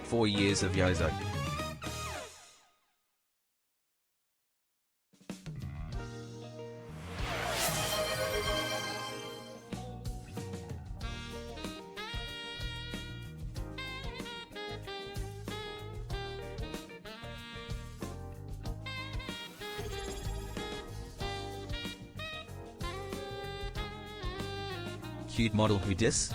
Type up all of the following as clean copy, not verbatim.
4 years of Yozo. Cute model who dis?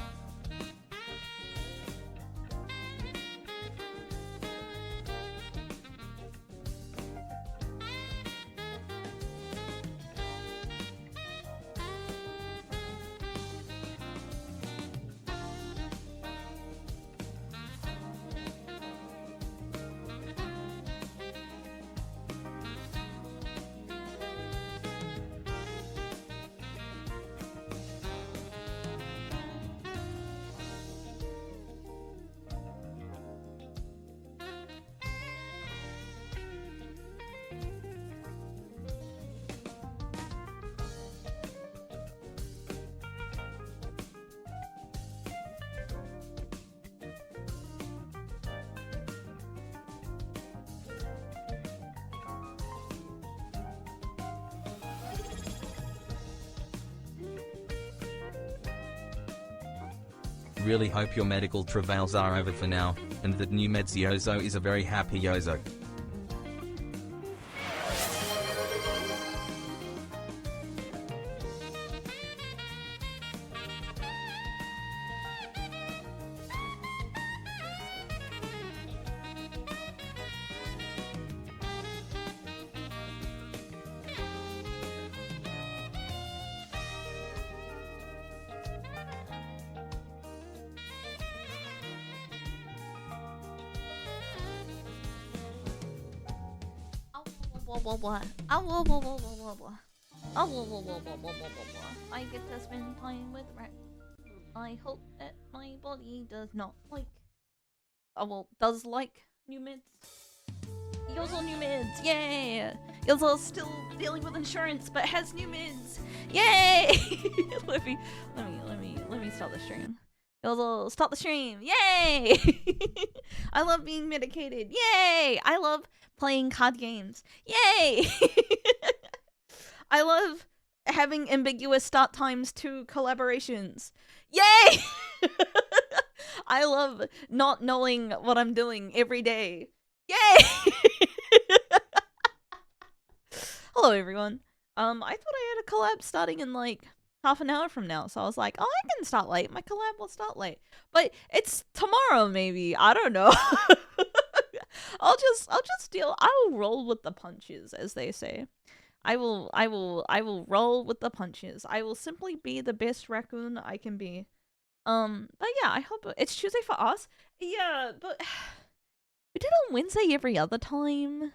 Really hope your medical travails are over for now, and that new meds Yozo is a very happy Yozo. I get to spend time with Rat. I hope that my body does not like. Does like new mids. Yozo new mids, yay! Yozo's still dealing with insurance, but has new mids, yay! let me start the stream. Yozo, start the stream, yay! I love being medicated, yay! I love playing card games, yay! I love having ambiguous start times to collaborations, yay! I love not knowing what I'm doing every day, yay! Hello everyone. I thought I had a collab starting in like half an hour from now, so I was like, oh, I can start late. My collab will start late, but it's tomorrow maybe. I don't know. I'll just deal. I will roll with the punches, as they say. I will roll with the punches. I will simply be the best raccoon I can be. But yeah, I hope it's Tuesday for us. Yeah, but we did on Wednesday every other time.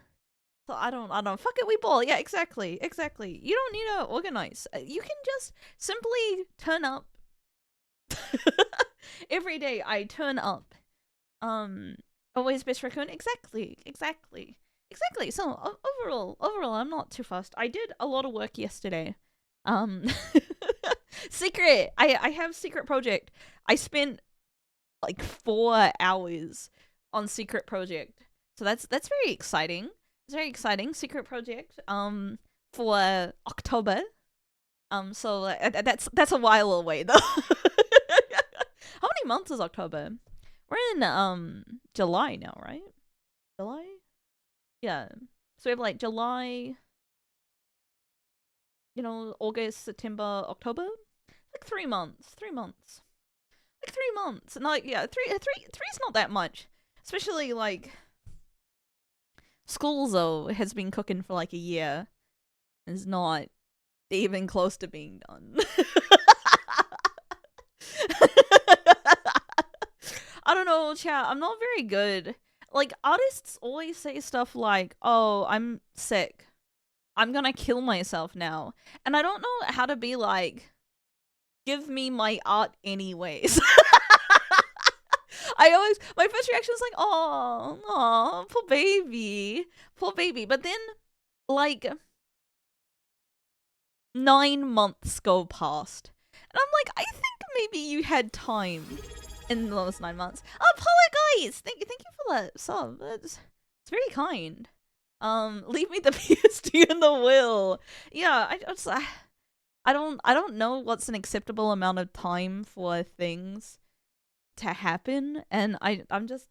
So I don't fuck it, we ball. Yeah, exactly. You don't need to organize. You can just simply turn up. Every day I turn up. Always best raccoon. Exactly. So overall, I'm not too fussed. I did a lot of work yesterday. Secret. I have secret project. I spent like 4 hours on secret project. So that's very exciting. It's very exciting. Secret project for October. So that's a while away though. How many months is October? We're in July now, right? July? Yeah. So we have like July, August, September, October. Like 3 months. 3 months. Like 3 months. And like yeah, three's not that much. Especially like school though has been cooking for like a year. It's not even close to being done. I don't know, chat. I'm not very good. Like, artists always say stuff like, oh, I'm sick. I'm gonna kill myself now. And I don't know how to be like, give me my art anyways. My first reaction was like, oh, poor baby. But then, like, 9 months go past. And I'm like, I think maybe you had time in those 9 months. Oh, Polyguy, Nice. Thank you for the sub. It's very kind. Leave me the PSD in the will. Yeah, I don't know what's an acceptable amount of time for things to happen, and I'm just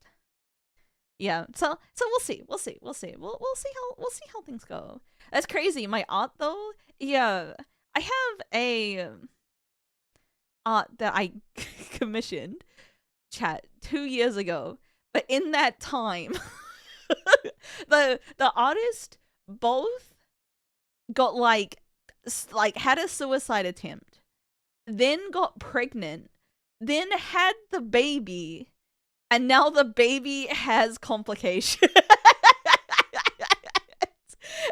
yeah. So we'll see. We'll see how things go. That's crazy. My art though, yeah. I have a art that I commissioned, chat, 2 years ago, but in that time, the artist both got like had a suicide attempt, then got pregnant, then had the baby, and now the baby has complications.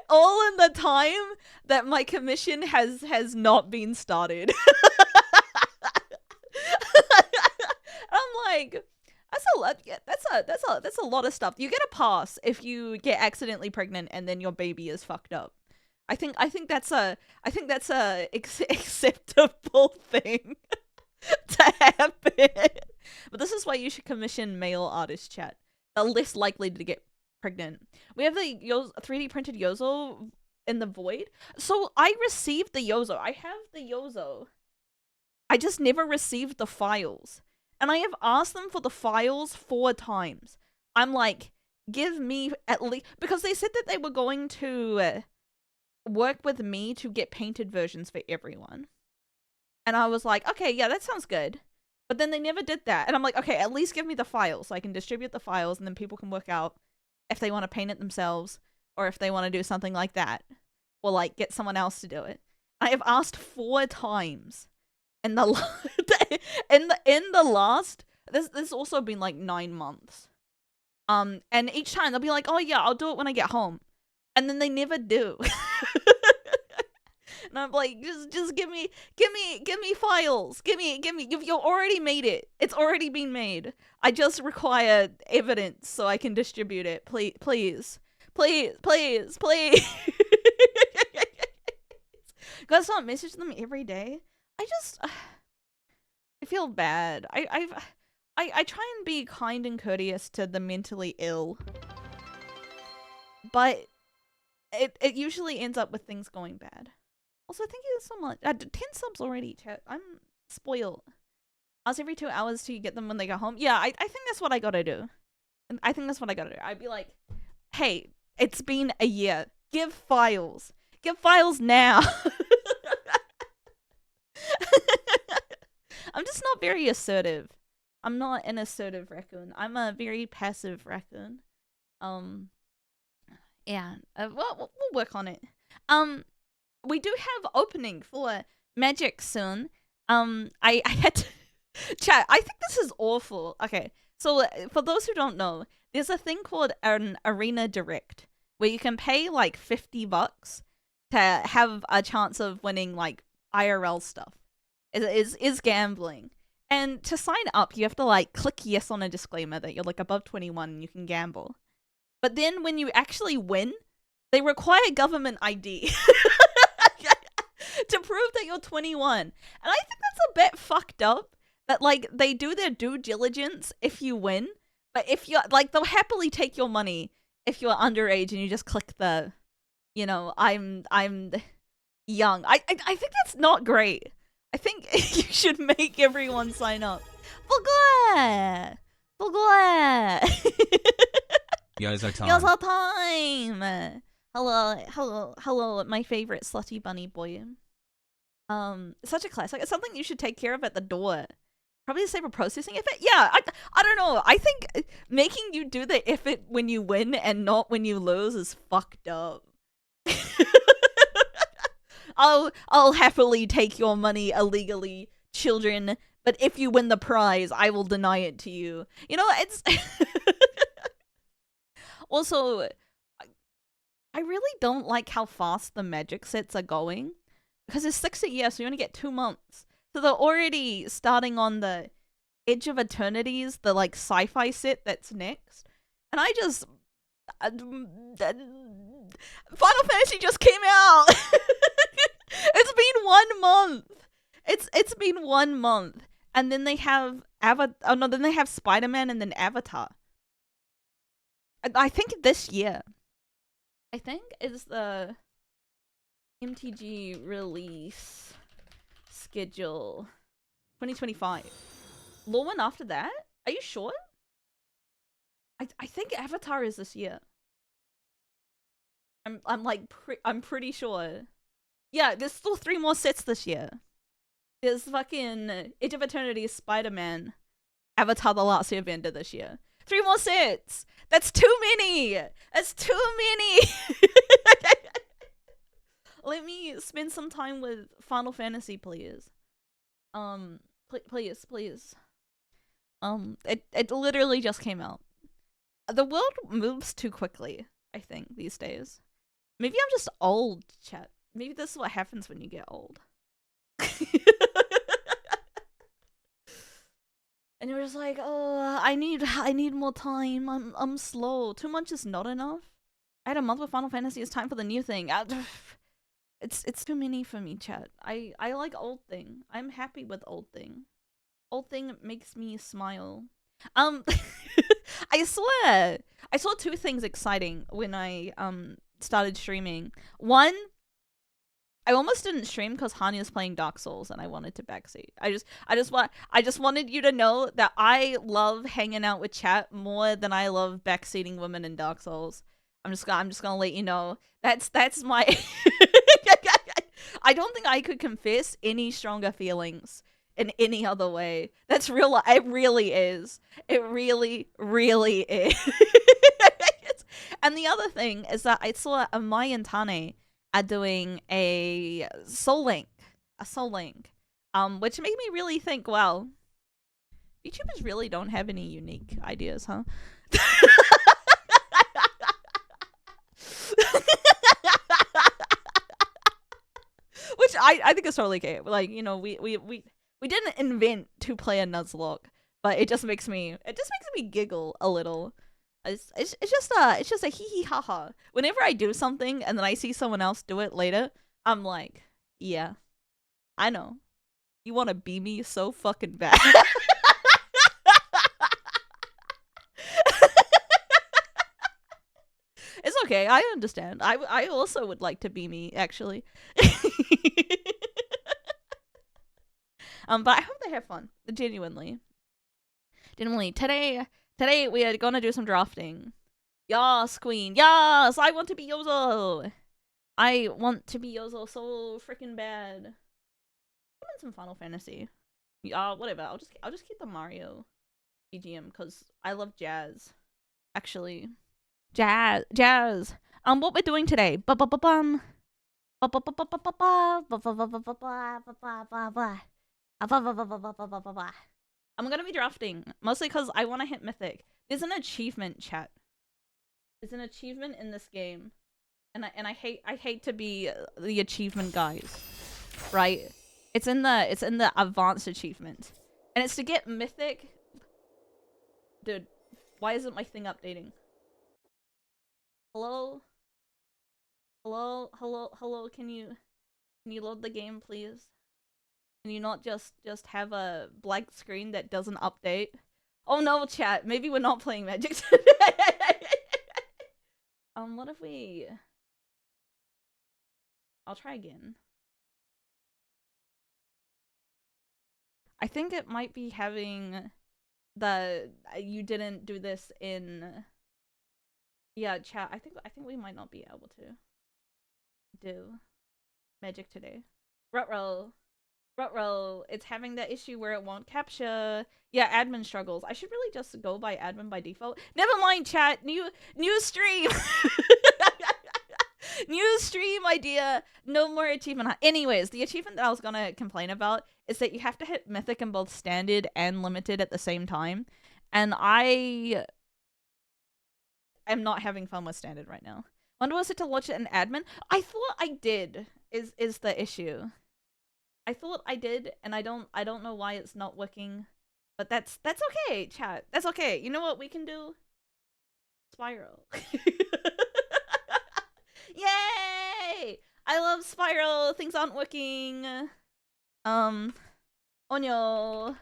All in the time that my commission has not been started. I'm like, that's a lot. Yeah, that's a lot of stuff. You get a pass if you get accidentally pregnant and then your baby is fucked up. I think that's a acceptable thing to happen. But this is why you should commission male artist, chat. They're less likely to get pregnant. We have the 3D printed Yozo in the void. So I received the Yozo. I have the Yozo. I just never received the files. And I have asked them for the files 4 times. I'm like, give me at least... Because they said that they were going to work with me to get painted versions for everyone. And I was like, okay, yeah, that sounds good. But then they never did that. And I'm like, okay, at least give me the files so I can distribute the files and then people can work out if they want to paint it themselves or if they want to do something like that. Or like get someone else to do it. I have asked 4 times. And in the last, this also been like 9 months. And each time they'll be like, oh yeah, I'll do it when I get home. And then they never do. And I'm like, just give me files. Give me, you already made it. It's already been made. I just require evidence so I can distribute it. Please. Guys, don't message them every day. I feel bad. I try and be kind and courteous to the mentally ill, but it usually ends up with things going bad. Also, thank you so much. 10 subs already, chat. I'm spoiled. Ask every 2 hours till you get them when they go home. Yeah, I think that's what I gotta do. I think that's what I gotta do. I'd be like, hey, it's been a year. Give files. Give files now. I'm just not very assertive. I'm not an assertive raccoon. I'm a very passive raccoon. Yeah. We'll work on it. We do have opening for Magic soon. I had to... Chat, I think this is awful. Okay, so for those who don't know, there's a thing called an Arena Direct, where you can pay like $50 to have a chance of winning like IRL stuff. It is gambling. And to sign up, you have to like click yes on a disclaimer that you're like above 21 and you can gamble. But then when you actually win, they require government ID to prove that you're 21. And I think that's a bit fucked up that like they do their due diligence if you win, but if you're like, they'll happily take your money if you're underage and you just click the, you know, I'm young. I think that's not great. I think you should make everyone sign up. Yozo time. Yozo time. Hello, my favorite slutty bunny boy. Such a classic. It's something you should take care of at the door. Probably save a processing effort. Yeah, I don't know. I think making you do the effort when you win and not when you lose is fucked up. I'll happily take your money illegally, children, but if you win the prize, I will deny it to you. You know, it's... Also, I really don't like how fast the magic sets are going. Because it's 6 a year, so you only get 2 months. So they're already starting on the Edge of Eternities, the like sci-fi set that's next. And I just... Final Fantasy just came out! It's been 1 month! It's been 1 month. And then they have then they have Spider-Man and then Avatar. I think this year. I think is the MTG release schedule 2025. Law after that? Are you sure? I think Avatar is this year. I'm pretty sure. Yeah, there's still 3 more sets this year. There's fucking Age of Eternity, Spider-Man, Avatar: The Last Airbender this year. 3 more sets. That's too many. That's too many. Let me spend some time with Final Fantasy, please. Please. It literally just came out. The world moves too quickly, I think, these days. Maybe I'm just old, chat. Maybe this is what happens when you get old. And you're just like, oh, I need more time. I'm slow. 2 months is not enough. I had a month with Final Fantasy. It's time for the new thing. It's too many for me, chat. I like old thing. I'm happy with old thing. Old thing makes me smile. I saw 2 things exciting when I started streaming. One, I almost didn't stream because Hanya's playing Dark Souls and I wanted to backseat. I just wanted you to know that I love hanging out with chat more than I love backseating women in Dark Souls. I'm just gonna let you know. That's my I don't think I could confess any stronger feelings in any other way. That's real. It really is. It really, really is. And the other thing is that I saw a Mayan Tane doing a Soul Link, which made me really think, wow, YouTubers really don't have any unique ideas, huh? Which I think is totally okay. Like, you know, we didn't invent 2-player Nuzlocke, but it just makes me giggle a little. It's just a hee hee ha ha. Whenever I do something and then I see someone else do it later, I'm like, yeah, I know. You want to be me so fucking bad. It's okay. I understand. I also would like to be me, actually. But I hope they have fun. Genuinely. Today we are gonna do some drafting. Yas, queen. Yas! I want to be Yozo! I want to be Yozo so freaking bad. I'm in some Final Fantasy. Whatever. I'll just keep the Mario BGM because I love jazz. Actually. Jazz. What we're doing today. I'm gonna be drafting, mostly because I want to hit Mythic. There's an achievement, chat. There's an achievement in this game, and I hate to be the achievement guys, right? It's in the advanced achievement, and it's to get Mythic. Dude, why isn't my thing updating? Hello? Can you load the game, please? Can you not just have a blank screen that doesn't update? Oh no, chat. Maybe we're not playing Magic today. What if we... I'll try again. I think it might be having the... You didn't do this in... Yeah, chat. I think we might not be able to do Magic today. Rutrow, it's having that issue where it won't capture. Yeah, admin struggles. I should really just go by admin by default. Never mind, chat. New stream. New stream idea. No more achievement. Anyways, the achievement that I was gonna complain about is that you have to hit Mythic in both standard and limited at the same time, and I am not having fun with standard right now. Wonder was it to launch it in admin? I thought I did. Is the issue? I thought I did, and I don't know why it's not working. But that's okay, chat. That's okay. You know what we can do? Spyro. Yay! I love Spyro. Things aren't working. Oh no.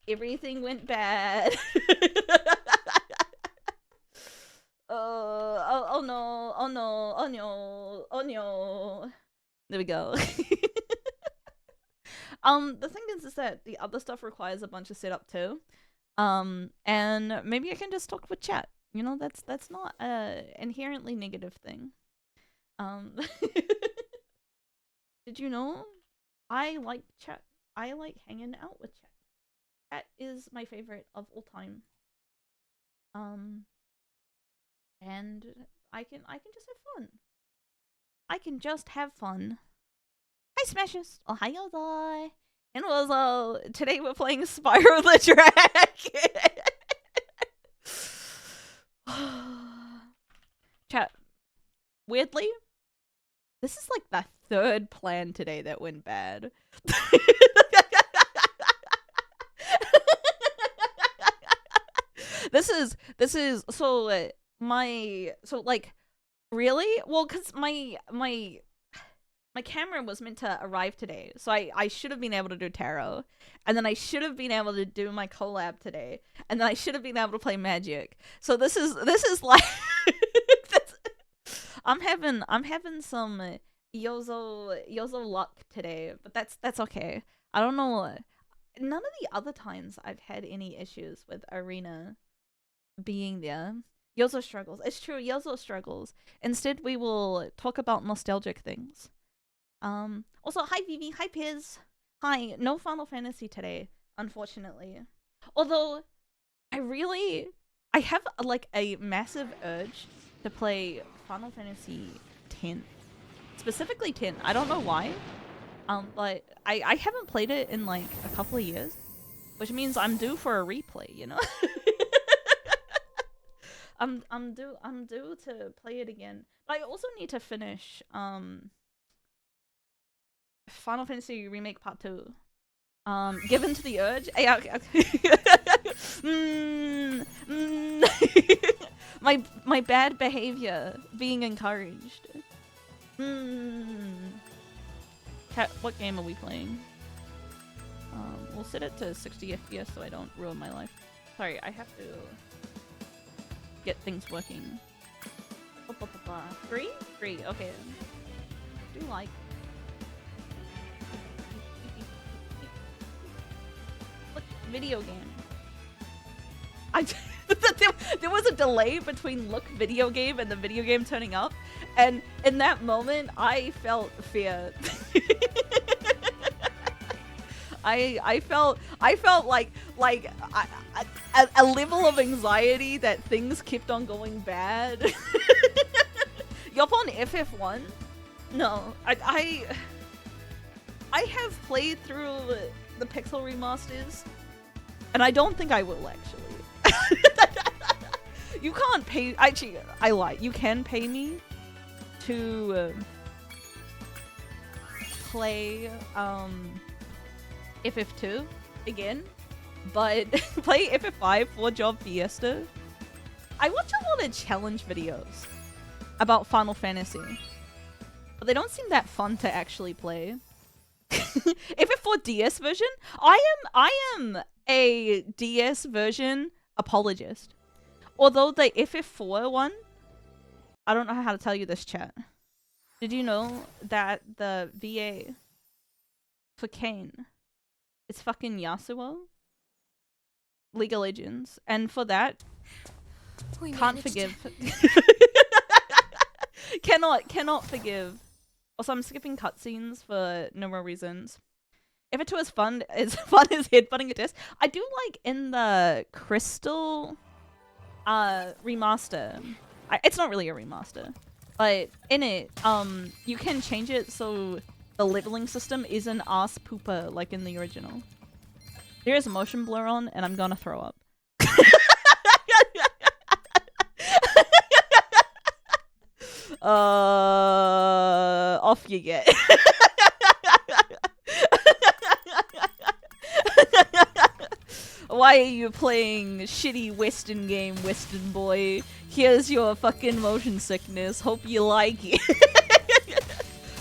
Everything went bad. no, oh no, oh no, oh no. There we go. The thing is that the other stuff requires a bunch of setup too. And maybe I can just talk with chat. You know, that's not a inherently negative thing. Did you know? I like chat. I like hanging out with chat. Chat is my favorite of all time. And I can just have fun. I can just have fun. Hi Smashers! Ohio. And also, today we're playing Spyro the Dragon! Chat, weirdly, this is like the third plan today that went bad. This is so really? Well, cuz my camera was meant to arrive today, so I should have been able to do tarot, and then I should have been able to do my collab today, and then I should have been able to play Magic. So this is like I'm having some Yozo luck today, but that's okay. I don't know. None of the other times I've had any issues with Arena being there. Yozo struggles. It's true, Yozo struggles. Instead, we will talk about nostalgic things. Also, hi Vivi, hi Piz. Hi, no Final Fantasy today, unfortunately. Although, I have like a massive urge to play Final Fantasy 10. Specifically 10. I don't know why. But I haven't played it in like a couple of years. Which means I'm due for a replay, you know? I'm due to play it again. But I also need to finish Final Fantasy Remake Part 2. Given to the urge. Yeah, okay. My bad behavior being encouraged. Cat, what game are we playing? We'll set it to 60 FPS so I don't ruin my life. Sorry, I have to get things working. Three? Three, okay. Do like. Look, video game. There was a delay between look video game and the video game turning up, and in that moment I felt fear. I felt like a level of anxiety that things kept on going bad. You're on FF1? No, I have played through the Pixel remasters, and I don't think I will actually. You can't pay. Actually, I lie. You can pay me to play FF2 again, but play FF5 for Job Fiesta. I watch a lot of challenge videos about Final Fantasy, but they don't seem that fun to actually play. FF4 DS version? I am a DS version apologist. Although the FF4 one, I don't know how to tell you this, chat. Did you know that the VA for Kane is fucking Yasuo? League of Legends. And for that, can't forgive. cannot forgive. Also, I'm skipping cutscenes for numerous reasons. FF2 is fun as headbutting a disc. I do like in the Crystal remaster. It's not really a remaster, but in it, you can change it so the leveling system isn't ass pooper like in the original. There is motion blur on, and I'm gonna throw up. Off you get. Why are you playing shitty Western game, Western boy? Here's your fucking motion sickness. Hope you like it.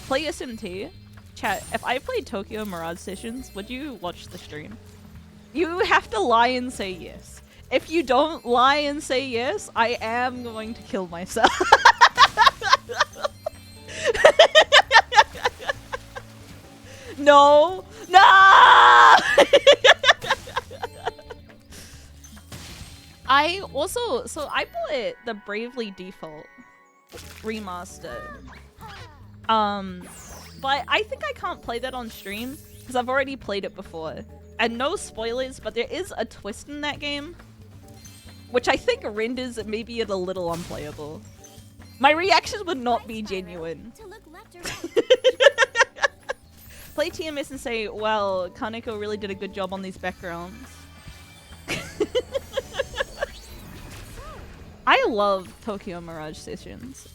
Play SMT. Chat, if I played Tokyo Mirage Sessions, would you watch the stream? You have to lie and say yes. If you don't lie and say yes, I am going to kill myself. No! No! I also, so I bought the Bravely Default remastered. But I think I can't play that on stream because I've already played it before. And no spoilers, but there is a twist in that game, which I think renders maybe it a little unplayable. My reactions would not be genuine. Play TMS and say, well, Kaneko really did a good job on these backgrounds. I love Tokyo Mirage Sessions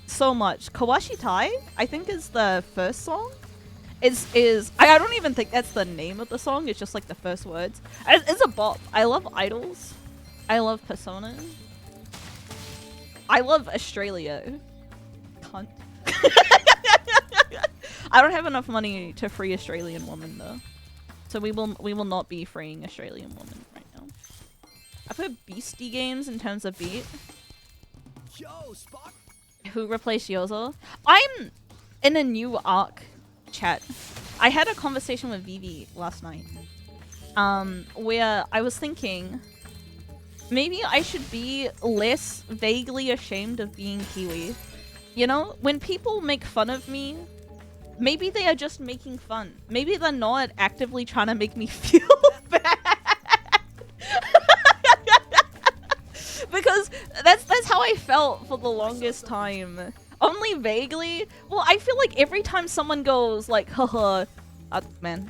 so much. Kawashi Tai, I think, is the first song. I don't even think that's the name of the song. It's just like the first words. It's a bop. I love Idols. I love Persona. I love Australia. Cunt. I don't have enough money to free Australian woman though, so we will not be freeing Australian woman right now. I've heard Beastie Games in terms of beat. Yo, Spock. Who replaced Yozo? I'm in a new arc chat. I had a conversation with Vivi last night, where I was thinking maybe I should be less vaguely ashamed of being Kiwi. You know, when people make fun of me, maybe they are just making fun. Maybe they're not actively trying to make me feel bad. Because that's how I felt for the longest time. Only vaguely. Well, I feel like every time someone goes like, haha, man,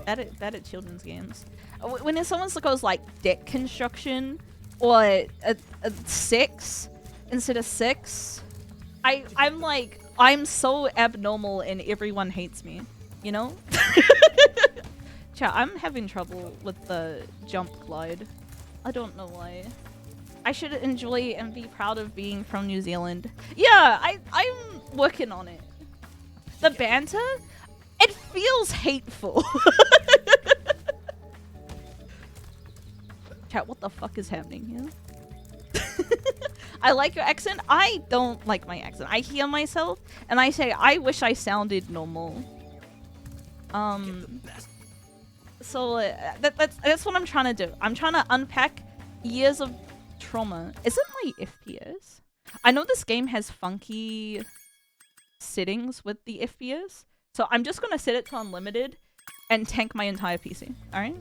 bad at children's games. When someone goes like deck construction or a 6 instead of 6, I'm like, I'm so abnormal and everyone hates me, you know? Chat, I'm having trouble with the jump glide. I don't know why. I should enjoy and be proud of being from New Zealand. Yeah, I'm working on it. The banter? It feels hateful. Chat, what the fuck is happening here? I like your accent. I don't like my accent. I hear myself and I say, I wish I sounded normal. So that's what I'm trying to do. I'm trying to unpack years of trauma. Is it my FPS? I know this game has funky settings with the FPS, so I'm just gonna set it to unlimited and tank my entire PC. Alright?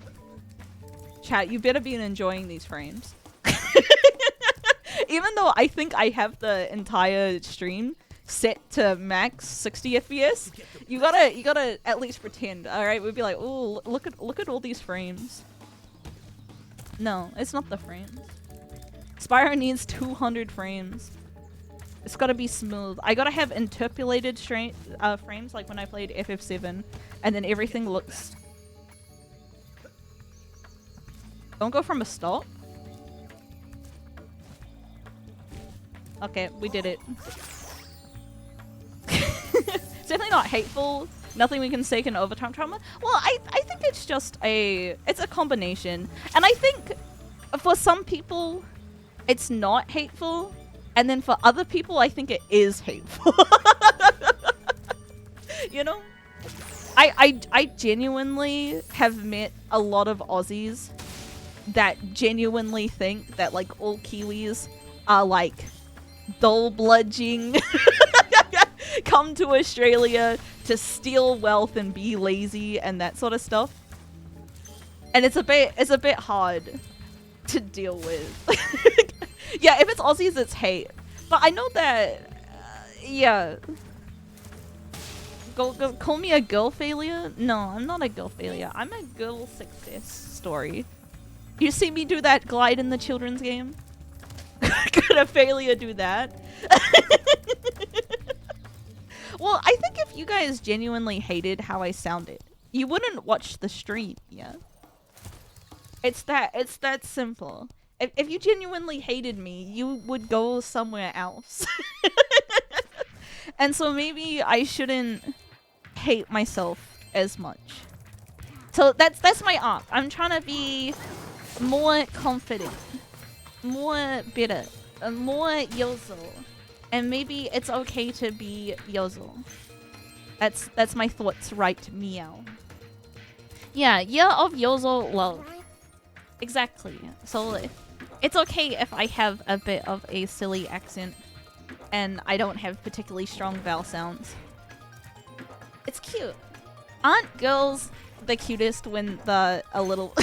Chat, you better be enjoying these frames. Even though I think I have the entire stream set to max 60 FPS, you gotta at least pretend. Alright? We'd be like, oh, look at all these frames. No, it's not the frames. Spyro needs 200 frames. It's gotta be smooth. I gotta have interpolated frames like when I played FF7, and then everything looks... Don't go from a stop. Okay, we did it. It's definitely not hateful. Nothing we can say can overcome trauma. Well, I think it's just it's a combination. And I think for some people, it's not hateful. And then for other people, I think it is hateful. You know? I genuinely have met a lot of Aussies that genuinely think that like all Kiwis are like dull bludging, come to Australia to steal wealth and be lazy and that sort of stuff. And it's a bit hard to deal with. Yeah, if it's Aussies, it's hate. But I know that, yeah. Go call me a girl failure? No, I'm not a girl failure. I'm a girl success story. You see me do that glide in the children's game? Could a failure do that? Well, I think if you guys genuinely hated how I sounded, you wouldn't watch the stream, yeah? It's that simple. If you genuinely hated me, you would go somewhere else. And so maybe I shouldn't hate myself as much. So that's my arc. I'm trying to be more confident, more better, more Yozo. And maybe it's okay to be Yozo. That's my thoughts right meow. Yeah, year of Yozo love. Exactly. So it's okay if I have a bit of a silly accent and I don't have particularly strong vowel sounds. It's cute. Aren't girls the cutest when they're a little...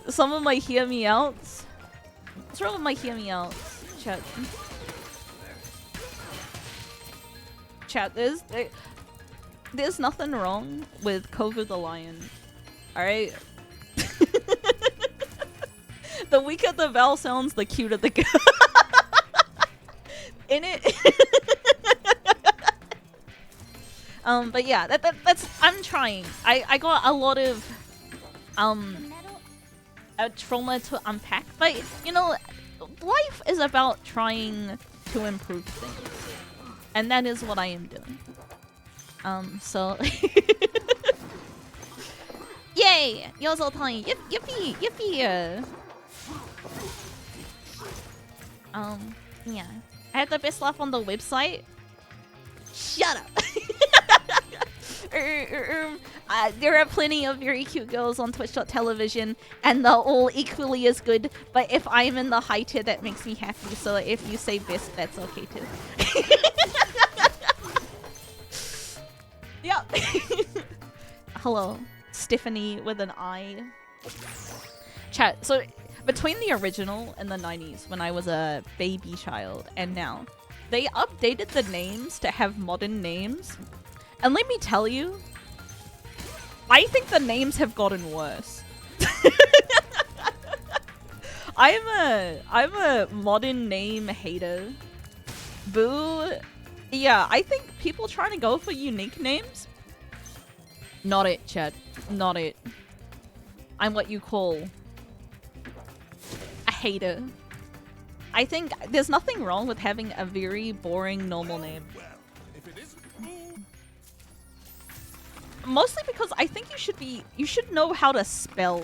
Some of my hear me outs. What's wrong with my hear me outs? Chat, there's nothing wrong with Kovu the Lion. Alright? The weaker the vowel sounds, the cuter the girl. In it. But yeah, that's I'm trying. I got a lot of trauma to unpack, but you know, life is about trying to improve things, and that is what I am doing. So yay, Yozo time, yippee, yippee. Yeah, I had the best laugh on the website. Shut up. There are plenty of very cute girls on Twitch.tv, and they're all equally as good, but if I'm in the high tier, that makes me happy, so if you say best, that's okay too. Yep. Hello, Stephanie with an I. Chat, so between the original and the 90s, when I was a baby child, and now, they updated the names to have modern names. And let me tell you, I think the names have gotten worse. I'm a modern name hater. Boo. Yeah, I think people trying to go for unique names. Not it, Chad. Not it. I'm what you call a hater. I think there's nothing wrong with having a very boring normal name. Mostly because I think you should know how to spell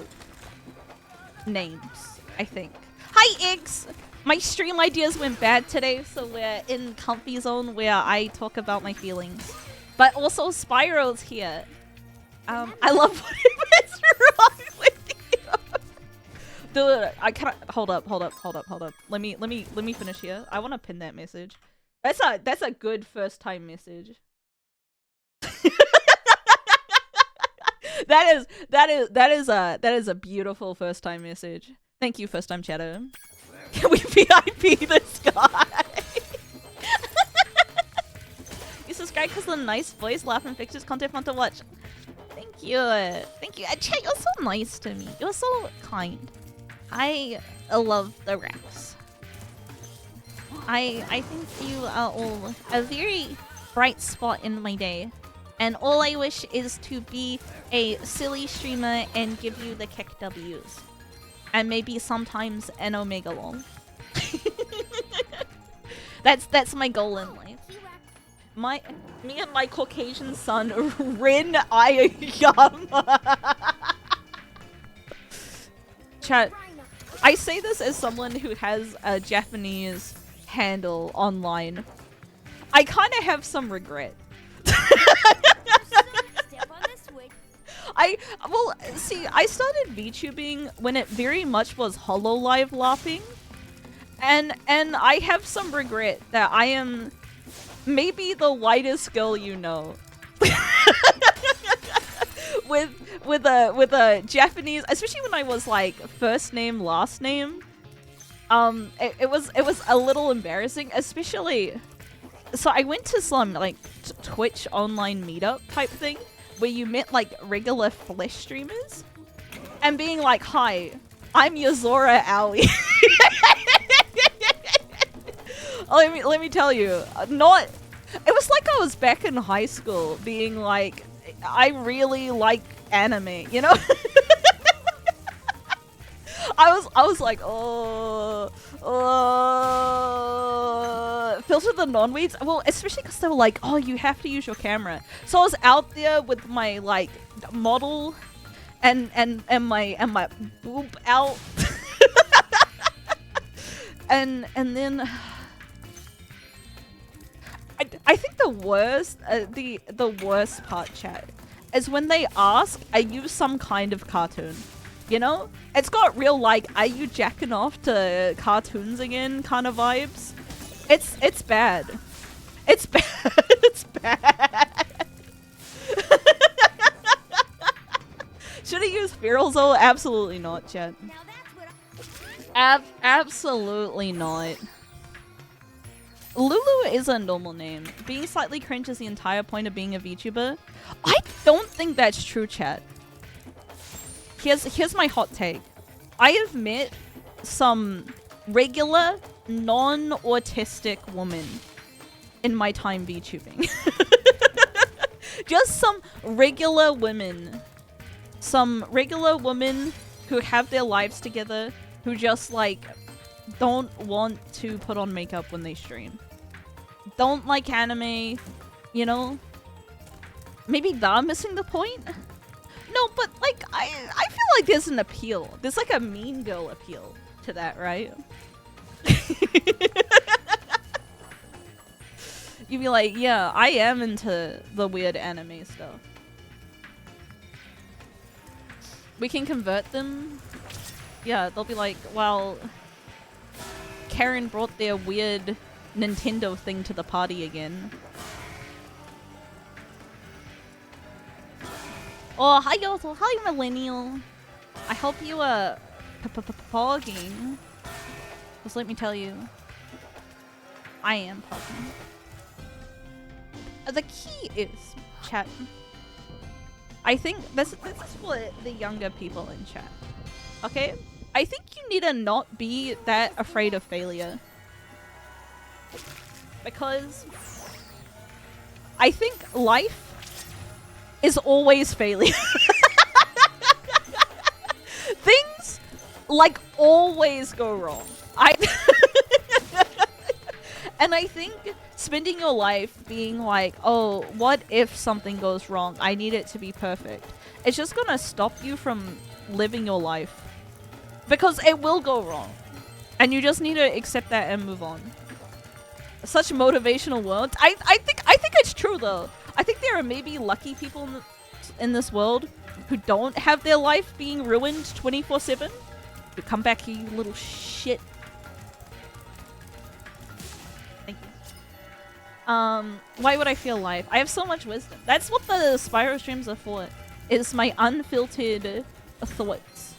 names, I think. Hi, Iggs! My stream ideas went bad today, so we're in comfy zone where I talk about my feelings. But also, Spyro's here. I love whatever's wrong with you. Dude, I cannot. Hold up. Let me finish here. I want to pin that message. That's a good first time message. That is a beautiful first time message. Thank you, first time chatter. Can we VIP this guy? You subscribe because of the nice voice, laughing pictures, content fun to watch. Thank you. Thank you. Chat, you're so nice to me. You're so kind. I love the raps. I think you are all a very bright spot in my day. And all I wish is to be a silly streamer and give you the kick W's. And maybe sometimes an Omega long. That's my goal in life. Me and my Caucasian son, Rin Ayayama. Chat, I say this as someone who has a Japanese handle online. I kind of have some regret. Well, see, I started VTubing when it very much was HoloLive laughing, and I have some regret that I am maybe the whitest girl you know. with a Japanese, especially when I was like first name last name. It was a little embarrassing, especially. So I went to some like Twitch online meetup type thing where you met like regular flesh streamers and being like, "Hi, I'm Yazora Aoi." Let me tell you, it was like I was back in high school being like, I really like anime, you know? I was like, filter the non-weeds. Well, especially because they were like, oh, you have to use your camera. So I was out there with my like model and my boob out, and then I think the worst, the worst part, chat, is when they ask, "Are you some kind of cartoon?" You know, it's got real like, "Are you jacking off to cartoons again?" kind of vibes. It's bad. It's bad. It's bad. Should I use Feral Soul? Absolutely not, chat. Absolutely not. Lulu is a normal name. Being slightly cringe is the entire point of being a VTuber. I don't think that's true, chat. Here's my hot take. I have met some regular, non-autistic women in my time VTubing. Just some regular women. Some regular women who have their lives together, who just like don't want to put on makeup when they stream. Don't like anime, you know? Maybe they're missing the point? No, but like I feel like there's an appeal. There's like a mean girl appeal to that, right? You'd be like, yeah, I am into the weird anime stuff. We can convert them. Yeah, they'll be like, well, Karen brought their weird Nintendo thing to the party again. Oh, hi y'all. Hi millennial. I hope you pogging. Just let me tell you, I am pogging. The key is, chat. I think this is for the younger people in chat. Okay? I think you need to not be that afraid of failure. Because I think life is always failure. Things like always go wrong. And I think spending your life being like, oh, what if something goes wrong? I need it to be perfect. It's just gonna stop you from living your life. Because it will go wrong. And you just need to accept that and move on. Such motivational words. I think it's true though. I think there are maybe lucky people in this world who don't have their life being ruined 24/7. You come back here, you little shit. Thank you. Why would I feel life? I have so much wisdom. That's what the Spyro streams are for. It's my unfiltered thoughts.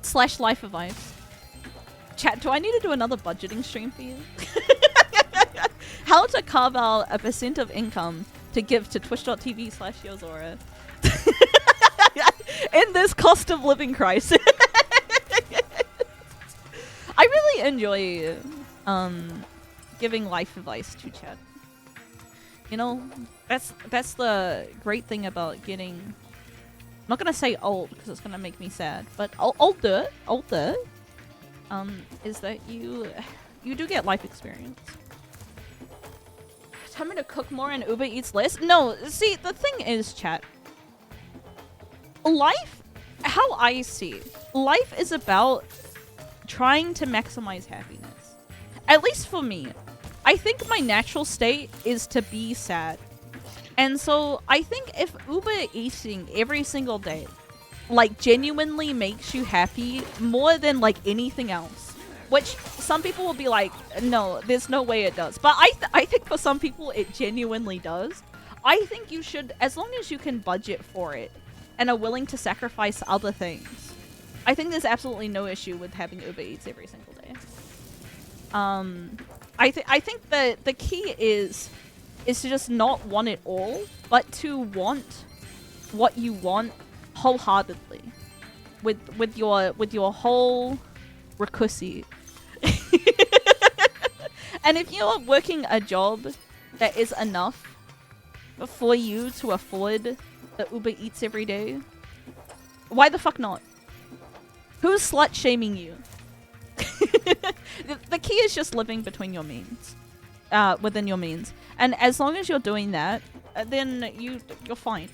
Slash life advice. Chat, do I need to do another budgeting stream for you? How to carve out a % of income to give to twitch.tv/Yozora in this cost of living crisis. I really enjoy giving life advice to chat. You know, that's the great thing about getting, I'm not gonna say old because it's gonna make me sad, but older, is that you do get life experience. Tell me to cook more and Uber Eats less? No, see, the thing is, chat. Life, how I see it, life is about trying to maximize happiness. At least for me. I think my natural state is to be sad. And so I think if Uber eating every single day like genuinely makes you happy more than like anything else, which some people will be like, no, there's no way it does. But I think for some people it genuinely does. I think you should, as long as you can budget for it and are willing to sacrifice other things, I think there's absolutely no issue with having Uber Eats every single day. I think that the key is to just not want it all, but to want what you want wholeheartedly, with your whole rakusi. And if you're working a job that is enough for you to afford the Uber Eats every day, why the fuck not? Who's slut shaming you? The key is just living between your means, within your means, and as long as you're doing that, then you're fine.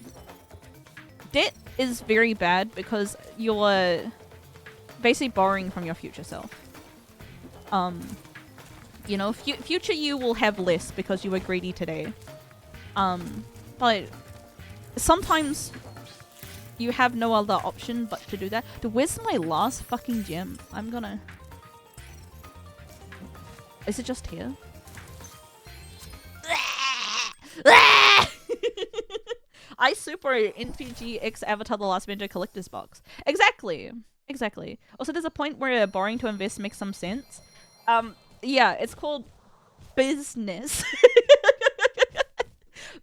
Debt is very bad because you're basically borrowing from your future self. You know, future you will have less because you were greedy today. But sometimes you have no other option but to do that. Dude, where's my last fucking gem? I'm gonna... Is it just here? I super NPG X Avatar The Last Avenger collector's box. Exactly. Exactly. Also, there's a point where borrowing to invest makes some sense. Yeah, it's called business.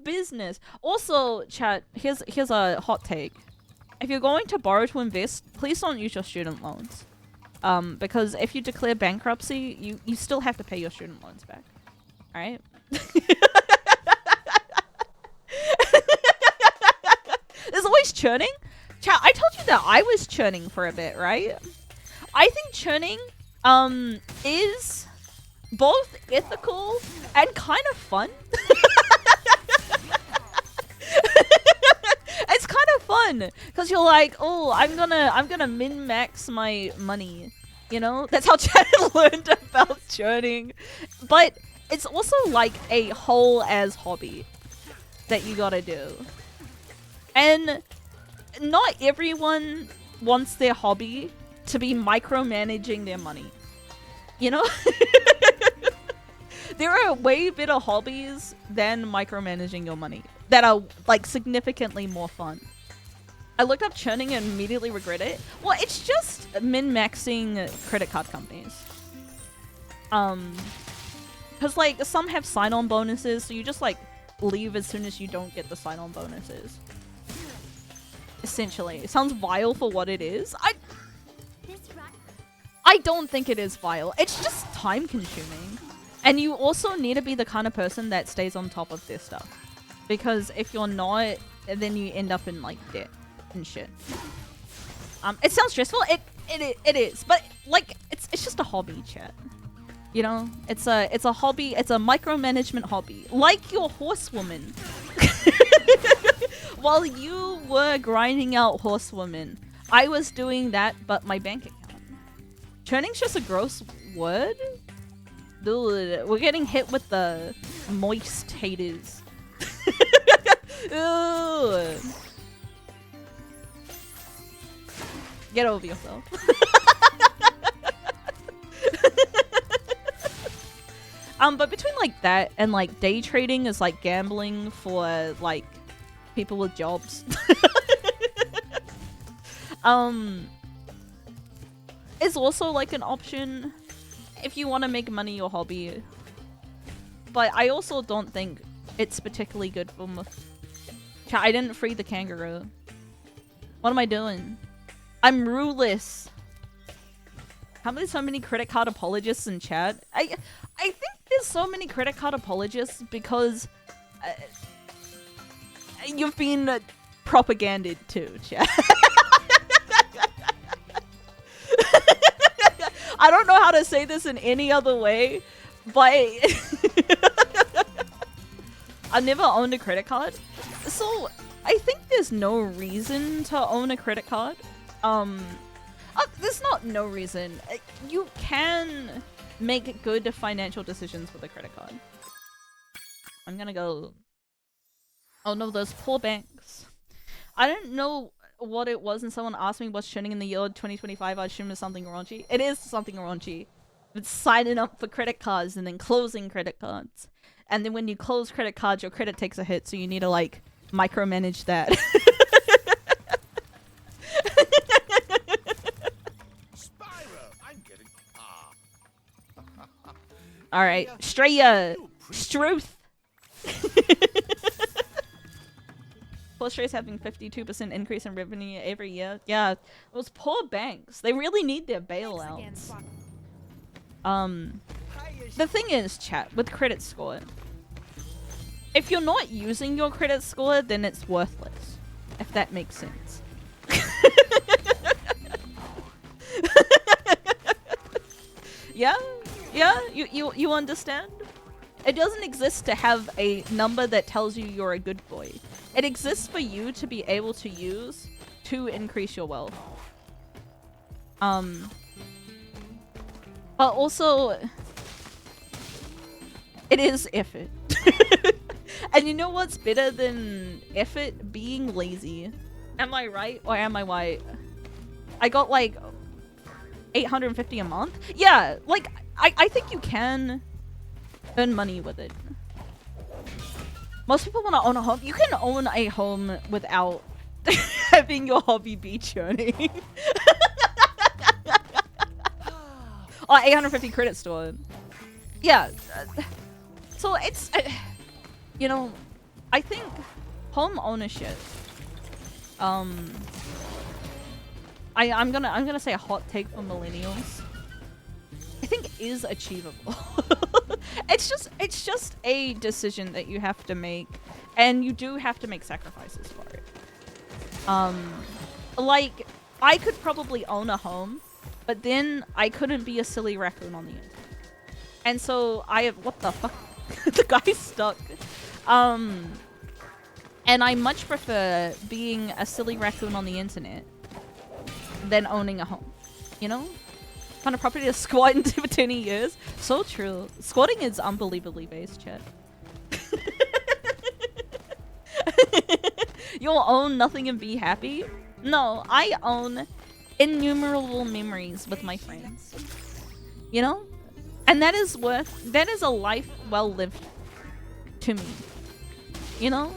Business. Also, chat, here's a hot take. If you're going to borrow to invest, please don't use your student loans. Because if you declare bankruptcy, you still have to pay your student loans back. Alright? There's always churning. Chat, I told you that I was churning for a bit, right? I think churning is both ethical and kind of fun. It's kind of fun because you're like, oh, I'm gonna min-max my money. You know, that's how Chad learned about churning. But it's also like a whole as hobby that you gotta do. And not everyone wants their hobby to be micromanaging their money. You know? There are way better hobbies than micromanaging your money that are like significantly more fun. I looked up churning and immediately regret it. Well, it's just min-maxing credit card companies. Because like some have sign-on bonuses, so you just like leave as soon as you don't get the sign-on bonuses. Essentially, it sounds vile for what it is. I don't think it is vile. It's just time-consuming. And you also need to be the kind of person that stays on top of their stuff. Because if you're not, then you end up in like debt and shit. It sounds stressful. It is, but like it's just a hobby, chat. You know, it's a hobby. It's a micromanagement hobby, like your horsewoman. While you were grinding out horsewoman, I was doing that, but my bank account. Churning's just a gross word. Dude, we're getting hit with the moist haters. Ew. Get over yourself. But between like that and like day trading is like gambling for like people with jobs. It's also like an option if you want to make money your hobby. But I also don't think it's particularly good for I didn't free the kangaroo. What am I doing? I'm ruleless. How many so many credit card apologists in chat? I think there's so many credit card apologists because you've been propaganded too, chat. I don't know how to say this in any other way, but I've never owned a credit card, so I think there's no reason to own a credit card. There's not no reason. You can make good financial decisions with a credit card. I'm gonna go... Oh no, those poor banks. I don't know what it was and someone asked me what's trending in the year 2025. I assume it's something raunchy. It is something raunchy. It's signing up for credit cards and then closing credit cards. And then when you close credit cards, your credit takes a hit, so you need to like micromanage that. Spyro, I'm getting Alright, Straya! Struth! Plus Stray's having 52% increase in revenue every year. Yeah, those poor banks. They really need their bailouts. The thing is, chat, with credit score, if you're not using your credit score, then it's worthless. If that makes sense. Yeah? Yeah? You understand? It doesn't exist to have a number that tells you you're a good boy. It exists for you to be able to use to increase your wealth. But also, It is effort. And you know what's better than effort? Being lazy. Am I right or am I white? I got like 850 a month. Yeah, like I think you can earn money with it. Most people want to own a home. You can own a home without having your hobby be churning. Oh, 850 credit stored. Yeah. So it's, you know, I think home ownership. I'm gonna say a hot take for millennials. I think is achievable. It's just a decision that you have to make, and you do have to make sacrifices for it. Like I could probably own a home, but then I couldn't be a silly raccoon on the internet. And so I have, what the fuck? The guy's stuck. And I much prefer being a silly raccoon on the internet than owning a home. You know? Found a property to squat into for 20 years. So true. Squatting is unbelievably base, chat. You'll own nothing and be happy? No, I own innumerable memories with my friends. You know? And that is a life well lived to me. You know?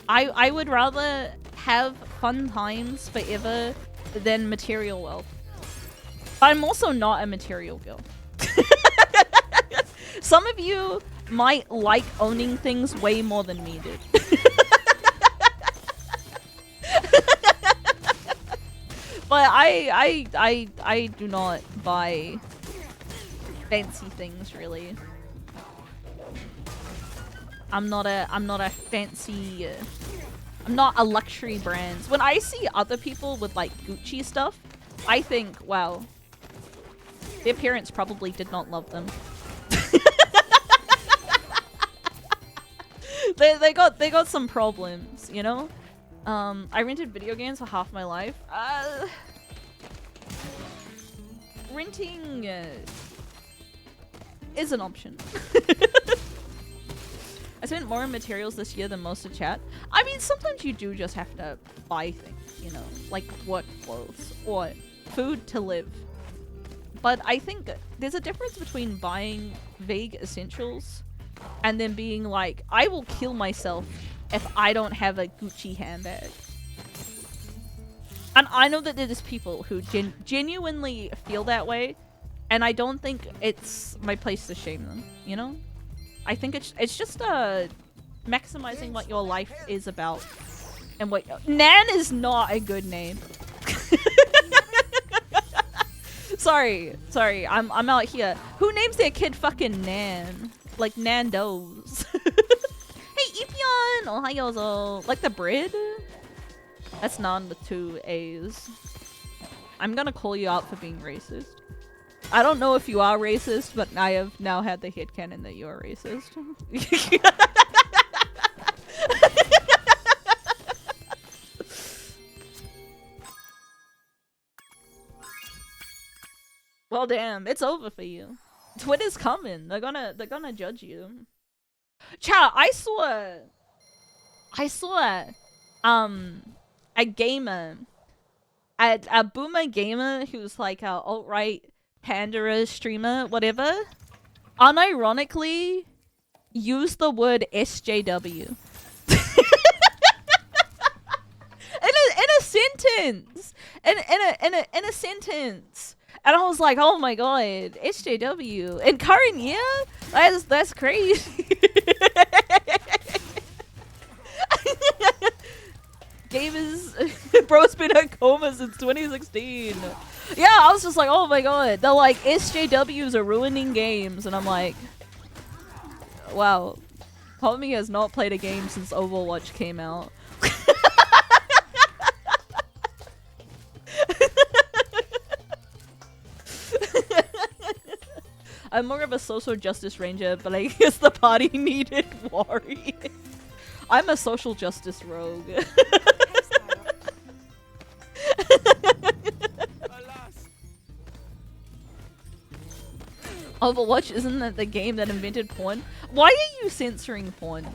I would rather have fun times forever than material wealth. But I'm also not a material girl. Some of you might like owning things way more than me did. But I do not buy fancy things really. I'm not a fancy I'm not a luxury brand. When I see other people with like Gucci stuff, I think, wow, their parents probably did not love them. they got some problems, you know? I rented video games for half my life. Renting is an option. I spent more on materials this year than most of chat. I mean, sometimes you do just have to buy things, you know, like work clothes or food to live. But I think there's a difference between buying vague essentials and then being like, I will kill myself if I don't have a Gucci handbag. And I know that there's people who genuinely feel that way, and I don't think it's my place to shame them, you know? I think it's just maximizing what your life is about. And what Nan is not a good name. Sorry, I'm out here. Who names their kid fucking Nan? Like Nando's. Hey Ipion! Ohayozo. Like the bread? That's Nan with 2 A's. I'm gonna call you out for being racist. I don't know if you are racist, but I have now had the headcanon that you are racist. Well, damn, it's over for you. Twitter's coming. They're gonna judge you. Chat, I saw a gamer, a boomer gamer who's like a alt-right Pandora streamer, whatever, unironically use the word SJW. in a sentence. In a sentence. And I was like, oh my god, SJW. In current year? That's crazy. Gamers, bro's been in coma since 2016. Yeah, I was just like, oh my god. They're like, SJWs are ruining games. And I'm like, wow. Homie has not played a game since Overwatch came out. I'm more of a social justice ranger, but I guess the party needed worry. I'm a social justice rogue. Overwatch isn't that the game that invented porn? Why are you censoring porn?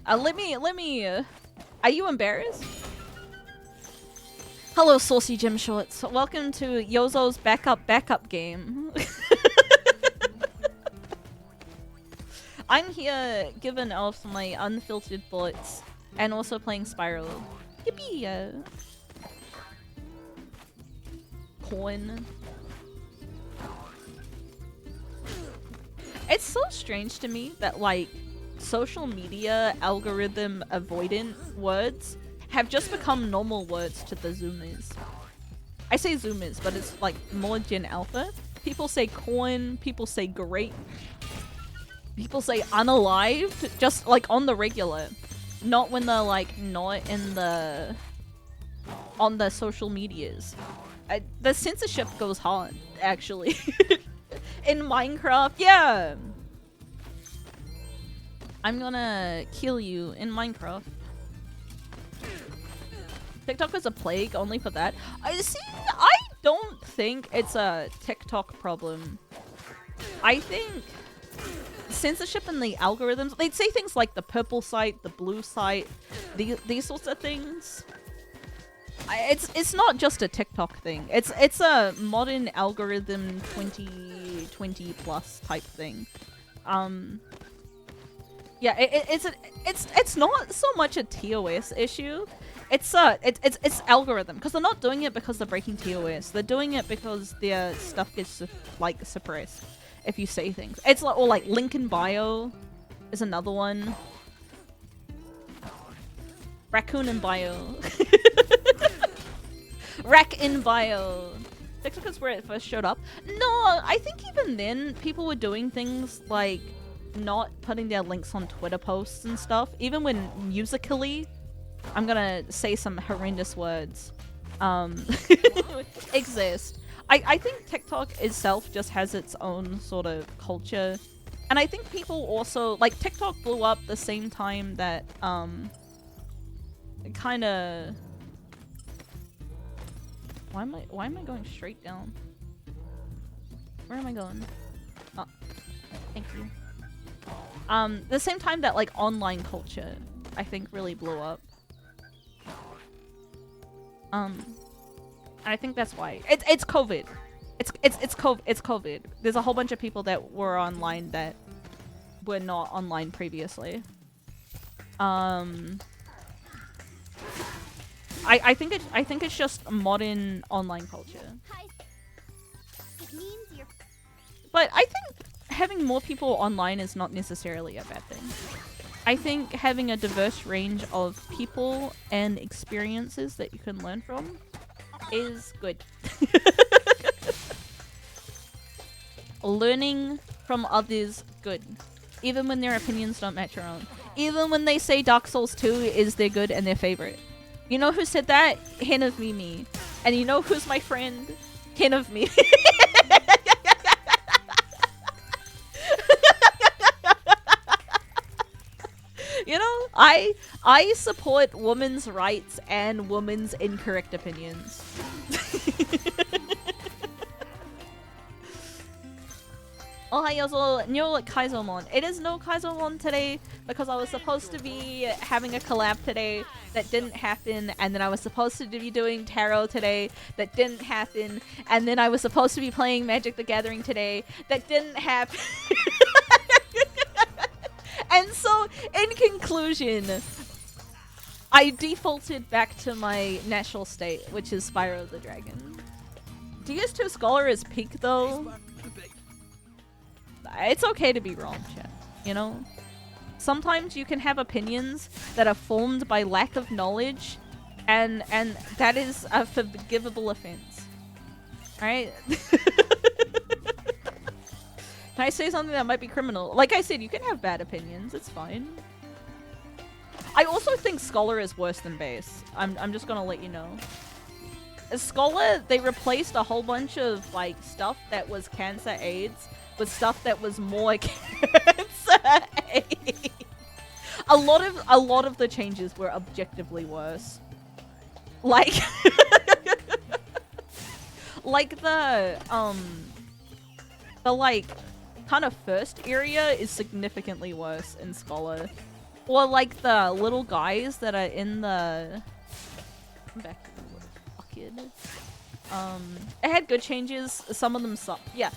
Let me, are you embarrassed? Hello, Saucy Gym Shorts. Welcome to Yozo's backup game. I'm here giving off my unfiltered thoughts and also playing Spyro. Yippee! Porn. It's so strange to me that, like, social media algorithm avoidant words have just become normal words to the Zoomers. I say Zoomers, but it's like more Gen Alpha. People say corn, people say great, people say unalived, just like on the regular. Not when they're like not in the on the social medias. The censorship goes hard, actually. In Minecraft, yeah. I'm gonna kill you in Minecraft. TikTok is a plague only for that. I don't think it's a TikTok problem. I think censorship in the algorithms, they'd say things like the purple site, the blue site, these sorts of things. It's not just a TikTok thing. It's a modern algorithm 2020 plus type thing. Yeah, it's not so much a TOS issue. It's algorithm, because they're not doing it because they're breaking TOS. They're doing it because their stuff gets like suppressed if you say things. It's like, or like link in bio is another one. Raccoon in bio. Rack in bio. TikTok is where it first showed up. No, I think even then people were doing things like not putting their links on Twitter posts and stuff. Even when Musical.ly, I'm gonna say some horrendous words, exist. I think TikTok itself just has its own sort of culture. And I think people also, like, TikTok blew up the same time that, kinda... Why am I going straight down? Where am I going? Oh, thank you. The same time that, like, online culture, I think, really blew up. I think that's why. It's COVID. It's COVID. There's a whole bunch of people that were online that were not online previously. I think it's just modern online culture. But I think having more people online is not necessarily a bad thing. I think having a diverse range of people and experiences that you can learn from is good. Learning from others, good. Even when their opinions don't match your own. Even when they say Dark Souls 2 is their good and their favorite. You know who said that? Hen of Mimi. And you know who's my friend? Hen of Mimi. You know, I support women's rights and women's incorrect opinions. Oh, hi, also, no Kaizomon. It is no Kaizomon today because I was supposed to be having a collab today that didn't happen, and then I was supposed to be doing tarot today that didn't happen, and then I was supposed to be playing Magic the Gathering today that didn't happen. And so, in conclusion, I defaulted back to my natural state, which is Spyro the Dragon. DS2 Scholar is peak though. It's okay to be wrong, chat. You know? Sometimes you can have opinions that are formed by lack of knowledge, and that is a forgivable offense. Alright? Can I say something that might be criminal? Like I said, you can have bad opinions. It's fine. I also think Scholar is worse than Base. I'm just gonna let you know. As Scholar, they replaced a whole bunch of like stuff that was cancer AIDS with stuff that was more cancer AIDS. A lot of the changes were objectively worse. Like Like the like kind of first area is significantly worse in Scholar. Or like the little guys that are in the back here, it had good changes, some of them suck. Yeah,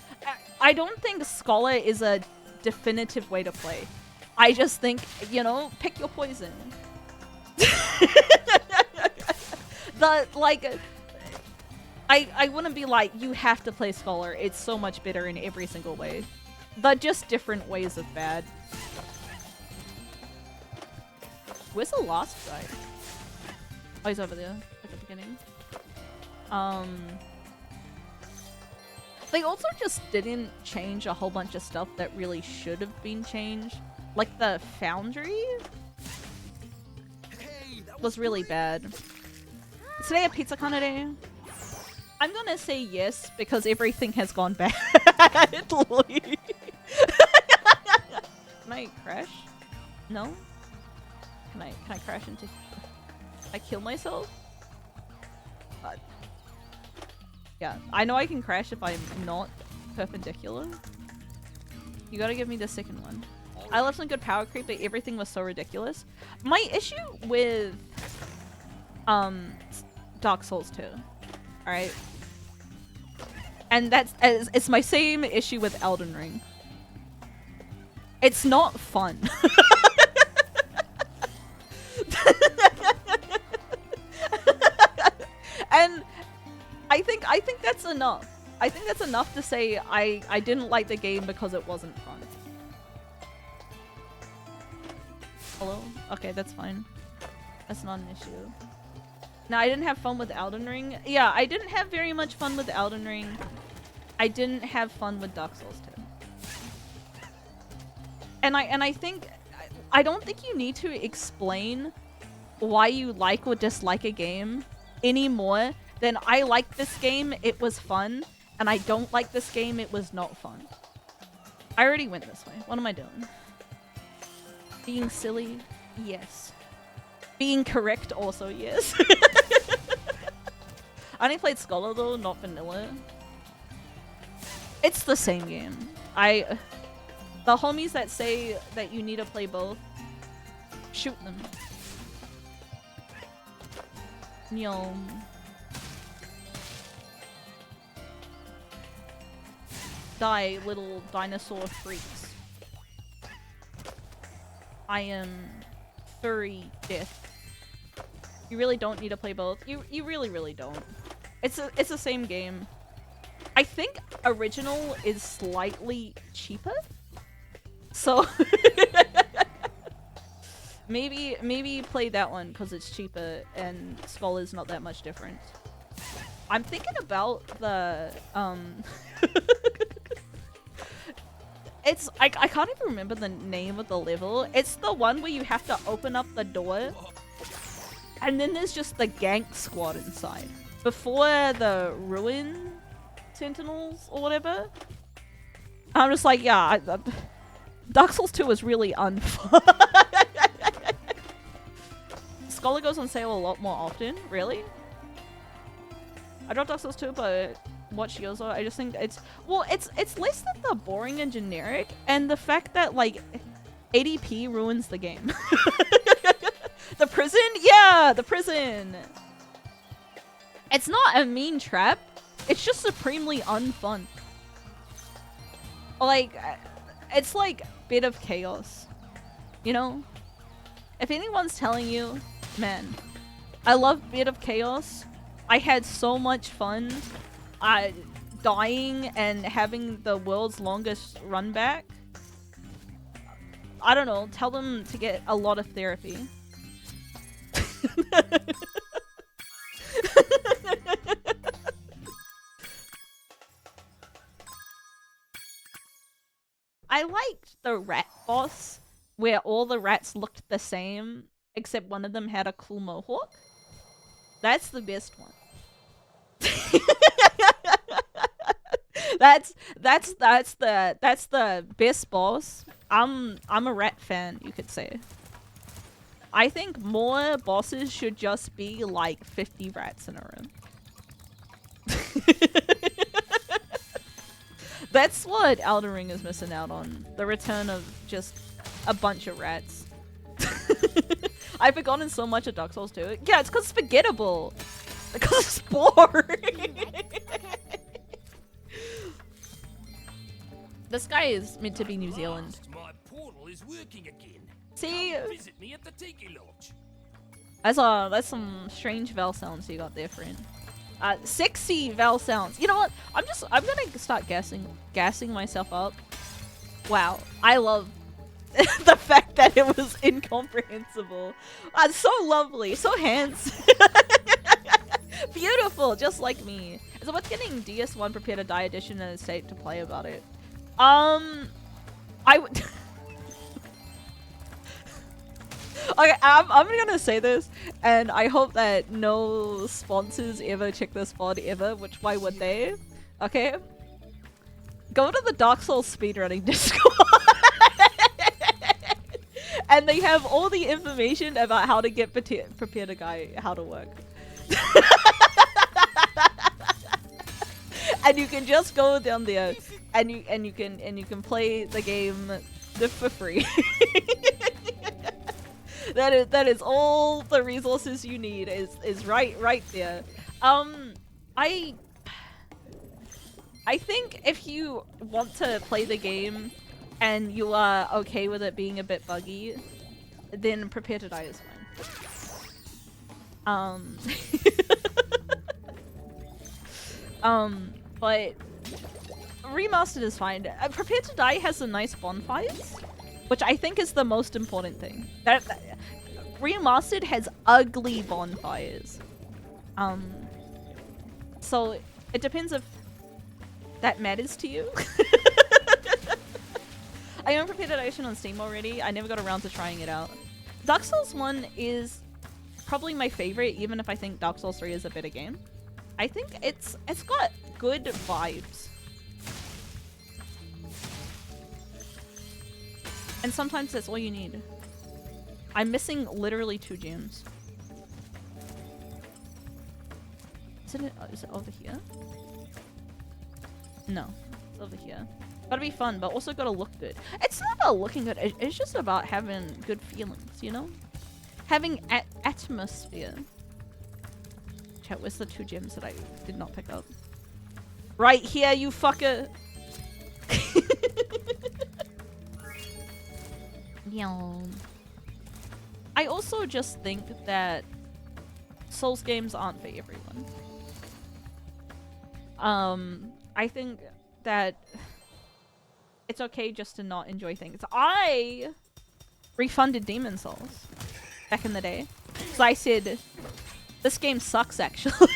I don't think Scholar is a definitive way to play. I just think, you know, pick your poison. I wouldn't be like, you have to play Scholar. It's so much better in every single way. But just different ways of bad. Where's the last guy? Oh, he's over there at the beginning. They also just didn't change a whole bunch of stuff that really should have been changed. Like the foundry was really bad. Is today a pizza kind of day? I'm gonna say yes because everything has gone badly. Can I crash? No? Can I crash into... Can I kill myself? Yeah, I know I can crash if I'm not perpendicular. You gotta give me the second one. I left some good power creep, but everything was so ridiculous. My issue with Dark Souls 2, alright? And it's my same issue with Elden Ring. It's not fun. And I think that's enough. I think that's enough to say I didn't like the game because it wasn't fun. Hello? Okay, that's fine. That's not an issue. No, I didn't have fun with Elden Ring. Yeah, I didn't have very much fun with Elden Ring. I didn't have fun with Dark Souls 2. And I think I don't think you need to explain why you like or dislike a game any more than I like this game, it was fun, and I don't like this game, it was not fun. I already went this way. What am I doing? Being silly? Yes. Being correct? Also yes. I only played Scholar though, not Vanilla. It's the same game. The homies that say that you need to play both, shoot them. Nyom. Die, little dinosaur freaks. I am furry death. You really don't need to play both. You really don't. It's the same game. I think original is slightly cheaper. So maybe play that one because it's cheaper and Scholar's not that much different. I'm thinking about the I can't even remember the name of the level. It's the one where you have to open up the door and then there's just the gank squad inside before the ruin sentinels or whatever. I'm just like, yeah, Dark Souls 2 was really unfun. Scholar goes on sale a lot more often. Really? I dropped Dark Souls 2, but watch Yozo. I just think it's less than the boring and generic, and the fact that like ADP ruins the game. The prison? Yeah, the prison. It's not a mean trap. It's just supremely unfun. Like, it's like bit of chaos. You know? If anyone's telling you, man, I love bit of chaos. I had so much fun dying and having the world's longest run back. I don't know, tell them to get a lot of therapy. I liked the rat boss where all the rats looked the same except one of them had a cool mohawk. That's the best one. That's the best boss. I'm a rat fan, you could say. I think more bosses should just be like 50 rats in a room. That's what Elden Ring is missing out on. The return of just a bunch of rats. I've forgotten so much of Dark Souls 2. Yeah, it's because it's forgettable. Because it's boring. This guy is meant to be New Zealand. My portal is working again. See? Visit me at the Tiki Lodge. That's some strange vowel sounds you got there, friend. Sexy vowel sounds. You know what? I'm gonna start gassing myself up. Wow, I love the fact that it was incomprehensible. So lovely, so handsome. Beautiful, just like me. So what's getting DS1 Prepare to Die edition in a state to play about it? I would. Okay, I'm gonna say this, and I hope that no sponsors ever check this pod ever, which why would they? Okay? Go to the Dark Souls speedrunning Discord. And they have all the information about how to get Prepare to Die, how to work. And you can just go down there and you can play the game for free. That is all the resources you need is right there. I think if you want to play the game and you are okay with it being a bit buggy, then Prepare to Die is fine. But remastered is fine. Prepare to Die has some nice bonfires, which I think is the most important thing. That remastered has ugly bonfires. So it depends if that matters to you. I own Prepare to Die on Steam already. I never got around to trying it out. Dark Souls 1 is probably my favorite, even if I think Dark Souls 3 is a better game. I think it's got good vibes. And sometimes that's all you need. I'm missing literally 2 gems. Is it over here? No, it's over here. Gotta be fun, but also gotta look good. It's not about looking good, it's just about having good feelings, you know? Having atmosphere. Chat, where's the 2 gems that I did not pick up? Right here, you fucker! I also just think that Souls games aren't for everyone. I think that it's okay just to not enjoy things. I refunded Demon Souls back in the day. So I said, this game sucks actually.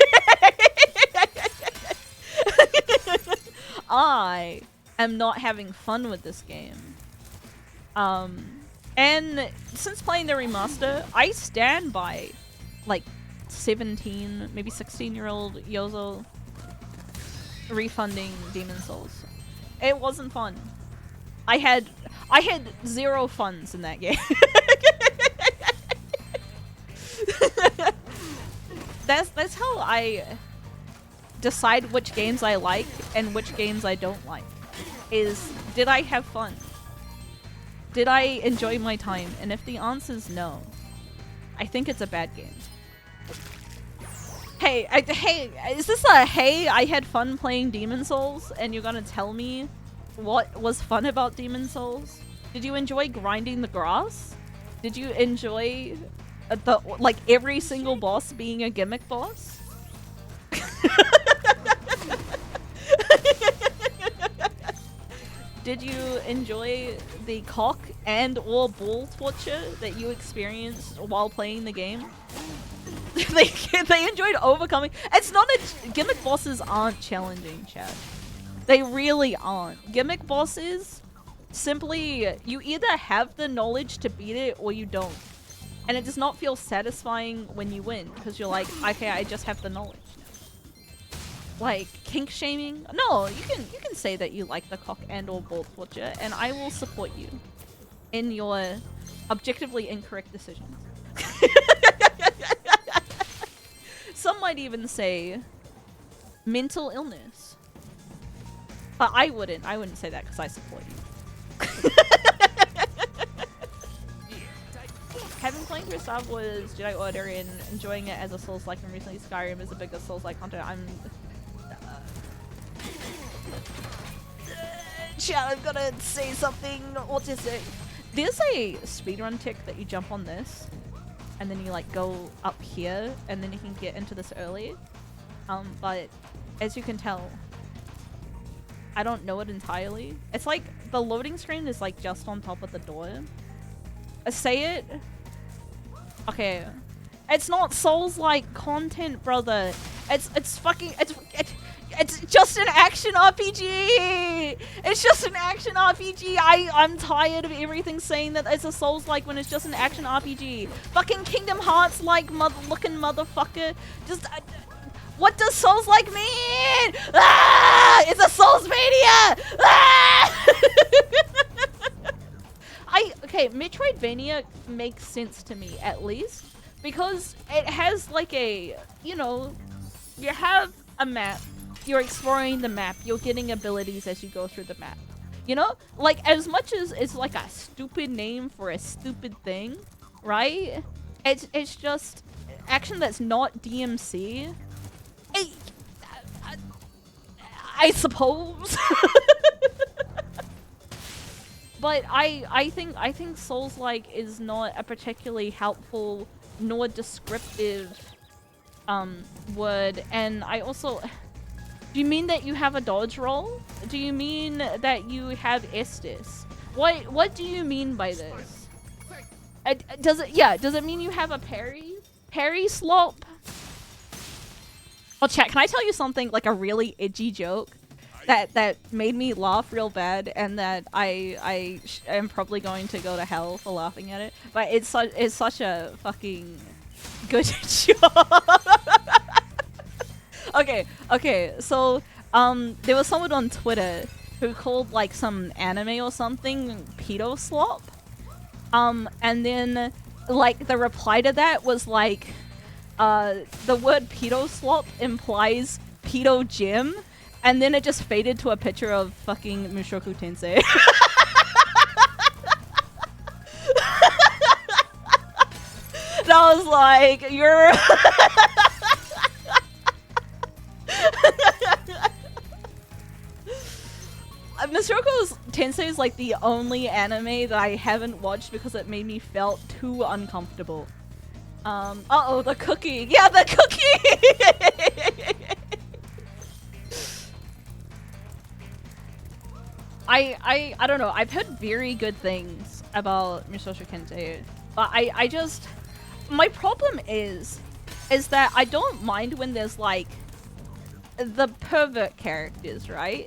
I am not having fun with this game. And since playing the remaster, I stand by like 17, maybe 16-year-old Yozo refunding Demon Souls. It wasn't fun. I had 0 funds in that game. That's how I decide which games I like and which games I don't like. Is, did I have fun? Did I enjoy my time? And if the answer is no, I think it's a bad game. Hey, hey, is this a hey, I had fun playing Demon Souls and you're gonna tell me what was fun about Demon Souls? Did you enjoy grinding the grass? Did you enjoy like every single boss being a gimmick boss? Did you enjoy the cock and or ball torture that you experienced while playing the game? they enjoyed overcoming. It's not a gimmick bosses aren't challenging, chat. They really aren't. Gimmick bosses simply you either have the knowledge to beat it or you don't. And it does not feel satisfying when you win because you're like, okay, I just have the knowledge. Like kink shaming? No, you can say that you like the cock and or ball torture, and I will support you in your objectively incorrect decisions. Some might even say mental illness. But I wouldn't say that because I support you. Having played through Star Wars Jedi Order and enjoying it as a Souls-like, and recently Skyrim is the biggest Souls-like content. Chat, I'm gonna say something. What is it? There's a speedrun tick that you jump on this, and then you like go up here, and then you can get into this early. But as you can tell, I don't know it entirely. It's like the loading screen is like just on top of the door. Say it. Okay, it's not Souls-like content, brother. It's fucking it's just an action RPG. It's just an action RPG. I'm tired of everything saying that it's a Souls-like when it's just an action RPG. Fucking Kingdom Hearts like looking motherfucker. Just what does Souls-like mean? Ah! It's a Soulsmania. Ah! Okay, Metroidvania makes sense to me, at least, because it has like a, you know, you have a map, you're exploring the map, you're getting abilities as you go through the map. You know? Like, as much as it's like a stupid name for a stupid thing, right? It's just action that's not DMC. I suppose. But I think Souls-like is not a particularly helpful nor descriptive word, and I also, do you mean that you have a dodge roll? Do you mean that you have Estus? What do you mean by this? Does it mean you have a parry slop? Well, chat, can I tell you something, like a really edgy joke that made me laugh real bad, and that I am probably going to go to hell for laughing at it, but it's such a fucking good joke. Okay, so there was someone on Twitter who called like some anime or something pedo slop, and then like the reply to that was like, the word pedo slop implies pedo gym. And then it just faded to a picture of fucking Mushoku Tensei. That was like, you're... Mushoku Tensei is like the only anime that I haven't watched because it made me felt too uncomfortable. Uh-oh, the cookie. Yeah, the cookie! I don't know. I've heard very good things about Mushoku Tensei, but I just, my problem is that I don't mind when there's like the pervert characters, right?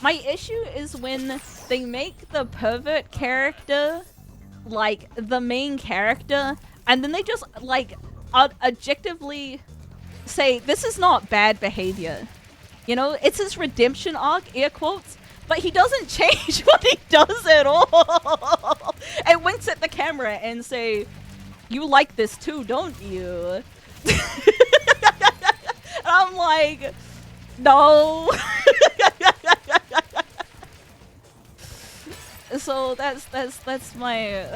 My issue is when they make the pervert character like the main character, and then they just like objectively say this is not bad behavior. You know, it's his redemption arc, air quotes. But he doesn't change what he does at all. And winks at the camera and say, "You like this too, don't you?" And I'm like, no. So that's my.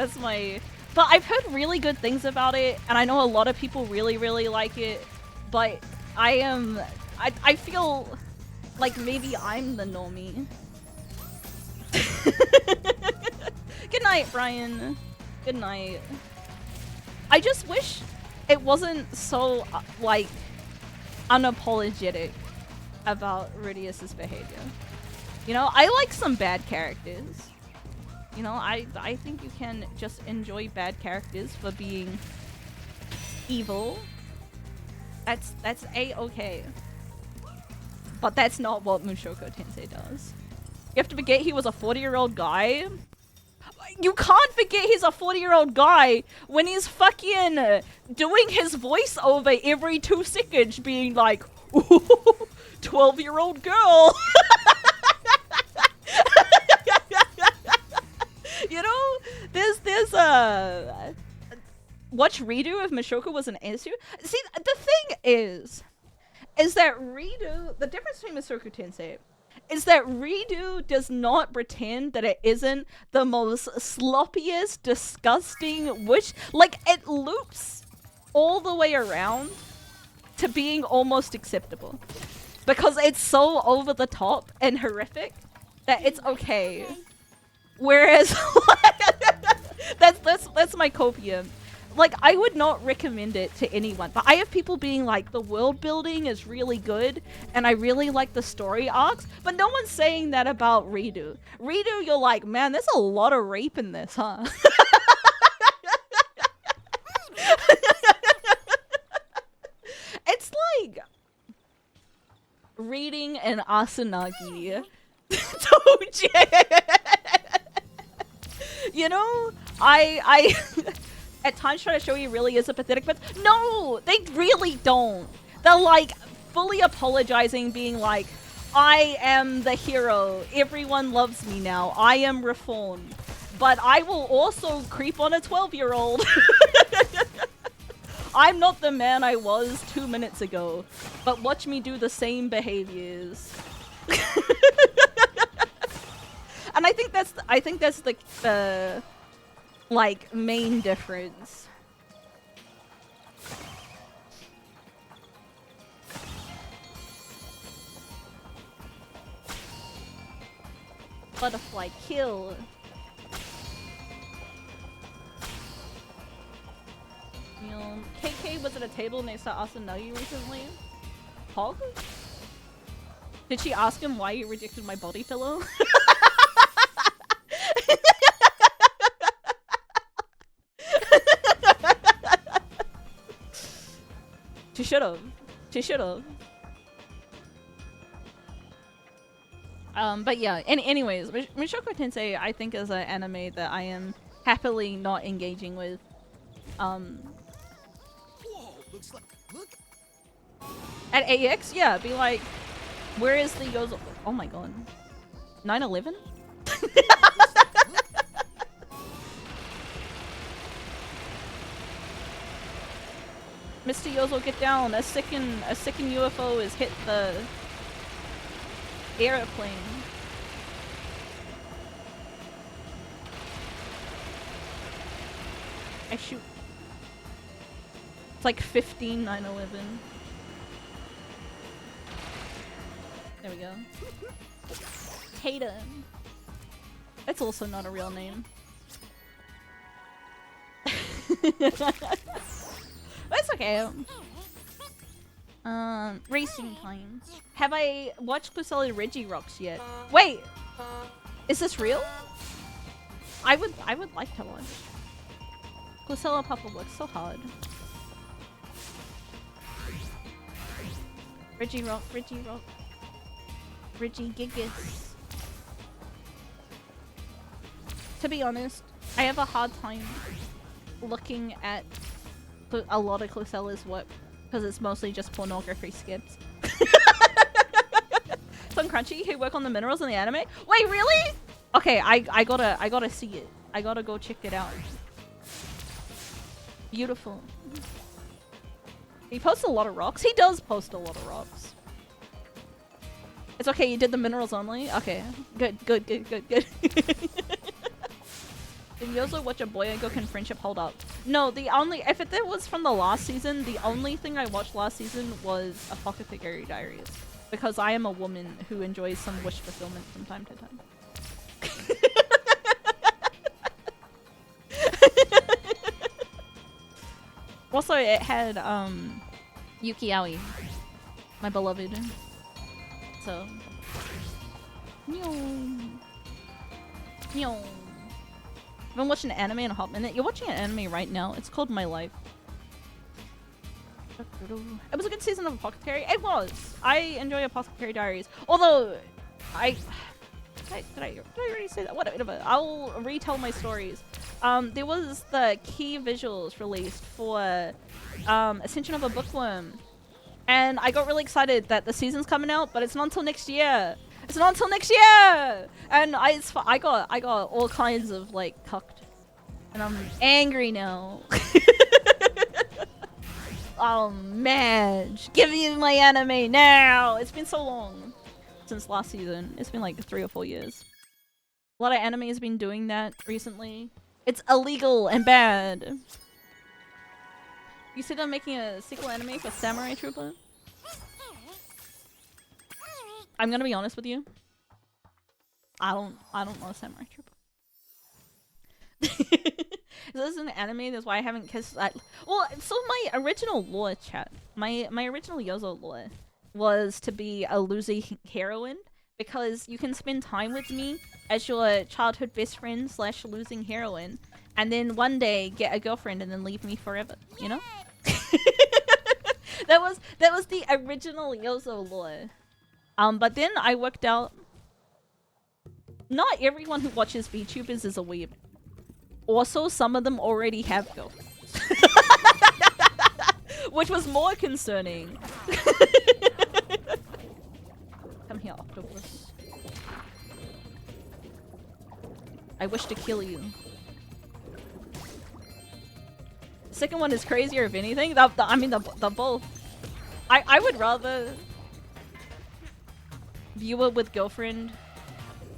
But I've heard really good things about it, and I know a lot of people really like it. But I feel like maybe I'm the normie. Good night, Brian. Good night. I just wish it wasn't so like unapologetic about Rudius's behavior. You know, I like some bad characters. You know, I think you can just enjoy bad characters for being evil. That's A-okay. But that's not what Mushoku Tensei does. You have to forget he was a 40-year-old guy? You can't forget he's a 40-year-old guy when he's fucking doing his voiceover every 2 seconds being like, ooh, 12-year-old girl. You know, there's a... Watch redo if Mushoku was an issue? See, the thing is that redo... The difference between Mushoku Tensei is that Redo does not pretend that it isn't the most sloppiest, disgusting wish. Like, it loops all the way around to being almost acceptable. Because it's so over the top and horrific that it's okay. Whereas, that's my copium. Like, I would not recommend it to anyone, but I have people being like, the world building is really good, and I really like the story arcs, but no one's saying that about Redo. Redo, you're like, man, there's a lot of rape in this, huh? It's like reading an Asanagi. You know, I at times try to show you really is a pathetic, but no, they really don't. They're like fully apologizing, being like, I am the hero. Everyone loves me now. I am reformed. But I will also creep on a 12-year-old. I'm not the man I was 2 minutes ago, but watch me do the same behaviors. And I think that's the like main difference. Butterfly kill. You know, KK was at a table next to Asanagi recently. Hog? Did she ask him why he rejected my body pillow? She should've. She should've. But yeah, anyways, Mushoku Tensei I think is an anime that I am happily not engaging with. Whoa, looks like look. At AX, yeah, be like, where is the Yozo? Oh my god. 9/11? Mr. Yozo, get down. A sickened UFO has hit the airplane. I shoot. It's like 15 9/11. There we go. Tatum. That's also not a real name. That's okay. Racing time. Have I watched Crusader Reggie Rocks yet? Wait! Is this real? I would like to watch. Crusader Papa looks so hard. Reggie Rock, Reggie Rock. Reggie Gigas. To be honest, I have a hard time looking at a lot of Closella's work because it's mostly just pornography skips. Some Crunchy who work on the minerals in the anime. Wait, really? Okay, I gotta see it. I gotta go check it out. Beautiful. He posts a lot of rocks. He does post a lot of rocks. It's okay, you did the minerals only? Okay. Good. Did Yozo watch a Boy and Goku friendship hold up? No, if it was from the last season, the only thing I watched last season was Apothecary Diaries. Because I am a woman who enjoys some wish fulfillment from time to time. Also, it had, Yuki Aoi, my beloved. So, I've been watching an anime in a hot minute. You're watching an anime right now. It's called My Life. It was a good season of Apothecary. It was. I enjoy Apothecary Diaries. Although, did I already say that? Whatever. I'll retell my stories. There was the key visuals released for Ascension of a Bookworm. And I got really excited that the season's coming out, but it's not until next year. It's not until next year! And I got all kinds of, like, cucked. And I'm angry now. Oh, man. Give me my anime now! It's been so long. since last season. It's been like 3 or 4 years. A lot of anime has been doing that recently. It's illegal and bad. You said I'm making a sequel anime for Samurai Trooper? I'm gonna be honest with you. I don't know Samurai Trooper. This is an anime, that's why I haven't kissed that. Well, so my original lore, chat. My original Yozo lore was to be a losing heroine, because you can spend time with me as your childhood best friend / losing heroine, and then one day get a girlfriend and then leave me forever, you know? that was the original Yozo lore. But then I worked out not everyone who watches VTubers is a weeb. Also, some of them already have girlfriends. Which was more concerning. Come here, octopus. I wish to kill you. Second one is crazier, if anything. I mean, the both. I would rather viewer with girlfriend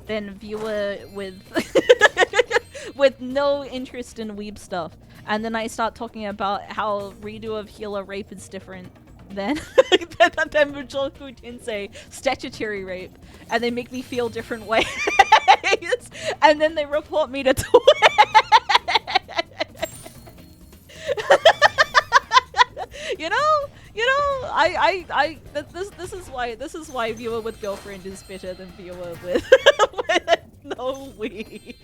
than viewer with with no interest in weeb stuff. And then I start talking about how redo of healer rape is different than Mushoku Tensei statutory rape, and they make me feel different ways. And then they report me to Twitter. This is why viewer with girlfriend is better than viewer with no weeb.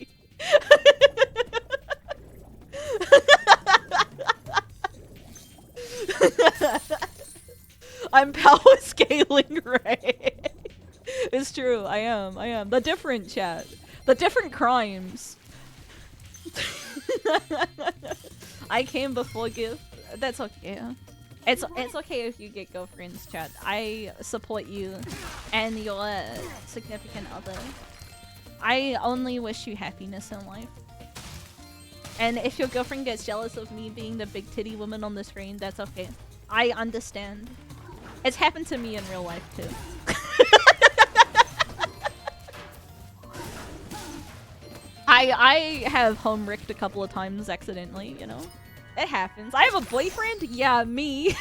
I'm power scaling, right? It's true, I am. The different chat. The different crimes. I came before gift. That's okay. It's okay if you get girlfriends, chat. I support you and your significant other. I only wish you happiness in life. And if your girlfriend gets jealous of me being the big titty woman on the screen, that's okay. I understand. It's happened to me in real life too. I have home wrecked a couple of times accidentally, you know? It happens. I have a boyfriend? Yeah, me.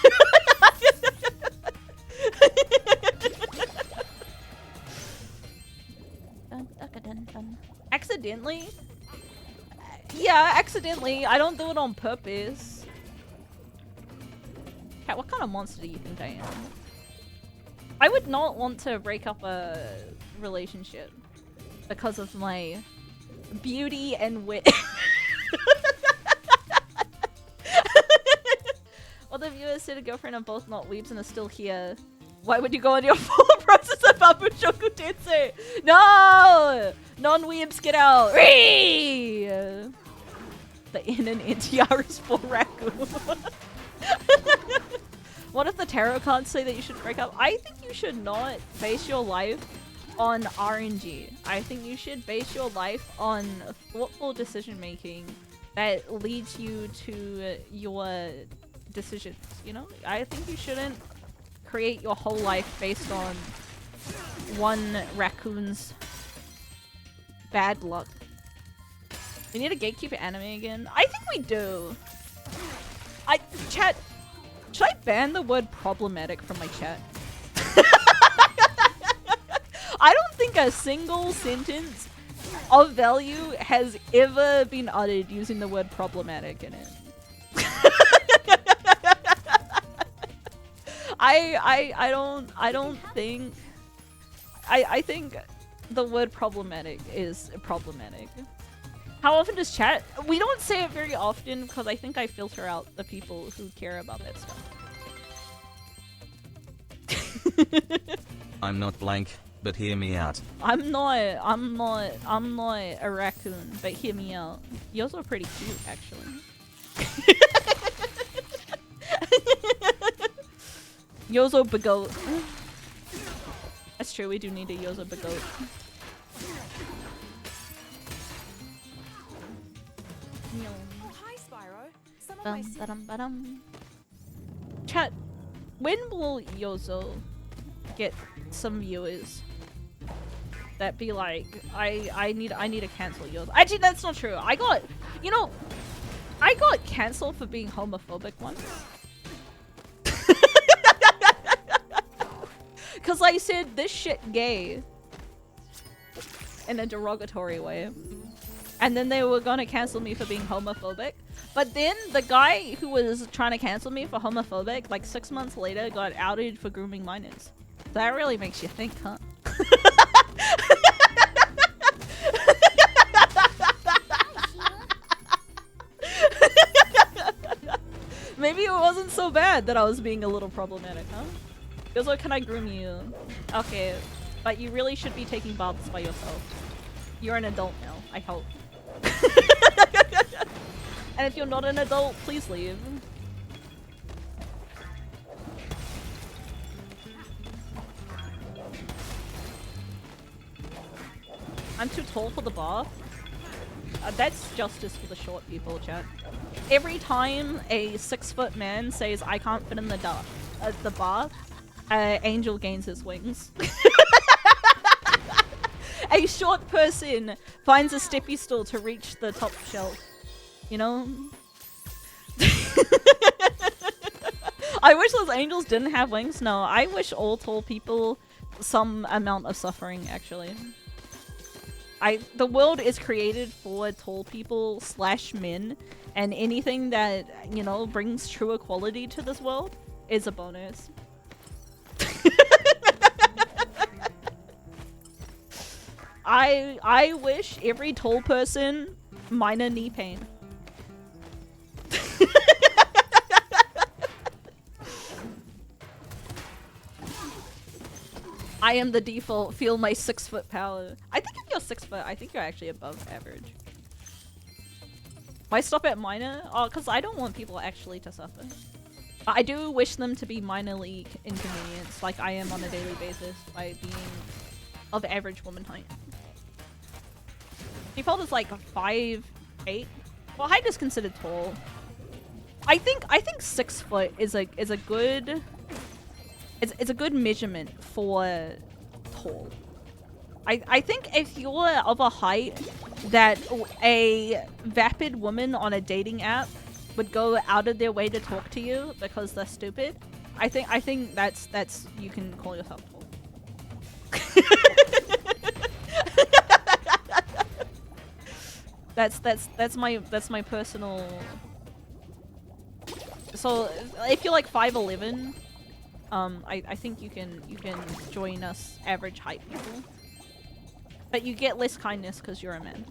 Accidentally? Yeah, accidentally. I don't do it on purpose. Cat, what kind of monster do you think I am? I would not want to break up a relationship because of my beauty and wit. Well, the viewers said a girlfriend are both not weebs and are still here. Why would you go on your full process about Mushoku Tensei? No! Non-weebs, get out! Ree! The N and NTR is for raccoon. What if the tarot cards say that you should break up? I think you should not base your life on RNG. I think you should base your life on thoughtful decision making that leads you to your decisions, you know? I think you shouldn't create your whole life based on one raccoon's bad luck. We need a gatekeeper anime again? I think we do. Chat, should I ban the word problematic from my chat? I don't think a single sentence of value has ever been uttered using the word problematic in it. I think the word problematic is problematic. How often does chat? We don't say it very often because I think I filter out the people who care about that stuff. I'm not blank, but hear me out. I'm not a raccoon, but hear me out. Yours are pretty cute, actually. Yozo Bagoat. That's true, we do need a Yozo Bagoat. Hi, Spyro. Some of my Ba-dum. Chat, when will Yozo get some viewers? that be like, I need to cancel yours. Actually, that's not true. I got cancelled for being homophobic once. Cause I said this shit gay in a derogatory way. And then they were gonna cancel me for being homophobic. But then the guy who was trying to cancel me for homophobic, like 6 months later, got outed for grooming minors. That really makes you think, huh? Maybe it wasn't so bad that I was being a little problematic, huh? Because what can I groom you? Okay, but you really should be taking baths by yourself. You're an adult now, I hope. And if you're not an adult, please leave. I'm too tall for the bath. That's justice for the short people, chat. Every time a 6-foot man says, I can't fit in the bath, Angel gains his wings. A short person finds a steppy stool to reach the top shelf. You know? I wish those angels didn't have wings. No, I wish all tall people some amount of suffering, actually. The world is created for tall people / men, and anything that, you know, brings true equality to this world is a bonus. I wish every tall person minor knee pain. I am the default. Feel my 6-foot power. I think if you're 6 foot, I think you're actually above average. Why stop at minor? Oh, because I don't want people actually to suffer. I do wish them to be minorly inconvenienced, like I am on a daily basis, by being of average woman height. Default is like 5'8". Well, height is considered tall. I think 6 foot is a good. It's a good measurement for tall. I think if you're of a height that a vapid woman on a dating app would go out of their way to talk to you because they're stupid, I think that's you can call yourself tall. that's my personal. So if you're like 5'11", I think you can join us average height people. But you get less kindness because you're a man.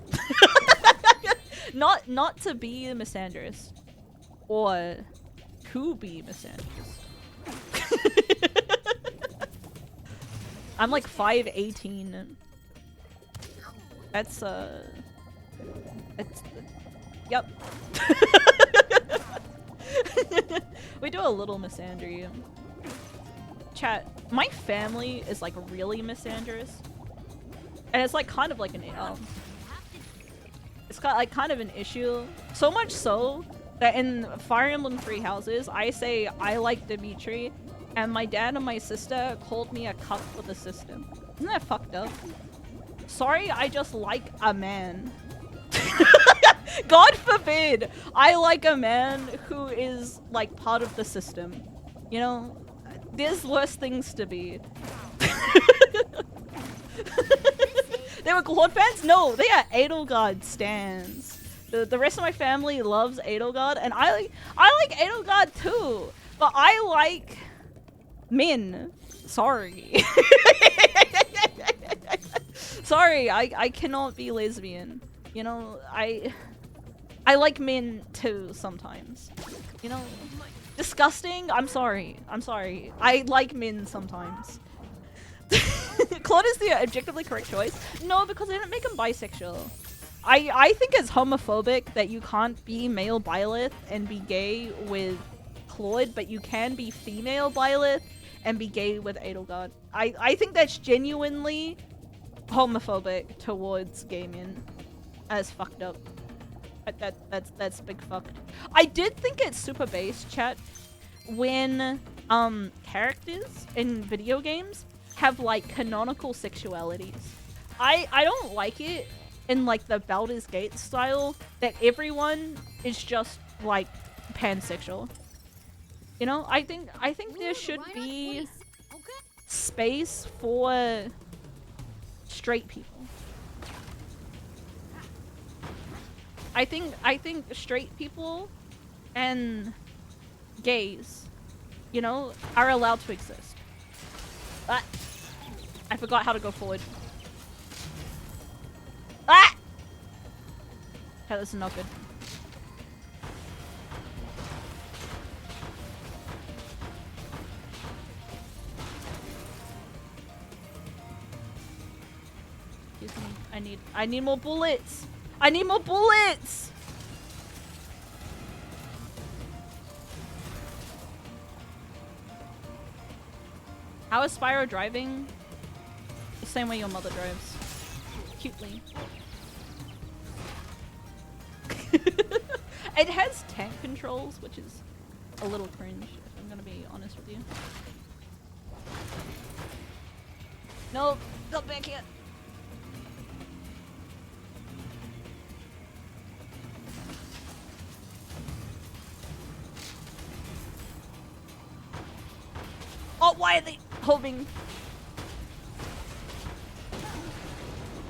Not to be misandrous. Or to be misandrous. I'm like 5'18". That's yep. We do a little misandry. Chat, my family is like really misandrous. And it's like kind of like an it's got like kind of an issue. So much so that in Fire Emblem Three Houses, I say I like Dimitri, and my dad and my sister called me a cuck for the system. Isn't that fucked up? Sorry, I just like a man. God forbid I like a man who is like part of the system. You know, there's worse things to be. They were Claude fans? No, they are Edelgard stans. The rest of my family loves Edelgard, and I like Edelgard too. But I like men. Sorry. Sorry, I cannot be lesbian. You know, I like men too sometimes. You know, disgusting. I'm sorry. I like men sometimes. Claude is the objectively correct choice. No, because they didn't make him bisexual. I think it's homophobic that you can't be male Byleth and be gay with Claude, but you can be female Byleth and be gay with Edelgard. I think that's genuinely homophobic towards gay men. As fucked up. That's big fucked. I did think it's super base, chat, when characters in video games have like canonical sexualities. I don't like it in like the Baldur's Gate style that everyone is just like pansexual. You know, I think there should be space for straight people. I think straight people and gays, you know, are allowed to exist. But I forgot how to go forward. Ah! Okay, this is not good. Excuse me. I need more bullets. I need more bullets. How is Spyro driving? The same way your mother drives. Cutely. It has tank controls, which is a little cringe, if I'm gonna be honest with you. No, go back here. Oh, why are they homing?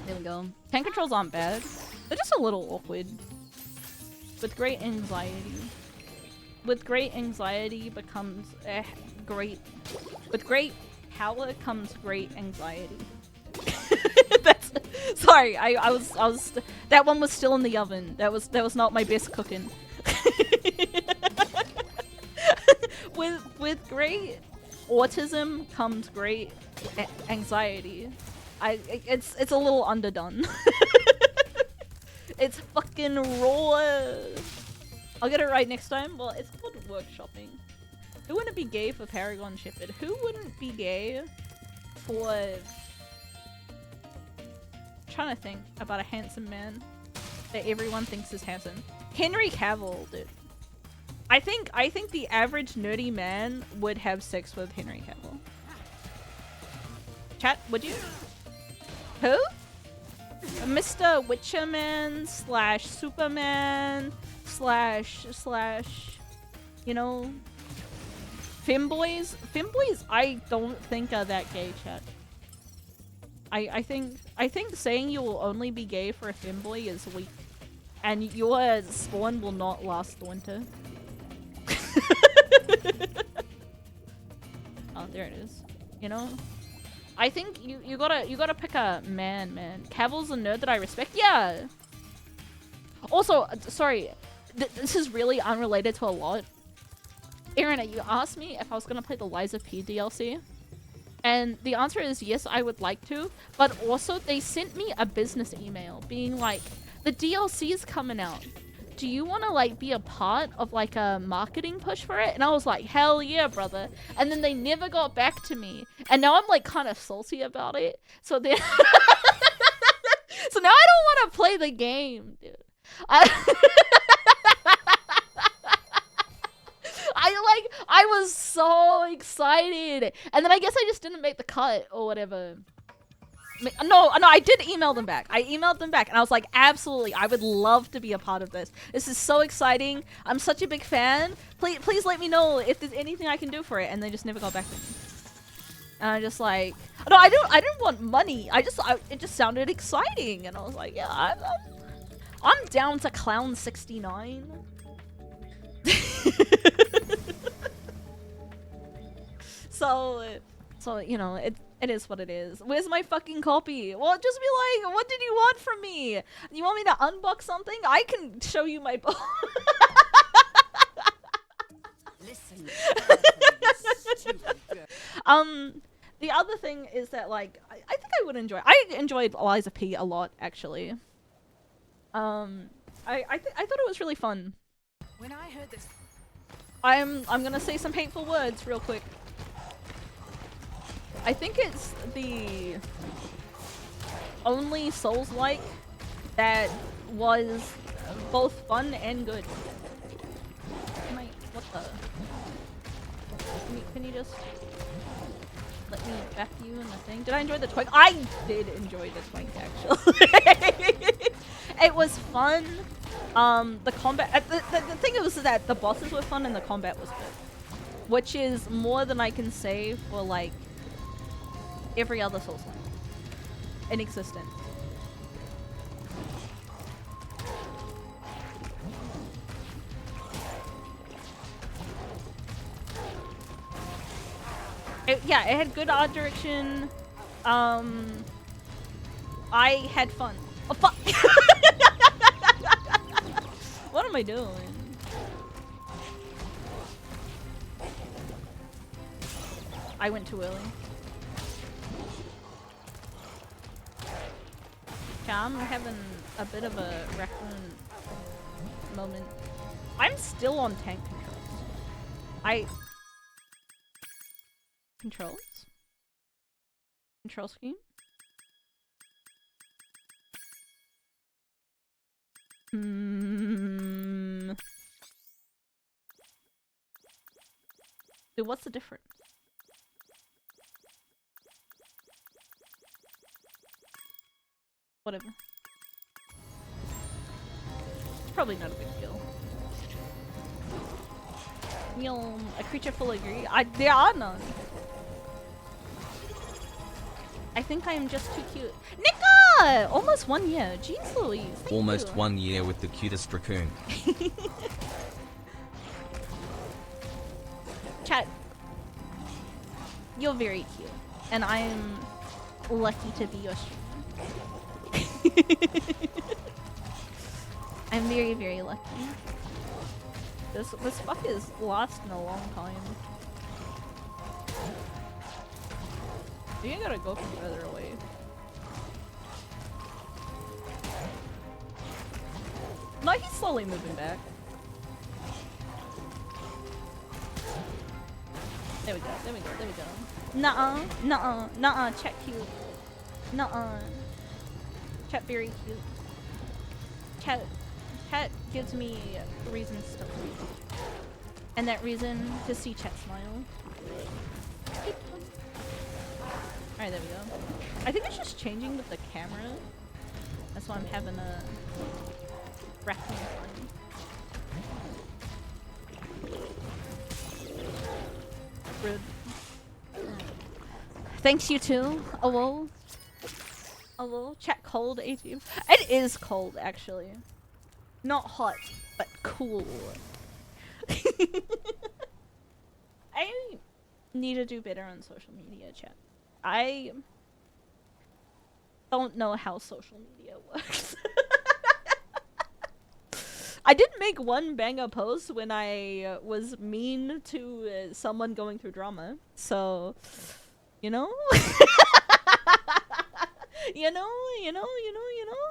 There we go. Tank controls aren't bad. They're just a little awkward. With great anxiety. With great anxiety becomes great. With great power comes great anxiety. That's sorry. I was that one was still in the oven. That was not my best cooking. with great autism comes great anxiety. It's a little underdone. It's fucking raw. I'll get it right next time. Well, it's called workshopping. Who wouldn't be gay for Paragon Shepherd? Who wouldn't be gay for... I'm trying to think about a handsome man that everyone thinks is handsome. Henry Cavill, dude. I think the average nerdy man would have sex with Henry Cavill. Chat, would you? Who? Mr. Witcherman / Superman / you know, femboys. Femboys I don't think are that gay, chat. I think saying you will only be gay for a femboy is weak. And your spawn will not last the winter. Oh, there it is. You know? I think you gotta pick a man. Cavill's a nerd that I respect. Yeah. Also, sorry, this is really unrelated to a lot. Irina, you asked me if I was gonna play the Lies of P DLC, and the answer is yes, I would like to. But also, they sent me a business email being like, the DLC is coming out. Do you want to like be a part of like a marketing push for it? And I was like, hell yeah, brother. And then they never got back to me. And now I'm like kind of salty about it. So then so now I don't want to play the game, dude. I was so excited. And then I guess I just didn't make the cut or whatever. No, I did email them back. I emailed them back and I was like, absolutely, I would love to be a part of this. This is so exciting. I'm such a big fan. Please let me know if there's anything I can do for it. And they just never got back to me. And I just like, no, I didn't want money. It just sounded exciting. And I was like, yeah, I'm down to clown 69. So, you know, it is what it is. Where's my fucking copy? Well, just be like, what did you want from me? You want me to unbox something? I can show you my book. Listen. The other thing is that, like, I think I would enjoy. I enjoyed Lies of P a lot, actually. I thought it was really fun. When I heard this, I'm gonna say some hateful words real quick. I think it's the only Souls-like that was both fun and good. What the? Can you just let me back you in the thing. Did I enjoy the twink? I did enjoy the twink, actually. It was fun. The combat... The thing was that the bosses were fun and the combat was good. Which is more than I can say for, like, every other Souls-like in existence. Yeah, it had good art direction. I had fun. Oh fuck! What am I doing? I went too early. Yeah, I'm having a bit of a raccoon moment. I'm still on tank controls. Control scheme? Dude, what's the difference? Whatever. It's probably not a big deal. A creature full of greed? There are none. I think I am just too cute. Nika! Almost 1 year. Jeez Louise. Almost 1 year with the cutest raccoon. Chat. You're very cute. And I am lucky to be your streamer. I'm very, very lucky. This fuck is lasting a long time. I think I gotta go from further away. No, he's slowly moving back. There we go, there we go, there we go. Nuh-uh, nuh-uh, nuh-uh, chat cute. Nuh-uh. Chat very cute. Chat gives me reasons to breathe. And that reason to see chat smile. Alright, there we go. I think it's just changing with the camera. That's why I'm having a raccoon fun. Rude. Thanks, you too. Hello. Hello. Chat cold, ATM. It is cold, actually. Not hot, but cool. I need to do better on social media, chat. I don't know how social media works. I did make one banger post when I was mean to someone going through drama. So, you know? you know?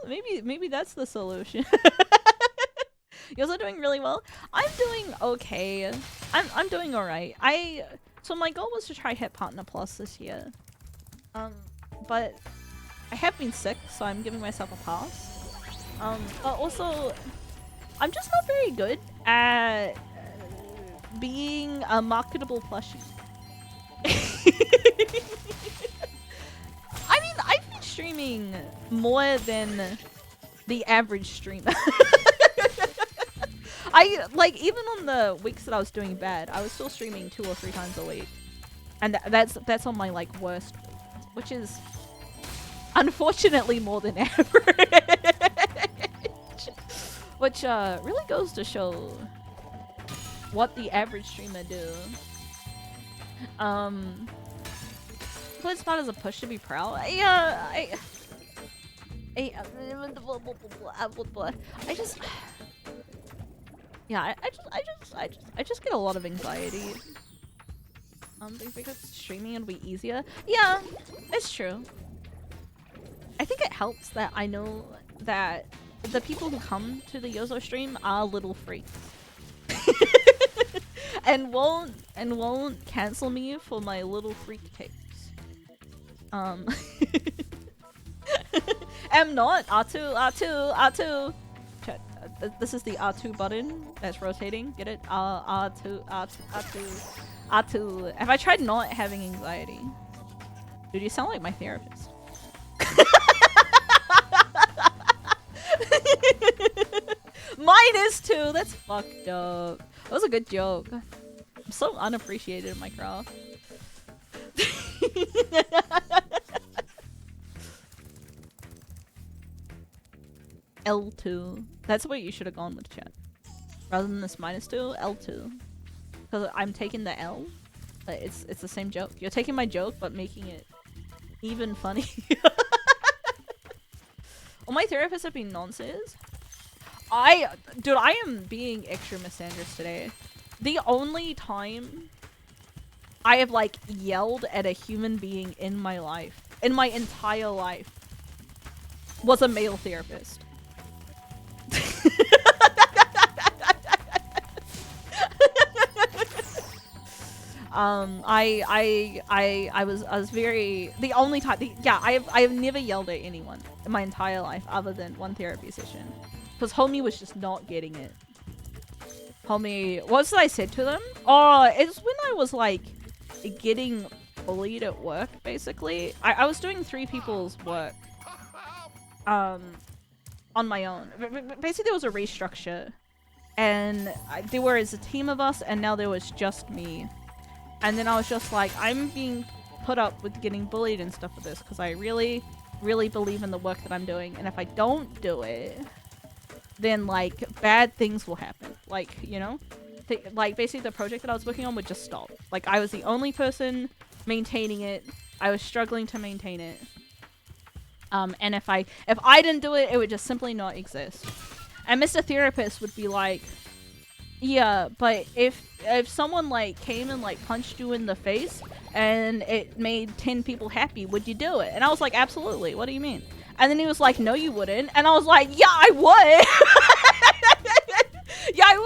Maybe that's the solution. You're also doing really well. I'm doing okay. I'm doing alright. So my goal was to try hit Partner Plus this year. But I have been sick, so I'm giving myself a pass. But also, I'm just not very good at being a marketable plushie. I mean, I've been streaming more than the average streamer. Even on the weeks that I was doing bad, I was still streaming 2 or 3 times a week. And that's on my, like, worst week, which is unfortunately more than average. Which, really goes to show what the average streamer do. Play Spot as a push to be proud. I just get a lot of anxiety. Because streaming would be easier. Yeah, it's true. I think it helps that I know that the people who come to the Yozo stream are little freaks. and won't cancel me for my little freak takes. Am not R2. Chat, this is the R2 button that's rotating. Get it? R2. Have I tried not having anxiety? Dude, you sound like my therapist. Mine is too. That's fucked up. That was a good joke. I'm so unappreciated in my craft. L2. That's what you should have gone with, chat. Rather than this -2, L2. Because I'm taking the L. But it's the same joke. You're taking my joke, but making it even funny. All my therapists have been nonsense. Dude, I am being extra misandrous today. The only time I have, like, yelled at a human being in my life, in my entire life, was a male therapist. I was very, the only time, I have never yelled at anyone in my entire life other than one therapy session. Because homie was just not getting it. Homie, what did I say to them? Oh, it's when I was like getting bullied at work, basically. I was doing 3 people's work on my own. Basically, there was a restructure. And there was a team of us, and now there was just me. And then I was just like, I'm being put up with getting bullied and stuff with this because I really, really believe in the work that I'm doing. And if I don't do it, then, like, bad things will happen. Like, you know? Like, basically the project that I was working on would just stop. Like, I was the only person maintaining it. I was struggling to maintain it. And if I didn't do it, it would just simply not exist. And Mr. Therapist would be like, yeah, but if someone, like, came and, like, punched you in the face and it made 10 people happy, would you do it? And I was like, absolutely. What do you mean? And then he was like, no, you wouldn't. And I was like, yeah, I would. Yeah, I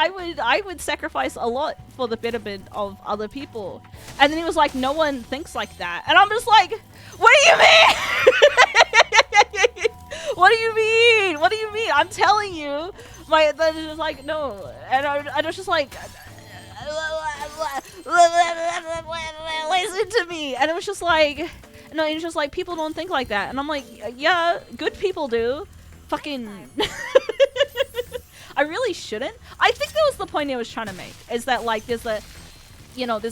would. I would sacrifice a lot for the betterment of other people. And then he was like, no one thinks like that. And I'm just like, what do you mean? What do you mean? What do you mean? I'm telling you. That is just like, no. And I was just like, listen to me. And it was just like, no, it's just like, people don't think like that. And I'm like, yeah, good people do. Fucking... I really shouldn't. I think that was the point I was trying to make. Is that, like, there's a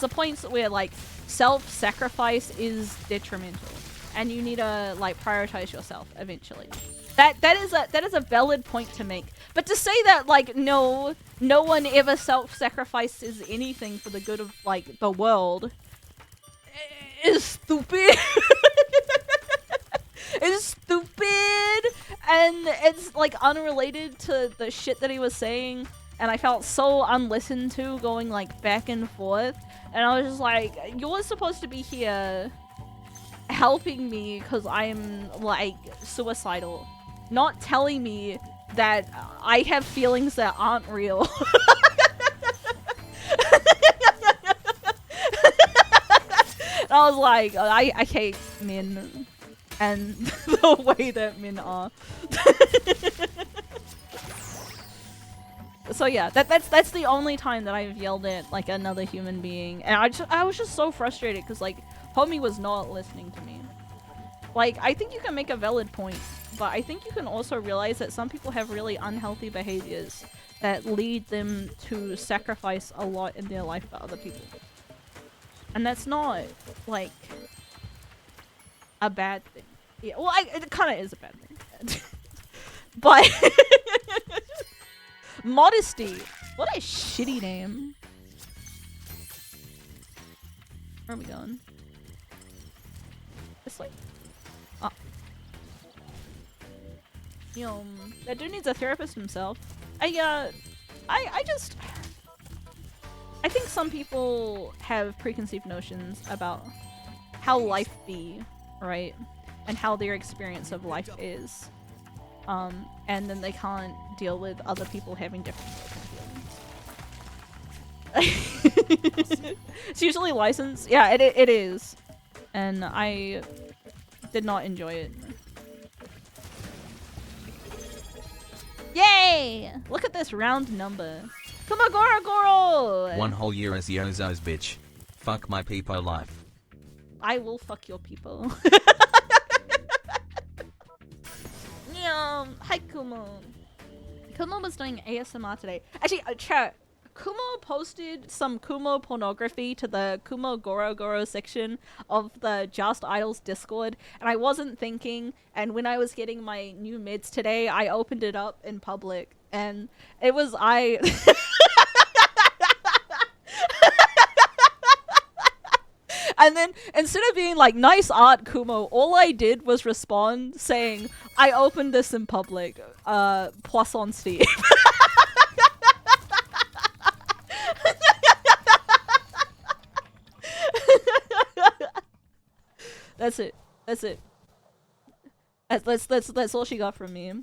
point where, like, self-sacrifice is detrimental. And you need to, like, prioritize yourself eventually. That is a valid point to make. But to say that, like, no one ever self-sacrifices anything for the good of, like, the world is stupid. It's stupid, and it's, like, unrelated to the shit that he was saying, and I felt so unlistened to, going, like, back and forth, and I was just like, you're supposed to be here helping me because I'm, like, suicidal, not telling me that I have feelings that aren't real. I was like, I hate men. And the way that men are. So yeah, that's the only time that I've yelled at, like, another human being. And I was just so frustrated because, like, homie was not listening to me. Like, I think you can make a valid point, but I think you can also realize that some people have really unhealthy behaviors that lead them to sacrifice a lot in their life for other people. And that's not, like, a bad thing. Yeah, well, it kind of is a bad thing. But modesty. What a shitty name. Where are we going? This way. Oh. That dude needs a therapist himself. I think some people have preconceived notions about how life be, right? And how their experience of life is. And then they can't deal with other people having different feelings. It's usually licensed. Yeah, it is. And I did not enjoy it. Yay! Look at this round number. Kumagoro Goro! 1 whole year as Yozo's bitch. Fuck my peepo life. I will fuck your people. Hi Kumo. Kumo was doing ASMR today. Actually, chat. Kumo posted some Kumo pornography to the Kumo Goro Goro section of the Just Idols Discord, and I wasn't thinking, and when I was getting my new mids today, I opened it up in public, and it was And then, instead of being like, nice art, Kumo, all I did was respond saying, I opened this in public, plus on Steam. That's it. That's it. That's all she got from me.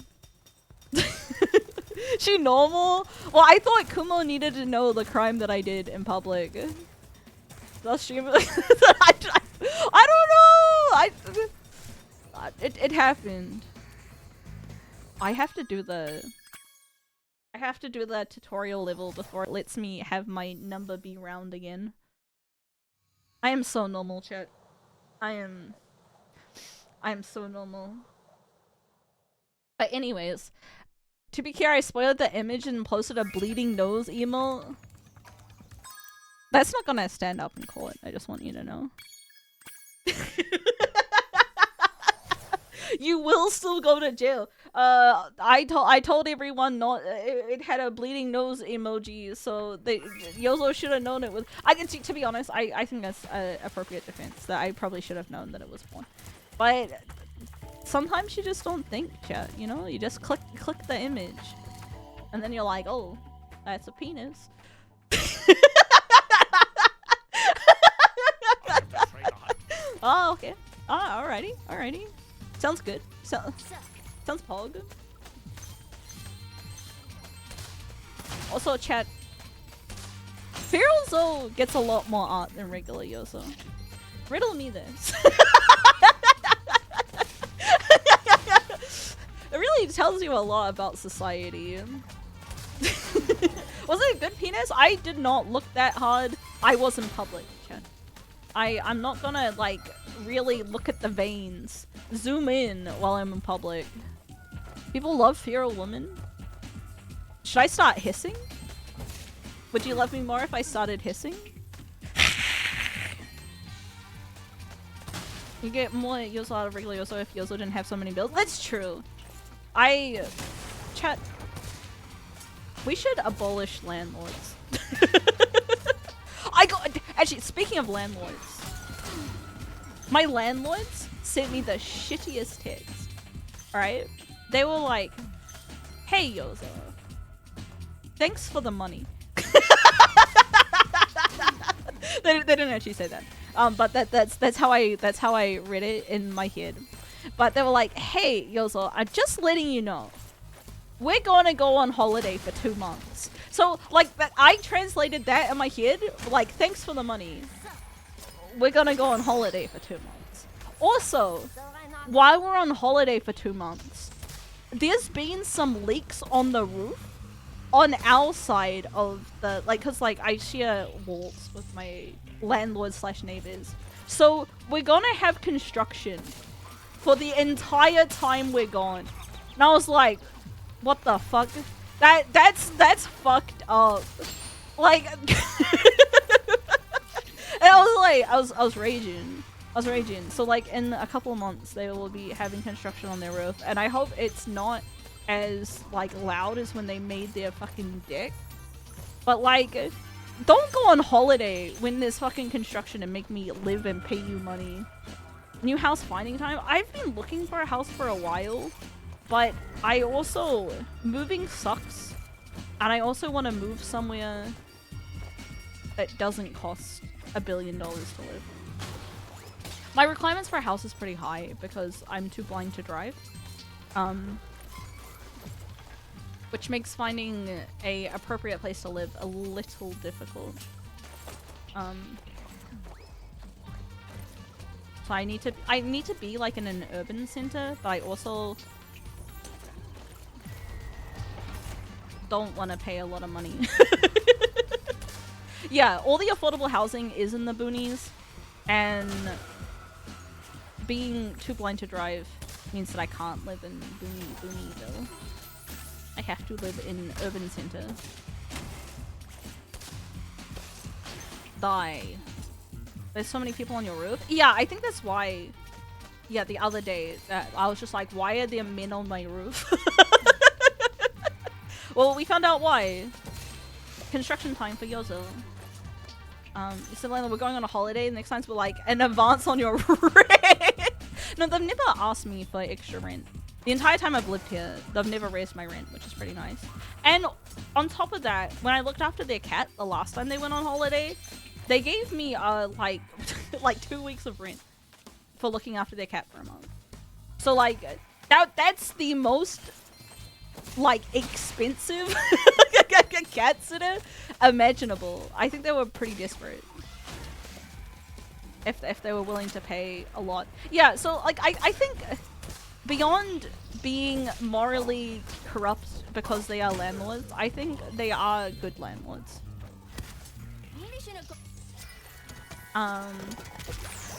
She normal? Well, I thought Kumo needed to know the crime that I did in public. That's stream. I don't know. It happened. I have to do the tutorial level before it lets me have my number be round again. I am so normal, chat. I am so normal. But anyways, to be clear, I spoiled the image and posted a bleeding nose emote. That's not gonna stand up in court. I just want you to know. You will still go to jail. I told everyone not. It had a bleeding nose emoji, so Yozo should have known it was. To be honest, I think that's appropriate defense. That I probably should have known that it was porn. But sometimes you just don't think, chat. You know, you just click the image, and then you're like, oh, that's a penis. Oh, okay. Ah, alrighty. Sounds good. Sounds pog. Also, chat. Ferozo gets a lot more art than regular Yozo. Riddle me this. It really tells you a lot about society. Was it a good penis? I did not look that hard. I was in public, chat. I'm not gonna, like, really look at the veins. Zoom in while I'm in public. People love feral women. Should I start hissing? Would you love me more if I started hissing? You get more Yozo out of regular Yozo if Yozo didn't have so many builds. That's true. Chat. We should abolish landlords. Actually, speaking of landlords, my landlords sent me the shittiest text. Alright? They were like, hey Yozo, thanks for the money. They didn't actually say that. But that's how I read it in my head. But they were like, hey Yozo, I'm just letting you know, we're gonna go on holiday for 2 months. So, like, I translated that in my head, like, thanks for the money. We're gonna go on holiday for 2 months. Also, while we're on holiday for 2 months, there's been some leaks on the roof on our side of the, like, cause, like, I share walls with my landlord/neighbors. So, we're gonna have construction for the entire time we're gone. And I was like, what the fuck? That's fucked up. Like, and I was like, I was raging. So like in a couple of months they will be having construction on their roof, and I hope it's not as like loud as when they made their fucking deck. But like, don't go on holiday when there's fucking construction and make me live and pay you money. New house finding time. I've been looking for a house for a while. But I also, moving sucks, and I also want to move somewhere that doesn't cost $1 billion to live. My requirements for a house is pretty high because I'm too blind to drive, which makes finding a appropriate place to live a little difficult. So I need to be like in an urban center, but I also don't want to pay a lot of money. Yeah, all the affordable housing is in the boonies, and being too blind to drive means that I can't live in Boonieville. I have to live in urban center. Die. There's so many people on your roof. Yeah, I think that's why. Yeah, the other day I was just like, why are there men on my roof? Well, we found out why. Construction time for Yozo. So we're going on a holiday. The next time we're like, an advance on your rent. No, they've never asked me for extra rent. The entire time I've lived here, they've never raised my rent, which is pretty nice. And on top of that, when I looked after their cat the last time they went on holiday, they gave me like 2 weeks of rent for looking after their cat for a month. So like that's the most like expensive cat sitter imaginable. I think they were pretty desperate. If they were willing to pay a lot. Yeah, so like I think beyond being morally corrupt because they are landlords, I think they are good landlords.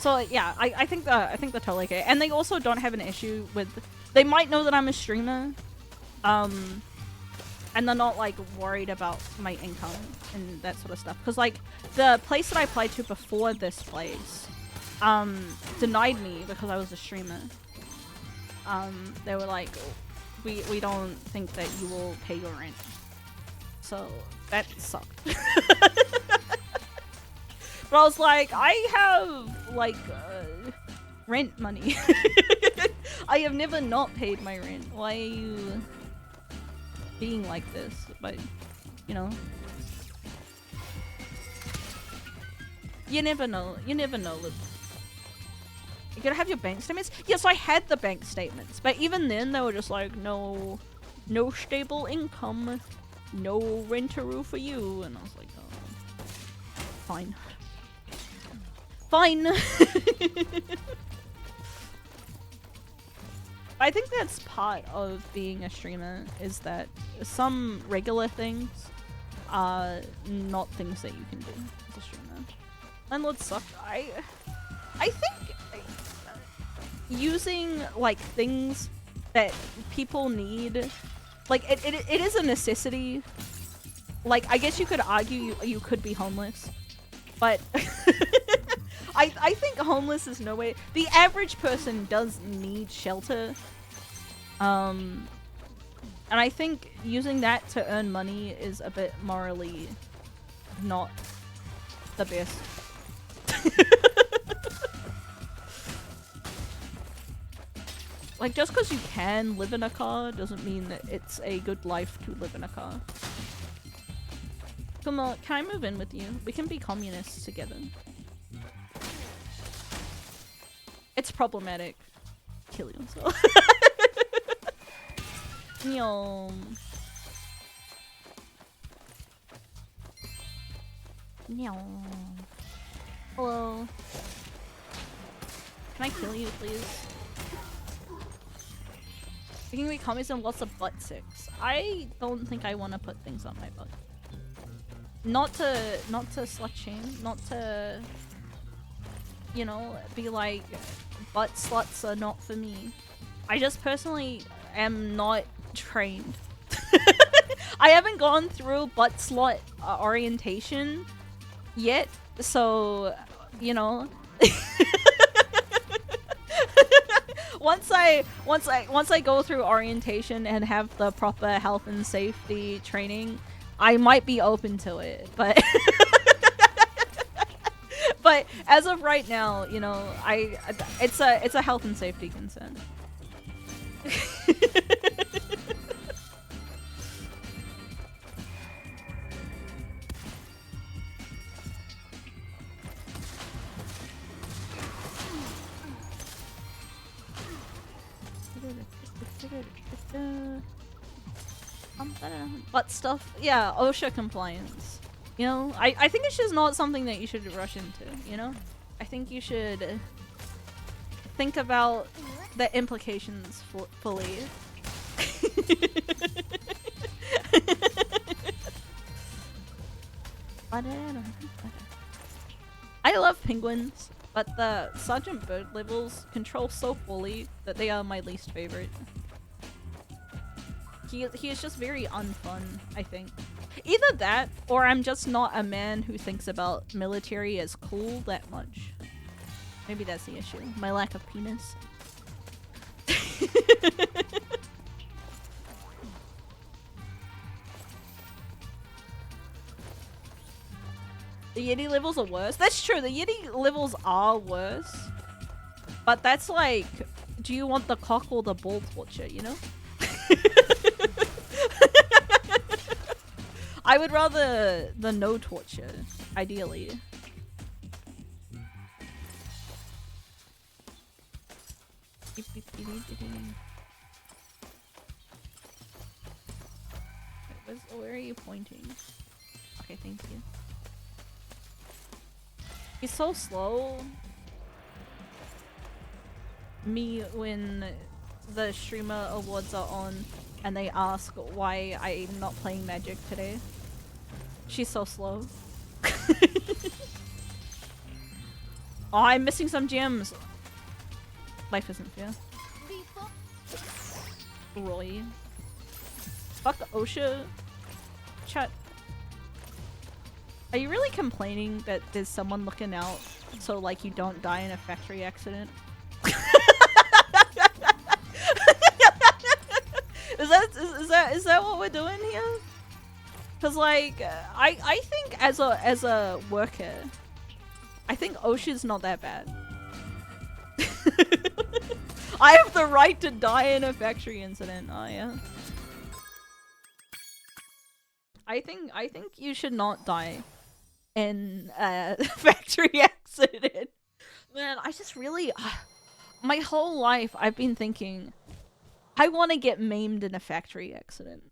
So yeah, I think they're totally okay. And they also don't have an issue with, they might know that I'm a streamer, and they're not like worried about my income and that sort of stuff. Cause like the place that I applied to before this place, denied me because I was a streamer. They were like, we don't think that you will pay your rent. So that sucked. But I was like, I have like rent money. I have never not paid my rent. Why are you being like this? But you know, you never know. You never know. You gotta have your bank statements. Yes, I had the bank statements, but even then they were just like, no stable income, no rent-a-roo for you, and I was like, oh, fine. Fine. I think that's part of being a streamer, is that some regular things are not things that you can do as a streamer. Landlords suck. I think using like things that people need, like it is a necessity. Like I guess you could argue you could be homeless, but I think homeless is no way. The average person does need shelter. And I think using that to earn money is a bit morally not the best. Like, just because you can live in a car doesn't mean that it's a good life to live in a car. Come on, can I move in with you? We can be communists together. It's problematic. Kill yourself. Nyom. Nyom. Hello. Can I kill you, please? We can be commies and lots of butt sex. I don't think I want to put things on my butt. Not to slut shame, not to, you know, be like, butt sluts are not for me. I just personally am not trained. I haven't gone through butt slut orientation yet, so, you know. Once I go through orientation and have the proper health and safety training, I might be open to it, but but as of right now, you know, it's a health and safety concern. Butt stuff, yeah, OSHA compliance. You know, I think it's just not something that you should rush into, you know? I think you should think about the implications fully. I love penguins, but the Sergeant Bird levels control so poorly that they are my least favorite. He is just very unfun, I think. Either that, or I'm just not a man who thinks about military as cool that much. Maybe that's the issue. My lack of penis. The Yeti levels are worse. That's true, the Yeti levels are worse. But that's like, do you want the cock or the ball torture, you know? I would rather the no torture, ideally. Where are you pointing? Okay, thank you. He's so slow. Me when the streamer awards are on and they ask why I'm not playing Magic today. She's so slow. Oh, I'm missing some gems. Life isn't fair. Roy. Fuck OSHA. Chat. Are you really complaining that there's someone looking out so like you don't die in a factory accident? Is that what we're doing here? Cause like I think as a worker, I think OSHA's not that bad. I have the right to die in a factory incident. Oh yeah. I think you should not die in a factory accident. Man, I just really my whole life I've been thinking I want to get maimed in a factory accident.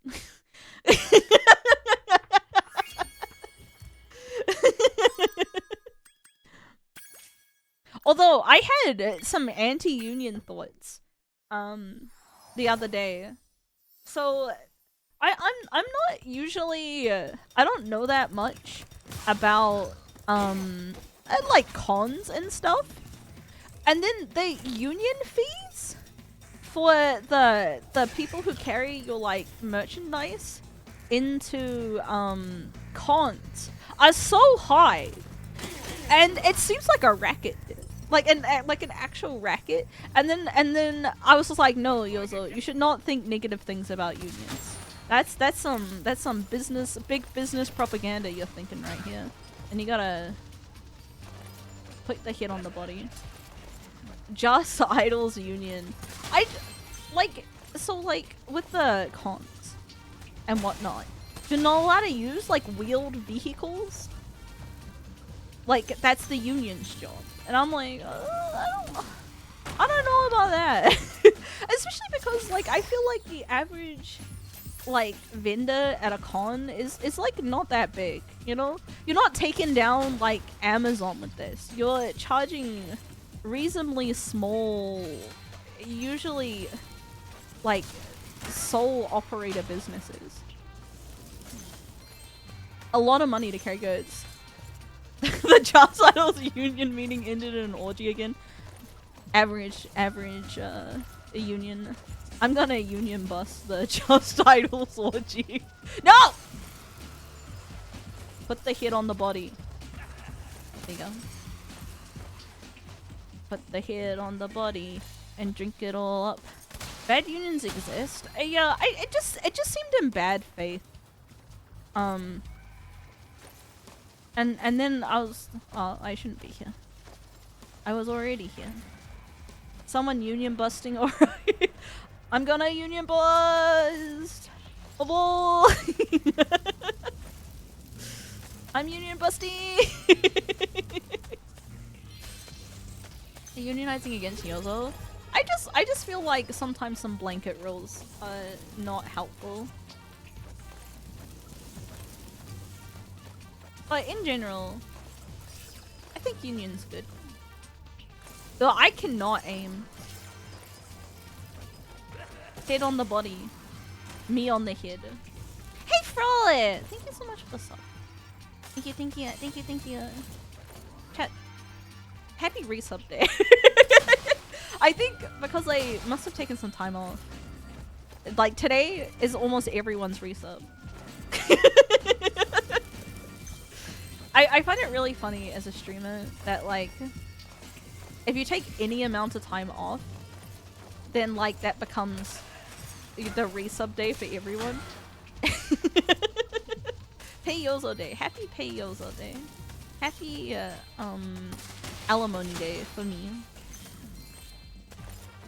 Although I had some anti-union thoughts the other day. So I'm not usually I don't know that much about like cons and stuff. And then the union fees for the people who carry your like merchandise into cons are so high. And it seems like a racket. Like an actual racket. And then I was just like, no, Yozo, you should not think negative things about unions. That's some big business propaganda you're thinking right here. And you gotta put the hit on the body. Just Idols Union. So like with the cons and whatnot, you're not allowed to use like wheeled vehicles. Like that's the union's job. And I'm like, I don't know about that. Especially because like I feel like the average like vendor at a con is like not that big, you know? You're not taking down like Amazon with this. You're charging reasonably small, usually like sole operator businesses. A lot of money to carry goods. The Just Idols union meeting ended in an orgy again. Average union. I'm gonna union bust the Just Idols orgy. No! Put the hit on the body. There you go. Put the hit on the body and drink it all up. Bad unions exist. Yeah, it just seemed in bad faith. And then I was, oh, I shouldn't be here. I was already here. Someone union busting alright. I'm gonna union bust! Oh boy! I'm union busting! Unionizing against Yozo? I just feel like sometimes some blanket rules are not helpful. But in general, I think union's good. Though I cannot aim. Head on the body. Me on the head. Hey Frollet! Thank you so much for the sub. Thank you. Chat. Happy resub day. I think because I must have taken some time off. Like today is almost everyone's resub. I find it really funny as a streamer that like if you take any amount of time off, then like that becomes the resub day for everyone. Payozo day. Happy Payozo day. Happy alimony day for me.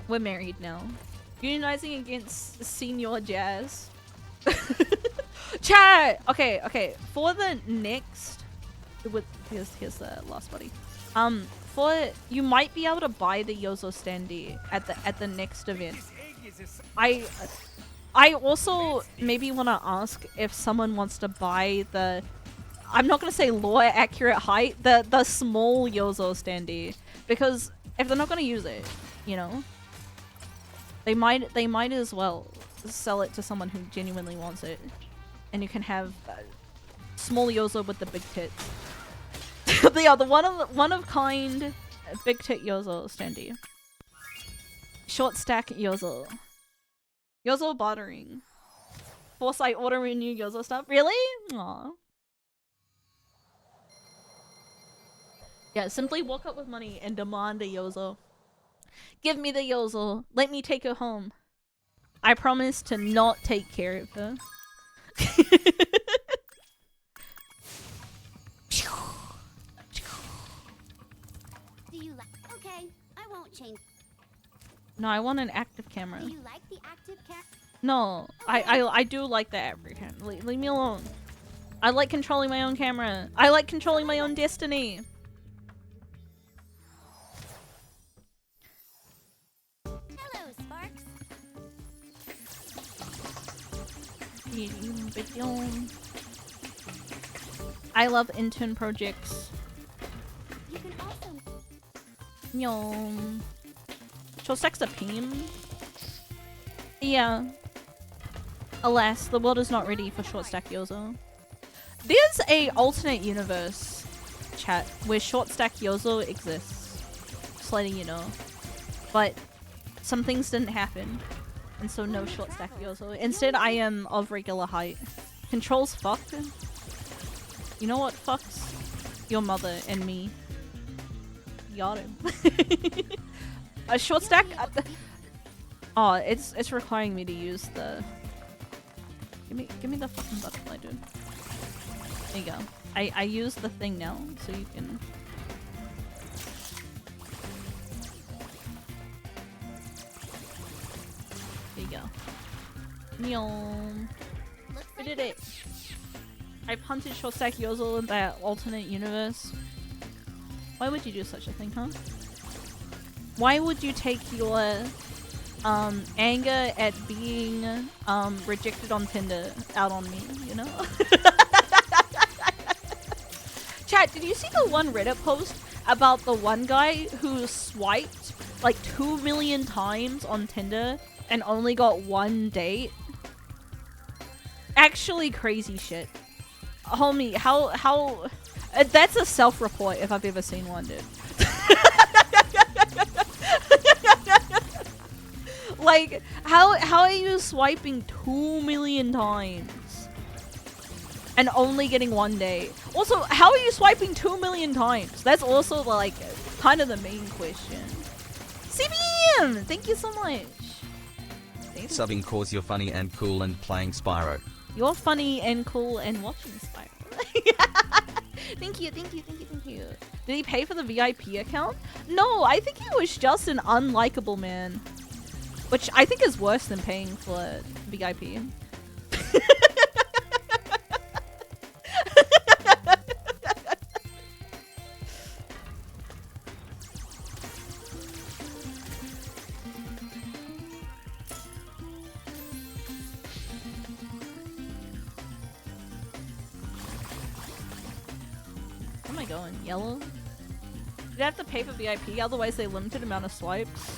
We're married now. Unionizing against Senior Jazz. Chat! Okay. For the next here's the last buddy. You might be able to buy the Yozo standee at the next event. I also maybe want to ask if someone wants to buy the, I'm not gonna say lore accurate height, the small Yozo standee, because if they're not gonna use it, you know, they might as well sell it to someone who genuinely wants it, and you can have small Yozo with the big tits. The one of kind big tit Yozo standee. Short stack Yozo. Yozo bartering. Foresight auto renew Yozo stuff. Really? Aww. Yeah, simply walk up with money and demand a Yozo. Give me the Yozo. Let me take her home. I promise to not take care of her. Okay, I won't change. No, I want an active camera. Do you like the active camera? No, I do like the active camera. Leave me alone. I like controlling my own camera. I like controlling my own destiny. Hello, Sparks. I love intern projects. You can also Yum. Short stack's a pim. Yeah. Alas, the world is not ready for short stack Yozo. There's a alternate universe, chat, where short stack Yozo exists. Just letting you know. But some things didn't happen, and so no short stack Yozo. Instead, I am of regular height. Controls fuck. You know what fucks? Your mother and me. Got him. A short stack? Oh, it's requiring me to use the... Give me the fucking butterfly, dude. There you go. I use the thing now, so you can... There you go. Nyom. We did it. I punted short stack Yozo in that alternate universe. Why would you do such a thing, huh? Why would you take your anger at being rejected on Tinder out on me, you know? Chat, did you see the one Reddit post about the one guy who swiped like 2 million times on Tinder and only got one date? Actually crazy shit. Homie, how that's a self-report if I've ever seen one, dude. Like, how are you swiping 2 million times and only getting one date? Also, how are you swiping 2 million times? That's also like kind of the main question. CBM, thank you so much. Subbing cause you're funny and cool and playing Spyro. You're funny and cool and watching Spyro. Thank you. Did he pay for the VIP account? No, I think he was just an unlikable man. Which I think is worse than paying for VIP. Where am I going? Yellow? Did I have to pay for VIP? Otherwise they limited amount of swipes.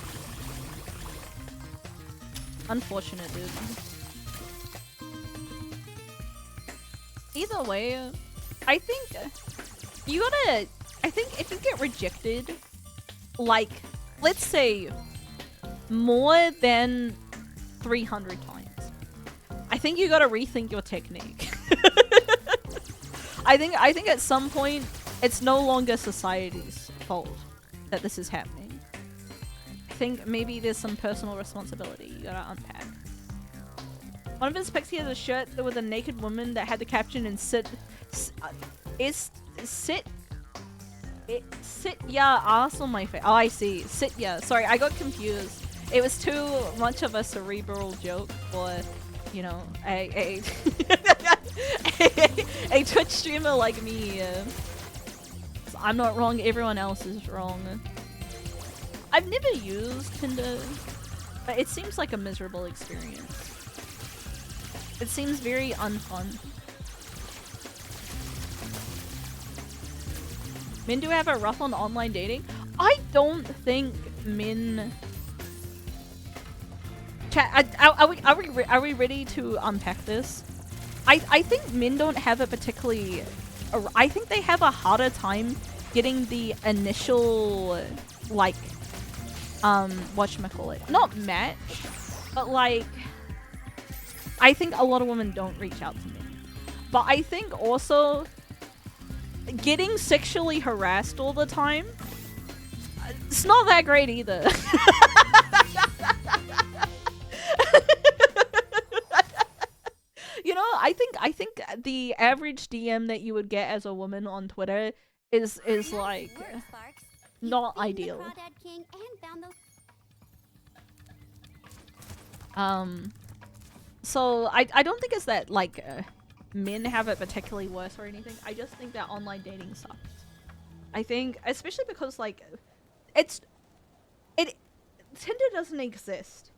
Unfortunate, dude. Either way, I think you gotta... I think if you get rejected, like, let's say, more than 300 times, I think you gotta rethink your technique. I think at some point, it's no longer society's fault that this is happening. I think maybe there's some personal responsibility you gotta unpack. One of his pics, he has a shirt with a naked woman that had the caption in sit yeah, ass on my face. Oh, I see. Sit yeah. Sorry, I got confused. It was too much of a cerebral joke for, you know, a a Twitch streamer like me. So I'm not wrong, everyone else is wrong. I've never used Tinder, but it seems like a miserable experience. It seems very unfun. Men do have a rough on online dating? I don't think men... Chat, are we ready to unpack this? I think men don't have a particularly... I think they have a harder time getting the initial, like, whatchamacallit, not match, but like, I think a lot of women don't reach out to me. But I think also getting sexually harassed all the time, it's not that great either. You know, I think the average DM that you would get as a woman on Twitter is like not ideal. So I don't think it's that like men have it particularly worse or anything. I just think that online dating sucks. I think, especially because like Tinder doesn't exist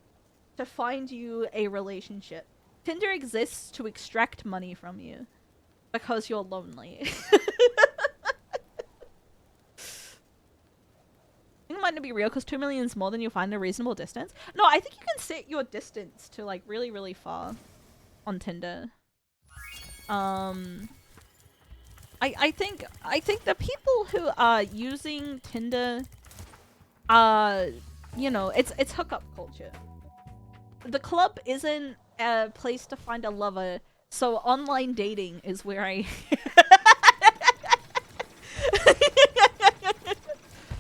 to find you a relationship. Tinder exists to extract money from you because you're lonely. I think it might not be real because 2 million is more than you find a reasonable distance. No, I think you can set your distance to like really, really far on Tinder. I think the people who are using Tinder, you know, it's hookup culture. The club isn't a place to find a lover, so online dating is where I...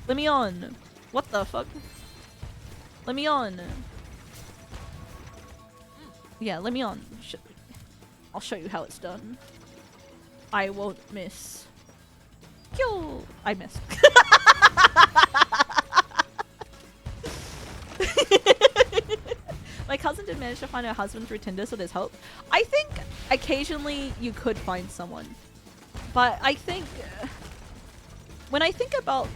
Let me on. What the fuck? Let me on. Yeah, let me on. I'll show you how it's done. I won't miss. Yo! I missed. My cousin did manage to find her husband through Tinder, so there's hope. I think occasionally you could find someone. But I think... when I think about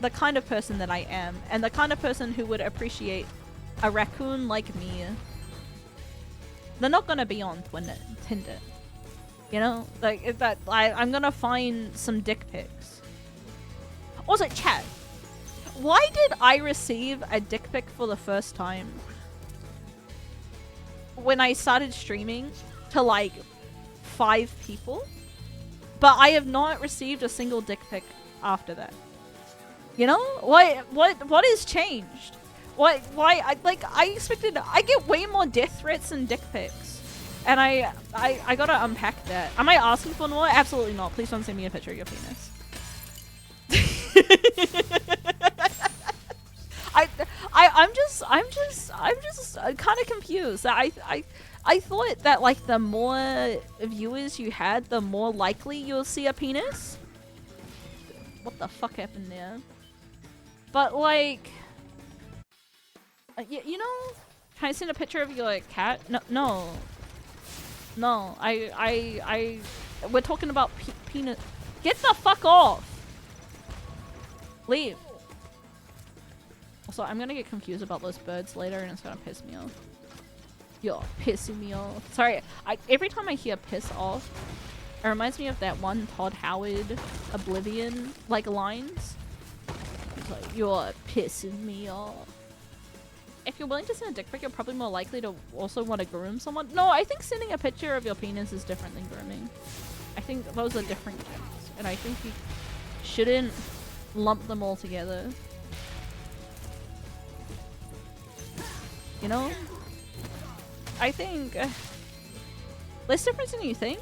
the kind of person that I am, and the kind of person who would appreciate a raccoon like me, they're not gonna be on Tinder. You know? Like, if that... I'm gonna find some dick pics. Also, chat. Why did I receive a dick pic for the first time when I started streaming to like 5 people, but I have not received a single dick pic after that? You know, what has changed? Why I expected, I get way more death threats and dick pics, and I gotta unpack that. Am I asking for more? Absolutely not. Please don't send me a picture of your penis. I'm just kind of confused. I thought that like the more viewers you had, the more likely you'll see a penis. What the fuck happened there? But like, you know, can I send a picture of your cat? No. We're talking about penis. Get the fuck off. Leave. Also, I'm gonna get confused about those birds later and it's gonna piss me off. You're pissing me off. Sorry, every time I hear piss off, it reminds me of that one Todd Howard Oblivion, like, lines. It's like, you're pissing me off. If you're willing to send a dick pic, you're probably more likely to also want to groom someone. No, I think sending a picture of your penis is different than grooming. I think those are different things. And I think you shouldn't lump them all together. You know? I think less difference than you think?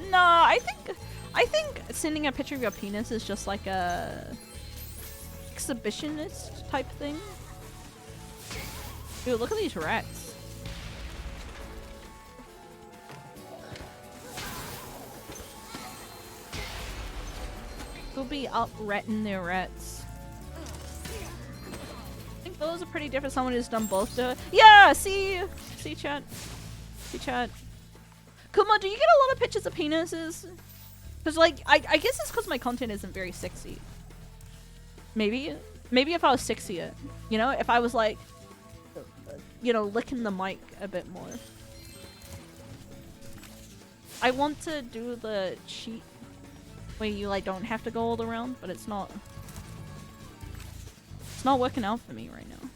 No, I think sending a picture of your penis is just like a exhibitionist type thing. Dude, look at these rats. They'll be up ratting their rats. I think those are pretty different. Someone who's done both. Yeah, see chat. See chat. Kuma, do you get a lot of pictures of penises? Because, like, I guess it's because my content isn't very sexy. Maybe if I was sexier, you know? If I was, like, you know, licking the mic a bit more. I want to do the cheat where you, like, don't have to go all around, but it's not working out for me right now.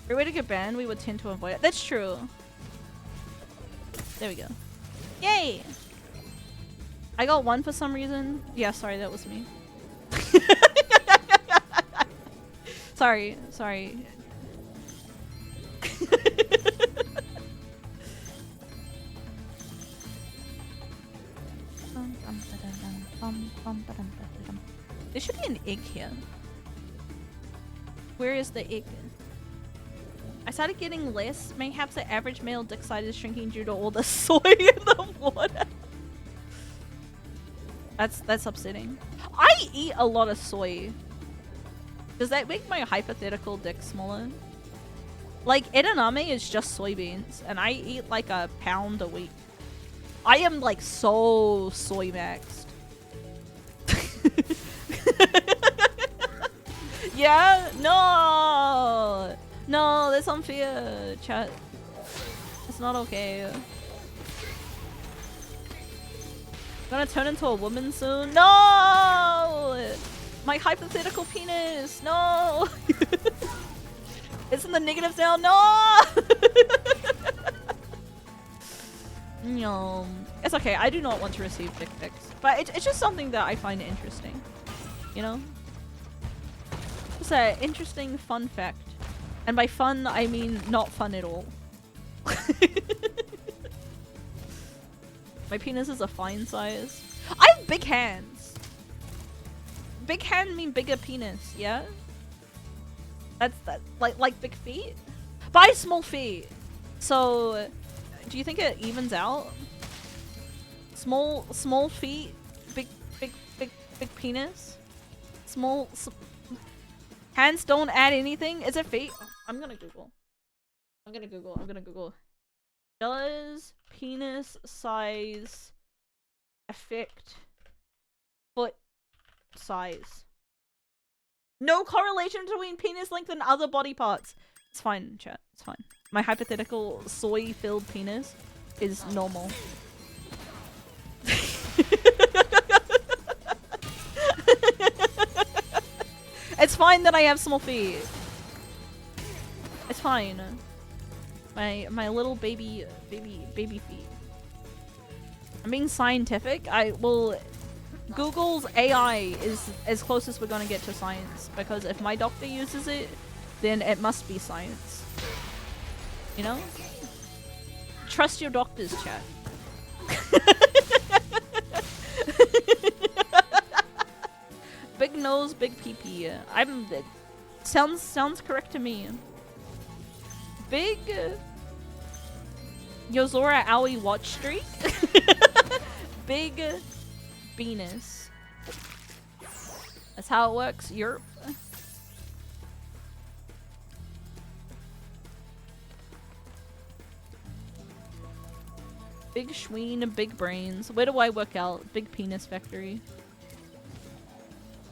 If we were to get banned, we would tend to avoid it. That's true. There we go. Yay! I got one for some reason. Yeah, sorry, that was me. Sorry. There should be an egg here. Where is the egg? I started getting less. Mayhaps the average male dick size is shrinking due to all the soy in the water. That's upsetting. I eat a lot of soy. Does that make my hypothetical dick smaller? Like, edamame is just soybeans, and I eat like a pound a week. I am like so soy maxed. Yeah? No! No, that's unfair, chat. It's not okay. Gonna turn into a woman soon? No! My hypothetical penis! No! It's in the negatives now? No! No. It's okay, I do not want to receive dick pics. But it's just something that I find interesting. You know? It's an interesting fun fact. And by fun, I mean not fun at all. My penis is a fine size. I have big hands. Big hand mean bigger penis, yeah? That's like big feet? But I have small feet. So do you think it evens out? Small feet, big penis? Hands don't add anything? Is it feet? I'm gonna Google. Does penis size affect foot size? No correlation between penis length and other body parts. It's fine, chat. It's fine. My hypothetical soy-filled penis is normal. It's fine that I have small feet. It's fine. My little baby feet. I'm being scientific. Google's AI is as close as we're gonna get to science, because if my doctor uses it, then it must be science. You know? Trust your doctors, chat. Big nose, big pee-pee. Sounds correct to me. Big Yozora Aoi watch streak. Big Venus. That's how it works. Yerp. Big Schween, big brains. Where do I work out? Big penis factory.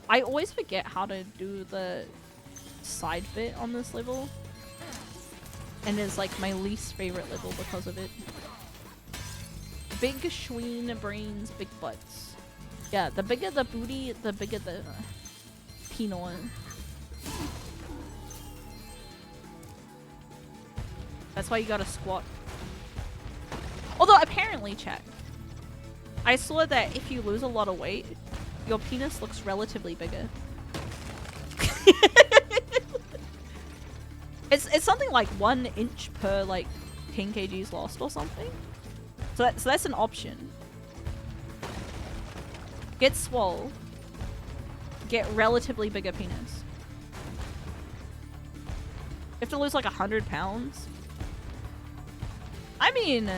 I always forget how to do the side bit on this level. And it's like my least favorite level because of it. Big Schween brains, big butts. Yeah, the bigger the booty, the bigger the penile. That's why you gotta squat. Although apparently, chat, I saw that if you lose a lot of weight, your penis looks relatively bigger. It's something like 1 inch per like 10 kgs lost or something. So that's an option. Get swole. Get relatively bigger penis. You have to lose like 100 pounds. I mean,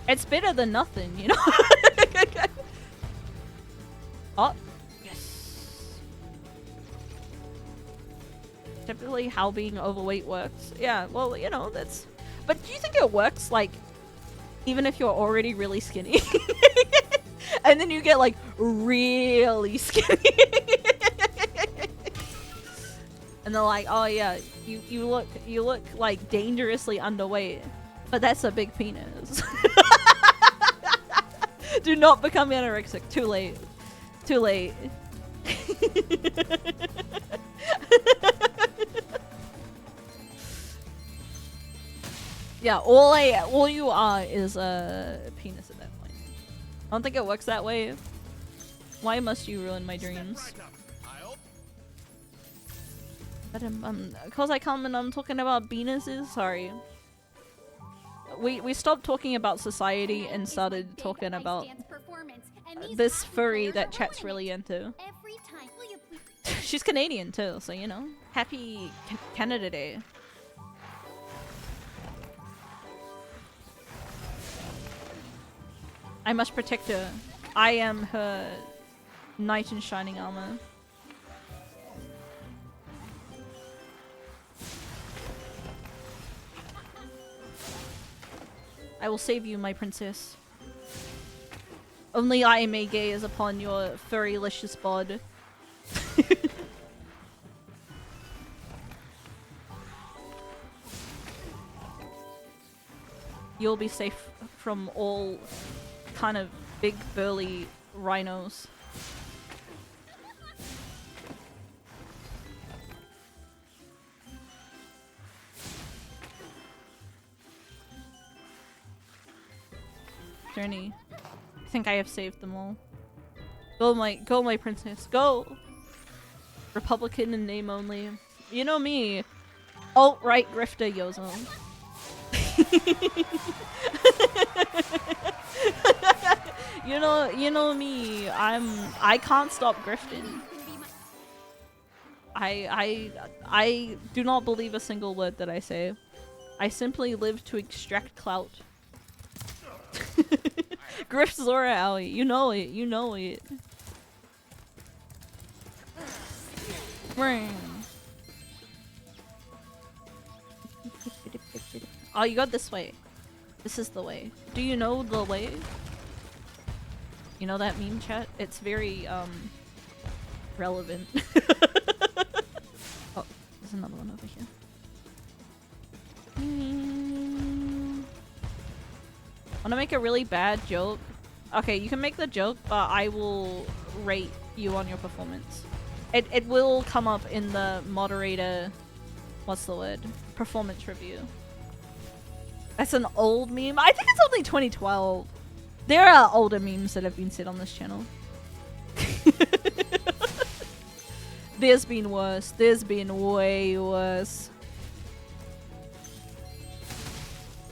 it's better than nothing, you know? Oh, yes. Typically how being overweight works. Yeah, well, you know, that's... But do you think it works, like, even if you're already really skinny? And then you get, like, really skinny. And they're like, oh yeah, you look like dangerously underweight. But that's a big penis. Do not become anorexic. Too late. Too late. Yeah, all you are is a penis at that point. I don't think it works that way. Why must you ruin my dreams? But cause I come and I'm talking about penises. Sorry. We stopped talking about society and started talking about this furry that chat's really into. She's Canadian too, so you know. Happy Canada Day. I must protect her. I am her knight in shining armor. I will save you, my princess. Only I may gaze upon your furry-licious bod. You'll be safe from all kind of big burly rhinos. Journey. I think I have saved them all. Go my princess, go! Republican in name only. You know me. Alt-right grifter Yozo. You know me. I can't stop grifting. I do not believe a single word that I say. I simply live to extract clout. Griff Zora Owie, you know it, you know it. Oh, you go this way. This is the way. Do you know the way? You know that meme chat? It's very, relevant. Oh, there's another one over here. Wanna make a really bad joke? Okay, you can make the joke, but I will rate you on your performance. It will come up in the moderator, what's the word? Performance review. That's an old meme. I think it's only 2012. There are older memes that have been said on this channel. There's been worse. There's been way worse.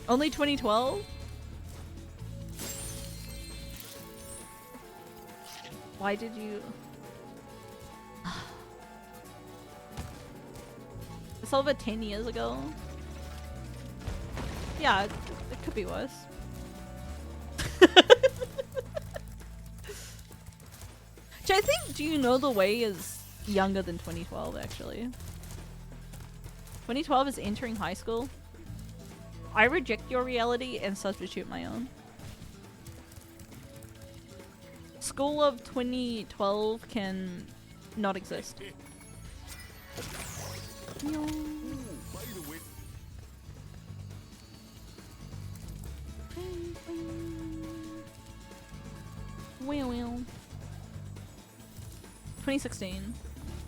Only 2012? Why did you... It's over 10 years ago. Yeah, it could be worse. Which I think, do you know the way is younger than 2012 actually. 2012 is entering high school. I reject your reality and substitute my own. School of 2012 can not exist. Well. 2016.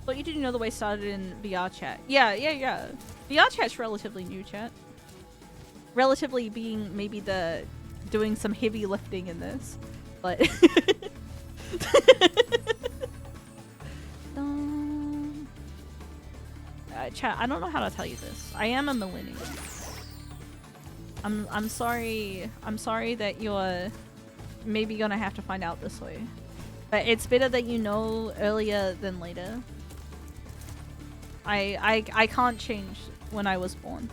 But you didn't know the way started in VR chat. Yeah. VR chat's relatively new chat. Relatively being maybe the doing some heavy lifting in this. But chat, I don't know how to tell you this. I am a millennial. I'm sorry. I'm sorry that you're maybe gonna have to find out this way. But it's better that you know earlier than later. I can't change when I was born.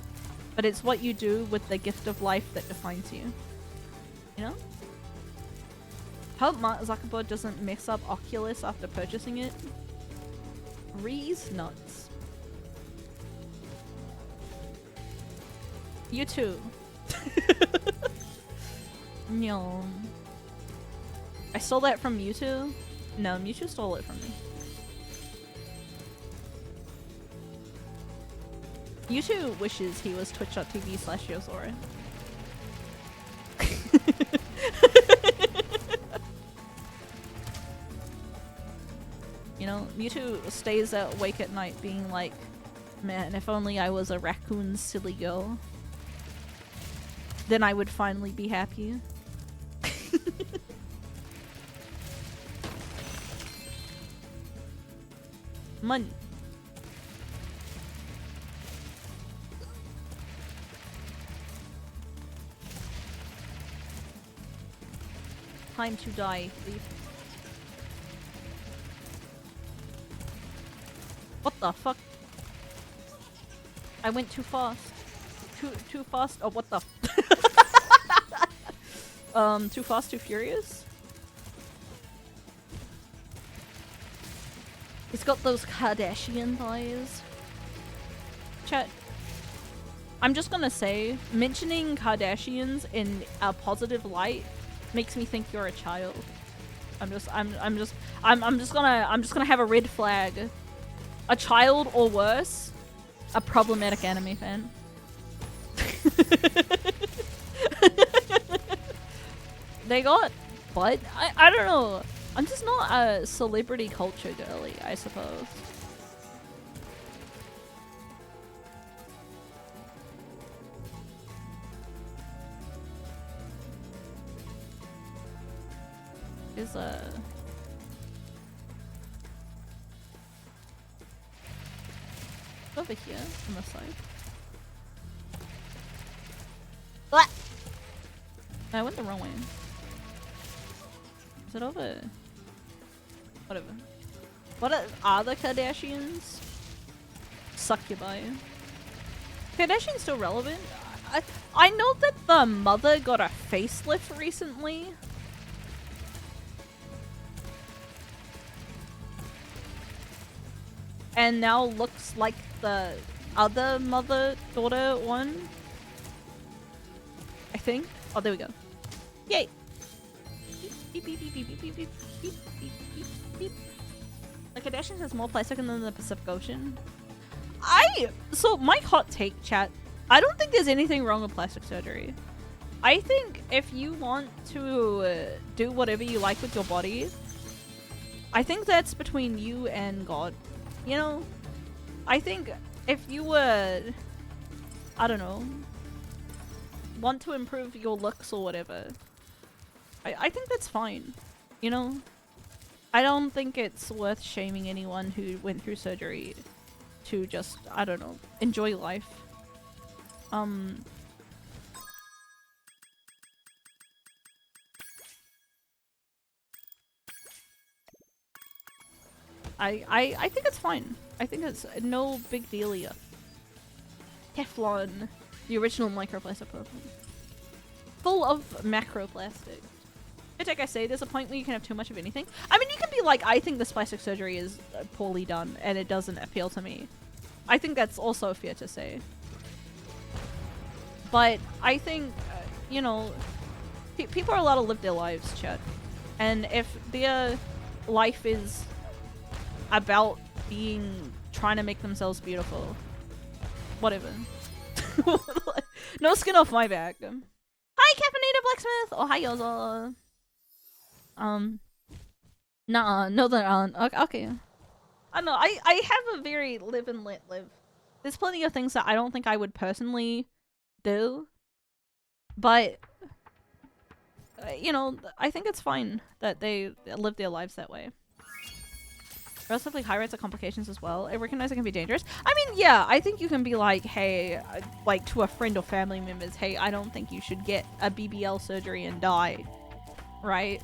But it's what you do with the gift of life that defines you. You know? Hope Mark Zuckerberg doesn't mess up Oculus after purchasing it. Ree's nuts. You too. No. I stole that from Mewtwo? No, Mewtwo stole it from me. Mewtwo wishes he was twitch.tv/Yozora. You know, Mewtwo stays awake at night being like, man, if only I was a raccoon silly girl. Then I would finally be happy. Money. Time to die, thief. What the fuck? I went too fast. Too fast. Oh, what the? Too fast, too furious. It's got those Kardashian eyes. Chat. I'm just gonna say, mentioning Kardashians in a positive light makes me think you're a child. I'm just gonna have a red flag. A child or worse, a problematic anime fan. They got butt? I don't know. I'm just not a celebrity culture girly, I suppose. Is over here on the side. What? I went the wrong way. Is it over? Whatever. What are the Kardashians? Succubi. Kardashians still relevant? I know that the mother got a facelift recently. And now looks like the other mother-daughter one. I think. Oh, there we go. Yay! Beep, beep, beep, beep, beep, beep, beep, beep, beep, beep, beep. The Kardashians has more plastic than the Pacific Ocean. So my hot take, chat. I don't think there's anything wrong with plastic surgery. I think if you want to do whatever you like with your body, I think that's between you and God. You know, I think if you were, I don't know, want to improve your looks or whatever, I think that's fine. You know, I don't think it's worth shaming anyone who went through surgery to just, I don't know, enjoy life. I think it's fine. I think it's no big deal here. Teflon, the original microplastic program. Full of macroplastic. Like I say, there's a point where you can have too much of anything. I mean, you can be like, I think this plastic surgery is poorly done and it doesn't appeal to me. I think that's also fair to say. But I think, you know, people are allowed to live their lives, chat. And if their life is about trying to make themselves beautiful, whatever. No skin off my back. Hi, Caffeinated Blacksmith! Oh, hi, Yozo. Nah, no, there aren't. Okay. I don't know, I have a very live and let live. There's plenty of things that I don't think I would personally do. But, you know, I think it's fine that they live their lives that way. Relatively high rates of complications as well. I recognize it can be dangerous. I mean, yeah, I think you can be like, hey, like to a friend or family members, hey, I don't think you should get a BBL surgery and die, right?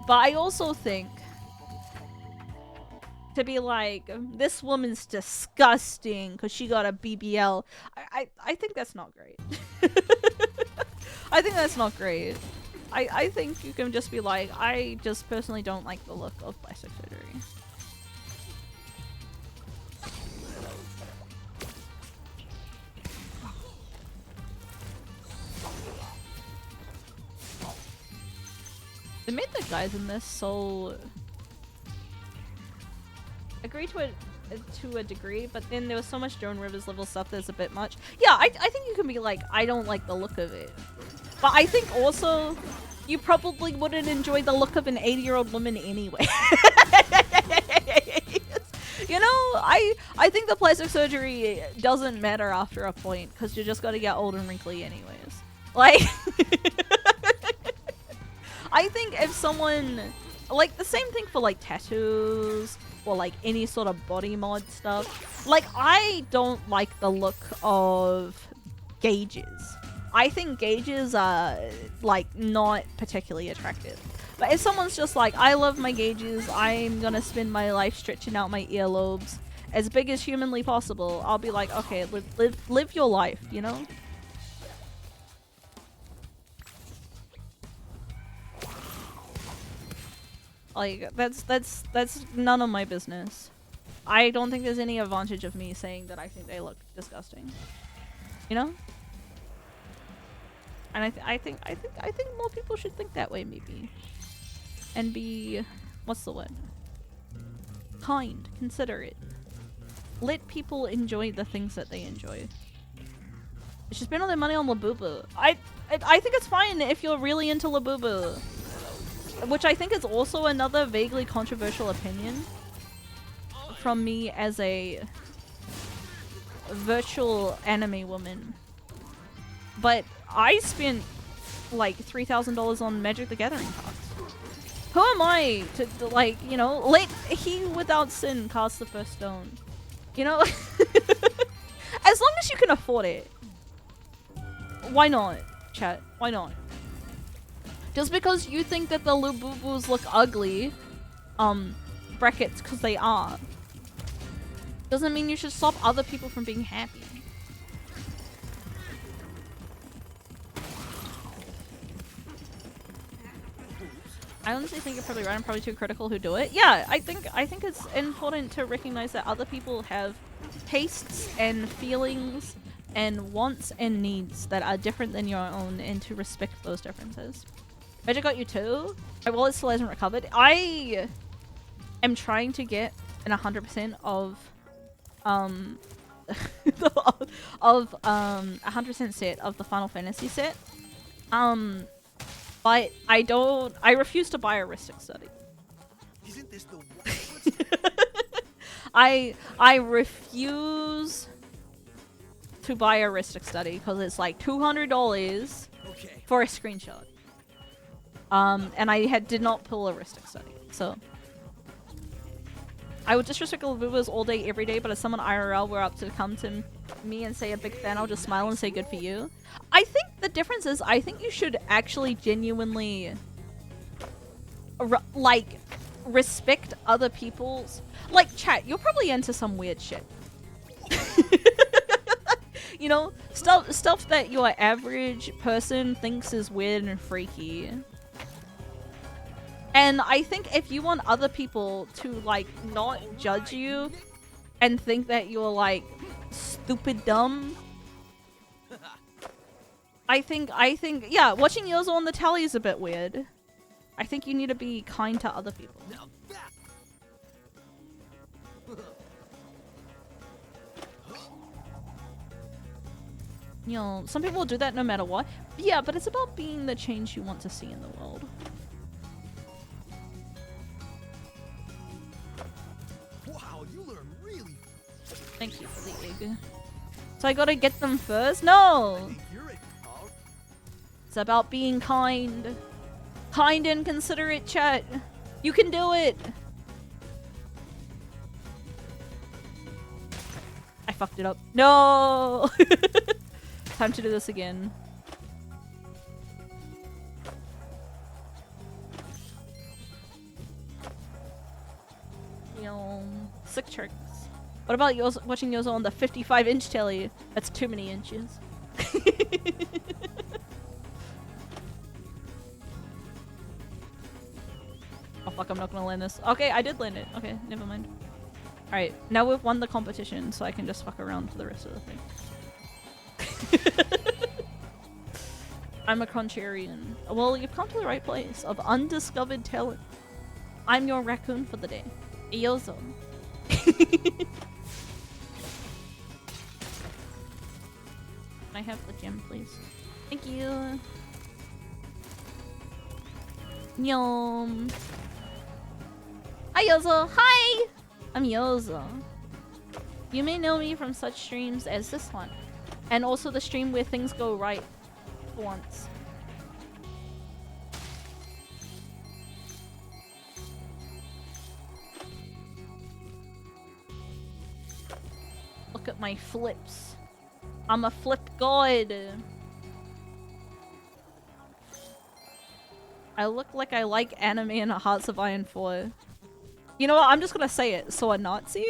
But I also think to be like, this woman's disgusting because she got a BBL. I think that's not great. I think that's not great. I think you can just be like, I just personally don't like the look of plastic surgery. They made the guys in this so agree to a degree, but then there was so much Joan Rivers level stuff that's a bit much. Yeah, I think you can be like, I don't like the look of it. But I think also you probably wouldn't enjoy the look of an 80-year-old woman anyway. You know, I think the plastic surgery doesn't matter after a point because you just got to get old and wrinkly anyways. Like I think if someone, like the same thing for like tattoos or like any sort of body mod stuff. Like I don't like the look of gauges. I think gauges are like not particularly attractive. But if someone's just like, I love my gauges, I'm gonna spend my life stretching out my earlobes as big as humanly possible, I'll be like, okay, live your life, you know? Like, that's none of my business. I don't think there's any advantage of me saying that I think they look disgusting. You know? And I think more people should think that way, maybe. And be, what's the word? Kind, considerate. Let people enjoy the things that they enjoy. They should spend all their money on Labubu. I think it's fine if you're really into Labubu. Which I think is also another vaguely controversial opinion from me as a virtual anime woman. But I spent like $3,000 on Magic the Gathering cards. Who am I to like, you know, let he without sin cast the first stone. You know? As long as you can afford it. Why not, chat? Why not? Just because you think that the Lububus look ugly, brackets, because they are, doesn't mean you should stop other people from being happy. I honestly think you're probably right. I'm probably too critical who do it. Yeah, I think it's important to recognize that other people have tastes and feelings and wants and needs that are different than your own, and to respect those differences. Magic got you too? My wallet still hasn't recovered. I am trying to get an 100% of 100% set of the Final Fantasy set. But I refuse to buy a Ristic Study. Isn't this the I refuse to buy a Ristic Study because it's like $200 for a screenshot. And I did not pull a Ristic Study, so I would disrespect Lavubas all day, every day, but if someone IRL were up to come to me and say a big fan, I'll just smile and say good for you. I think the difference is, I think you should actually genuinely like respect other people's, like, chat, you're probably into some weird shit. You know, stuff that your average person thinks is weird and freaky. And I think if you want other people to, like, not judge you and think that you're, like, stupid dumb, I think, yeah, watching yours on the tally is a bit weird. I think you need to be kind to other people. You know, some people will do that no matter what. Yeah, but it's about being the change you want to see in the world. Wow, you learn really. Thank you for the egg. So I gotta get them first? No! It's about being kind. Kind and considerate, chat. You can do it! fucked it up. No! Time to do this again. Sick tricks. What about yours watching yours on the 55-inch telly? That's too many inches. Oh fuck, I'm not gonna land this. Okay, I did land it. Okay, never mind. Alright, now we've won the competition, so I can just fuck around for the rest of the thing. I'm a contrarian. Well, you've come to the right place of undiscovered talent. I'm your raccoon for the day. Yozo. Can I have the gem, please? Thank you. Yum. Hi, Yozo. Hi! I'm Yozo. You may know me from such streams as this one, and also the stream where things go right for once. Look at my flips. I'm a flip god. I look like I like anime and Hearts of Iron 4. You know what? I'm just gonna say it. So a Nazi?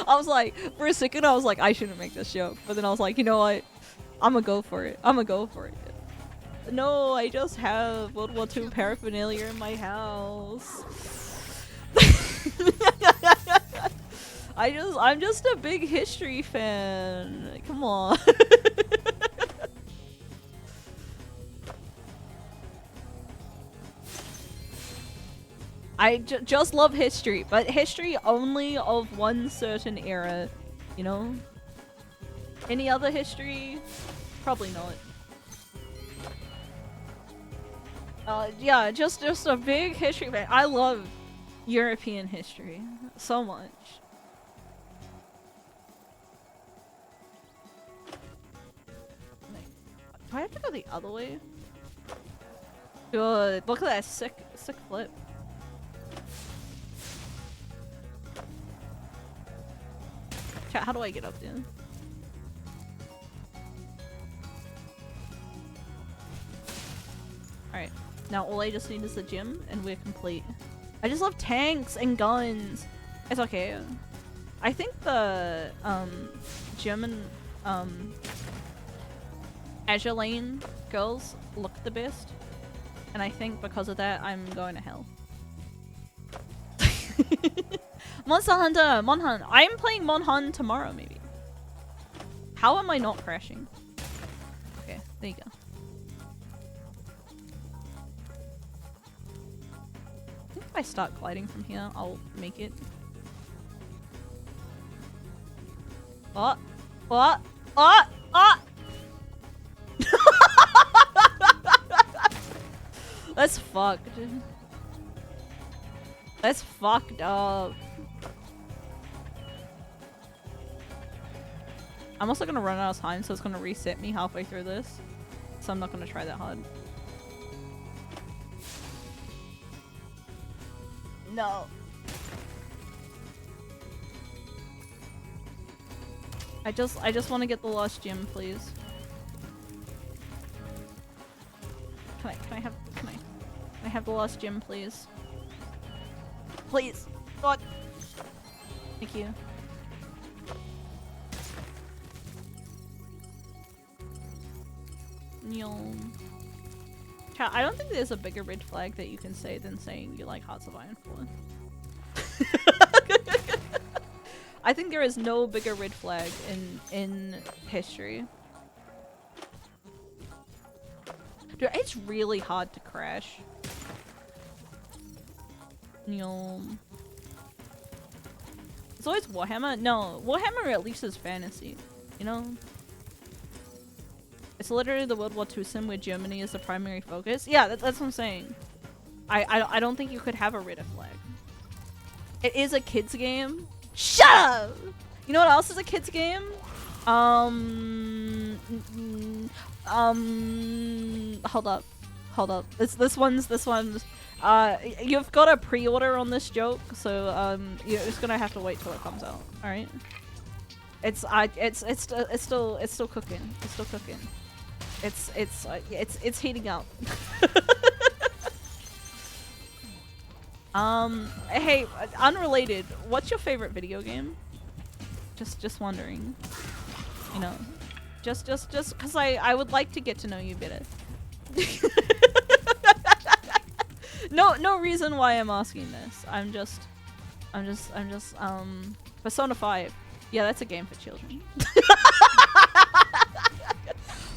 I was like, for a second I was like, I shouldn't make this joke. But then I was like, you know what? I'm gonna go for it. I'm gonna go for it. No, I just have World War II paraphernalia in my house. I'm just a big history fan. Come on. I just love history, but history only of one certain era, you know? Any other history? Probably not. Yeah, just a big history fan. I love European history so much. Do I have to go the other way? Good. Look at that sick flip. Chat, how do I get up there? Alright. Now all I just need is the gym and we're complete. I just love tanks and guns. It's okay. I think the German Azure Lane girls look the best. And I think because of that I'm going to hell. Monster Hunter! Monhunt! I'm playing Monhunt tomorrow maybe. How am I not crashing? Okay, there you go. I think if I start gliding from here, I'll make it. Oh! Oh! Oh! Oh! That's fucked. That's fucked up. I'm also gonna run out of time, so it's gonna reset me halfway through this. So I'm not gonna try that hard. No. I just want to get the lost gem, please. Can I have the lost gem, please? Please. God. Thank you. Chat, I don't think there's a bigger red flag that you can say than saying you like Hearts of Iron 4. I think there is no bigger red flag in history. Dude, it's really hard to crash. It's always Warhammer. No, Warhammer at least is fantasy, you know? It's literally the World War II sim where Germany is the primary focus. Yeah, that's what I'm saying. I don't think you could have a red flag. It is a kid's game. Shut up! You know what else is a kid's game? Hold up. Hold up. This one's you've got a pre-order on this joke, so you're just gonna have to wait till it comes out. All right. It's still cooking. It's still cooking. It's heating up. Hey, unrelated. What's your favorite video game? Just wondering. You know, just because I would like to get to know you better. No reason why I'm asking this. I'm just Persona 5. Yeah, that's a game for children.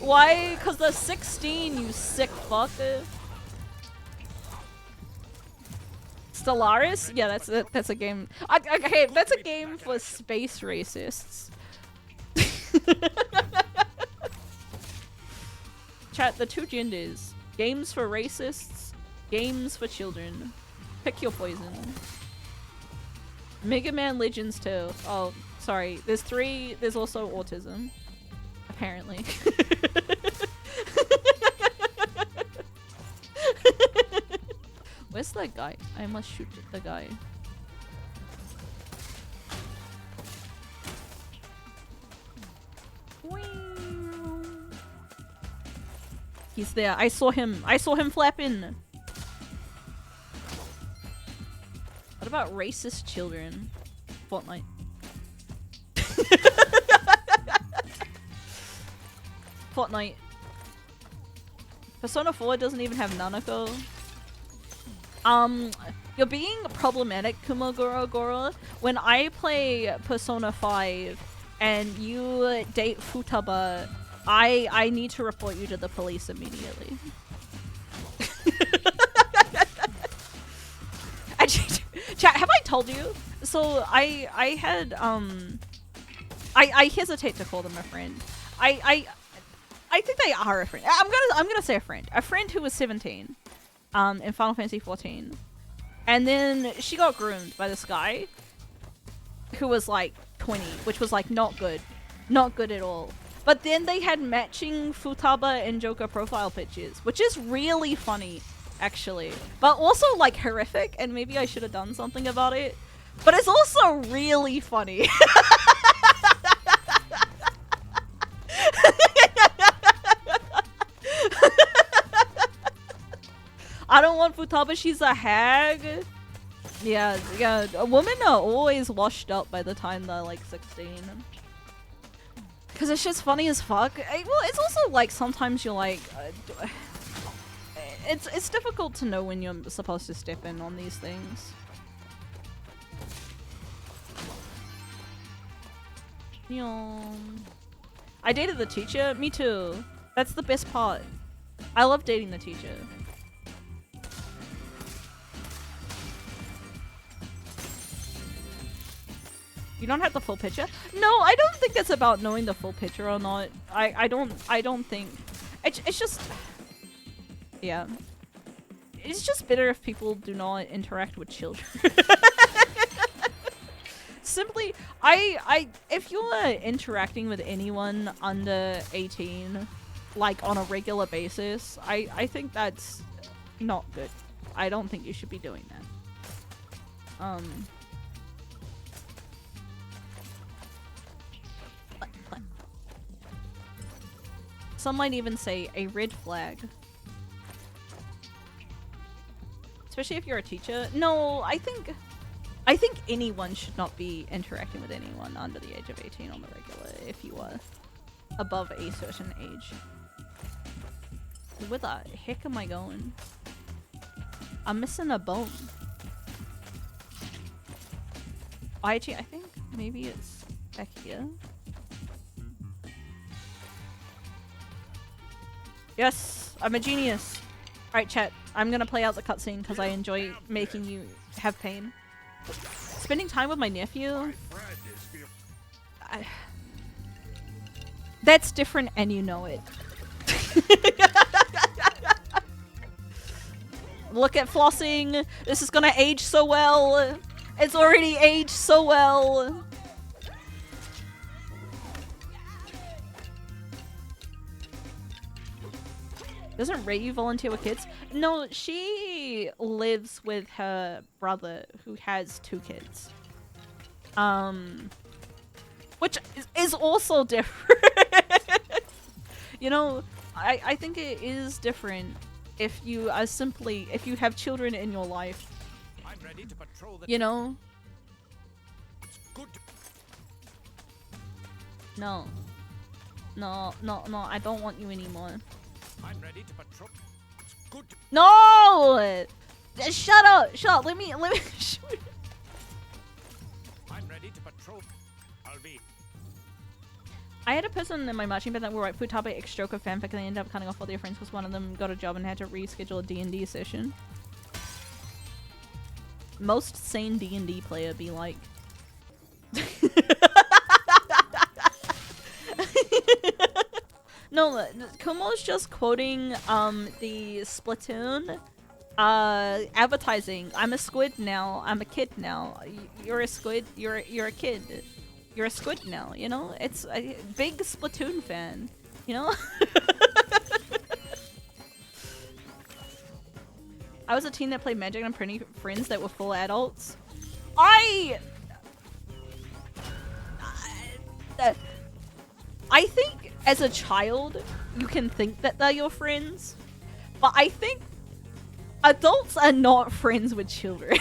Why? Cause they're 16, you sick fuck. Stellaris? Yeah, that's a game. Okay, that's a game for space racists. Chat, the two genders. Games for racists, games for children. Pick your poison. Mega Man Legends 2. Oh, sorry. There's 3. There's also autism. Apparently. Where's that guy? I must shoot the guy. He's there. I saw him. I saw him flapping. What about racist children? Fortnite. Fortnite. Persona 4 doesn't even have Nanako. You're being problematic, Kumagura. When I play Persona 5 and you date Futaba, I need to report you to the police immediately. Chat, have I told you? So I had I hesitate to call them a friend. I think they are a friend. I'm gonna say a friend. A friend who was 17 in Final Fantasy 14. And then she got groomed by this guy who was like 20, which was like not good. Not good at all. But then they had matching Futaba and Joker profile pictures, which is really funny, actually. But also like horrific, and maybe I should have done something about it. But it's also really funny. I don't want Futaba, she's a hag. Yeah, women are always washed up by the time they're like 16. Cause it's just funny as fuck. Well, it's also like sometimes you're like, it's difficult to know when you're supposed to step in on these things. I dated the teacher. Me too. That's the best part. I love dating the teacher. You don't have the full picture? No, I don't think it's about knowing the full picture or not. I don't think it's just, yeah. It's just better if people do not interact with children. Simply, if you're interacting with anyone under 18, like on a regular basis, I think that's not good. I don't think you should be doing that. Some might even say a red flag. Especially if you're a teacher. No, I think anyone should not be interacting with anyone under the age of 18 on the regular if you are above a certain age. Where the heck am I going? I'm missing a bone. Actually, I think maybe it's back here. Yes, I'm a genius. Alright, chat. I'm gonna play out the cutscene because I enjoy making you have pain. Spending time with my nephew? That's different and you know it. Look at flossing. This is gonna age so well. It's already aged so well. Doesn't Ray volunteer with kids? No, she lives with her brother who has 2 kids. Which is also different. You know, I think it is different if you are simply, if you have children in your life. I'm ready to patrol the You know? good. No. No, no, no, I don't want you anymore. I'm ready to patrol. It's good. No! Shut up! Shut up! Let me shoot. I'm ready to patrol. I'll be. I had a person in my marching band that were right Futaba X-Stroke of fanfic and they ended up cutting off all their friends because one of them got a job and had to reschedule a D&D session. Most sane D&D player be like. No, Kumo's just quoting the Splatoon advertising. I'm a squid now. I'm a kid now. You're a squid. You're a kid. You're a squid now. You know, it's a big Splatoon fan. You know. I was a teen that played Magic and I'm pretty friends that were full adults. I think as a child you can think that they're your friends, but I think adults are not friends with children.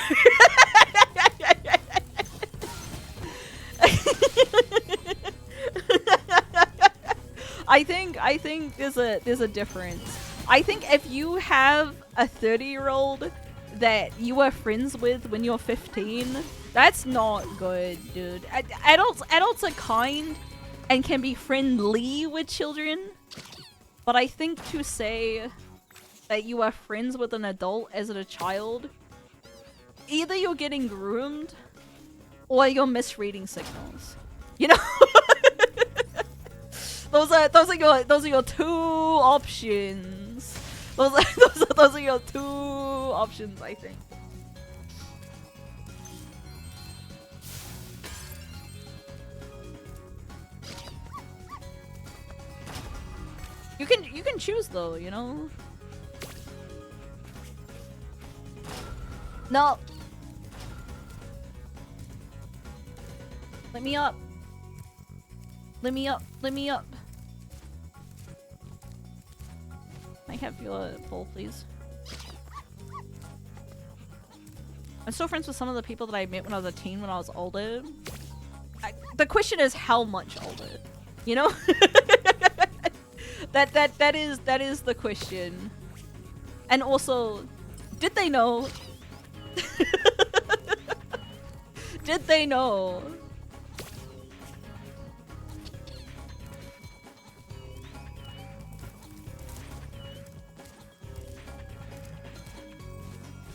I think there's a difference. I think if you have a 30-year-old that you were friends with when you're 15, that's not good, dude. Adults are kind and can be friendly with children, but I think to say that you are friends with an adult as a child, either you're getting groomed or you're misreading signals. You know? those are your 2 options. Those are your 2 options, I think. You can choose though, you know? No. Let me up. Let me up. Let me up. Can I have your bowl, please? I'm still friends with some of the people that I met when I was a teen, when I was older. The question is how much older, you know? that is the question. And also, did they know? Did they know?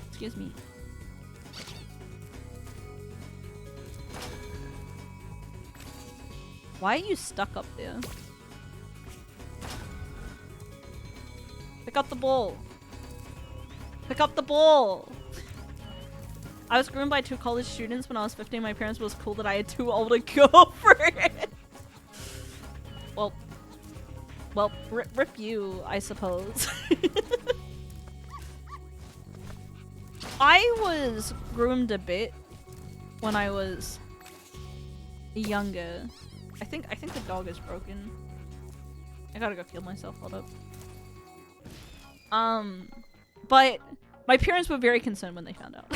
Excuse me. Why are you stuck up there? Pick up the ball. Pick up the ball. I was groomed by 2 college students when I was 15. My parents was cool that I had 2 older girlfriends. Well, rip you, I suppose. I was groomed a bit when I was younger. I think the dog is broken. I gotta go heal myself. Hold up. But my parents were very concerned when they found out.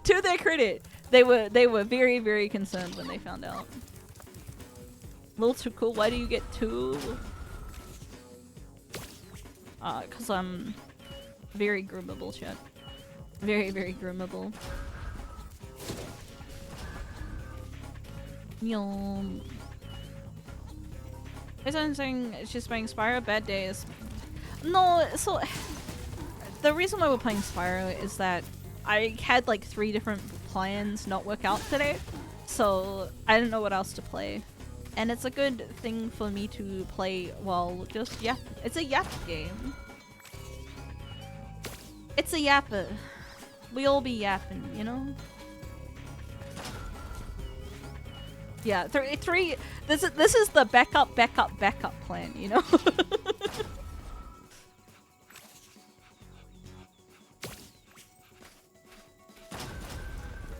To their credit, they were very, very concerned when they found out. A little too cool. Why do you get 2? 'Cause I'm very groomable, chat. Very, very groomable. Yum. Is anyone saying she's playing Spyro? Bad days. No, so the reason why we're playing Spyro is that I had like 3 different plans not work out today, so I didn't know what else to play. And it's a good thing for me to play while just yap. It's a yap game. It's a yapper. We all be yapping, you know? Yeah, three. This is the backup plan. You know.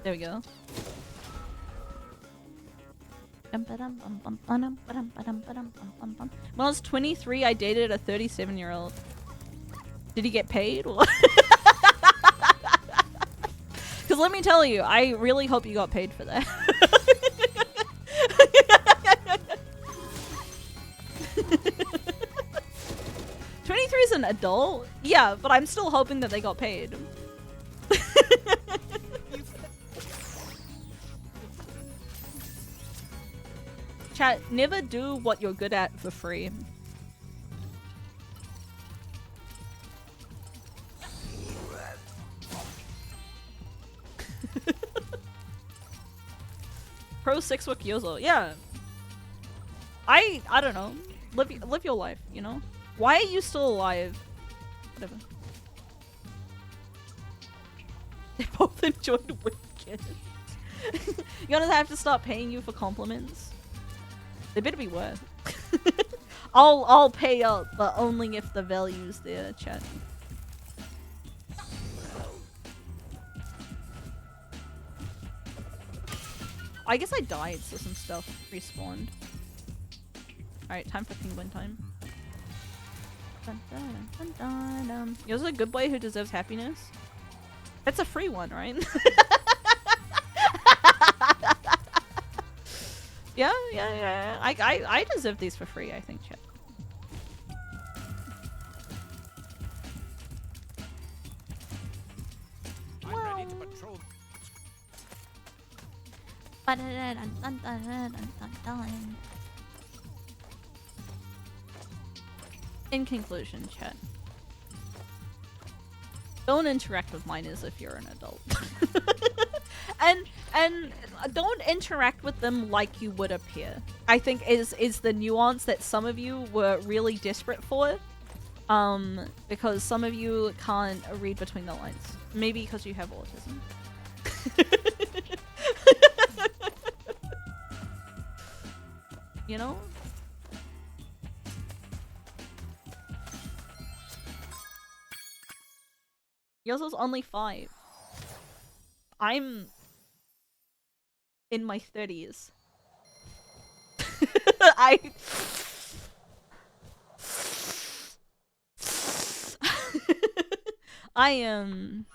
There we go. When I was 23, I dated a 37-year-old. Did he get paid? Because let me tell you, I really hope you got paid for that. 23 is an adult? Yeah, but I'm still hoping that they got paid. Chat, never do what you're good at for free. Pro 6-wick Yozo. Yeah. I don't know. Live your life, you know? Why are you still alive? Whatever. They both enjoyed Wicked. You're gonna have to start paying you for compliments. They better be worth. I'll pay up, but only if the value's there, chat. I guess I died, so some stuff respawned. Alright, time for penguin time. Dun, dun, dun, dun, dun. You're a good boy who deserves happiness. That's a free one, right? Yeah. I deserve these for free, I think, chat. I'm ready to patrol. In conclusion, chat. Don't interact with minors if you're an adult. and don't interact with them like you would a peer. I think is the nuance that some of you were really desperate for. Because some of you can't read between the lines. Maybe because you have autism. You know? Yozo's only 5. I'm in my 30s. I am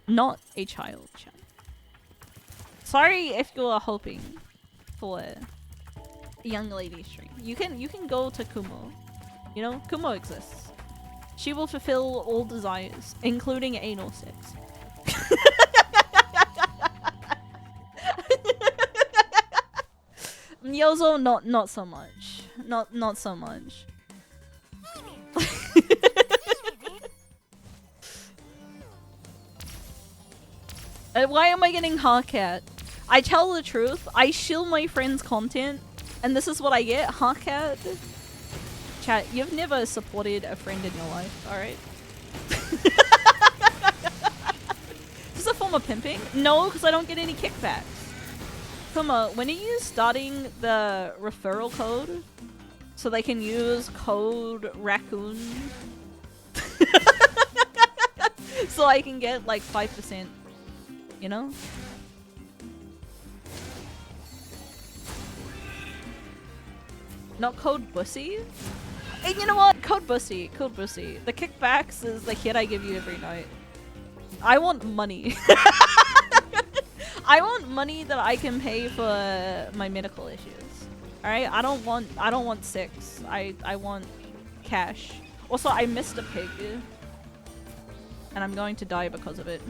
not a child, chat. Sorry if you are hoping for a young lady stream. You can go to Kumo. You know, Kumo exists. She will fulfill all desires, including anal sex. Yozo, not so much. Not so much. Why am I getting Harkat? I tell the truth. I shill my friends' content, and this is what I get. Harkat. Chat, you've never supported a friend in your life, alright? Is this a form of pimping? No, because I don't get any kickbacks. Kuma, when are you starting the referral code? So they can use code raccoon? So I can get like 5%, you know? Not code bussy? And you know what? Code bussy. Code bussy. The kickbacks is the hit I give you every night. I want money. I want money that I can pay for my medical issues. Alright? I don't want sex. I want cash. Also, I missed a pig. And I'm going to die because of it.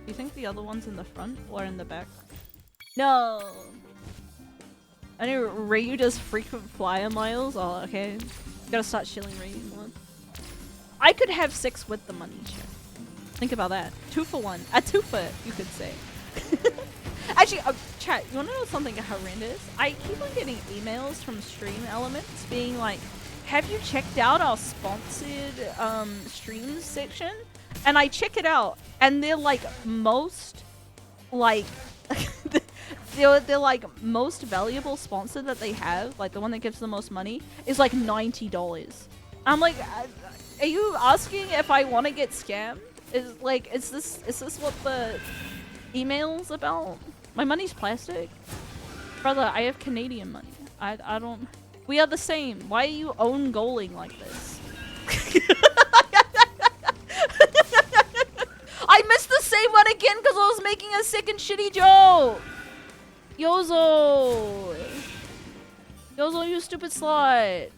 Do you think the other one's in the front or in the back? No! I know Ryu does frequent flyer miles. Oh, okay. Gotta start shilling Ryu more. I could have 6 with the money. Think about that. 2 for 1. A 2 for, you could say. Actually, chat, you wanna know something horrendous? I keep on getting emails from Stream Elements being like, have you checked out our sponsored streams section? And I check it out, and they're like most, like, they're like most valuable sponsor that they have, like the one that gives the most money, is like $90. I'm like, are you asking if I want to get scammed? Is this what the email's about? My money's plastic, brother. I have Canadian money. I don't. We are the same. Why are you own goaling like this? I missed the same one again because I was making a second shitty joke. Yozo, you stupid slut.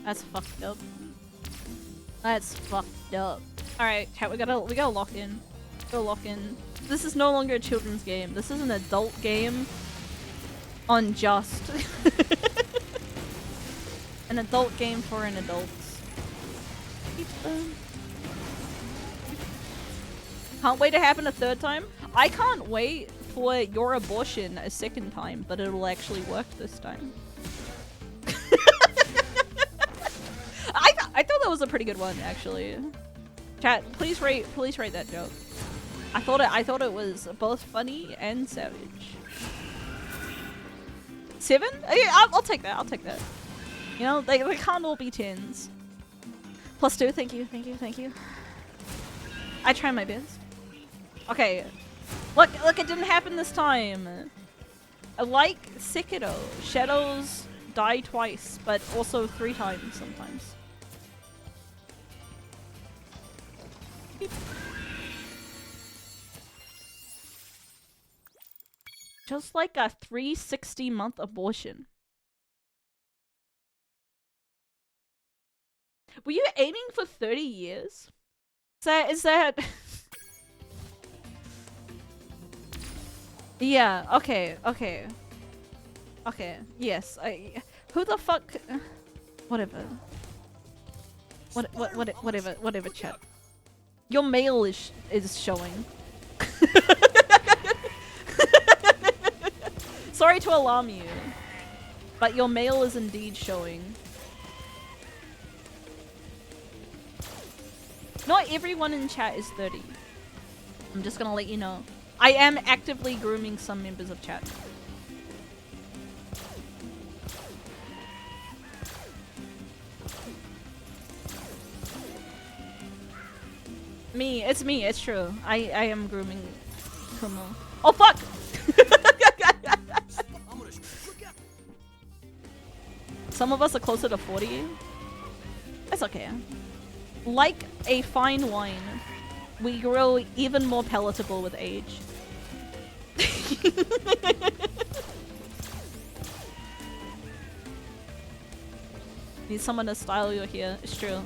That's fucked up. That's fucked up. Alright, chat, we gotta lock in. Gotta lock in. This is no longer a children's game. This is an adult game. Unjust. An adult game for an adults. Can't wait to happen a third time. I can't wait for your abortion a second time, but it'll actually work this time. I thought that was a pretty good one, actually. Chat, please rate that joke. I thought it was both funny and savage. 7? Yeah, I'll take that. I'll take that. You know, they can't all be 10s. +2, thank you. I try my best. Okay. Look, it didn't happen this time. Like Sekiro, shadows die twice, but also 3 times sometimes. Just like a 360-month abortion. Were you aiming for 30 years? Is that... Yeah, okay. Yes, who the fuck... Whatever, chat. Your mail is showing. Sorry to alarm you, but your mail is indeed showing. Not everyone in chat is 30. I'm just gonna let you know. I am actively grooming some members of chat. It's me, it's true. I am grooming Kumo. Oh fuck! Some of us are closer to 40. It's okay. Like a fine wine, we grow even more palatable with age. Need someone to style your hair. It's true.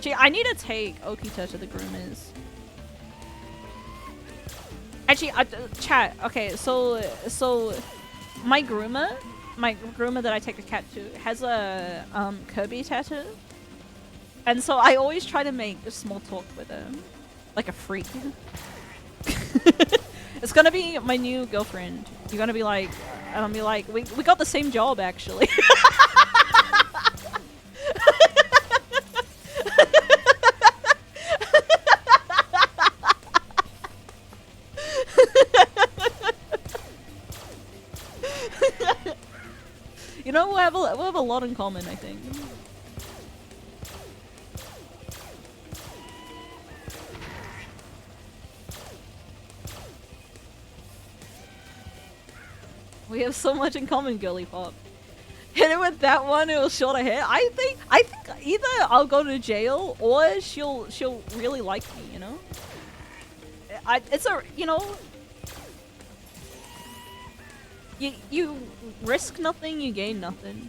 Gee, I need to take Okita to the groomers. Actually, chat. Okay, so my groomer that I take the cat to has a Kirby tattoo, and so I always try to make a small talk with him, like a freak. It's gonna be my new girlfriend. You're gonna be like, and I'll be like, we got the same job actually. You know, we'll have a lot in common, I think. We have so much in common, girly pop. Hit it with that one, it was shorter hair. I think either I'll go to jail or she'll really like me, you know? It's a, you know, you risk nothing, you gain nothing.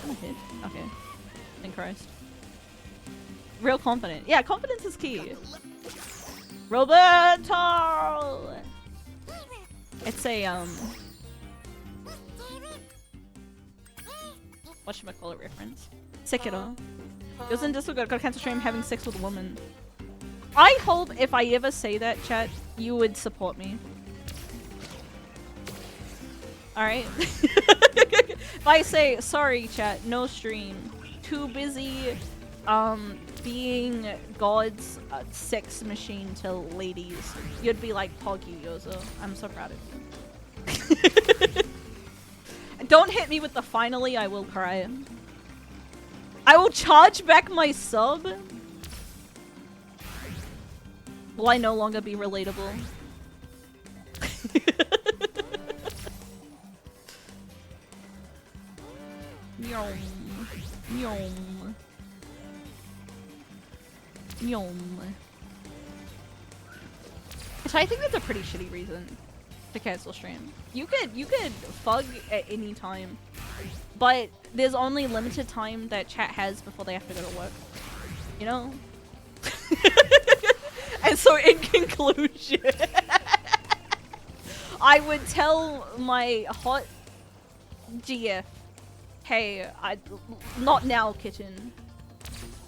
Gonna hit. Okay. Thank Christ. Real confident. Yeah, confidence is key. Roberto! It's a, whatchamacallit reference. Sekiro. It was in Discord, got cancel stream having sex with a woman. I hope if I ever say that, chat, you would support me. Alright? If I say, sorry chat, no stream, too busy being God's sex machine to ladies, you'd be like, Pog you, Yozo. I'm so proud of you. Don't hit me with the finally, I will cry. I will charge back my sub. Will I no longer be relatable? Yum. Yum. Yum. Which I think that's a pretty shitty reason to cancel stream. You could fug at any time, but there's only limited time that chat has before they have to go to work. You know? And so in conclusion, I would tell my hot GF, hey, not now, kitten.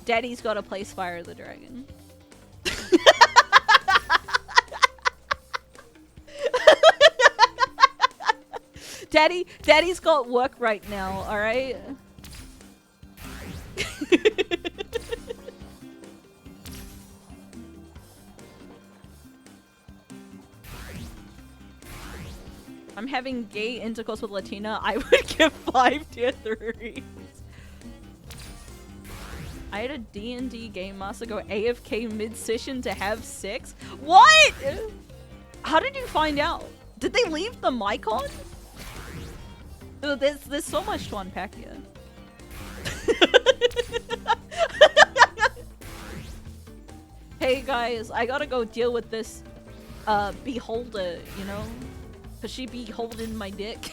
Daddy's gotta play Spyro the Dragon. Daddy's got work right now, alright? I'm having gay intercourse with Latina, I would give 5 tier 3s. I had a D&D game master go AFK mid-session to have sex? What?! How did you find out? Did they leave the mic on? Dude, there's so much to unpack here. Hey guys, I gotta go deal with this beholder, you know? Cause she be holding my dick.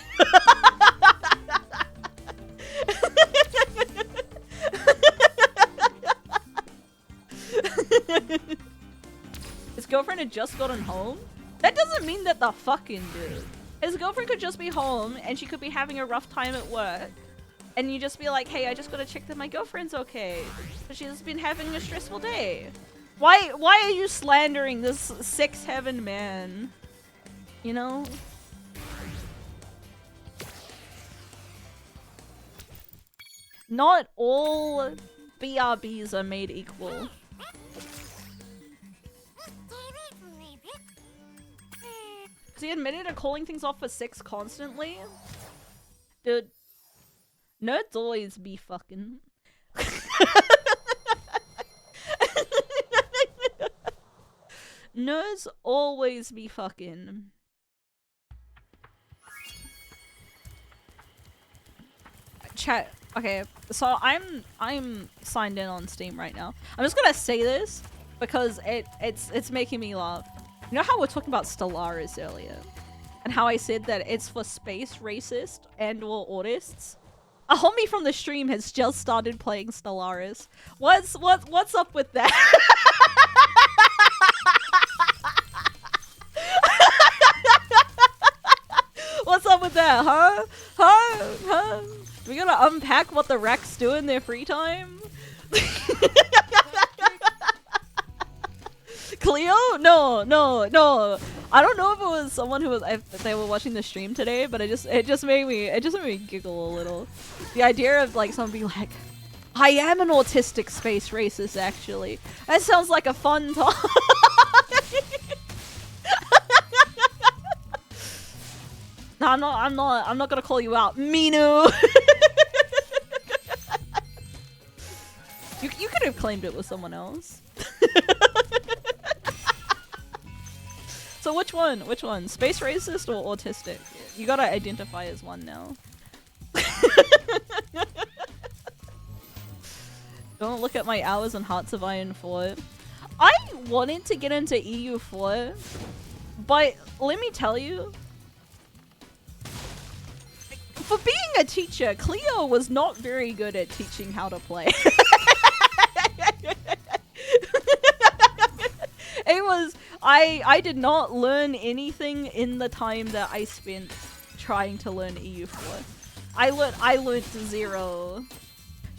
His girlfriend had just gotten home? That doesn't mean that the fucking dude. His girlfriend could just be home and she could be having a rough time at work. And you just be like, hey, I just gotta check that my girlfriend's okay. But she's been having a stressful day. Why are you slandering this sex heaven man? You know? Not all BRBs are made equal. Cause he admitted to calling things off for sex constantly? Dude, nerds always be fucking. Nerds always be fucking. Chat. Okay, so I'm signed in on Steam right now. I'm just gonna say this because it's making me laugh. You know how we're talking about Stellaris earlier, and how I said that it's for space racist and/or autists? A homie from the stream has just started playing Stellaris. What's up with that? What's up with that, huh? Huh? We gotta unpack what the Rex do in their free time? Cleo? No. I don't know if it was someone who was if they were watching the stream today, but it just made me giggle a little. The idea of like someone being like, I am an autistic space racist actually. That sounds like a fun time. No, I'm not gonna call you out. Minu! You could have claimed it was someone else. So which one? Which one? Space racist or autistic? You gotta identify as one now. Don't look at my hours on Hearts of Iron 4. I wanted to get into EU4, but let me tell you, for being a teacher, Cleo was not very good at teaching how to play. It was, I did not learn anything in the time that I spent trying to learn EU4. I learned 0.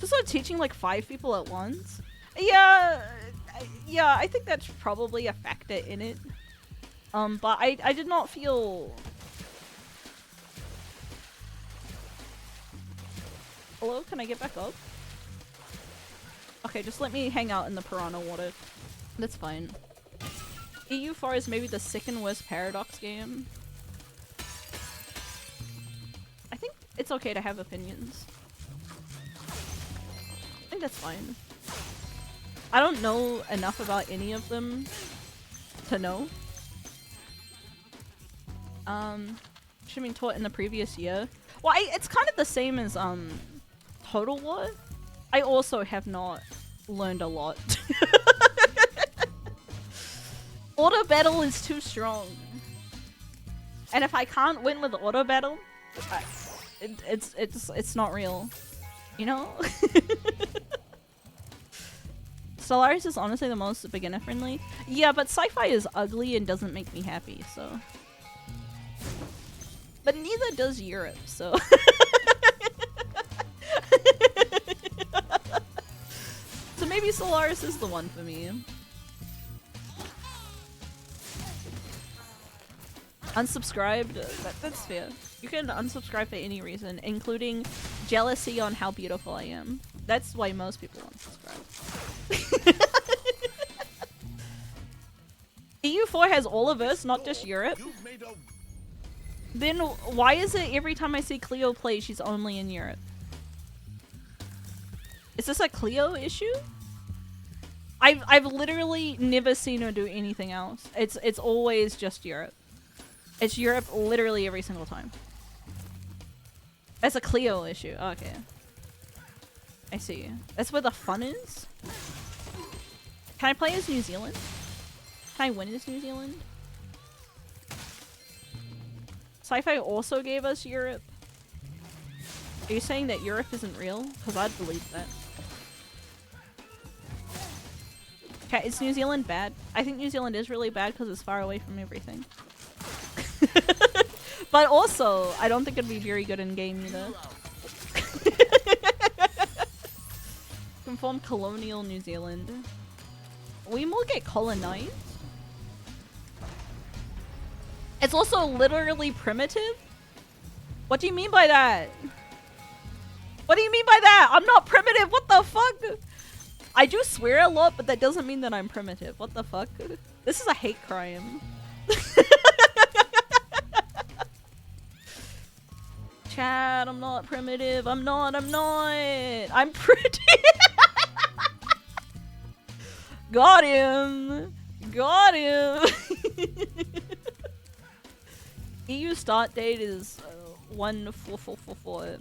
Just like teaching like 5 people at once. Yeah, yeah, I think that's probably a factor in it. But I did not feel. Hello, can I get back up? Okay, just let me hang out in the piranha water. That's fine. EU4 is maybe the second worst Paradox game. I think it's okay to have opinions. I think that's fine. I don't know enough about any of them to know. Should have been taught in the previous year. Well, it's kind of the same as Total War. I also have not learned a lot. Auto battle is too strong, and if I can't win with auto battle, it's not real, you know. Stellaris is honestly the most beginner friendly. Yeah, but sci-fi is ugly and doesn't make me happy, so. But neither does Europe, so. So maybe Stellaris is the one for me. Unsubscribed? That's fair. You can unsubscribe for any reason, including jealousy on how beautiful I am. That's why most people unsubscribe. EU4 has all of us, not just Europe. Then why is it every time I see Cleo play, she's only in Europe? Is this a Cleo issue? I've literally never seen her do anything else. It's always just Europe. It's Europe literally every single time. That's a Cleo issue. Okay. I see. That's where the fun is? Can I play as New Zealand? Can I win as New Zealand? Sci-Fi also gave us Europe. Are you saying that Europe isn't real? Because I'd believe that. Okay, is New Zealand bad? I think New Zealand is really bad because it's far away from everything. But also, I don't think it'd be very good in game either. Conform colonial New Zealand. We will get colonized. It's also literally primitive? What do you mean by that? What do you mean by that? I'm not primitive, what the fuck? I do swear a lot, but that doesn't mean that I'm primitive. What the fuck? This is a hate crime. Chad, I'm not primitive. I'm not. I'm pretty. Got him. Got him. EU start date is 1444.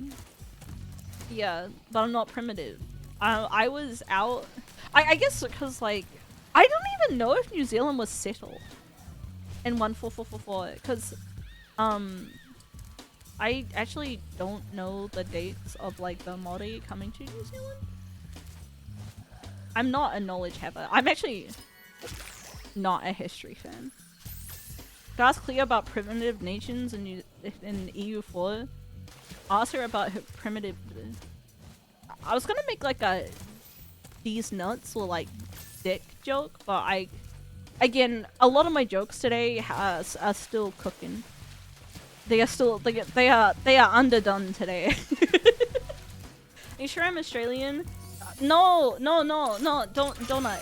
Yeah, but I'm not primitive. I was out. I guess because like I don't even know if New Zealand was settled in 1444 because I actually don't know the dates of like the Maori coming to New Zealand. I'm not a knowledge haver. I'm actually not a history fan. Can I ask Cleo about primitive nations in EU4? Ask her about her primitive. I was gonna make like a these nuts or like dick joke, but again, a lot of my jokes today are still cooking. They are still they are underdone today. Are you sure I'm Australian? No, don't.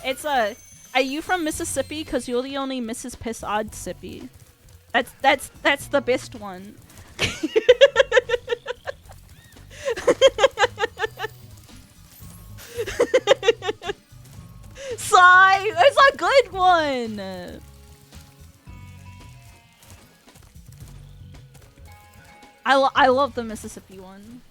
It's are you from Mississippi? Cause you're the only Mrs. Piss-Odd-Sippy. That's the best one. Sigh! It's a good one! I love the Mississippi one.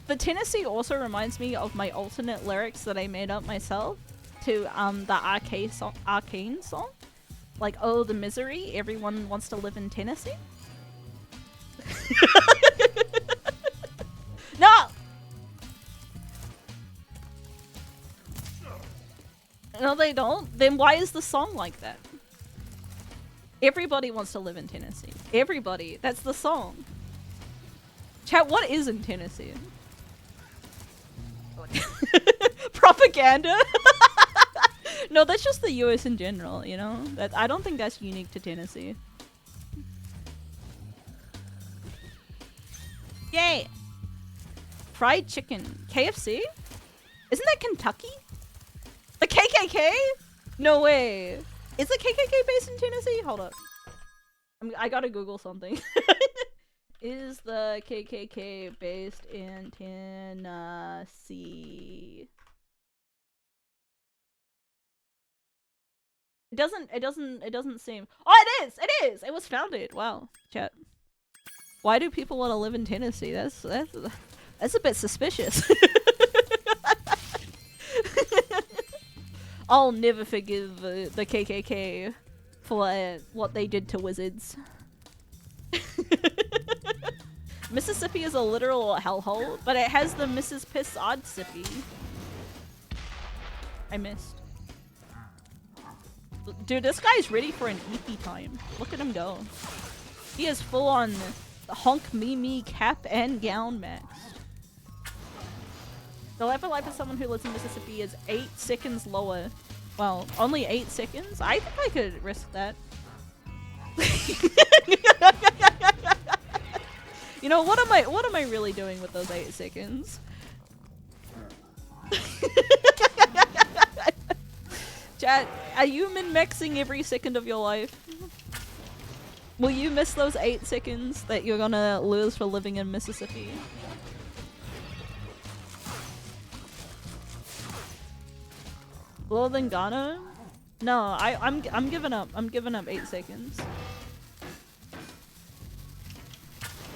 The Tennessee also reminds me of my alternate lyrics that I made up myself to the Arcane song. Like, oh, the misery, everyone wants to live in Tennessee. No! No, they don't. Then why is the song like that? Everybody wants to live in Tennessee. Everybody. That's the song. Chat, what is in Tennessee? Propaganda? No, that's just the US in general, you know? That I don't think that's unique to Tennessee. Yay! Fried chicken. KFC? Isn't that Kentucky? The KKK? No way. Is the KKK based in Tennessee? Hold up. I gotta Google something. Is the KKK based in Tennessee? It doesn't seem. Oh, it is! It is! It was founded. Wow. Chat. Why do people want to live in Tennessee? That's a bit suspicious. I'll never forgive the KKK for what they did to wizards. Mississippi is a literal hellhole, but it has the Mrs. Piss Odd Sippy. I missed. Dude, this guy's ready for an EP time. Look at him go. He is full on honk me cap and gown max. The life of someone who lives in Mississippi is 8 seconds lower. Well, only 8 seconds? I think I could risk that. You know, what am I really doing with those 8 seconds? Chat, are you min-maxing every second of your life? Will you miss those 8 seconds that you're gonna lose for living in Mississippi? Lower than Ghana? No, I'm giving up. I'm giving up 8 seconds.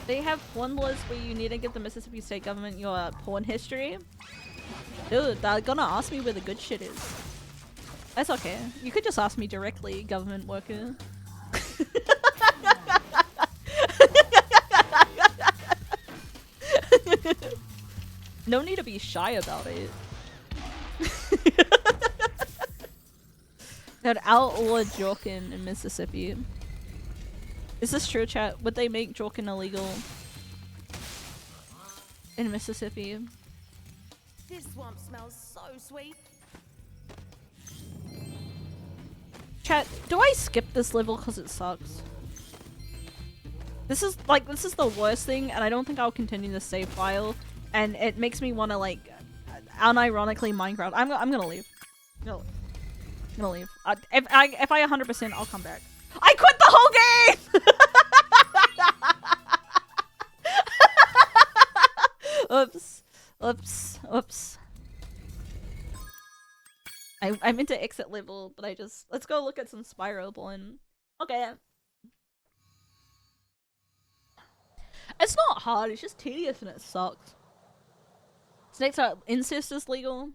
They have porn laws where you need to give the Mississippi state government your porn history. Dude, they're gonna ask me where the good shit is. That's okay. You could just ask me directly, government worker. No need to be shy about it. They'd outlaw Jorkin in Mississippi. Is this true, chat? Would they make Jorkin illegal in Mississippi? This swamp smells so sweet. Chat, do I skip this level because it sucks? This is the worst thing, and I don't think I'll continue the save file, and it makes me want to, like, unironically Minecraft. I'm gonna leave. No. I'm gonna leave. If I 100%, I'll come back. I quit the whole game! Oops. Oops. Oops. I meant to exit level, but let's go look at some Spyro porn. Okay. It's not hard, it's just tedious and it sucks. Snakes are incest is legal.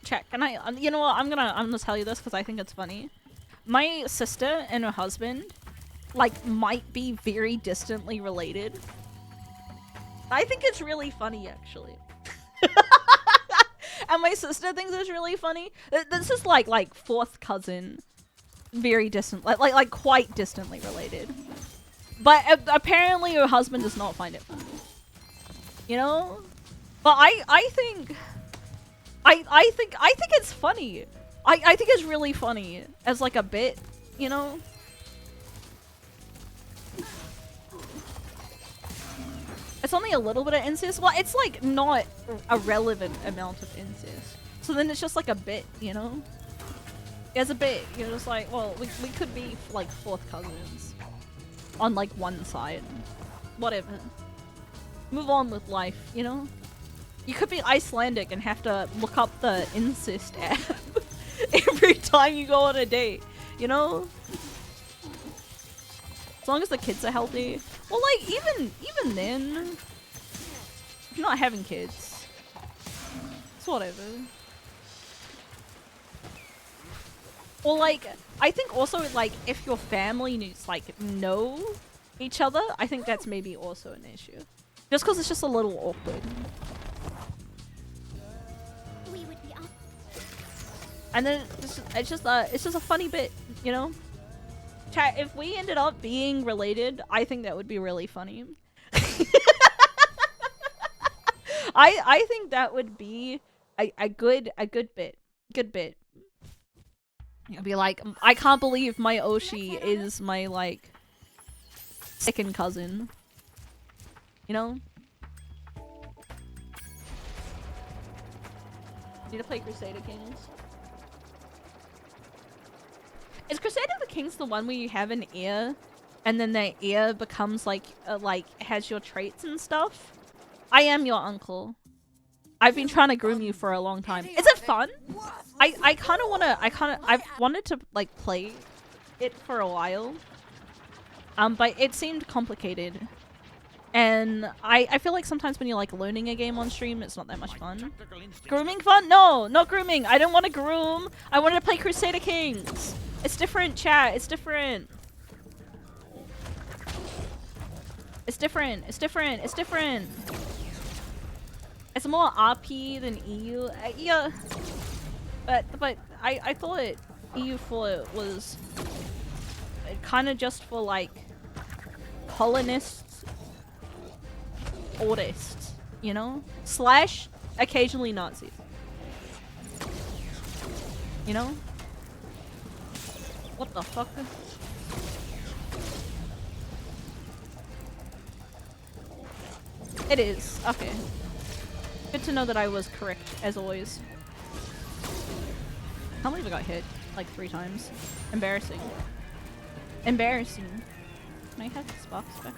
Check. Can I? You know what? I'm gonna tell you this because I think it's funny. My sister and her husband, like, might be very distantly related. I think it's really funny, actually. And my sister thinks it's really funny. This is like fourth cousin, very distant, like quite distantly related. But apparently her husband does not find it funny. You know? But I think it's funny. I think it's really funny as like a bit, you know? It's only a little bit of incest. Well, it's like not a relevant amount of incest. So then it's just like a bit, you know? As a bit, you're just like, well, we could be like fourth cousins on like one side. Whatever. Move on with life, you know? You could be Icelandic and have to look up the incest app every time you go on a date, you know? As long as the kids are healthy. Well, like, even then, if you're not having kids, it's whatever. Or like, I think also like if your family needs like know each other, I think that's maybe also an issue. Just because it's just a little awkward. We would be up. And then it's just a funny bit, you know? Chat, if we ended up being related, I think that would be really funny. I think that would be a good bit. Good bit. I'd be like, I can't believe my Oshi is my like second cousin. You know? Need to play Crusader Kings. Is Crusader the Kings the one where you have an ear and then that ear becomes like has your traits and stuff? I am your uncle. I've been trying to groom you for a long time. Is it fun? I kind of want to I've wanted to like play it for a while. But it seemed complicated. And I feel like sometimes when you're like learning a game on stream, it's not that much fun. Grooming fun? No, not grooming. I don't want to groom. I wanted to play Crusader Kings. It's different, chat. It's different. It's different. It's different. It's different. It's more RP than EU. Yeah. But I thought EU4 was kind of just for like colonists, artists, you know? Slash occasionally Nazis. You know? What the fuck? It is. Okay. Good to know that I was correct, as always. I can't believe I got hit like 3 times. Embarrassing. Embarrassing. Can I have this box back?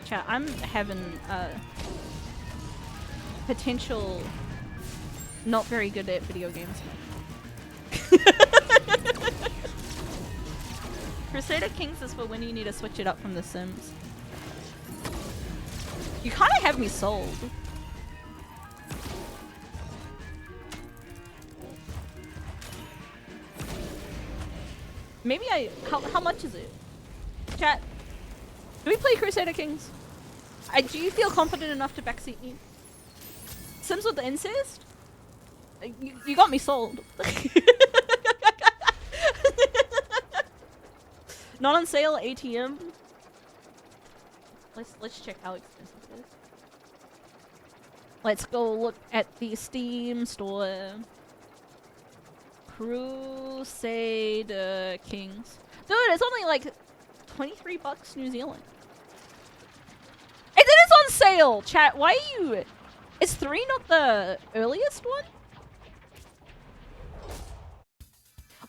Chat, I'm having potential not very good at video games. Crusader Kings is for when you need to switch it up from The Sims. You kind of have me sold. Maybe how much is it? Chat, do we play Crusader Kings? Do you feel confident enough to backseat me? Sims with the incest? You got me sold. Not on sale, ATM. Let's check how expensive it is. Let's go look at the Steam store. Crusader Kings. Dude, it's only like 23 bucks New Zealand. And then it's on sale! Chat, why are you... Is 3 not the earliest one?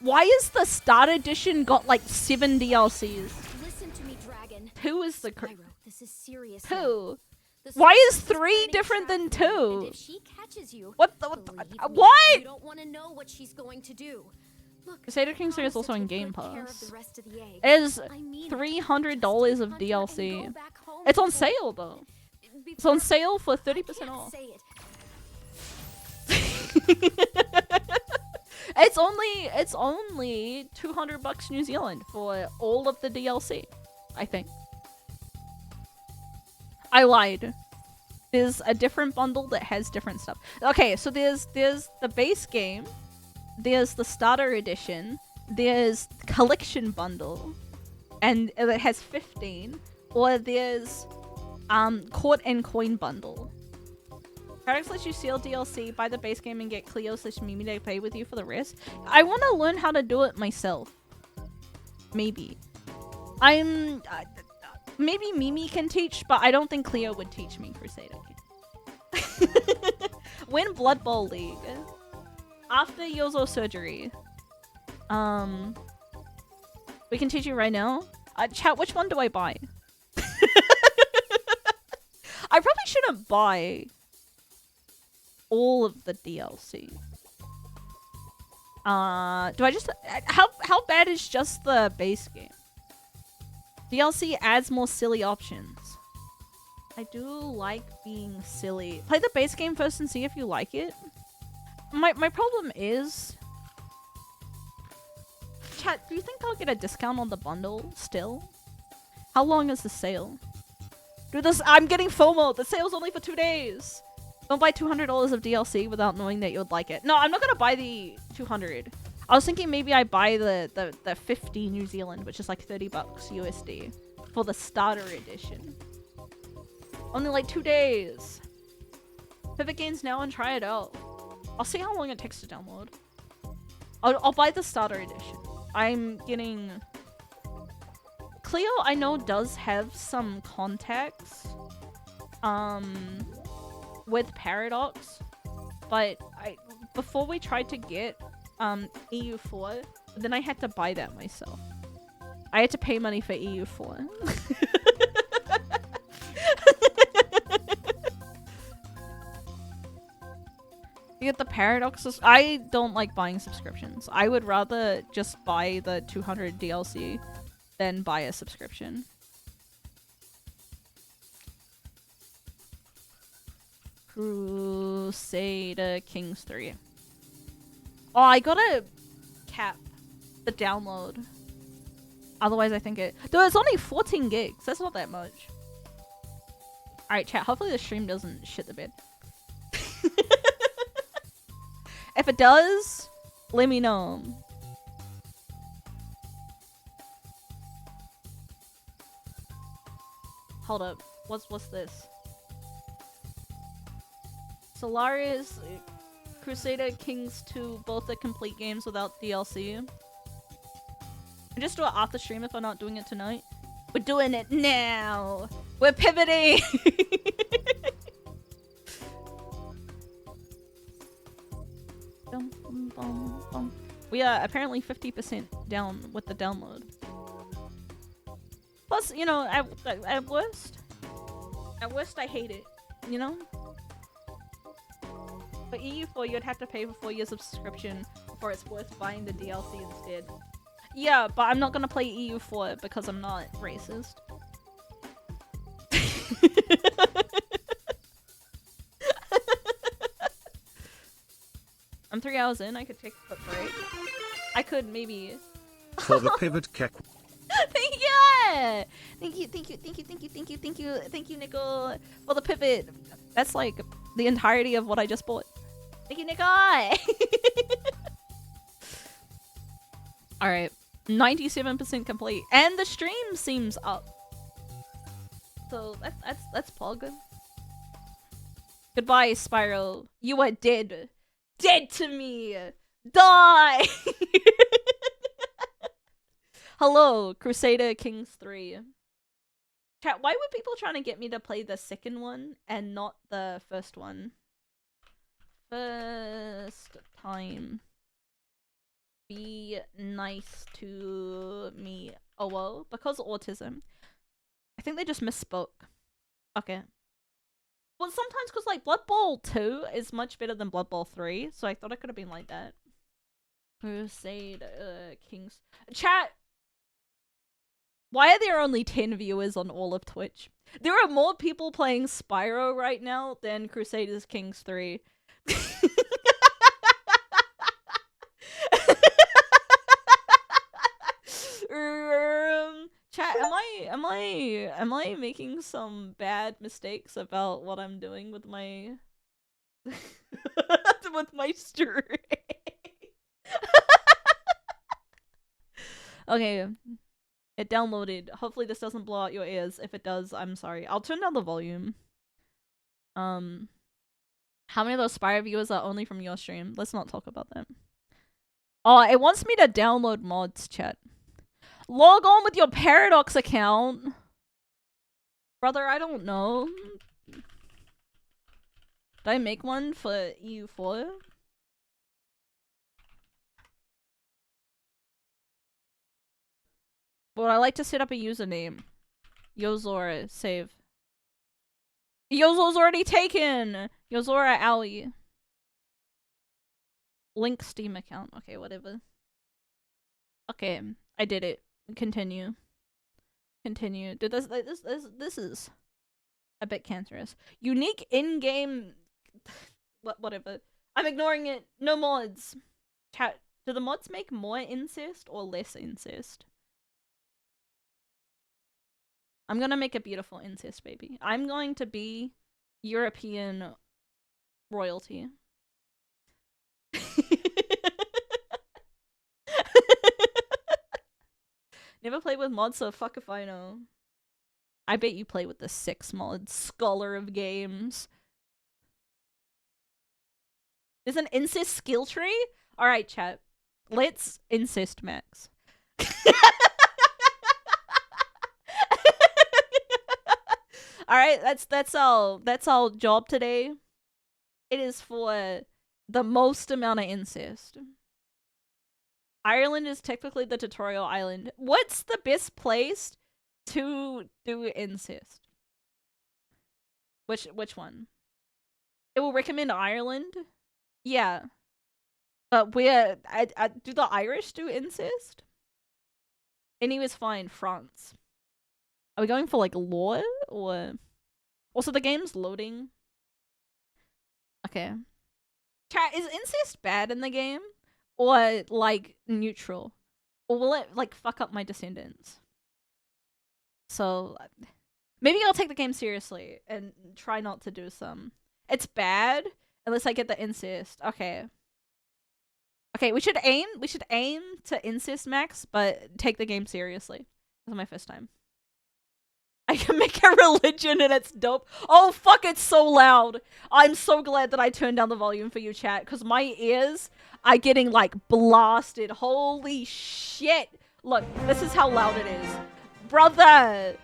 Why is the Start Edition got like 7 DLCs? Listen to me, Dragon. Who is the... Spyro, this is serious. Who? The Why is Sorceress 3 planning different trap than for you, 2? and if she catches you, What the... believe me, What? You don't want to know what she's going to do. Look, Crusader Kings promise is also to in take Game good care of Pass. the rest of the eggs. It is I mean it. $300 of Hunt her and DLC. go back home It's on before- sale though. It's before- on sale for I 30% can't off. say it. It's only 200 bucks New Zealand for all of the DLC, I think. I lied. There's a different bundle that has different stuff. Okay, so there's the base game, there's the starter edition, there's collection bundle, and it has 15, or there's court and coin bundle. Paradox lets you steal DLC, buy the base game, and get Cleo/Mimi to pay with you for the rest. I want to learn how to do it myself. Maybe. Maybe Mimi can teach, but I don't think Cleo would teach me Crusader. Win Blood Bowl League. After Yozo surgery. We can teach you right now. Chat, which one do I buy? I probably shouldn't buy all of the DLC. Do I just... How bad is just the base game? DLC adds more silly options. I do like being silly. Play the base game first and see if you like it. My problem is... Chat, do you think I'll get a discount on the bundle still? How long is the sale? Dude, I'm getting FOMO! The sale's only for 2 days! Don't buy $200 of DLC without knowing that you would like it. No, I'm not gonna buy the 200. I was thinking maybe I buy the 50 New Zealand, which is like 30 bucks USD. for the starter edition. Only like 2 days. Pivot Games now and try it out. I'll see how long it takes to download. I'll buy the starter edition. I'm getting... Cleo, I know, does have some contacts with Paradox, but before we tried to get EU4, then I had to buy that myself. I had to pay money for EU4. You get the Paradoxes. I don't like buying subscriptions. I would rather just buy the 200 DLC than buy a subscription. Crusader Kings 3. Oh, I gotta cap the download. Otherwise, I think it... Dude, it's only 14 gigs. That's not that much. Alright, chat. Hopefully the stream doesn't shit the bed. If it does, let me know. Hold up. What's this? Solaris, Crusader Kings 2, both are complete games without DLC. I just do it after stream if I'm not doing it tonight. We're doing it now! We're pivoting! We are apparently 50% down with the download. Plus, you know, at worst, I hate it, you know? For EU4, you'd have to pay for 4 years of subscription before it's worth buying the DLC instead. Yeah, but I'm not gonna play EU4 because I'm not racist. I'm 3 hours in, I could take a quick break. I could maybe... For the pivot keck. Yeah! Thank you, Nicole, for the pivot. That's like the entirety of what I just bought. Thank you, Nicole! Alright, 97% complete. And the stream seems up. So that's pog. Goodbye, Spyro. You are dead. Dead to me! Die! Hello, Crusader Kings 3. Chat, why were people trying to get me to play the second one and not the first one? First time. Be nice to me. Oh well, because autism. I think they just misspoke. Okay. Well, sometimes because like Blood Bowl 2 is much better than Blood Bowl 3, so I thought it could have been like that. Crusader Kings. Chat! Why are there only 10 viewers on all of Twitch? There are more people playing Spyro right now than Crusaders Kings 3. Chat, am I making some bad mistakes about what I'm doing with my with my stream? Okay. It downloaded. Hopefully this doesn't blow out your ears. If it does, I'm sorry. I'll turn down the volume. How many of those Spyro viewers are only from your stream? Let's not talk about that. Oh, it wants me to download mods, chat. Log on with your Paradox account. Brother, I don't know. Did I make one for EU4? But I like to set up a username. Yozora, save. Yozo's already taken! Yozora Owie. Link Steam account. Okay, whatever. Okay, I did it. Continue. Continue. Dude, this is a bit cancerous. Unique in-game... whatever. I'm ignoring it. No mods. Chat. Do the mods make more incest or less incest? I'm gonna make a beautiful incest baby. I'm going to be European royalty. Never played with mods, so fuck if I know. I bet you play with the 6 mod, Scholar of Games. There's an incest skill tree? Alright, chat. Let's incest max. Alright, that's our job today. It is for the most amount of incest. Ireland is technically the tutorial island. What's the best place to do incest? Which one? It will recommend Ireland. Yeah, but where? Do the Irish do incest? Anyways, fine. France. Are we going for like lore or? Also, the game's loading. Okay. Chat, is incest bad in the game? Or, like, neutral? Or will it, like, fuck up my descendants? So, maybe I'll take the game seriously and try not to do some. It's bad unless I get the incest. Okay. Okay, we should aim to incest max, but take the game seriously. This is my first time. I can make a religion and it's dope. Oh fuck, it's so loud. I'm so glad that I turned down the volume for you, chat, because my ears are getting like blasted. Holy shit. Look, this is how loud it is. Brother.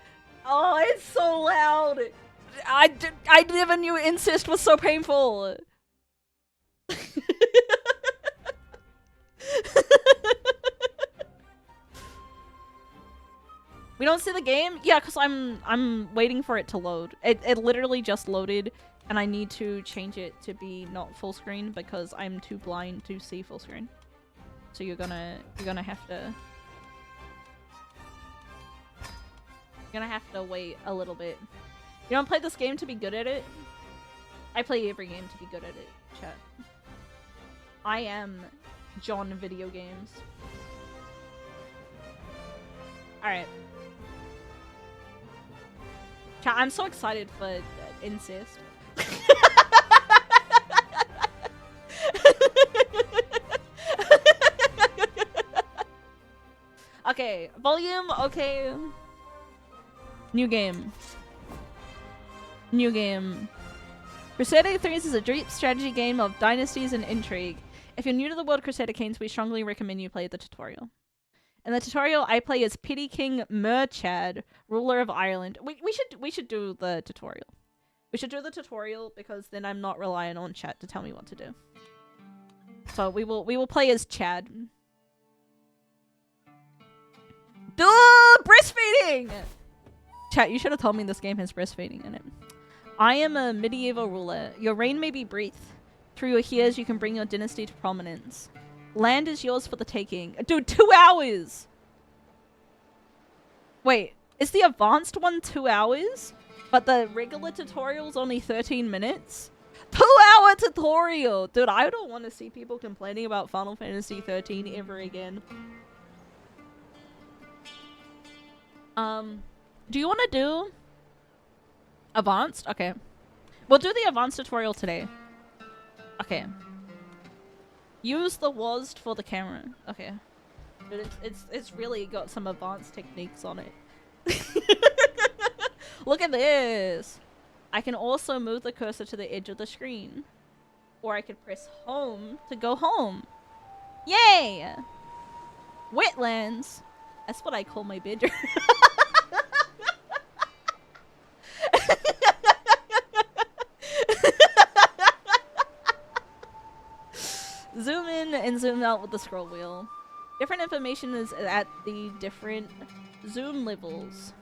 Oh, it's so loud. I never knew incest was so painful. We don't see the game? Yeah, because I'm waiting for it to load. It literally just loaded, and I need to change it to be not full screen because I'm too blind to see full screen. So you're gonna have to wait a little bit. You don't play this game to be good at it? I play every game to be good at it, chat. I am John video games. Alright. Chat, I'm so excited for incest. Okay, volume, okay. New game. New game. Crusader 3 is a deep strategy game of dynasties and intrigue. If you're new to the world of Crusader Kings, we strongly recommend you play the tutorial. In the tutorial, I play as Petty King Murchad, ruler of Ireland. We should do the tutorial. We should do the tutorial because then I'm not relying on chat to tell me what to do. So we will play as Chad. Duh! Breastfeeding! Chat, you should have told me this game has breastfeeding in it. I am a medieval ruler. Your reign may be brief. Through your years, you can bring your dynasty to prominence. Land is yours for the taking. Dude, 2 hours! Wait, is the advanced one 2 hours? But the regular tutorial's only 13 minutes? 2-hour tutorial! Dude, I don't want to see people complaining about Final Fantasy 13 ever again. Do you want to do advanced? Okay. We'll do the advanced tutorial today. Okay. Use the WASD for the camera. Okay. But it's really got some advanced techniques on it. Look at this! I can also move the cursor to the edge of the screen. Or I could press home to go home. Yay! Wetlands! That's what I call my bedroom. Zoom in and zoom out with the scroll wheel. Different information is at the different zoom levels.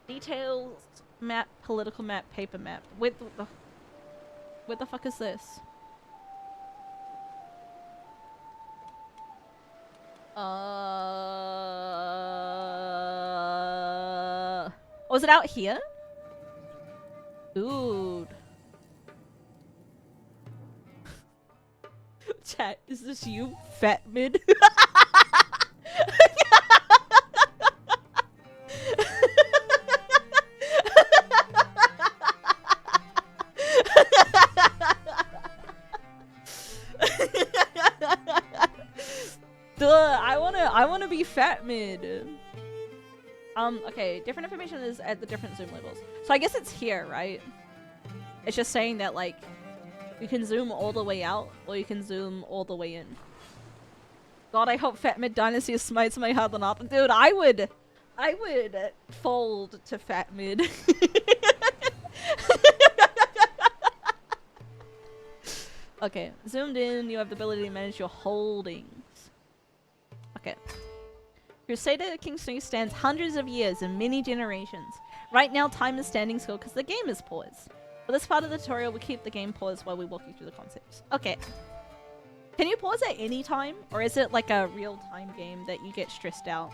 Details, map, political map, paper map. Where the fuck is this? Was it out here? Dude. Chat, is this you, fat mid? Duh, I wanna be fat mid. Okay, different information is at the different zoom levels. So I guess it's here, right? It's just saying that, like, you can zoom all the way out, or you can zoom all the way in. God, I hope Fat Mid Dynasty smites my heart or not. Dude, I would fold to Fat Mid. Okay, zoomed in, you have the ability to manage your holdings. Okay. Crusader King Snow stands hundreds of years and many generations. Right now, time is standing still because the game is paused. For this part of the tutorial, we keep the game paused while we walk you through the concepts. Okay. Can you pause at any time? Or is it like a real-time game that you get stressed out?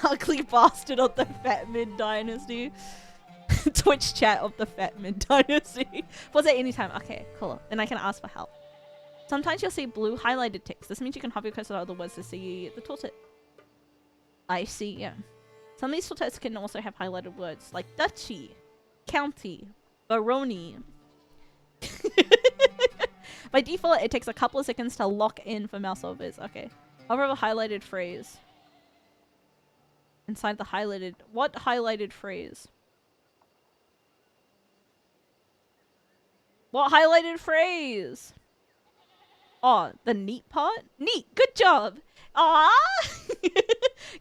Ugly bastard of the Fat Mid Dynasty. Twitch chat of the Fat Mid Dynasty. Pause at any time. Okay, cool. Then I can ask for help. Sometimes you'll see blue highlighted text. This means you can hover your cursor to other words to see the tooltip. I see, yeah. Some of these tooltips can also have highlighted words like duchy, county, barony. By default, it takes a couple of seconds to lock in for mouse overs. Okay. Hover a highlighted phrase. Inside the highlighted... What highlighted phrase? What highlighted phrase? Oh, the neat part? Neat! Good job! Aww!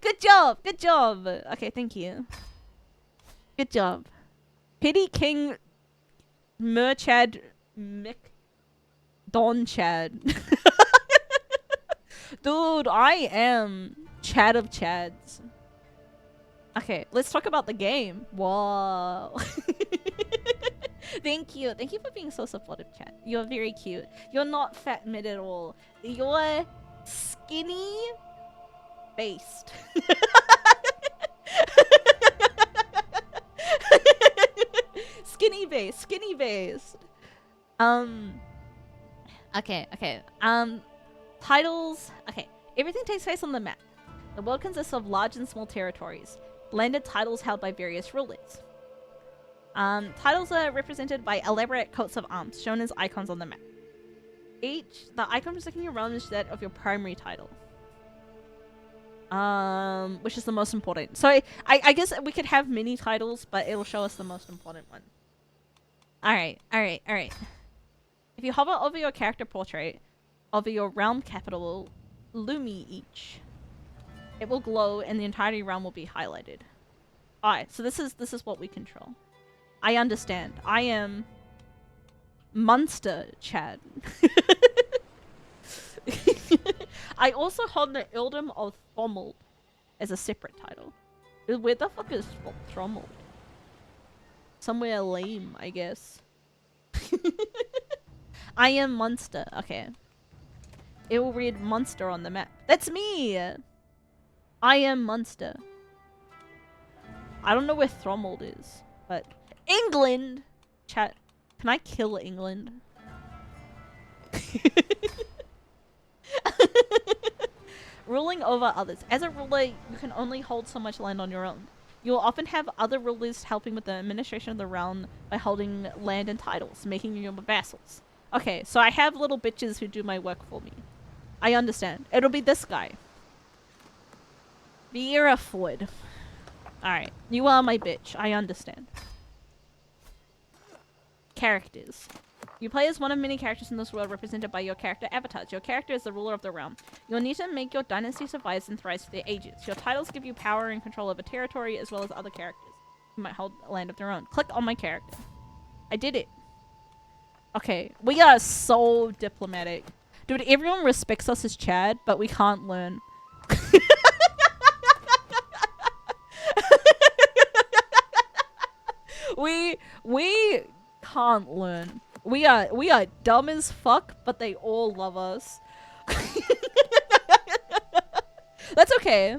Good job! Good job! Okay, thank you. Good job. Pity King Merchad Mick Don Chad. Dude, I am Chad of Chads. Okay, let's talk about the game. Whoa. Thank you. Thank you for being so supportive, chat. You're very cute. You're not fat mid at all. You're skinny based. Skinny based. Skinny based. Okay, okay. Titles. Okay. Everything takes place on the map. The world consists of large and small territories. Landed titles held by various rulers. Titles are represented by elaborate coats of arms, shown as icons on the map. The icon presenting your realm is that of your primary title. Which is the most important. So, I guess we could have many titles, but it'll show us the most important one. Alright, alright, alright. If you hover over your character portrait, over your realm capital, Lumi each, it will glow and the entirety realm will be highlighted. Alright, so this is what we control. I understand. I am Munster Chad. I also hold the Earldom of Thrommeld as a separate title. Where the fuck is Thrommeld? Somewhere lame, I guess. I am Munster. Okay. It will read Munster on the map. That's me! I am Munster. I don't know where Thrommeld is, but... England! Chat, can I kill England? Ruling over others. As a ruler, you can only hold so much land on your own. You will often have other rulers helping with the administration of the realm by holding land and titles, making you your vassals. Okay, so I have little bitches who do my work for me. I understand. It'll be this guy. Vera Ford. Alright, you are my bitch. I understand. Characters. You play as one of many characters in this world represented by your character avatars. Your character is the ruler of the realm. You'll need to make your dynasty survive and thrive through the ages. Your titles give you power and control over territory as well as other characters who might hold a land of their own. Click on my character. I did it. Okay, we are so diplomatic. Dude, everyone respects us as Chad, but we can't learn. We can't learn. We are dumb as fuck, but they all love us. That's okay.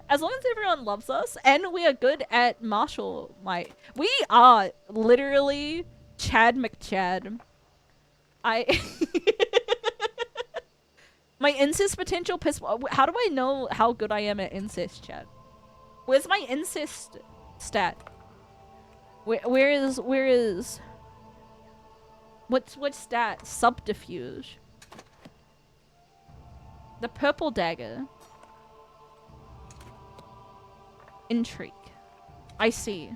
As long as everyone loves us and we are good at martial might. We are literally Chad McChad. My incest potential piss. How do I know how good I am at incest, Chad? Where's my incest stat? Where is what stat? Subterfuge. The purple dagger. Intrigue. I see.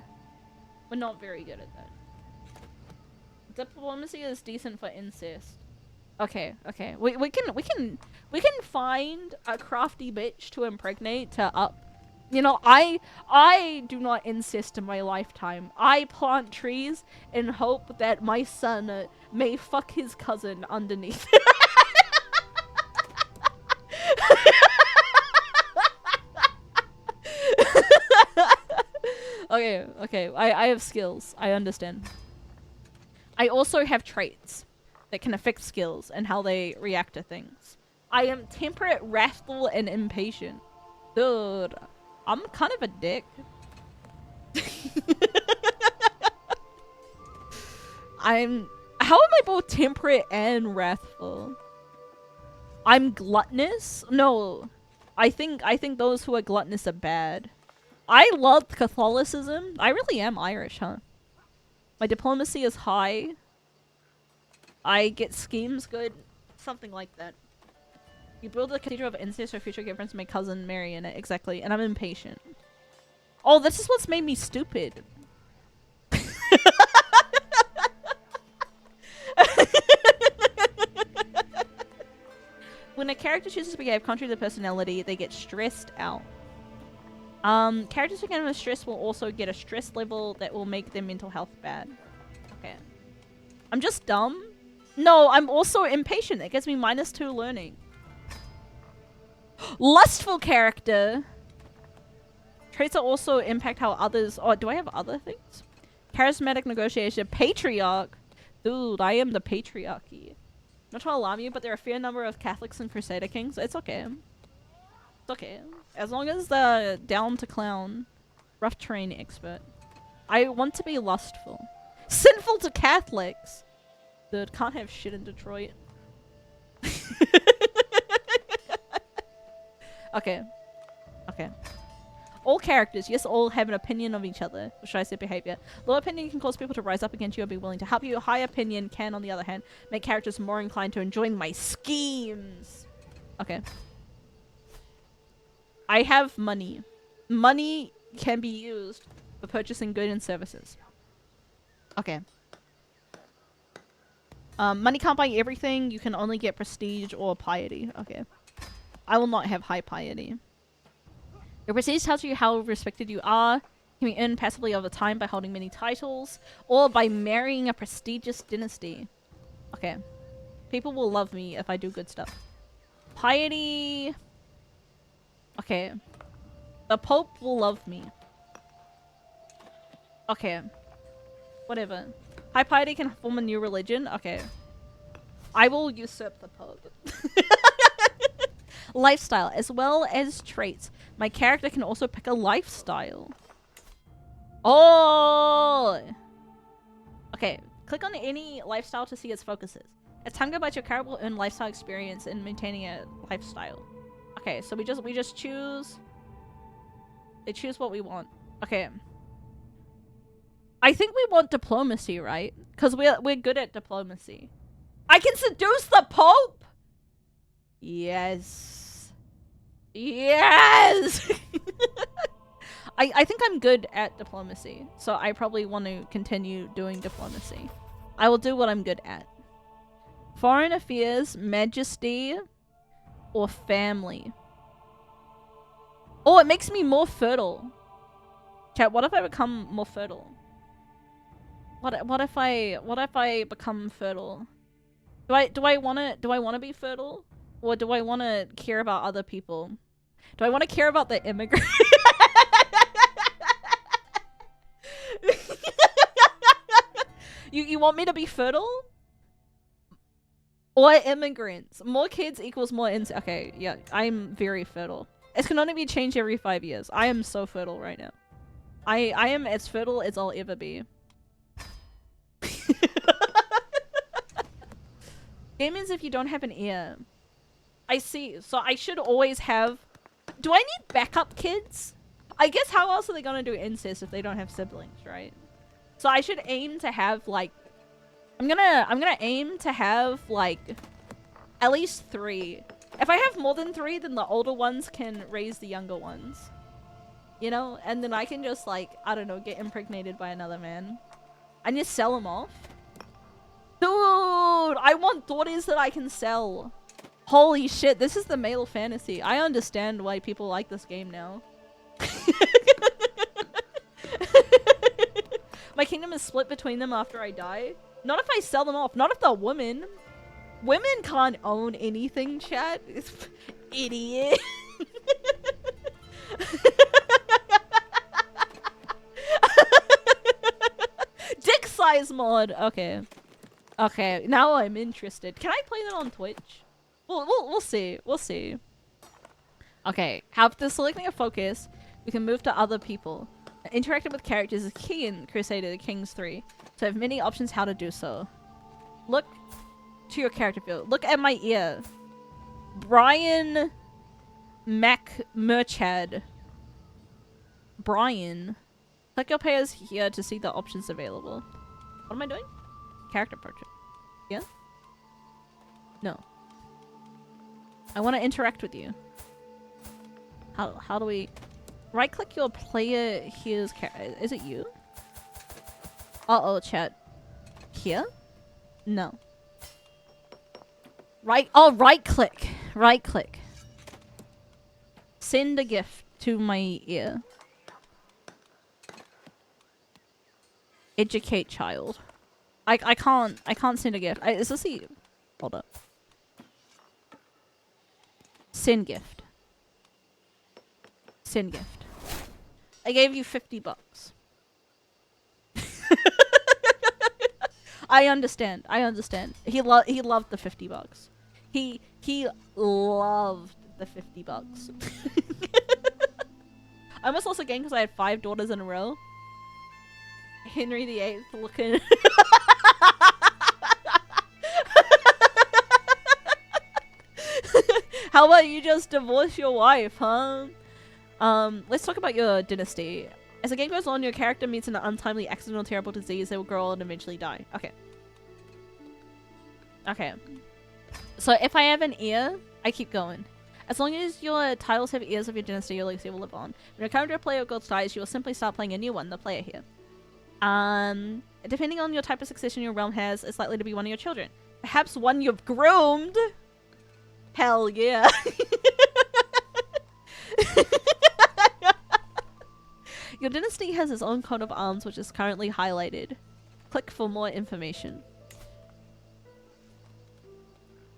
We're not very good at that. Diplomacy is decent for incest. Okay, okay. We can find a crafty bitch to impregnate to up. You know, I do not incest in my lifetime. I plant trees in hope that my son may fuck his cousin underneath. Okay, okay. I have skills. I understand. I also have traits that can affect skills and how they react to things. I am temperate, wrathful, and impatient. Dude, I'm kind of a dick. How am I both temperate and wrathful? I'm gluttonous? No. I think those who are gluttonous are bad. I love Catholicism. I really am Irish, huh? My diplomacy is high. I get schemes good. Something like that. You build a cathedral of incest for future girlfriends to my cousin marry in it. Exactly. And I'm impatient. Oh, this is what's made me stupid. When a character chooses to behave contrary to their personality, they get stressed out. Characters who get stress will also get a stress level that will make their mental health bad. Okay. I'm just dumb. No, I'm also impatient. It gives me -2 learning. Lustful character. Traits are also impact how others... Oh, do I have other things? Charismatic negotiation. Patriarch. Dude, I am the patriarchy. Not to alarm you, but there are a fair number of Catholics and Crusader kings. It's okay. It's okay. As long as the down to clown. Rough terrain expert. I want to be lustful. Sinful to Catholics. Dude, can't have shit in Detroit. Okay. Okay. All characters, yes, all have an opinion of each other. Or should I say behavior? Low opinion can cause people to rise up against you or be willing to help you. High opinion can, on the other hand, make characters more inclined to enjoying my schemes. Okay. I have money. Money can be used for purchasing goods and services. Okay. Money can't buy everything. You can only get prestige or piety. Okay. I will not have high piety. Your prestige tells you how respected you are. Can be earned passively over time by holding many titles or by marrying a prestigious dynasty. Okay. People will love me if I do good stuff. Piety. Okay. The Pope will love me. Okay. Whatever. High piety can form a new religion. Okay. I will usurp the Pope. Lifestyle, as well as traits. My character can also pick a lifestyle. Oh! Okay, click on any lifestyle to see its focuses. As time goes by, your character will earn lifestyle experience in maintaining a lifestyle. Okay, so we just choose... They choose what we want. Okay. I think we want diplomacy, right? Because we're good at diplomacy. I can seduce the Pope! Yes. Yes! I think I'm good at diplomacy. So I probably want to continue doing diplomacy. I will do what I'm good at. Foreign affairs, majesty, or family. Oh, it makes me more fertile. Chat, what if I become more fertile? What if I become fertile? Do I want to be fertile? Or do I want to care about other people? Do I want to care about the immigrant? You want me to be fertile? Or immigrants? More kids equals more okay, yeah, I'm very fertile. It can only be changed every 5 years. I am so fertile right now. I am as fertile as I'll ever be. Game means if you don't have an ear. I see. So I should always have... Do I need backup kids? I guess how else are they gonna do incest if they don't have siblings, right? So I should aim to have like... I'm gonna aim to have like at least 3. If I have more than 3, then the older ones can raise the younger ones. you know? And then I can just, like, I don't know, get impregnated by another man. And just sell them off. Dude, I want daughters that I can sell. Holy shit, this is the male fantasy. I understand why people like this game now. My kingdom is split between them after I die. Not if I sell them off. Not if they're women. Women can't own anything, chat. Idiot. Dick size mod. Okay. Okay, now I'm interested. Can I play that on Twitch? We'll see. We'll see. Okay, after selecting a focus, we can move to other people. Interacting with characters is key in Crusader Kings 3, so I have many options how to do so. Look to your character field. Look at my ear. Brian Merchad. Brian. Click your players here to see the options available. What am I doing? Character portrait. Yeah? No. I want to interact with you. How do we... Right click your player here's is it you? Uh-oh, chat. Here? No. Right click. Right click. Send a gift to my ear. Educate child. I can't send a gift. Is this the... Hold up. Send gift. Send gift. I gave you $50. I understand. I understand. He loved the $50. He loved the $50. I almost lost a game because I had 5 daughters in a row. Henry VIII looking. How about you just divorce your wife, huh? Let's talk about your dynasty. As the game goes on, your character meets an untimely accident or terrible disease. They will grow old and eventually die. Okay. Okay. So if I have an heir, I keep going. As long as your titles have heirs of your dynasty, your legacy will live on. When a character player or gods dies, you will simply start playing a new one, the player here. Depending on your type of succession your realm has, it's likely to be one of your children. Perhaps one you've groomed. Hell yeah. Your dynasty has its own coat of arms, which is currently highlighted. Click for more information.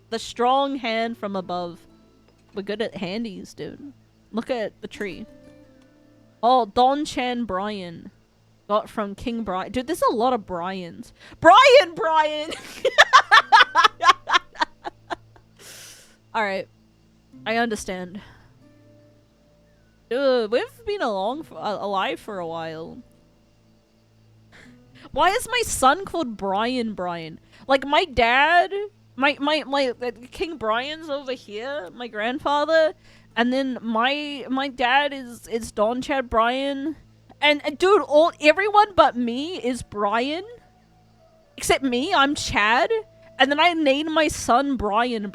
The strong hand from above. We're good at handies, dude. Look at the tree. Oh, Don Chan Brian. Got from King Brian. Dude, there's a lot of Brians. Brian! Alright. I understand. Dude, we've been alive for a while. Why is my son called Brian? Like, my dad... My King Brian's over here, my grandfather, and then my dad is Don Chad Brian, and dude, everyone but me is Brian, except me, I'm Chad, and then I named my son Brian.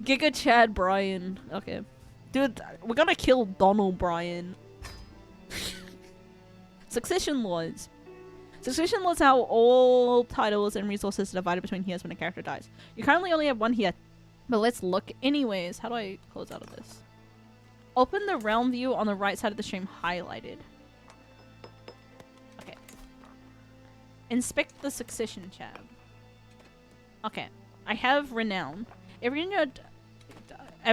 Giga Chad Brian. Okay, dude, we're gonna kill Donald Bryan. Succession laws. Succession laws how all titles and resources are divided between heirs when a character dies. You currently only have one heir, but let's look anyways. How do I close out of this? Open the realm view on the right side of the stream highlighted. Okay. Inspect the succession tab. Okay. I have renown. A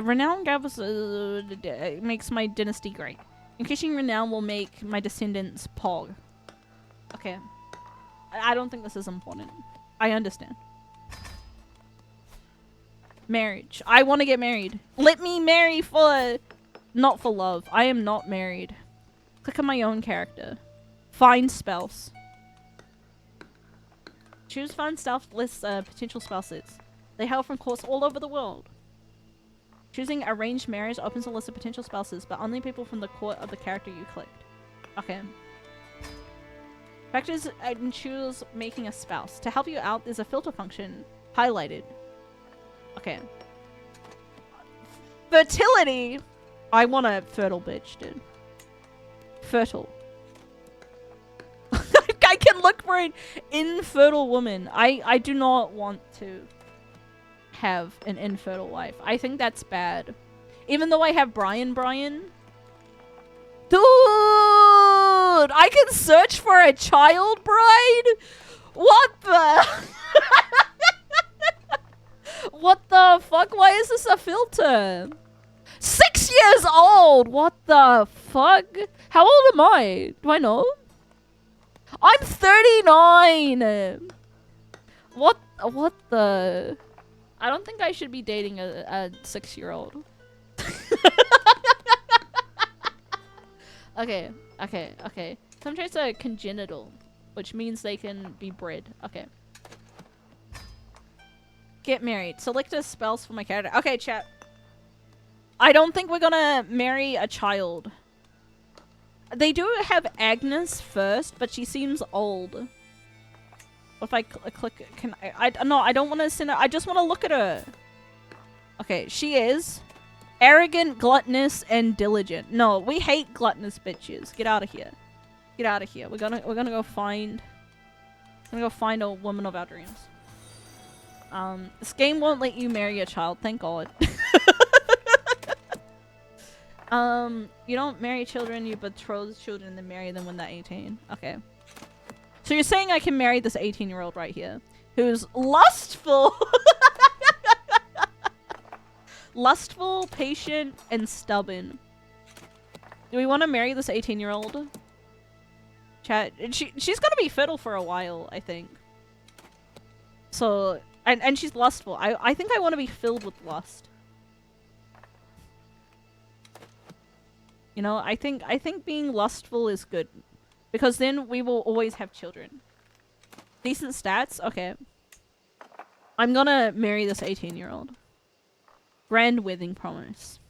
renown makes my dynasty great. Increasing renown will make my descendants pog. Okay. I don't think this is important. I understand. Marriage. I want to get married. Let me marry for... Not for love. I am not married. Click on my own character. Find spouse. Choose find spouse lists potential spouses. They hail from courts all over the world. Choosing arranged marriage opens a list of potential spouses, but only people from the court of the character you clicked. Okay. Factors and choose making a spouse. To help you out, there's a filter function highlighted. Okay. Fertility. I want a fertile bitch, dude. Fertile. I can look for an infertile woman. I do not want to have an infertile wife. I think that's bad. Even though I have Brian. Dude! I can search for a child bride? What the? What the fuck? Why is this a filter? 6 years old! What the fuck? How old am I? Do I know? I'm 39! What the? I don't think I should be dating a 6-year-old. Okay. Some traits are congenital, which means they can be bred. Okay. Get married. Select a spouse for my character. Okay, chat. I don't think we're gonna marry a child. They do have Agnes first, but she seems old. If I click, can no, I don't want to send her. I just want to look at her. Okay, she is arrogant, gluttonous, and diligent. No, we hate gluttonous bitches. Get out of here. Get out of here. We're gonna go find. I'm gonna go find a woman of our dreams. This game won't let you marry a child. Thank God. You don't marry children. You betroth children and then marry them when they're 18. Okay. So you're saying I can marry this 18-year-old right here, who's lustful. Lustful, patient, and stubborn. Do we want to marry this 18-year-old? Chat. She's gonna be fiddle for a while, I think. So, and she's lustful. I think I want to be filled with lust. You know, I think being lustful is good. Because then we will always have children. Decent stats? Okay. I'm gonna marry this 18-year-old. Grand wedding promise.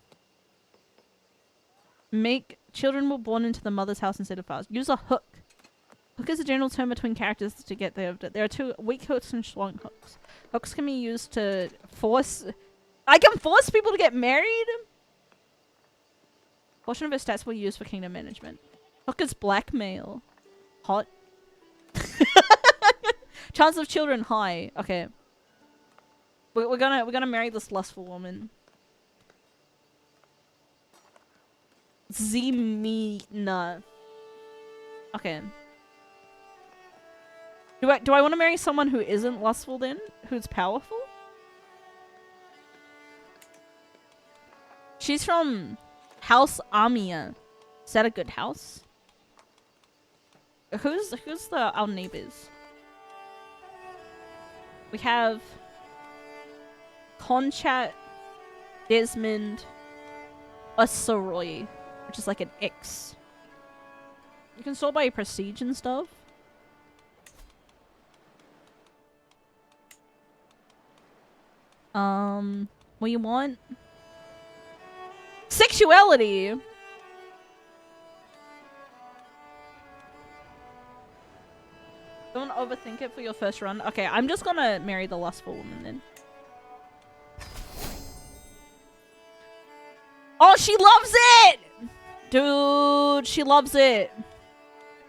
Make children were born into the mother's house instead of ours. Use a hook. Hook is a general term between characters to get there. There are two weak hooks and strong hooks. Hooks can be used to force... I can force people to get married? Portion of his stats will use for kingdom management. Hook is blackmail. Hot. Chance of children high. Okay. We're gonna marry this lustful woman. Zemina. Okay. Do I want to marry someone who isn't lustful then? Who's powerful? She's from House Amia. Is that a good house? Who's our neighbors? We have Conchat, Desmond, Asaroy, which is like an X. You can sort by prestige and stuff. What you want? Sexuality! Don't overthink it for your first run. Okay, I'm just gonna marry the lustful woman then. Oh, she loves it! Dude, she loves it.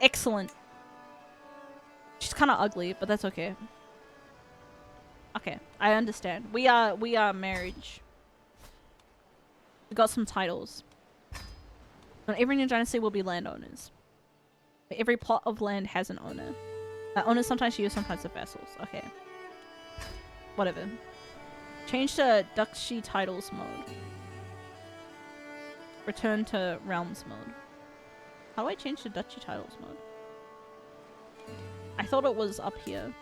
Excellent. She's kind of ugly, but that's okay. Okay, I understand. We are marriage. We got some titles. Not every new dynasty will be landowners. But every plot of land has an owner. Owners sometimes use, sometimes the vassals. Okay. Whatever. Change to Duchy Titles mode. Return to Realms mode. How do I change to Duchy Titles mode? I thought it was up here.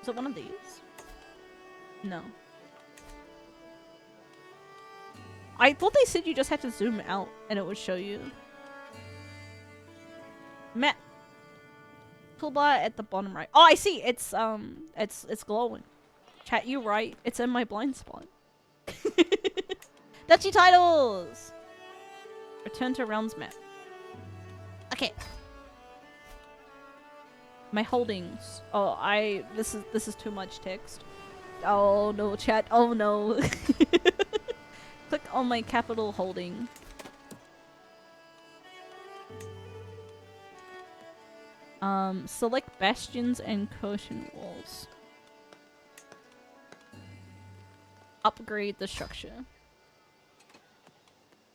Is it one of these? No. I thought they said you just had to zoom out and it would show you. Map. Toolbar at the bottom right. Oh, I see. It's glowing. Chat, you right. It's in my blind spot. Duchy titles. Return to Realms map. Okay. My holdings. Oh, this is too much text. Oh no, chat. Oh no. Click on my capital holding. Select bastions and curtain walls. Upgrade the structure.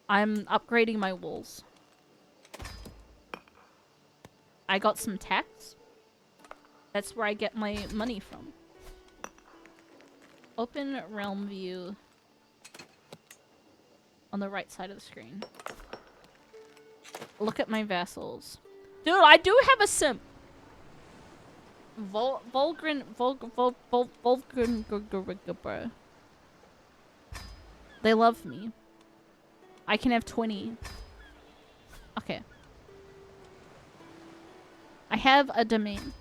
I'm upgrading my walls. I got some tax. That's where I get my money from. Open realm view on the right side of the screen. Look at my vassals. Dude, I do have a simp. Volgren, bro. They love me. I can have 20. Okay. I have a domain.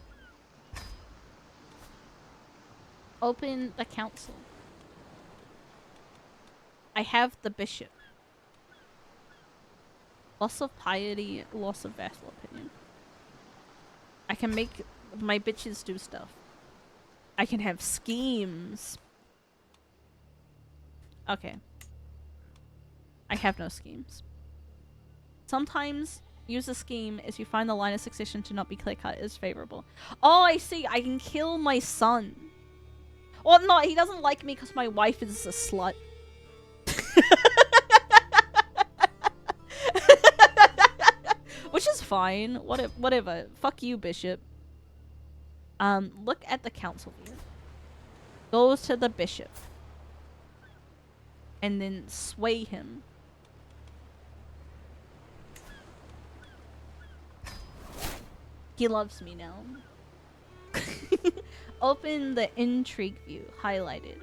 Open the council. I have the bishop. Loss of piety, loss of vassal opinion. I can make my bitches do stuff. I can have schemes. Okay. I have no schemes. Sometimes use a scheme as you find the line of succession to not be clear-cut is favorable. Oh, I see. I can kill my son. Well, no, he doesn't like me because my wife is a slut. Which is fine. Whatever. Fuck you, bishop. Look at the council view. Go to the bishop. And then sway him. He loves me now. Open the intrigue view. Highlighted.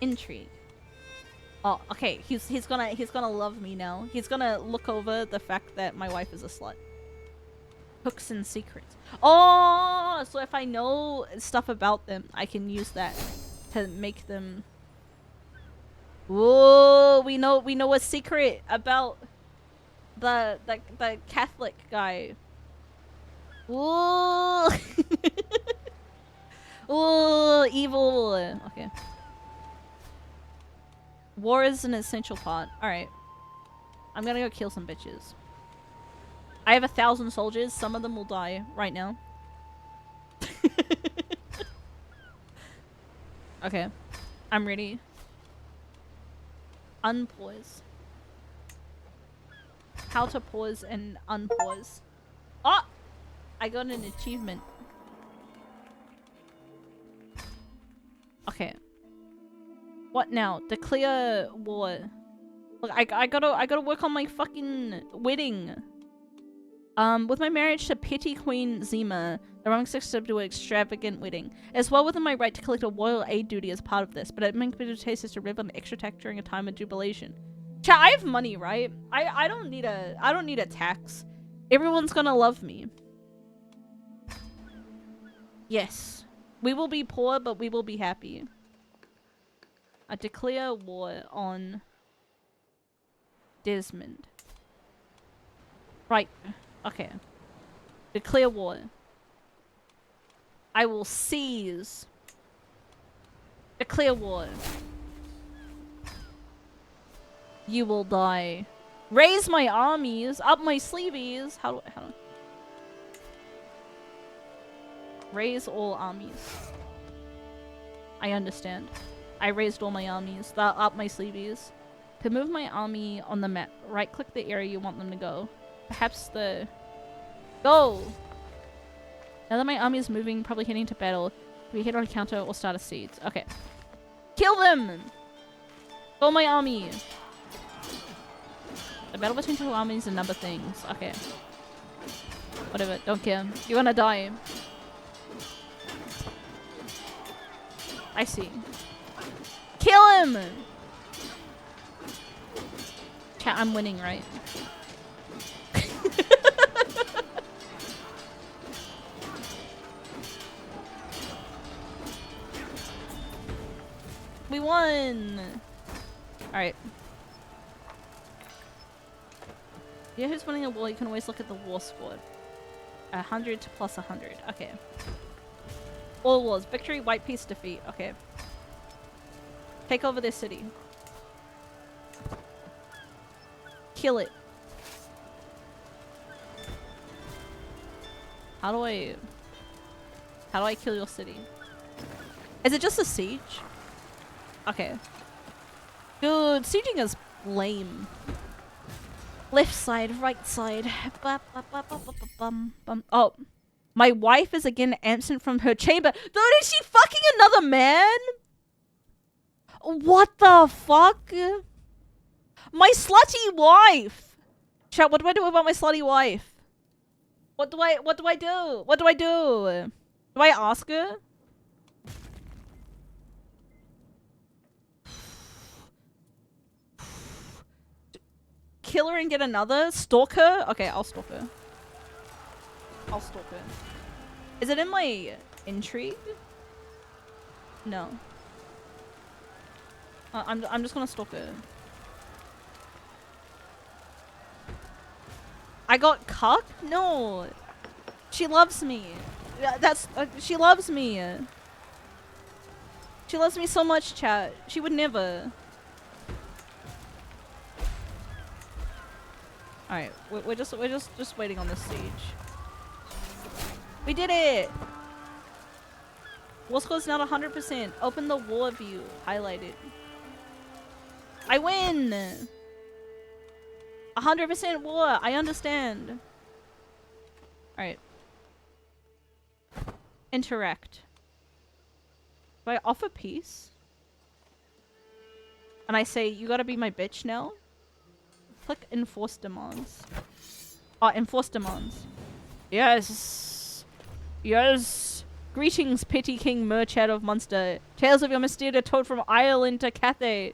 Intrigue. Oh, okay. He's gonna love me now. He's gonna look over the fact that my wife is a slut. Hooks and secrets. Oh, so if I know stuff about them, I can use that to make them. Whoa, we know a secret about the Catholic guy. Whoa. Ooh, evil. Okay. War is an essential part. Alright. I'm gonna go kill some bitches. I have 1,000 soldiers. Some of them will die right now. Okay. I'm ready. Unpause. How to pause and unpause. Oh! I got an achievement. Okay. What now? Declare war. Look, I gotta work on my fucking wedding. With my marriage to Petty Queen Zima, the Roman accepted to an extravagant wedding. As well within my right to collect a royal aid duty as part of this, but it might be to taste to riv on extra tax during a time of jubilation. Chat, I have money, right? I don't need a tax. Everyone's gonna love me. Yes. We will be poor, but we will be happy. I declare war on Desmond. Right. Okay. Declare war. I will seize. Declare war. You will die. Raise my armies. Up my sleeveys. How do raise all armies. I understand. I raised all my armies. They're up my sleeveys. To move my army on the map, right-click the area you want them to go. Perhaps the... Go! Now that my army is moving, probably heading to battle, we hit on a counter or start a siege. Okay. Kill them! Go my army! The battle between two armies is a number of things. Okay. Whatever, don't care. You're gonna die. I see. Kill him! Chat, I'm winning, right? We won! Alright. Yeah, who's winning a war? You can always look at the war score. 100 to plus 100. Okay. All wars. Victory, white peace, defeat. Okay. Take over this city. Kill it. How do I kill your city? Is it just a siege? Okay. Dude, sieging is lame. Left side, right side. Oh. My wife is again absent from her chamber. Dude, is she fucking another man? What the fuck? My slutty wife! Chat, what do I do about my slutty wife? What do I do? What do I do? Do I ask her? Kill her and get another? Stalk her? Okay, I'll stalk her. I'll stalk her. Is it in my intrigue? No. I'm just gonna stalk her. I got cucked? No. She loves me. That's she loves me. She loves me so much, chat. She would never. All right, we're just waiting on this siege. We did it. War score's now 100%. Open the war view. Highlighted. I win. 100% war. I understand. All right. Interact. Do I offer peace? And I say, you gotta be my bitch now? Click enforce demands. Oh, enforce demands. Yes. Yes. Greetings, Petty King Merchant of Munster. Tales of your mysterious toad from Ireland to Cathay.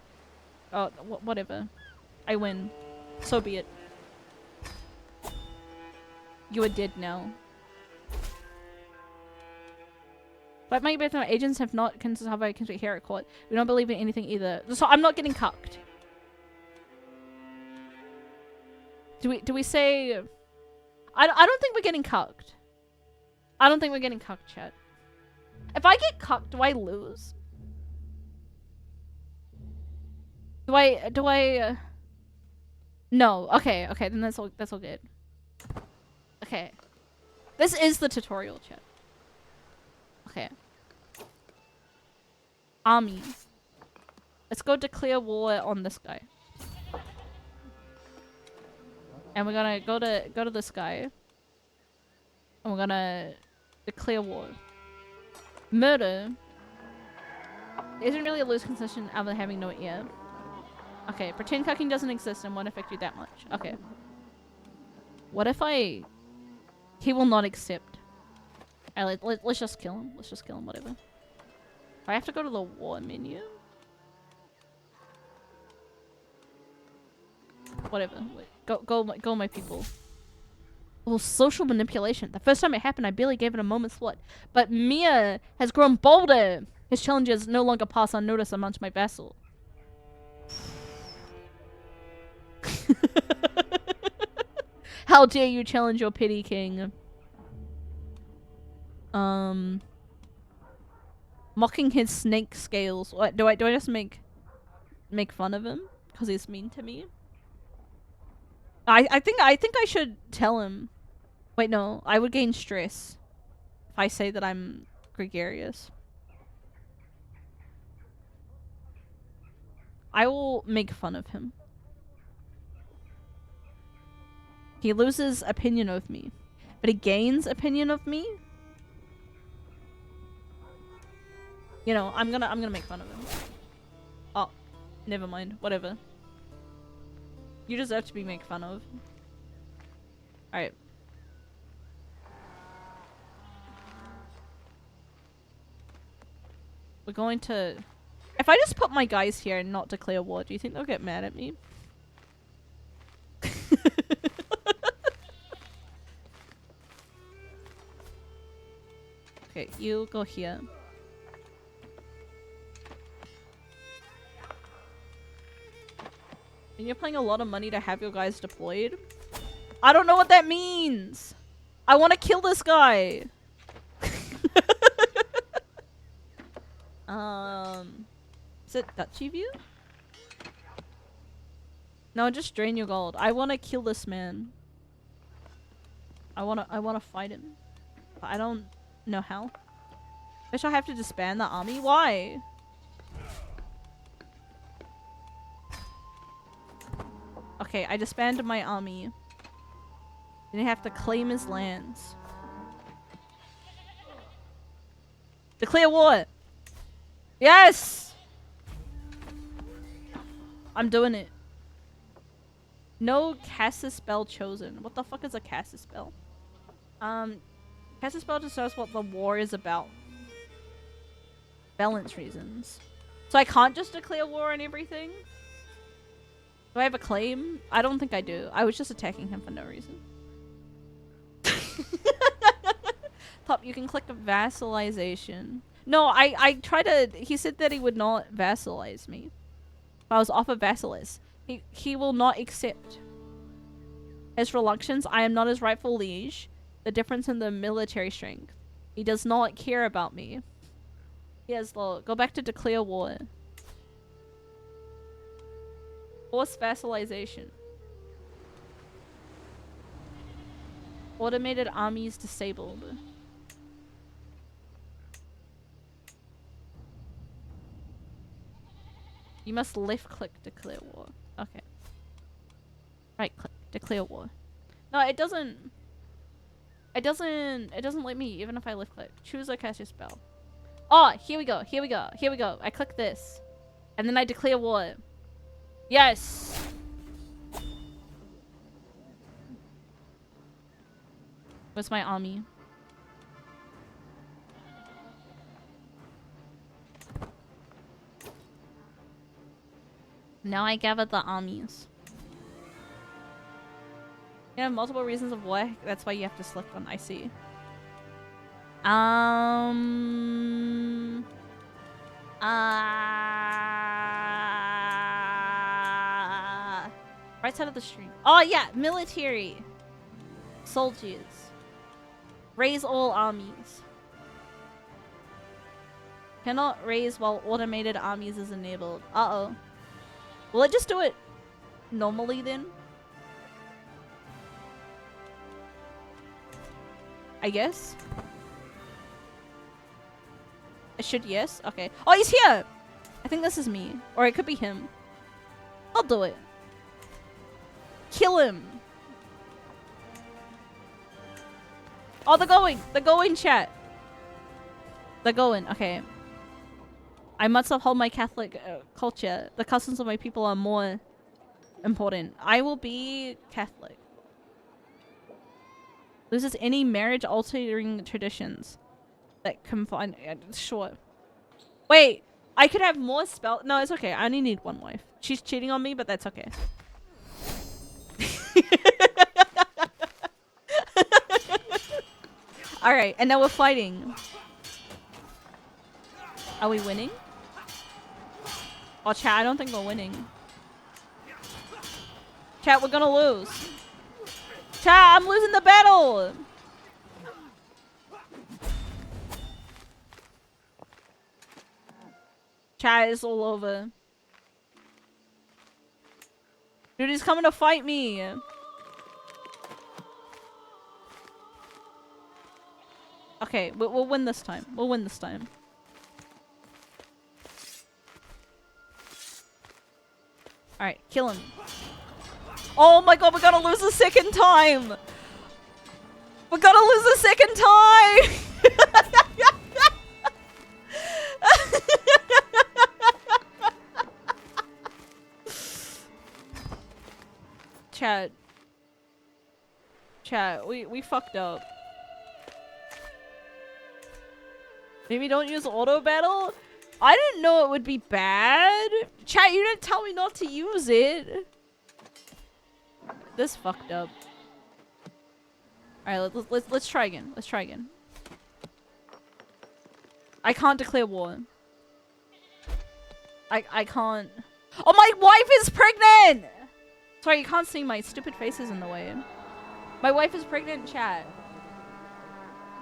Oh, whatever. I win. So be it. You are dead now. But my both agents have not considered here at court. We don't believe in anything either. So I'm not getting cucked. Do we say? I don't think we're getting cucked. I don't think we're getting cucked, chat. If I get cucked, do I lose? Do I? No. Okay. Okay. Then that's all good. Okay. This is the tutorial, chat. Okay. Army. Let's go declare war on this guy. And we're gonna go to this guy. And we're gonna declare war. Murder isn't really a loose concession other than having no ear. Okay, pretend cucking doesn't exist and won't affect you that much. Okay. What if he will not accept. Alright, let's just kill him. Let's just kill him, whatever. I have to go to the war menu. Whatever. Wait, go my people. Oh, social manipulation. The first time it happened, I barely gave it a moment's thought. But Mia has grown bolder. His challenges no longer pass unnoticed amongst my vassal. How dare you challenge your petty king? Mocking his snake scales. What, do I just make fun of him because he's mean to me? I think I should tell him. Wait, no. I would gain stress if I say that I'm gregarious. I will make fun of him. He loses opinion of me, but he gains opinion of me. You know, I'm gonna make fun of him. Oh, never mind. Whatever. You deserve to be made fun of. Alright. We're going to... If I just put my guys here and not declare war, do you think they'll get mad at me? Okay, you go here. And you're paying a lot of money to have your guys deployed? I don't know what that means! I want to kill this guy! Is it Dutchy View? No, just drain your gold. I wanna kill this man. I wanna fight him. But I don't know how. Wish I have to disband the army? Why? Okay, I disbanded my army. Then I have to claim his lands. Declare war! Yes! I'm doing it. No cast a spell chosen. What the fuck is a cast a spell? Cast a spell just shows what the war is about. Balance reasons. So I can't just declare war on everything? Do I have a claim? I don't think I do. I was just attacking him for no reason. Top, you can click vassalization. No, I tried to... He said that he would not vassalize me. If I was off a vassalis. He will not accept. His reluctance, I am not his rightful liege. The difference in the military strength. He does not care about me. Yes, look. Go back to declare war. Force vassalization. Automated armies disabled. You must left click declare war. Okay. Right click declare war. No, it doesn't let me even if I left click. Choose or cast your spell. Oh, here we go. Here we go. Here we go. I click this. And then I declare war. Yes. Where's my army? Now I gather the armies. You have multiple reasons of why. That's why you have to select one. I see. Right side of the stream. Oh yeah, military. Soldiers. Raise all armies. Cannot raise while automated armies is enabled. Uh-oh. Will it just do it normally then? I guess. It should, yes. Okay. Oh, he's here! I think this is me. Or it could be him. I'll do it. Kill him! Oh, they're going! They're going, chat! They're going. Okay. I must uphold my Catholic culture. The customs of my people are more important. I will be Catholic. Loses any marriage altering traditions that confine. Sure. Wait, I could have more spell. No, it's okay. I only need one wife. She's cheating on me, but that's okay. All right, and now we're fighting. Are we winning? Oh, chat, I don't think we're winning. Chat, we're gonna lose. Chat, I'm losing the battle! Chat, is all over. Dude, he's coming to fight me! Okay, we'll win this time. We'll win this time. Alright, kill him. Oh my god, we're gonna lose a second time! We're gonna lose a second time! Chat, we fucked up. Maybe don't use auto battle? I didn't know it would be bad. Chat, you didn't tell me not to use it. This fucked up. Alright, let's try again. Let's try again. I can't declare war. I can't. Oh, my wife is pregnant! Sorry, you can't see my stupid faces in the way. My wife is pregnant, chat.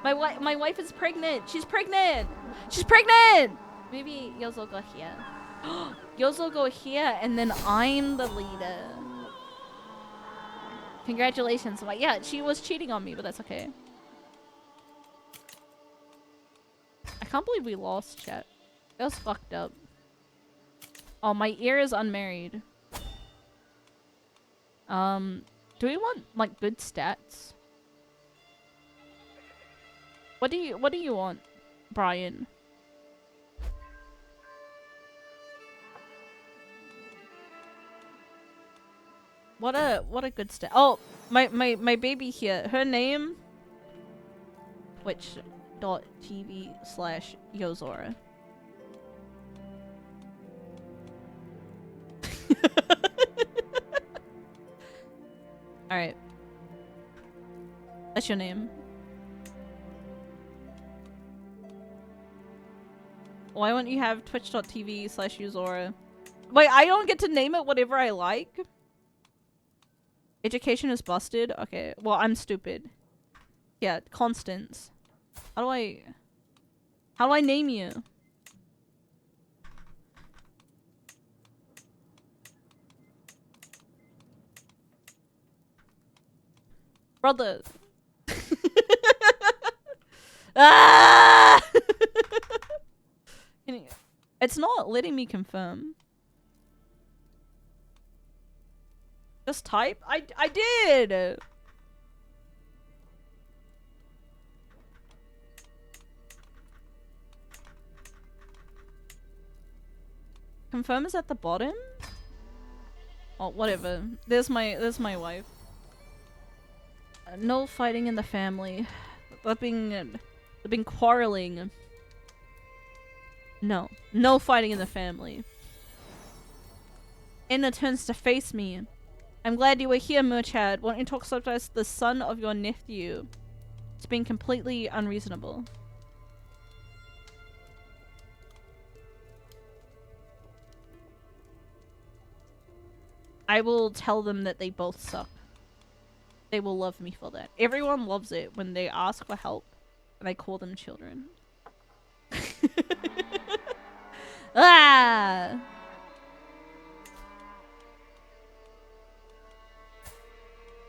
My wife is pregnant. She's pregnant. She's pregnant. Maybe Yozo go here. Yozo go here, and then I'm the leader. Congratulations. Like, yeah, she was cheating on me, but that's okay. I can't believe we lost, chat. That was fucked up. Oh, my ear is unmarried. Do we want, like, good stats? What do you want, Brian? What a good stat. Oh, my baby here. Her name twitch.tv/Yozora. Alright. That's your name. Why won't you have twitch.tv/Yozora? Wait, I don't get to name it whatever I like? Education is busted? Okay. Well, I'm stupid. Yeah, Constance. How do I name you? Brother. Ah! It's not letting me confirm. Just type? I did! Confirm is at the bottom? Oh, whatever. There's my wife. No fighting in the family. They've been quarreling. No fighting in the family. Anna turns to face me. I'm glad you were here, Murchad. Why don't you talk sometimes to the son of your nephew? It's been completely unreasonable. I will tell them that they both suck. They will love me for that. Everyone loves it when they ask for help and I call them children. Ah!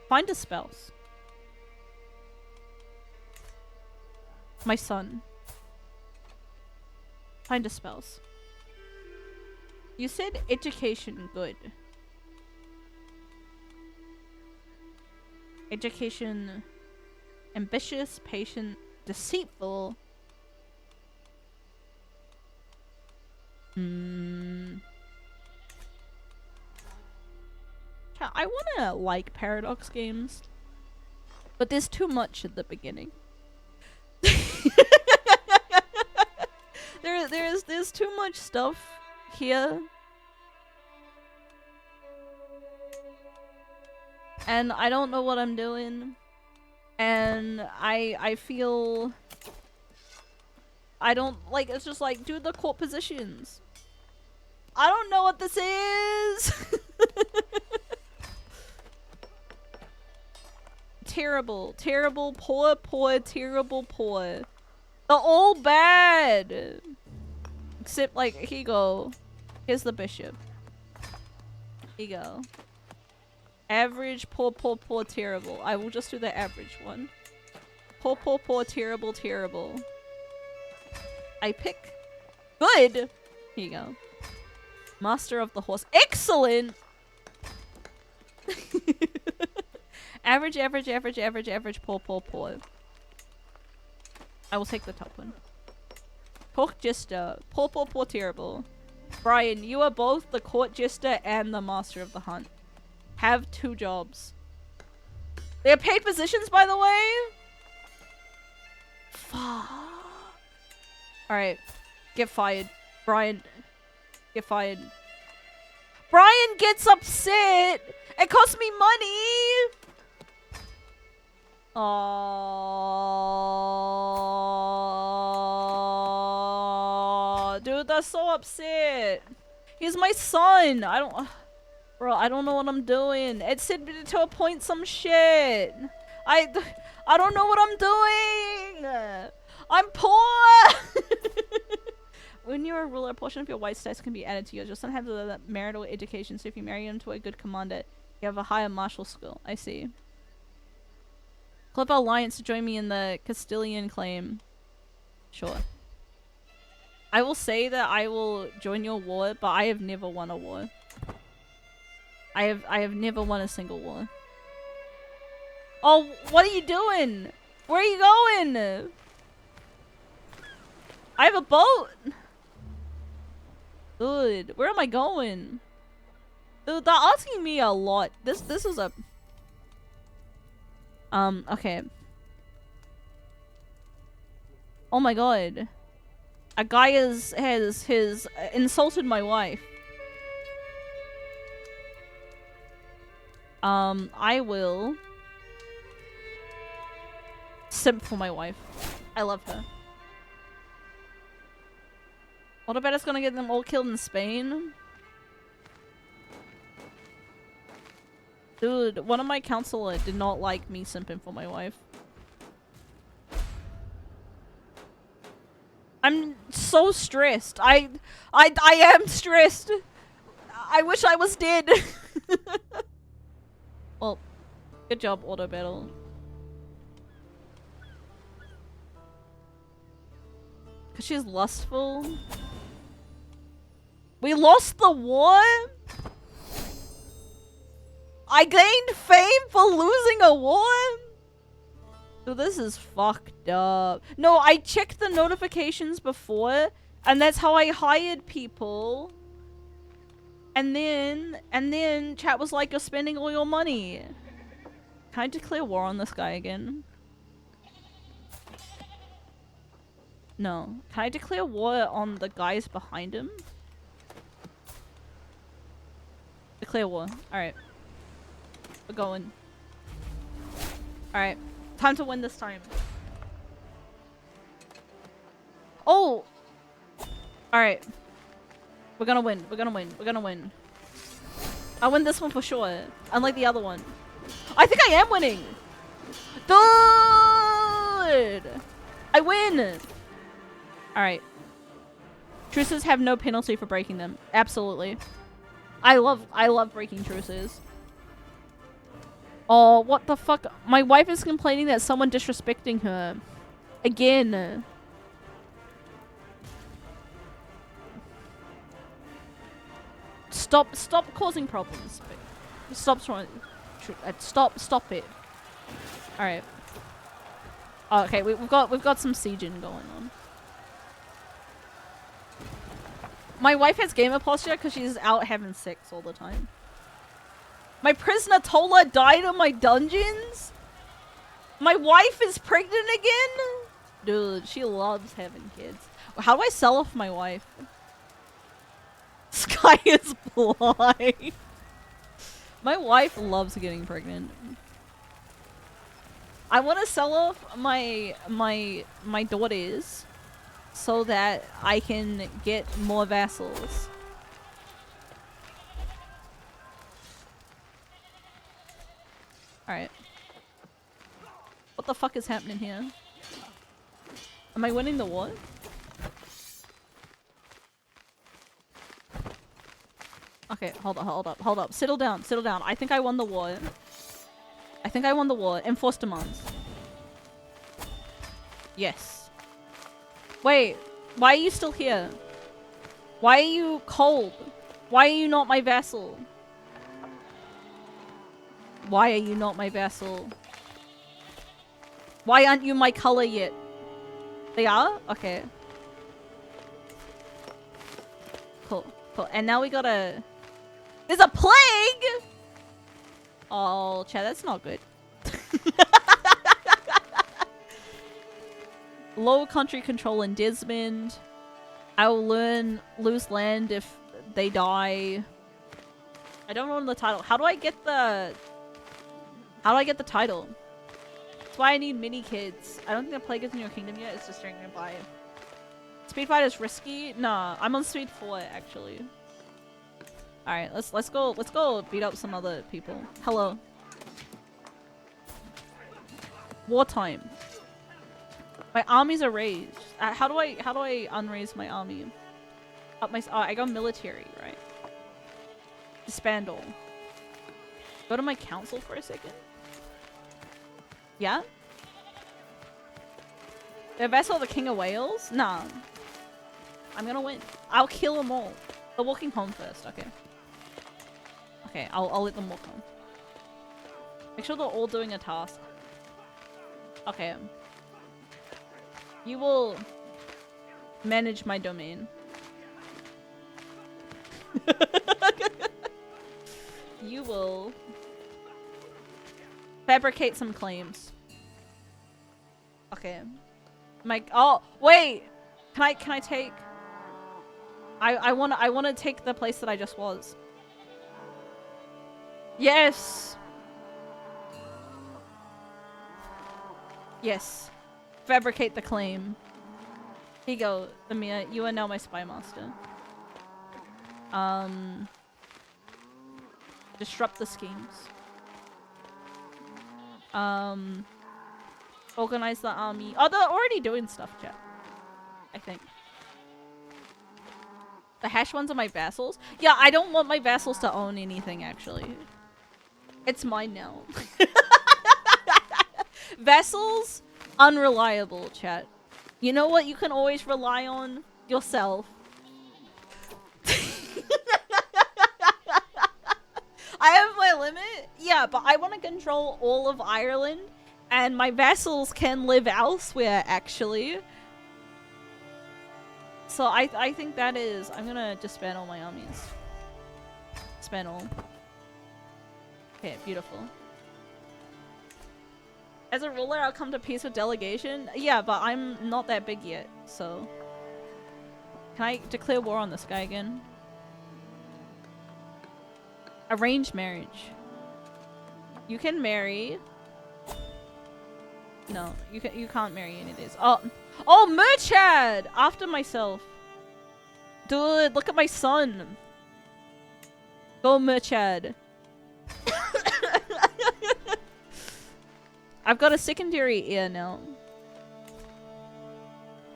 Find a spouse. My son. Find a spouse. You said education good. Education ambitious, patient, deceitful. I wanna like Paradox games, but there's too much at the beginning. There's too much stuff here. And I don't know what I'm doing. And I feel I don't like, it's just like, do the court positions. I don't know what this is. Terrible, terrible, poor, terrible, poor. They're all bad. Except, like, here you go. Here's the bishop. Here you go. Average, poor, terrible. I will just do the average one. Poor, terrible, terrible. I pick good. Here you go. Master of the horse. Excellent! Average, poor. I will take the top one. Court jester. Poor, terrible. Brian, you are both the court jester and the master of the hunt. Have 2 jobs. They are paid positions, by the way? Fuck. Alright. Get fired. Brian. Get fired. Brian gets upset! It costs me money! Oh, dude, that's so upset. He's my son. Bro, I don't know what I'm doing. It said to appoint some shit. I don't know what I'm doing. I'm poor. When you're a ruler, a portion of your white stats can be added to yours. Your son has a marital education, so if you marry him to a good commander, you have a higher martial skill. I see. Clip alliance to join me in the Castilian claim. Sure. I will say that I will join your war, but I have never won a war. I have never won a single war. Oh, what are you doing? Where are you going? I have a boat. Dude, where am I going? Dude, they're asking me a lot. This is a okay. Oh my god. A guy has insulted my wife. I will simp for my wife. I love her. What about it's gonna get them all killed in Spain? Dude, one of my counselor did not like me simping for my wife. I'm so stressed. I am stressed. I wish I was dead. Well, good job, auto battle. Cause she's lustful. We lost the war? I gained fame for losing a war? So this is fucked up. No, I checked the notifications before, and that's how I hired people. And then chat was like, you're spending all your money. Can I declare war on this guy again? No. Can I declare war on the guys behind him? Declare war. Alright. We're going. Alright. Time to win this time. Oh! Alright. We're gonna win. We're gonna win. We're gonna win. I win this one for sure. Unlike the other one. I think I am winning! Dude! I win! Alright. Truces have no penalty for breaking them. Absolutely. I love breaking truces. Oh, what the fuck? My wife is complaining that someone disrespecting her. Again. Stop causing problems. Stop trying. Stop it. Alright. Oh, okay, we've got some sieging going on. My wife has gamer posture because she's out having sex all the time. My prisoner Tola died in my dungeons? My wife is pregnant again? Dude, she loves having kids. How do I sell off my wife? Sky is blind. My wife loves getting pregnant. I want to sell off my daughters so that I can get more vassals. Alright. What the fuck is happening here? Am I winning the war? Okay, hold up. Settle down. I think I won the war. Enforce demands. Yes. Wait, why are you still here? Why are you cold? Why are you not my vassal? Why are you not my vassal? Why aren't you my color yet? They are? Okay. Cool. And now we gotta... There's a plague! Oh, chat, that's not good. Low country control in Desmond. I will lose land if they die. I don't know the title. How do I get the title? That's why I need mini kids. I don't think the plague is in your kingdom yet. It's just during nearby. Speed fight is risky. Nah, I'm on speed 4 actually. All right, let's go beat up some other people. Hello. Wartime. My armies are raised. How do I unraise my army? Up my... Oh, I got military, right? Disband all. Go to my council for a second. Yeah? The vessel of the King of Wales? Nah. I'm gonna win. I'll kill them all. They're walking home first, okay. Okay, I'll let them walk home. Make sure they're all doing a task. Okay. You will manage my domain. You will fabricate some claims. Okay. Oh, wait! Can I take... I wanna take the place that I just was. Yes! Yes. Fabricate the claim. Here you go, Amir. You are now my spy master. Disrupt the schemes. Organize the army. Oh, they're already doing stuff, chat. I think. The hash ones are my vassals? Yeah, I don't want my vassals to own anything, actually. It's mine now. Vassals? Unreliable, chat. You know what you can always rely on? Yourself. I have my limit? Yeah, but I want to control all of Ireland. And my vassals can live elsewhere, actually. So I think that is... I'm gonna disband all my armies. Disband all. Okay, beautiful. As a ruler, I'll come to peace with delegation. Yeah, but I'm not that big yet, so... Can I declare war on this guy again? Arranged marriage. You can marry... No, you can't marry any of these. Oh, Merchad! After myself. Dude, look at my son. Go, Merchad. I've got a secondary ear now.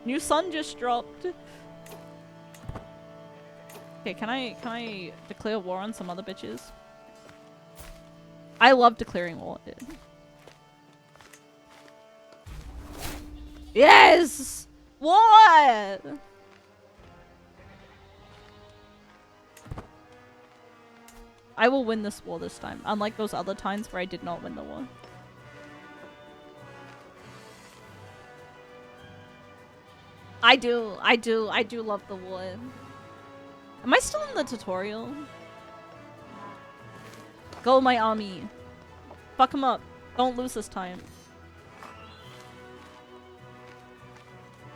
New sun just dropped. Okay, can I declare war on some other bitches? I love declaring war. Yes! What? I will win this war this time, unlike those other times where I did not win the war. I do love the war. Am I still in the tutorial? Go, my army. Fuck him up. Don't lose this time.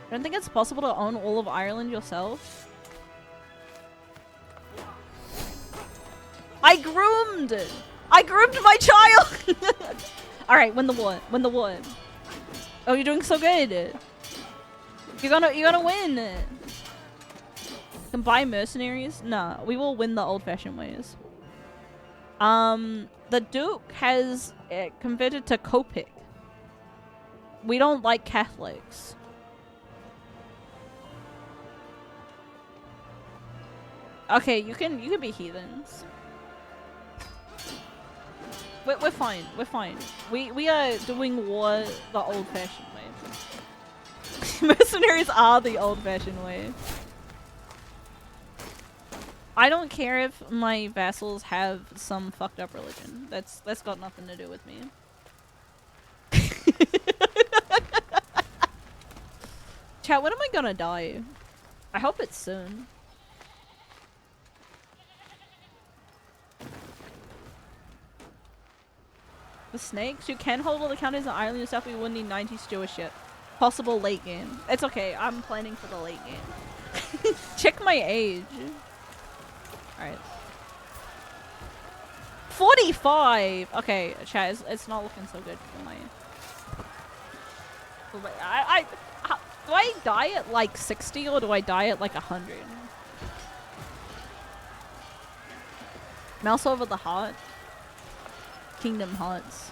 I don't think it's possible to own all of Ireland yourself. I groomed my child! Alright, win the war. Win the war. Oh, you're doing so good. You're gonna win. You can buy mercenaries? Nah, we will win the old-fashioned ways. The Duke has converted to Copic. We don't like Catholics. Okay, you can be heathens. We're fine. We're fine. We are doing war the old-fashioned way. Mercenaries are the old-fashioned way. I don't care if my vassals have some fucked up religion. That's got nothing to do with me. Chat, when am I gonna die? I hope it's soon. The snakes? You can hold all the counties on Ireland yourself, but you wouldn't need 90 stewardship. Possible late game. It's okay, I'm planning for the late game. Check my age. Alright. 45! Okay, chat, it's not looking so good for my... do I die at like 60 or do I die at like 100? Mouse over the heart. Kingdom Hearts.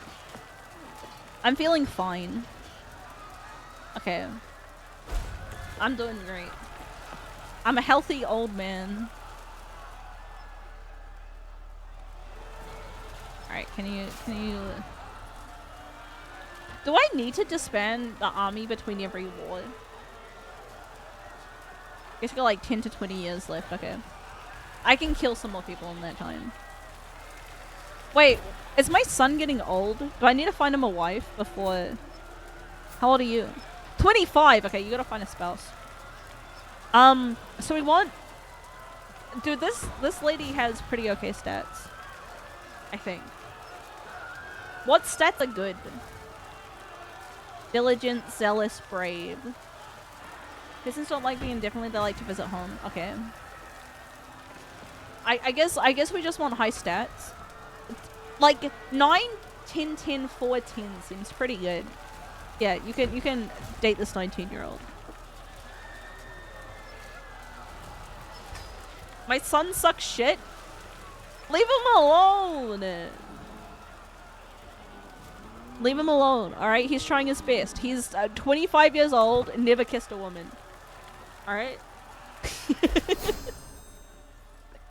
I'm feeling fine. Okay. I'm doing great. I'm a healthy old man. Alright, can you... Do I need to disband the army between every war? I guess I got like 10 to 20 years left, okay. I can kill some more people in that time. Wait, is my son getting old? Do I need to find him a wife before... How old are you? 25! Okay, you gotta find a spouse. So we want... Dude, this lady has pretty okay stats. I think. What stats are good? Diligent, zealous, brave. Peasants don't like being indefinitely, they like to visit home. Okay. I guess we just want high stats. Like 9, 10, 10, 4, 10 seems pretty good. Yeah, you can date this 19-year-old. My son sucks shit. Leave him alone. Leave him alone. All right, he's trying his best. He's 25 years old and never kissed a woman. All right.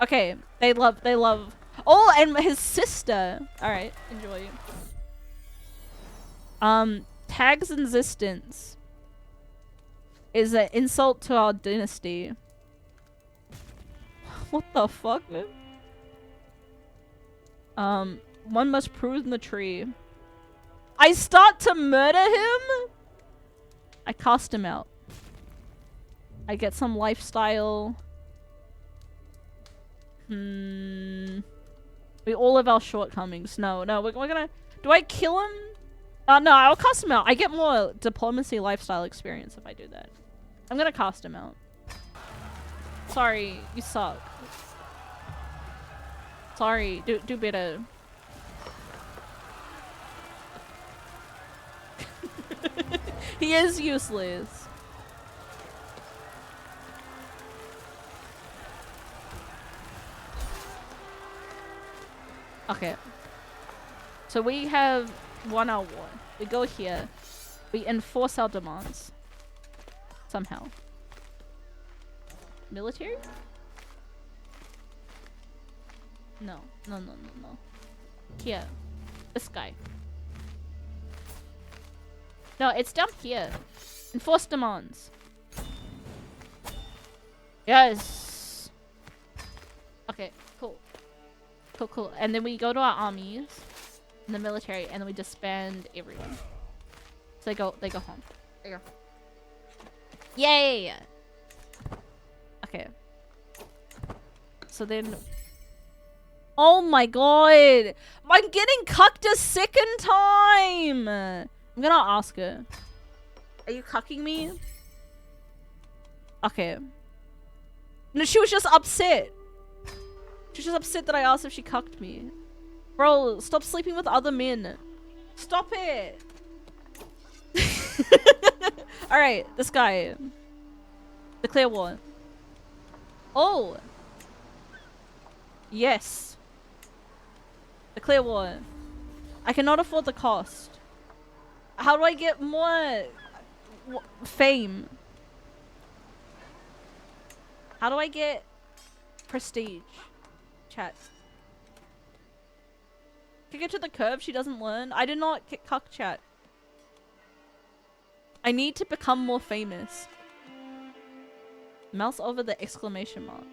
Okay, they love. Oh, and his sister. All right, enjoy. Tag's existence is an insult to our dynasty. What the fuck, man? One must prune the tree. I start to murder him? I cast him out. I get some lifestyle. We all have our shortcomings. No, we're gonna... Do I kill him? No, I'll cast him out. I get more diplomacy lifestyle experience if I do that. I'm gonna cast him out. Sorry, you suck. Sorry, do better. He is useless. Okay. So we have 1 hour war. We go here. We enforce our demands. Somehow. Military? No. Here. This guy. No, it's down here. Enforce demands. Yes. Okay, cool. Cool. And then we go to our armies in the military and then we disband everyone. So they go home. There you go. Yay! Okay. So then... Oh my god! I'm getting cucked a second time! I'm gonna ask her. Are you cucking me? Okay. No, she was just upset. She was just upset that I asked if she cucked me. Bro, stop sleeping with other men. Stop it! Alright, this guy. Declare war. Oh! Yes. Declare war. I cannot afford the cost. How do I get more fame? How do I get prestige? Chat. Kick her to the curb, she doesn't learn. I did not kick cuck chat. I need to become more famous. Mouse over the exclamation mark.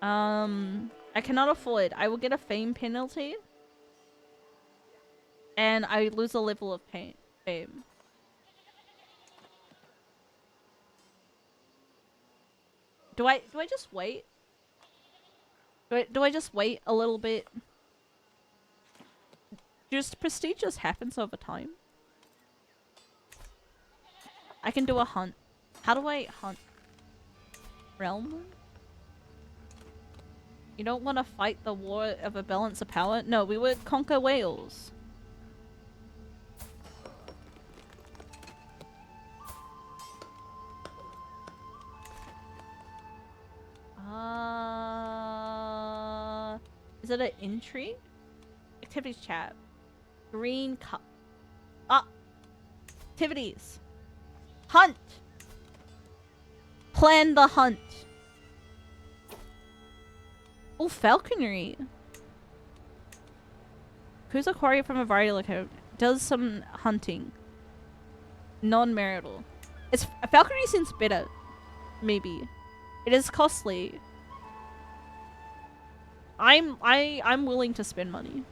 I cannot afford. I will get a fame penalty. And I lose a level of fame. Do I just wait? Do I just wait a little bit? Just prestige just happens over time. I can do a hunt. How do I hunt? Realm? You don't want to fight the war of a balance of power? No, we would conquer Wales. Is it an intrigue? Activities chat. Green cup. Activities. Hunt. Plan the hunt. Oh, falconry. Who's a quarry from a variety lookout? Does some hunting. Non-marital. It's falconry seems better. Maybe. It is costly. I'm willing to spend money.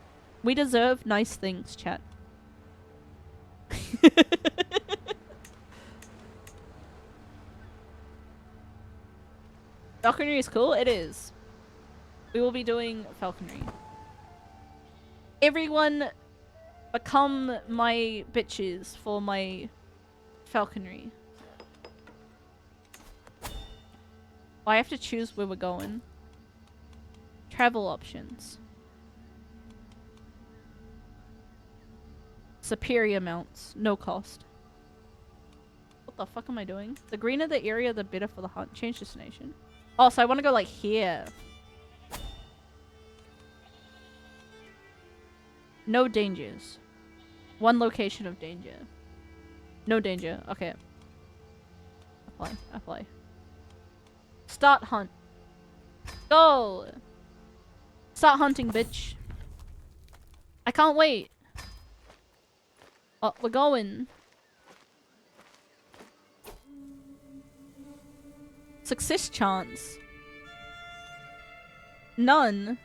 We deserve nice things, chat. Falconry is cool? It is. We will be doing falconry. Everyone become my bitches for my falconry. Oh, I have to choose where we're going. Travel options. Superior mounts. No cost. What the fuck am I doing? The greener the area, the better for the hunt. Change destination. Oh, so I want to go like here. No dangers. One location of danger. No danger. Okay. Apply. Apply. Start hunt. Go! Start hunting, bitch. I can't wait. Oh, we're going. Success chance. None.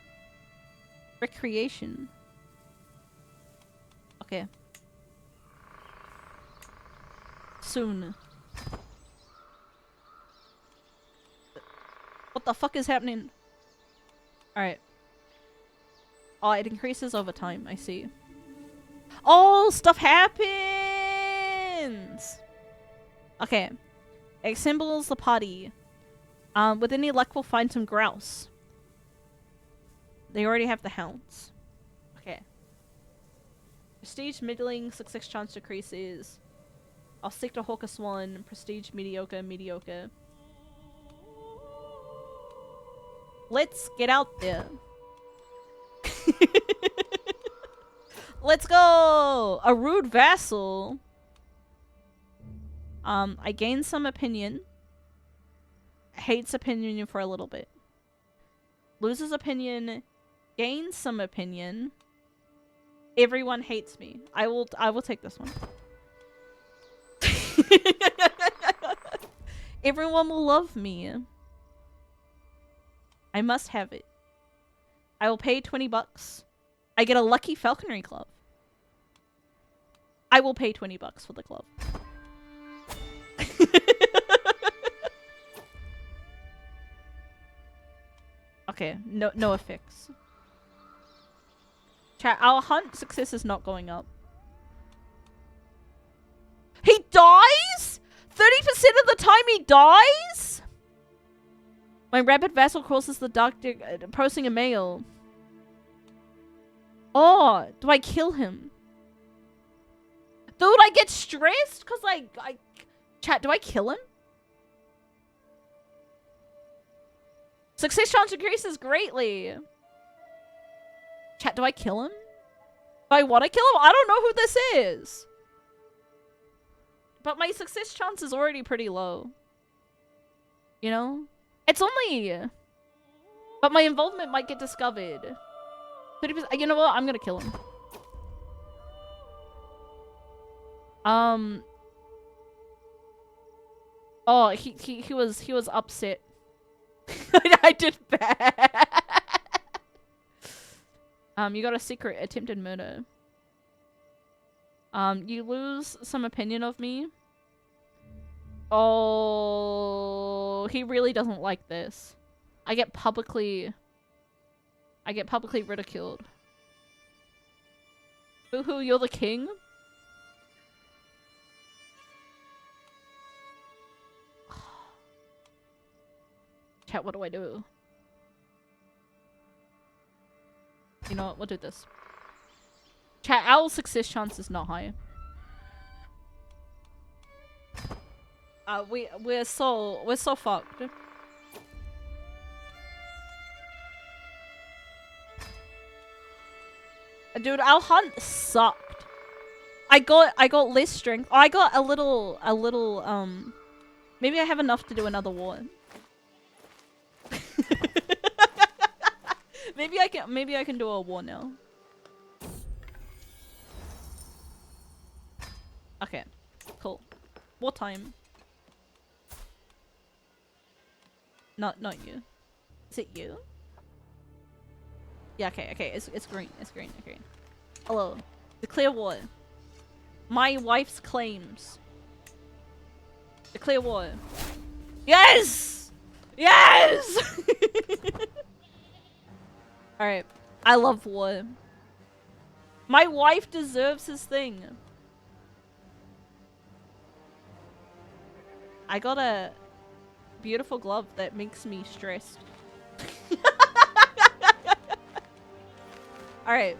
Recreation. Okay. Soon. What the fuck is happening? Alright. Oh, it increases over time. I see. Oh, stuff happens! Okay. It symbols the party. With any luck, we'll find some grouse. They already have the hounds. Okay. Prestige middling, success chance decreases. I'll stick to Hawker Swan. Prestige mediocre, mediocre. Let's get out there. Let's go! A rude vassal. I gain some opinion. Hates opinion for a little bit. Loses opinion. Gains some opinion. Everyone hates me. I will take this one. Everyone will love me. I must have it. I will pay 20 bucks. I get a lucky falconry club. I will pay 20 bucks for the club. Okay, no effects. Chat, our hunt success is not going up. He dies? 30% of the time he dies? My rabid vassal crosses the dark posting a mail. Oh, do I kill him? Dude, I get stressed because chat, do I kill him? Success chance increases greatly. Chat, do I kill him? Do I want to kill him? I don't know who this is. But my success chance is already pretty low. You know? It's only... But my involvement might get discovered. 30%. You know what? I'm gonna kill him. Oh, he was upset. I did bad. You got a secret attempted murder. You lose some opinion of me. Oh, he really doesn't like this. I get publicly ridiculed. Boo-hoo, you're the king? Chat, what do I do? You know what? We'll do this. Chat, our success chance is not high. We're so fucked. Dude, our hunt sucked. I got less strength. Oh, I got a little Maybe I have enough to do another war. Maybe I can do a war now. Okay, cool. Wartime. Not you. Is it you? Yeah, okay, it's green, okay. Hello. Declare war. My wife's claims. Declare war. Yes! Yes! Alright. I love war. My wife deserves his thing. I got a beautiful glove that makes me stressed. Alright.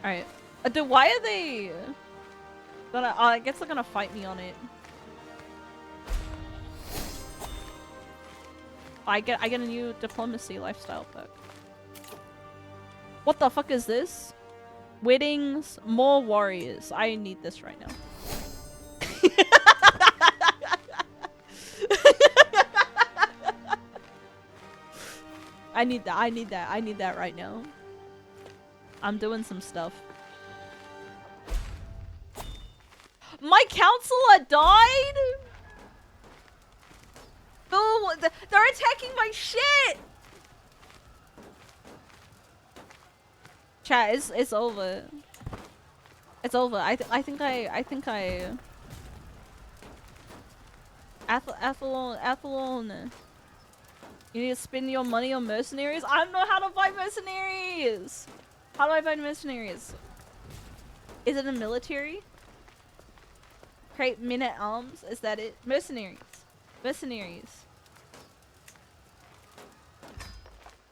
Alright. Dude, why are they gonna... I guess they're gonna fight me on it. I get a new diplomacy lifestyle perk. What the fuck is this? Weddings, more warriors. I need this right now. I need that right now. I'm doing some stuff. My counselor died? Oh, they're attacking my shit! Chat, it's over. It's over. I think Athlone. You need to spend your money on mercenaries? I don't know how to buy mercenaries! How do I buy mercenaries? Is it a military? Create men-at-arms? Is that it? Mercenaries. Mercenaries.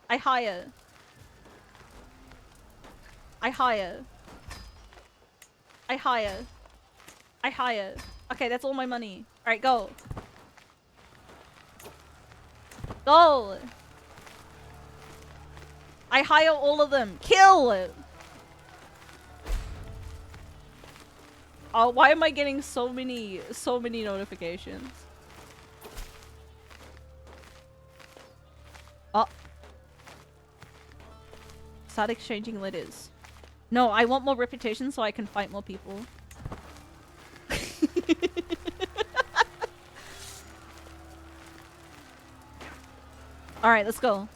I hire. Okay, that's all my money. Alright, go. Go! I hire all of them. Kill! Oh, why am I getting so many notifications? Oh. Start exchanging letters. No, I want more reputation so I can fight more people. Alright, let's go.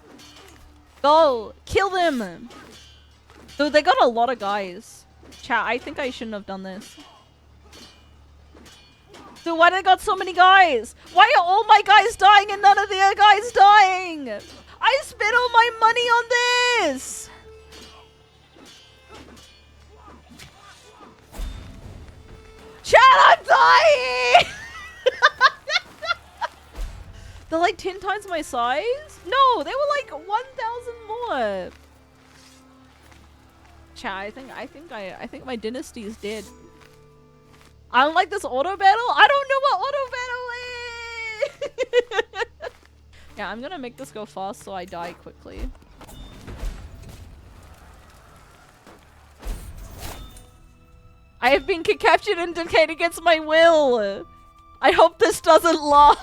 Go! Kill them! Dude, they got a lot of guys. Chat, I think I shouldn't have done this. Dude, why do they got so many guys? Why are all my guys dying and none of their guys dying? I spent all my money on this! Chat, I'm dying! They're like 10 times my size? No, they were like 1,000 more. Chat, I think my dynasty is dead. I don't like this auto battle. I don't know what auto battle is. Yeah, I'm gonna make this go fast so I die quickly. I have been captured and detained against my will. I hope this doesn't last.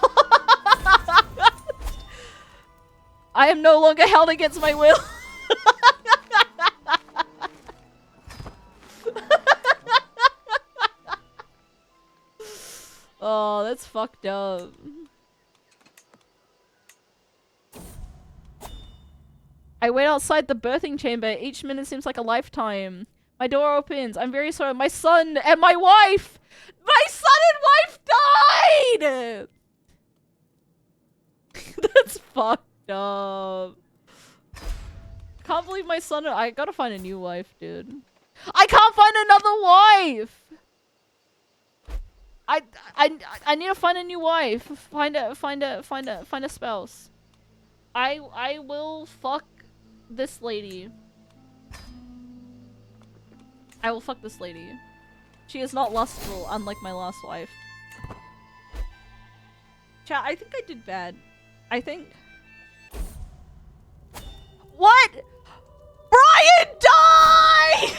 I am no longer held against my will. Oh, that's fucked up. I wait outside the birthing chamber. Each minute seems like a lifetime. My door opens. I'm very sorry. My son and my wife! My son and wife died! That's fucked up. Can't believe my son... I gotta find a new wife, dude. I can't find another wife! I need to find a new wife. Find a spouse. I will fuck this lady. I will fuck this lady. She is not lustful, unlike my last wife. Chat, I think I did bad. I think... What? Brian died!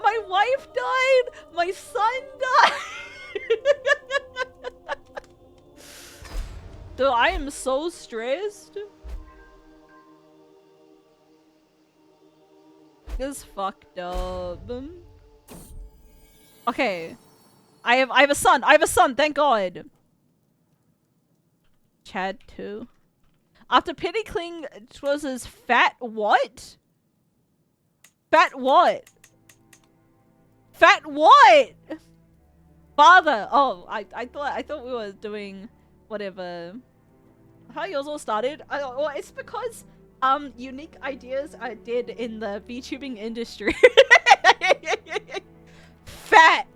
My wife died. My son died. Dude, I am so stressed. This is fucked up. Okay. I have a son. I have a son, thank God. Chad 2. After piddling was his fat what? Fat what? Fat what? Father. Oh, I thought we were doing whatever. How yours all started? Well, it's because unique ideas are dead in the VTubing industry. Fat.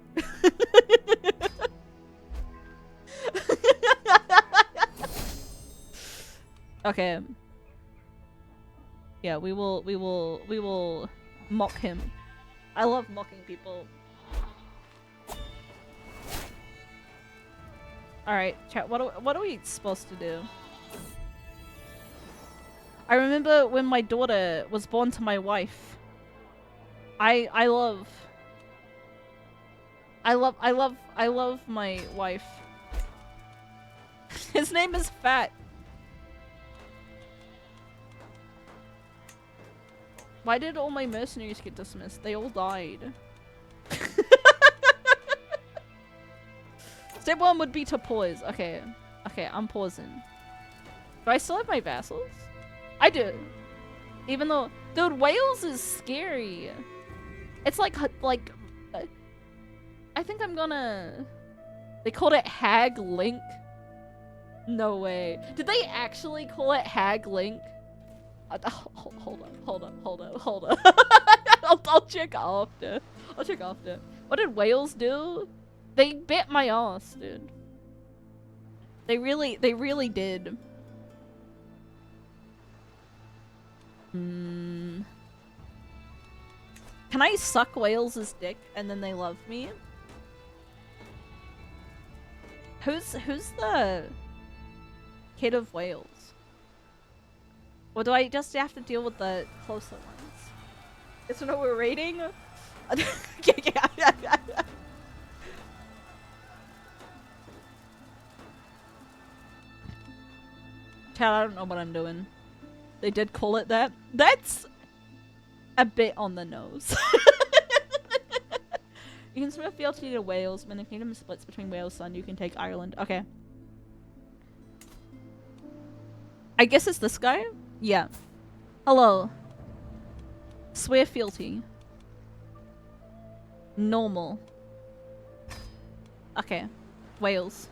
Okay. Yeah, we will mock him. I love mocking people. Alright, chat, what are we supposed to do? I remember when my daughter was born to my wife. I love my wife. His name is Fat. Why did all my mercenaries get dismissed? They all died. Step 1 would be to pause. Okay. Okay, I'm pausing. Do I still have my vassals? I do. Even though... Dude, Wales is scary. It's like... I think I'm gonna... They called it Hag Link? No way. Did they actually call it Hag Link? Hold up. I'll check after. I'll check after. What did Wales do? They bit my ass, dude. They really did. Can I suck Wales's dick and then they love me? Who's the kid of Wales? Or do I just have to deal with the closer ones? Is what we're rating? Chad, I don't know what I'm doing. They did call it that. That's a bit on the nose. You can swim fealty to Wales. When the kingdom splits between Wales' son, you can take Ireland. Okay. I guess it's this guy? Yeah. Hello. Swear fealty. Normal. Okay. Wales.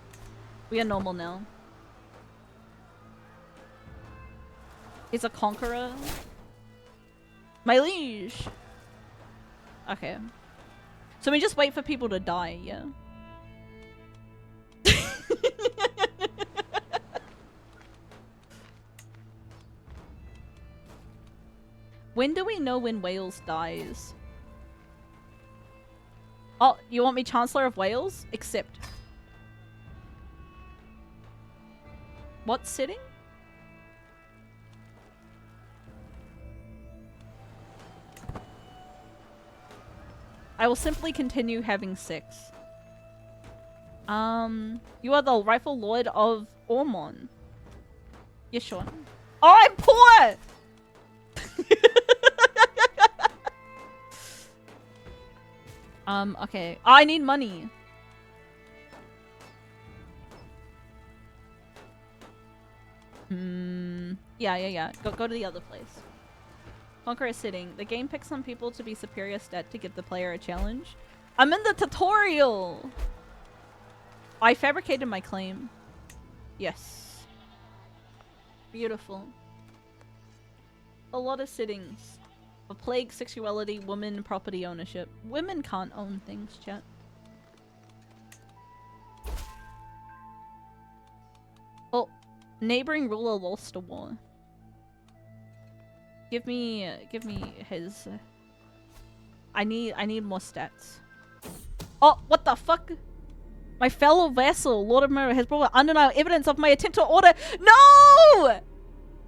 We are normal now. He's a conqueror. My liege! Okay. So we just wait for people to die, yeah? When do we know when Wales dies? Oh, you want me Chancellor of Wales? Accept. What setting? I will simply continue having sex. You are the rightful lord of Ormond. Yeah, sure. Oh, I'm poor! Okay. Oh, I need money. Yeah. Go to the other place. Conquer a sitting. The game picks some people to be superior stat to give the player a challenge. I'm in the tutorial! I fabricated my claim. Yes. Beautiful. A lot of sittings. A plague, sexuality, women, property ownership. Women can't own things, chat. Oh, neighboring ruler lost a war. Give me his. I need more stats. Oh, what the fuck? My fellow vassal, Lord of Mirror, has brought undeniable evidence of my attempt to order. No!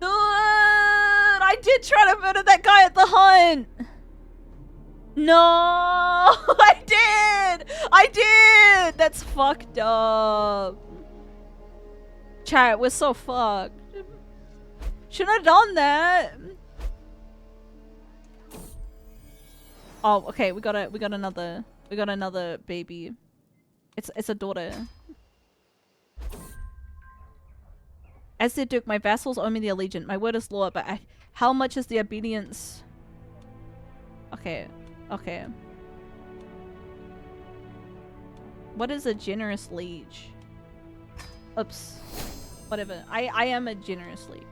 Dude, I did try to murder that guy at the hunt. No! I did! That's fucked up. Chat, we're so fucked. Shouldn't have done that. Oh, okay, we got another baby. It's a daughter. As the Duke, my vassals owe me the allegiance. My word is law, but how much is the obedience? Okay, okay. What is a generous liege? Oops. Whatever. I am a generous liege.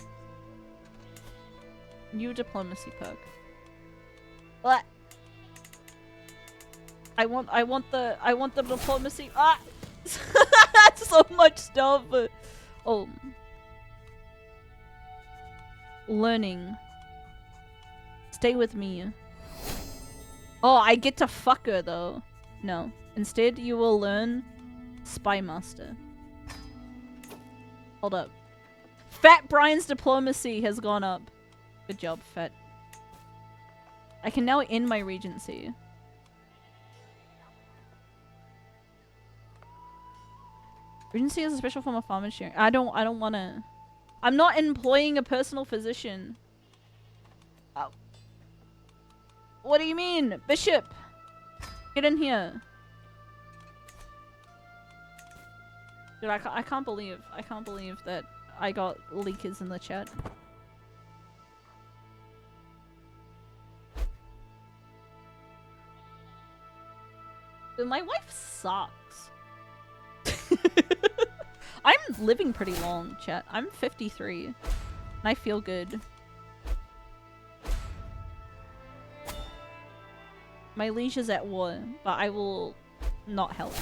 New diplomacy perk. What? I want the diplomacy. Ah! That's so much stuff. Oh. Learning. Stay with me. Oh, I get to fuck her though. No. Instead, you will learn Spy Master. Hold up. Fat Brian's diplomacy has gone up. Good job, Fat. I can now end my regency. Regency is a special form of farmer sharing. I don't wanna. I'm not employing a personal physician. Oh. What do you mean? Bishop! Get in here. Dude, I can't believe that I got leakers in the chat. Dude, my wife sucks. I'm living pretty long, chat. I'm 53. And I feel good. My liege is at war, but I will not help.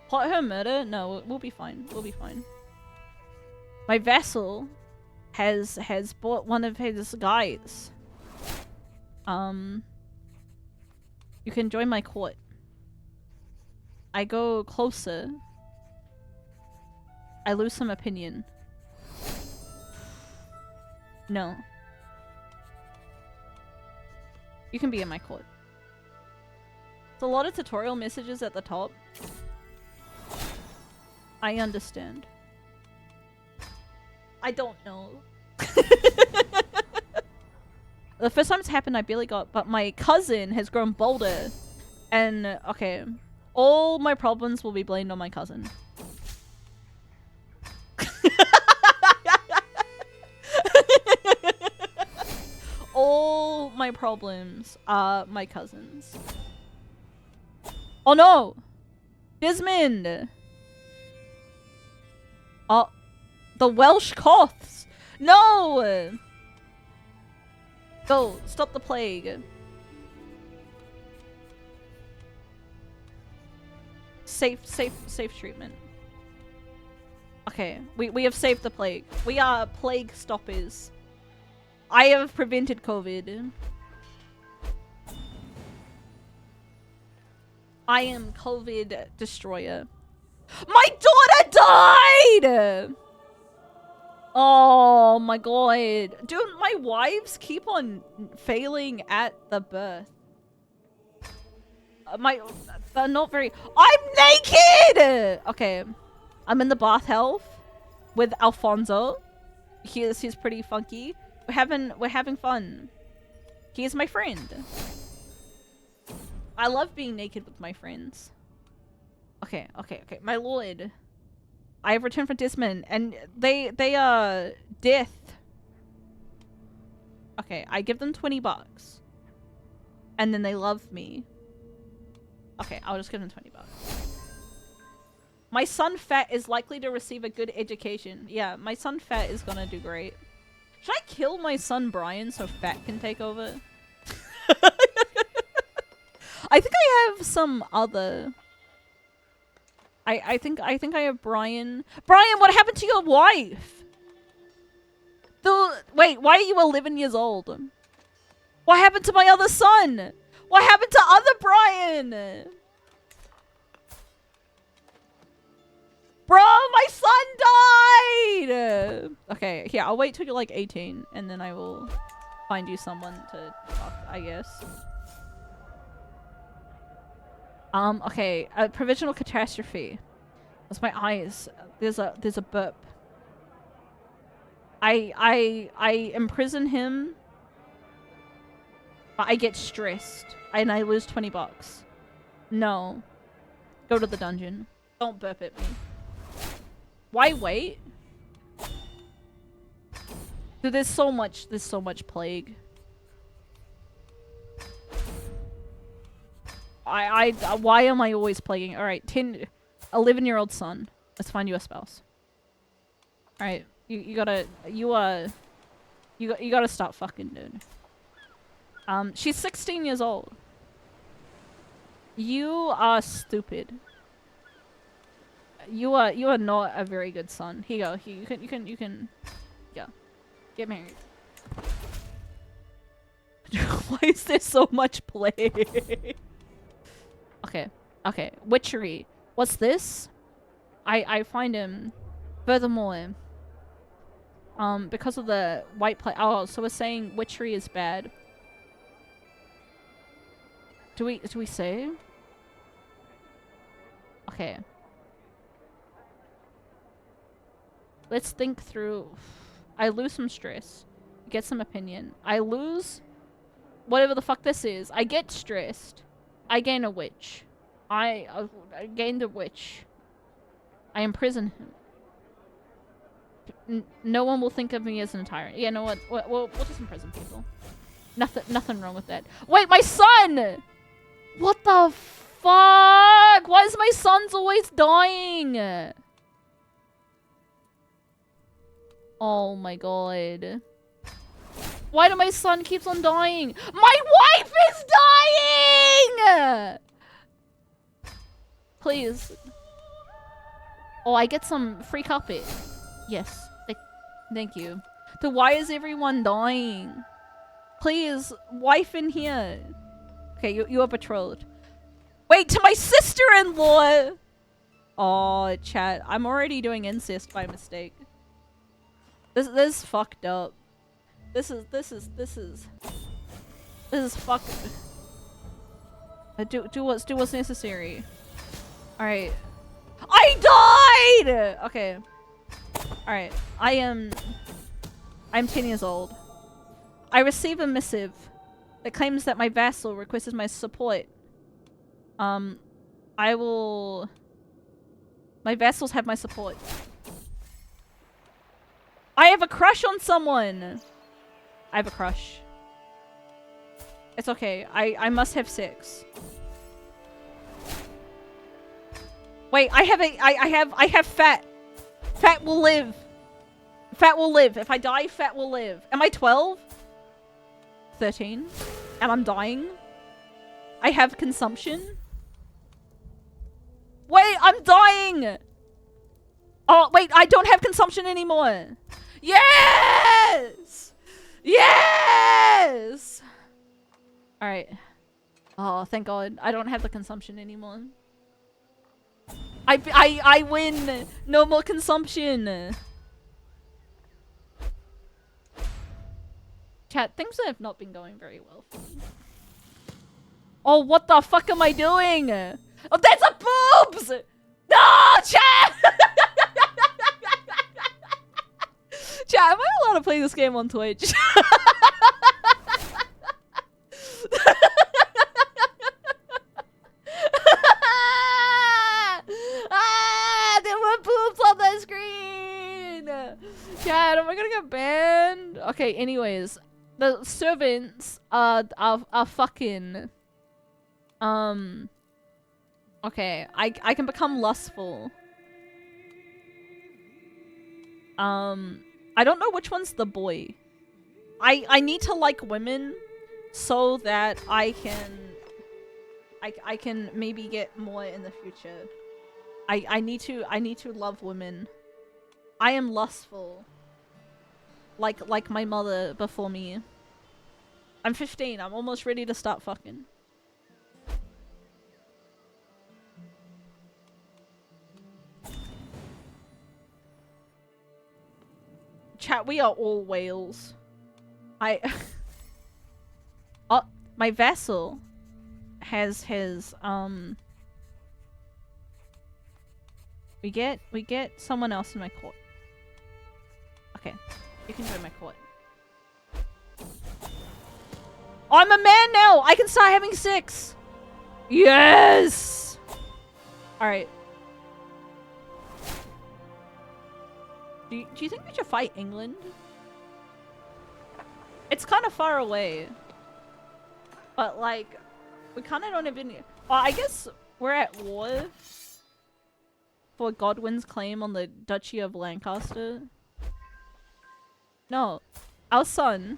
Plot her murder? No, we'll be fine. We'll be fine. My vassal has bought one of his guys. You can join my court. I go closer. I lose some opinion. No. You can be in my court. There's a lot of tutorial messages at the top. I understand. I don't know. The first time it's happened I barely got, but my cousin has grown bolder. And, okay. All my problems will be blamed on my cousin. All my problems are my cousin's. Oh no! Desmond! Oh, the Welsh Goths! No! Go, stop the plague. Safe treatment. Okay, we have saved the plague. We are plague stoppers. I have prevented COVID. I am COVID destroyer. My daughter died! Oh my god. Dude, my wives keep on failing at the birth. They're not very— I'm naked! Okay. I'm in the bathhouse with Alfonso. He's pretty funky. We're having fun. He is my friend. I love being naked with my friends. Okay. My lord. I have returned from Desmond, and they death. Okay, I give them $20. And then they love me. Okay, I'll just give them $20. My son Fat is likely to receive a good education. Yeah, my son Fat is gonna do great. Should I kill my son Brian so Fat can take over? I think I have some other... I think I have Brian. Brian, what happened to your wife? Wait, why are you 11 years old? What happened to my other son? What happened to other Brian? Bro, my son died! Okay, here, I'll wait till you're like 18 and then I will find you someone to fuck, I guess. Okay, a provisional catastrophe. That's my eyes. There's a burp. I imprison him. I get stressed and I lose $20. No. Go to the dungeon. Don't burp at me. Why wait? Dude, there's so much plague. Why am I always plaguing? Alright, 11-year-old son. Let's find you a spouse. Alright, you gotta stop fucking, dude. She's 16 years old. You are stupid. You are not a very good son. Here you go. You can go. Get married. Why is there so much play? Okay. Witchery. What's this? I find him. Furthermore, because of the white play. Oh, so we're saying witchery is bad. Do we say? Okay. Let's think through. I lose some stress. Get some opinion. I lose whatever the fuck this is. I get stressed. I gain a witch. I gained a witch. I imprison him. No one will think of me as an tyrant. Yeah, know what? We'll just imprison people. Nothing wrong with that. Wait, my son! What the fuck? Why is my son's always dying? Oh my god. Why do my son keeps on dying? My wife is dying! Please. Oh, I get some free carpet. Yes. Thank you. So why is everyone dying? Please, wife in here. Okay, you are betrothed. Wait, to my sister-in-law! Oh, chat. I'm already doing incest by mistake. This is fucked up. This is fucked. Do what's necessary. Alright. I died! Okay. Alright. I'm 10 years old. I receive a missive that claims that my vassal requested my support. My vassals have my support. I have a crush on someone! I have a crush. It's okay. I must have sex. Wait, I have fat. Fat will live. Fat will live. If I die, fat will live. Am I 12? 13? And I'm dying? I have consumption? Wait, I'm dying! Oh, wait, I don't have consumption anymore. Yes! Yes! Alright. Oh, thank God. I don't have the consumption anymore. I win! No more consumption! Chat, things have not been going very well for me. Oh, what the fuck am I doing? Oh, that's a boobs! No, chat! Chat, am I allowed to play this game on Twitch? There were boobs on the screen! Chat, am I gonna get banned? Okay, anyways. The servants are fucking... Okay, I can become lustful. I don't know which one's the boy. I need to like women so that I can maybe get more in the future. I need to love women. I am lustful. Like my mother before me. I'm 15. I'm almost ready to start fucking. Chat, we are all whales. Oh, my vassal has his We get someone else in my court. Okay, you can join my court. I'm a man now! I can start having sex! Yes! Alright. Do you think we should fight England? It's kind of far away. But, like, we kind of don't have any... Well, I guess we're at war for Godwin's claim on the Duchy of Lancaster. No. Our son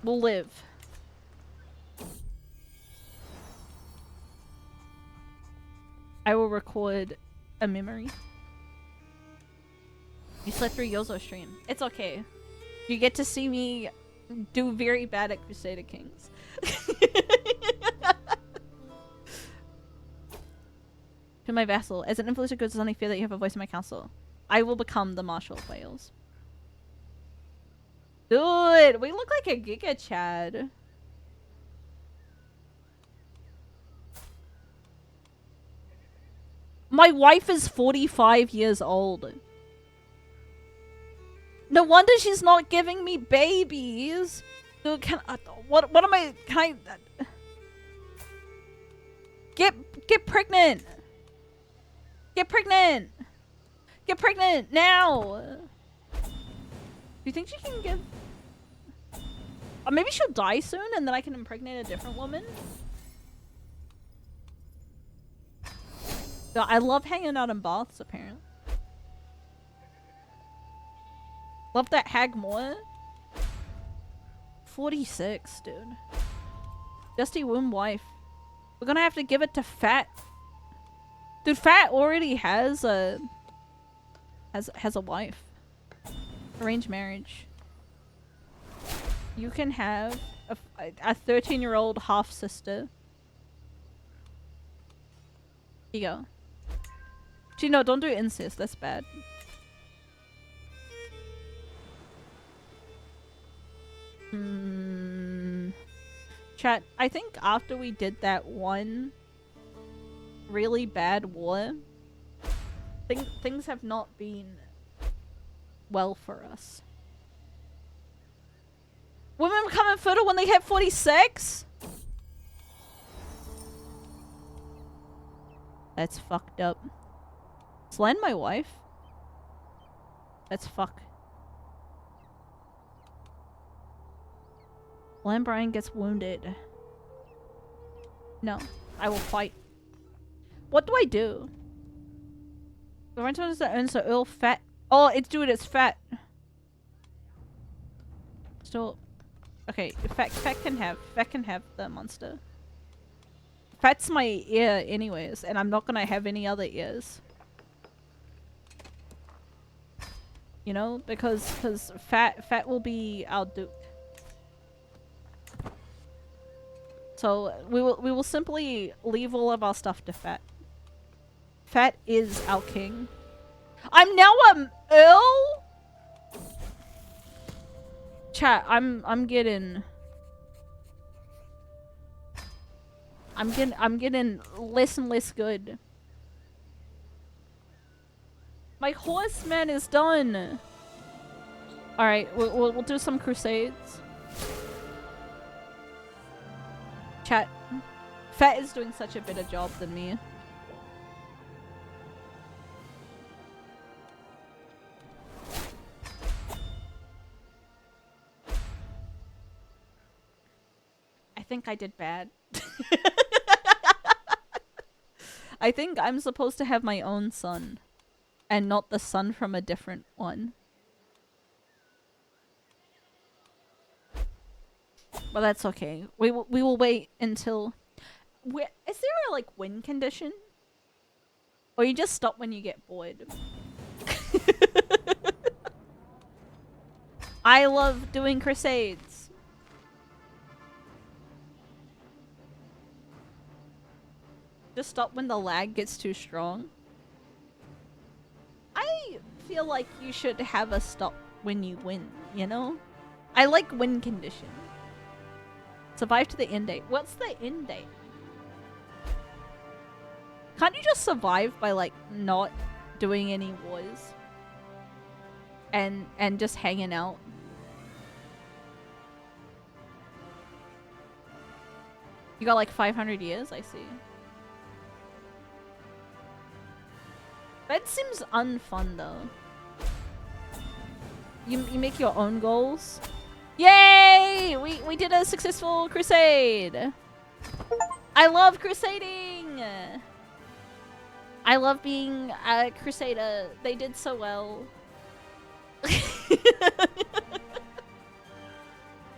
will live. I will record a memory. You slept through Yozo's stream. It's okay. You get to see me do very bad at Crusader Kings. To my vassal, as an influencer goes, it's only fair that you have a voice in my council. I will become the Marshal of Wales. Dude, we look like a Giga Chad. My wife is 45 years old. No wonder she's not giving me babies. Dude, can I, what am I, can I, get pregnant. Get pregnant. Get pregnant now. Do you think she can give, or maybe she'll die soon and then I can impregnate a different woman? Dude, I love hanging out in baths apparently. Love that hag more. 46, dude. Dusty womb wife. We're gonna have to give it to Fat. Dude, Fat already has a wife. Arranged marriage. You can have a 13-year-old half sister. Here you go. Actually, no, don't do incest. That's bad. Chat, I think after we did that one really bad war, things have not been well for us. Women become infertile when they hit 46? That's fucked up. Is Len my wife? That's fuck. Len Bryan gets wounded. No, I will fight. What do I do? The rental is that earns the Earl Fat. Oh, it's dude, it's Fat. Still, okay. Fat can have the monster. Fat's my ear, anyways, and I'm not gonna have any other ears. You know, because Fat will be our duke. So we will simply leave all of our stuff to Fat. Fat is our king. I'm now an Earl? Chat, I'm getting less and less good. My horseman is done. All right, we'll do some crusades. Chat, Fat is doing such a better job than me. I think I did bad. I think I'm supposed to have my own son and not the son from a different one. But that's okay. We will wait until... Is there a, like, win condition? Or you just stop when you get bored? I love doing crusades. Just stop when the lag gets too strong. I feel like you should have a stop when you win, you know? I like win condition. Survive to the end date. What's the end date? Can't you just survive by like not doing any wars? And just hanging out? You got like 500 years, I see. That seems unfun though. You make your own goals? Yay! We did a successful crusade! I love crusading! I love being a crusader. They did so well.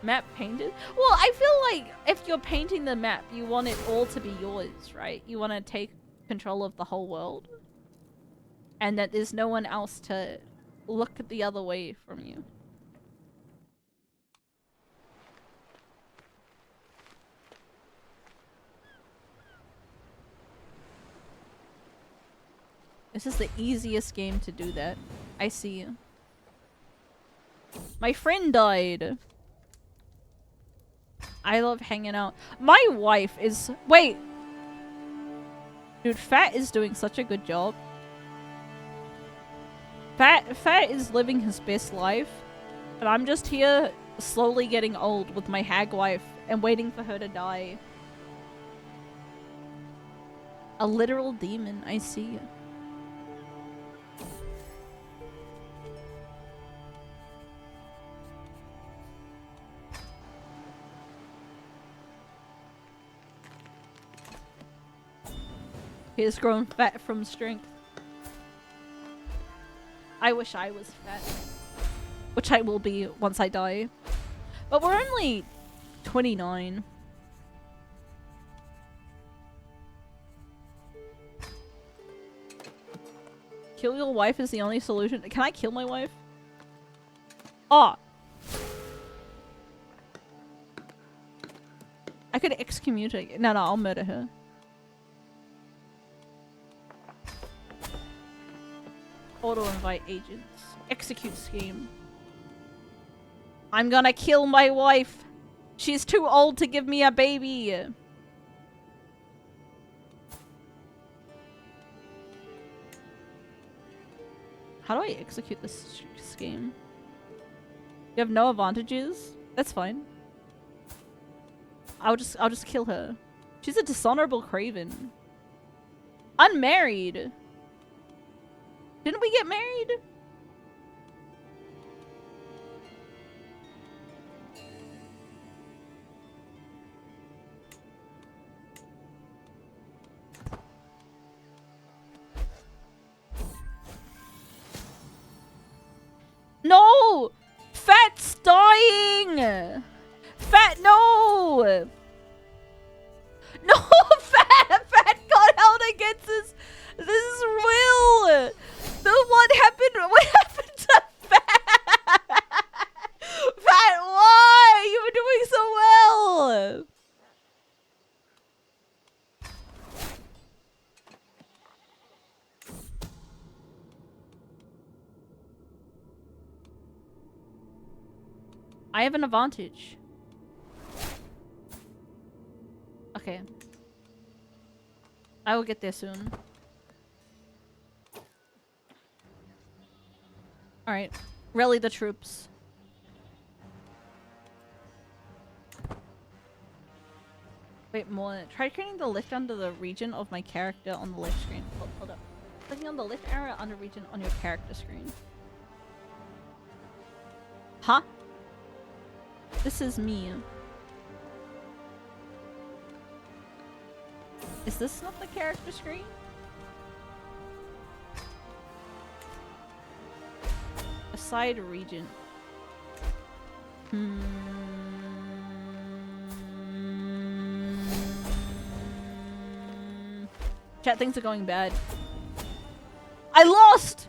Map painted? Well, I feel like if you're painting the map, you want it all to be yours, right? You want to take control of the whole world. And that there's no one else to look the other way from you. This is the easiest game to do that. I see you. My friend died. I love hanging out. My wife is... Wait! Dude, Fat is doing such a good job. Fat is living his best life. And I'm just here slowly getting old with my hag wife and waiting for her to die. A literal demon, I see you. He has grown fat from strength. I wish I was fat. Which I will be once I die. But we're only 29. Kill your wife is the only solution. Can I kill my wife? Oh! I could excommunicate. No, I'll murder her. Auto-invite agents. Execute scheme. I'm gonna kill my wife. She's too old to give me a baby. How do I execute this scheme? You have no advantages? That's fine. I'll just kill her. She's a dishonorable craven. Unmarried. Didn't we get married? No! Fat's dying! Fat, no! No, Fat got held against this will! What happened to Fat? Fat, why? You were doing so well! I have an advantage. Okay. I will get there soon. Alright. Rally the troops. Wait, more. Try turning the left under the region of my character on the left screen. Hold up. Clicking on the left arrow under region on your character screen. Huh? This is me. Is this not the character screen? A side region. Chat, things are going bad. I lost!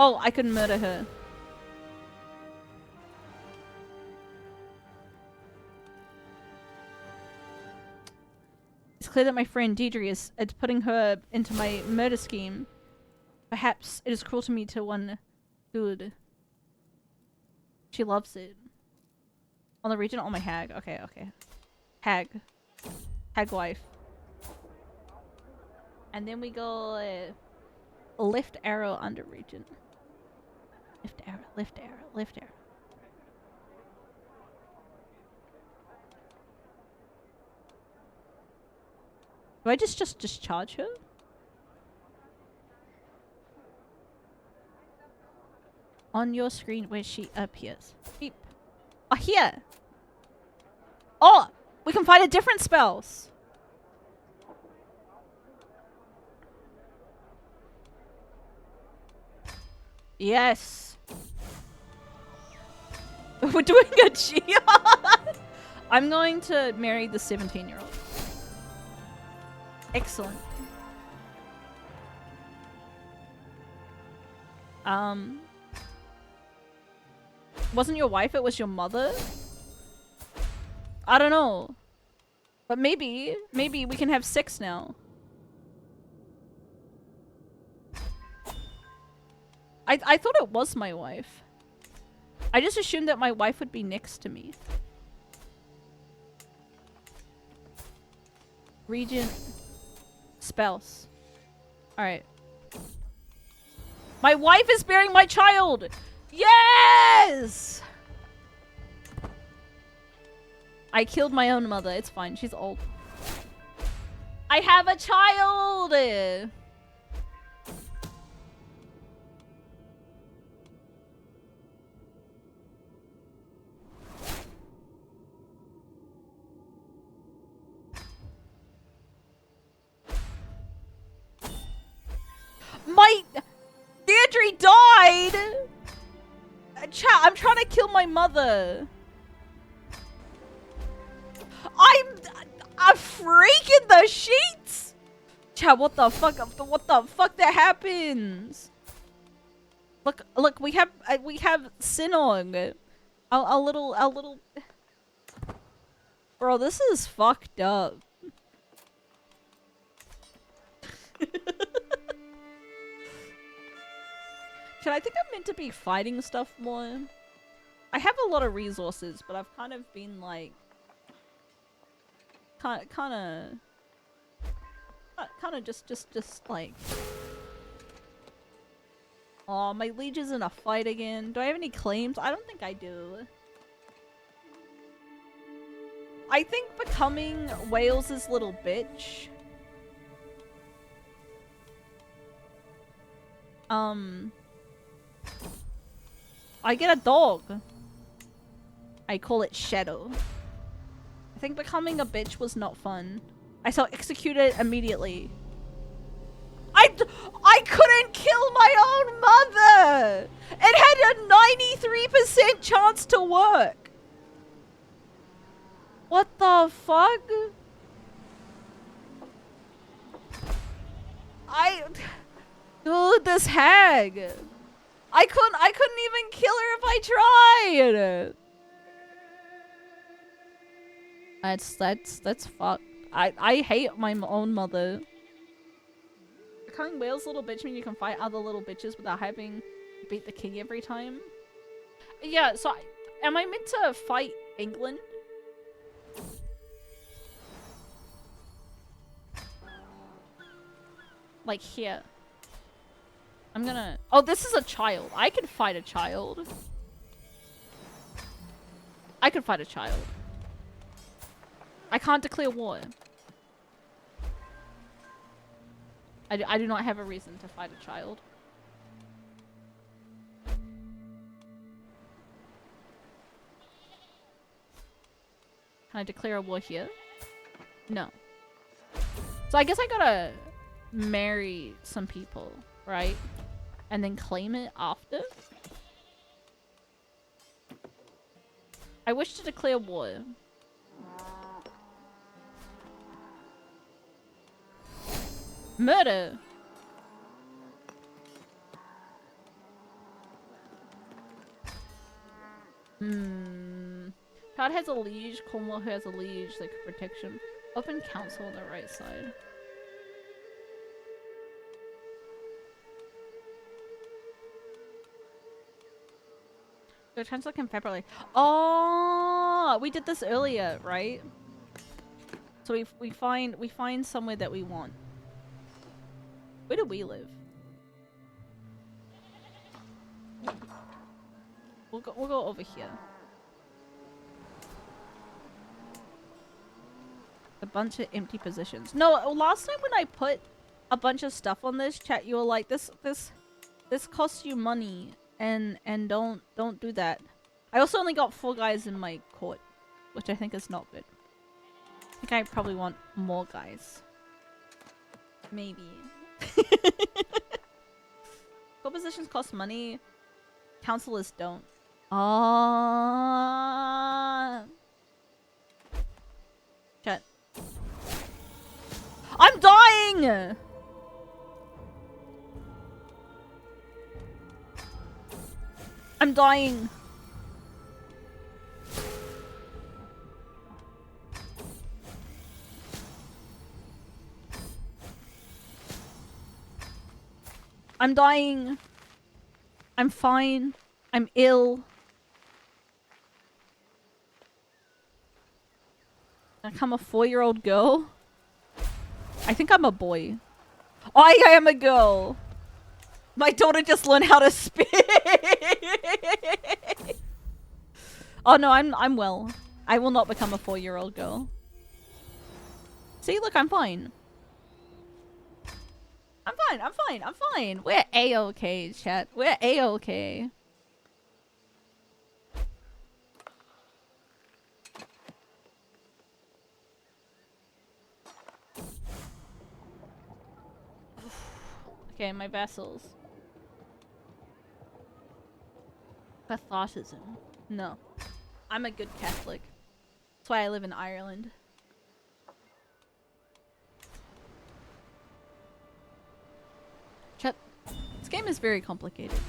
Oh, I couldn't murder her. It's clear that my friend Deidre is putting her into my murder scheme. Perhaps it is cruel to me to one good. She loves it. On the region? Oh, my hag. Okay, okay. Hag. Hag wife. And then we go lift arrow under region. Lift arrow, lift arrow, lift arrow. Do I just discharge her? On your screen where she appears. Beep. Oh, here! Oh! We can find a different spells! Yes! We're doing a jihad! I'm going to marry the 17-year-old. Excellent. Wasn't your wife, it was your mother? I don't know. But maybe we can have sex now. I thought it was my wife. I just assumed that my wife would be next to me. Regent. Spells. Alright. My wife is bearing my child! Yes! I killed my own mother. It's fine. She's old. I have a child! My Deirdre died! Chat, I'm trying to kill my mother. I'm a freak in the sheets! Chat, what the fuck that happens? Look, we have Sinong. A little Bro, this is fucked up. I think I'm meant to be fighting stuff more. I have a lot of resources, but I've kind of been like kind of just like, oh, my liege is in a fight again. Do I have any claims? I don't think I do. I think becoming Wales's little bitch. I get a dog. I call it Shadow. I think becoming a bitch was not fun. I shall execute it immediately. I couldn't kill my own mother! It had a 93% chance to work! What the fuck? Dude, this hag! I couldn't even kill her if I tried! That's fucked. I hate my own mother. Becoming Wales little bitch means you can fight other little bitches without having to beat the king every time. Yeah, so am I meant to fight England? Like here. I'm gonna... Oh, this is a child. I can fight a child. I can fight a child. I can't declare war. I do not have a reason to fight a child. Can I declare a war here? No. So I guess I gotta marry some people, right? And then claim it after? I wish to declare war. Murder! Card has a liege, Cornwall has a liege, like protection. Open council on the right side. The chancellor can February. Oh, we did this earlier, right? So we find somewhere that we want. Where do we live? We'll go over here. A bunch of empty positions. No, last time when I put a bunch of stuff on this chat, you were like, this costs you money, and don't do that. I also only got 4 guys in my court, which I think is not good. I think I probably want more guys. Maybe. Court positions cost money. Counselors don't. Chat. I'm dying! I'm dying. I'm dying. I'm fine. I'm ill. I'm a 4-year-old girl. I think I'm a boy. I am a girl. My daughter just learned how to speak. Oh no, I'm well. I will not become a 4-year-old girl. See, look, I'm fine. I'm fine, I'm fine, I'm fine. We're A-okay, chat. We're A-okay. Okay, my vassals. Catholicism. No. I'm a good Catholic. That's why I live in Ireland. Chat. This game is very complicated.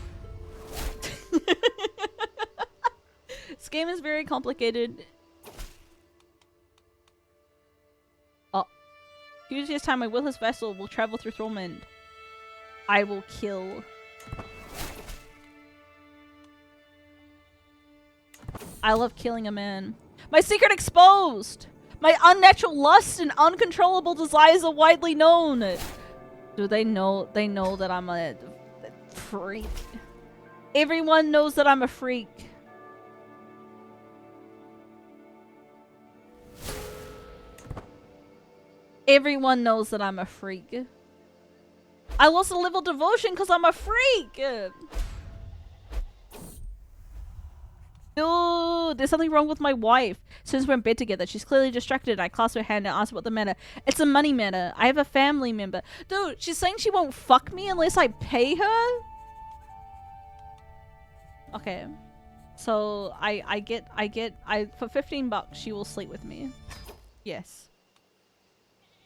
This game is very complicated. Oh. Use this time, my willless vessel will travel through Thormund. I will kill. I love killing a man. My secret exposed! My unnatural lust and uncontrollable desires are widely known. Do they know? They know that I'm a freak. Everyone knows that I'm a freak. Everyone knows that I'm a freak. I lost a level devotion because I'm a freak! Dude, there's something wrong with my wife. Since we're in bed together, she's clearly distracted. I clasp her hand and ask what the matter. It's a money matter. I have a family member. Dude, she's saying she won't fuck me unless I pay her? Okay. So, for 15 bucks, she will sleep with me. Yes.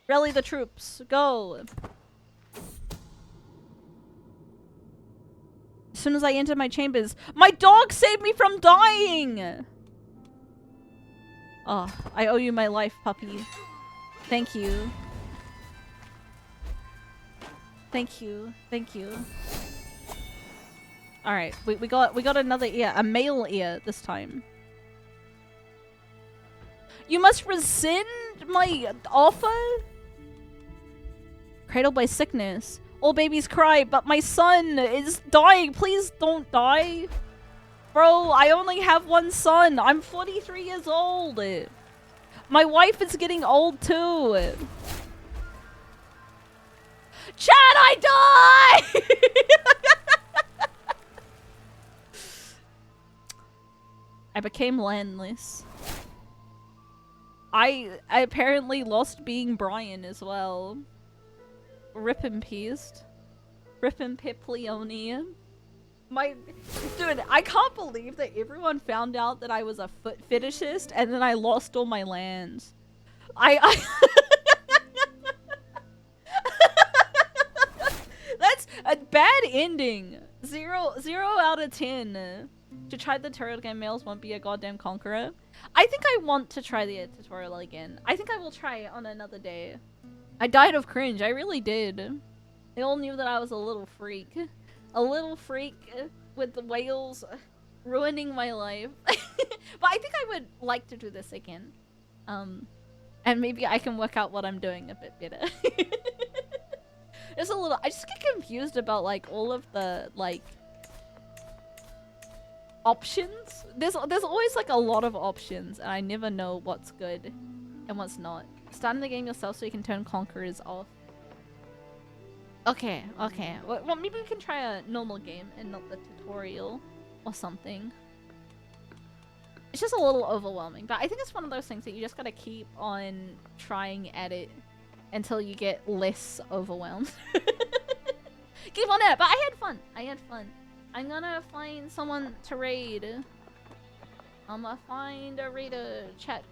Rally the troops. Go! As soon as I enter my chambers, my dog saved me from dying! Oh, I owe you my life, puppy. Thank you. Thank you. Thank you. Alright, we got another ear. A male ear this time. You must rescind my offer? Cradled by sickness. All babies cry, but my son is dying. Please don't die. Bro, I only have one son. I'm 43 years old. My wife is getting old too. Chad, I die! I became landless. I apparently lost being Brian as well. Rip in peace. Rip in Piplione. Dude, I can't believe that everyone found out that I was a foot fetishist and then I lost all my lands. That's a bad ending. 0 out of 10. To try the tutorial again, males won't be a goddamn conqueror. I think I want to try the tutorial again. I think I will try it on another day. I died of cringe. I really did. They all knew that I was a little freak. A little freak with the whales ruining my life. But I think I would like to do this again. And maybe I can work out what I'm doing a bit better. There's a little. I just get confused about like all of the like options. There's always like a lot of options, and I never know what's good and what's not. Starting the game yourself so you can turn conquerors off. Okay, okay. Well, maybe we can try a normal game and not the tutorial or something. It's just a little overwhelming, but I think it's one of those things that you just gotta keep on trying at it until you get less overwhelmed. Keep on it, but I had fun. I had fun. I'm gonna find someone to raid. I'm gonna find a raider chat.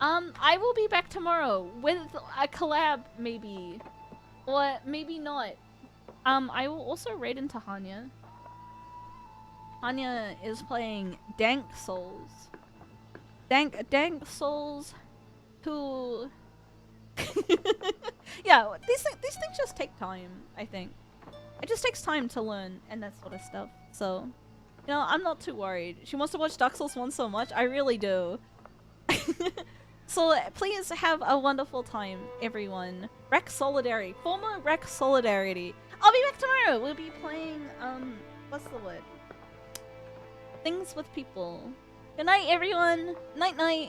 I will be back tomorrow with a collab, maybe. Or maybe not. I will also raid into Hanya. Hanya is playing Dank Souls. Dank Souls 2. Yeah, these things just take time, I think. It just takes time to learn and that sort of stuff. So, you know, I'm not too worried. She wants to watch Dark Souls 1 so much. I really do. So please have a wonderful time, everyone. Rec Solidarity. Former Rec Solidarity. I'll be back tomorrow. We'll be playing, what's the word? Things with people. Good night, everyone. Night night.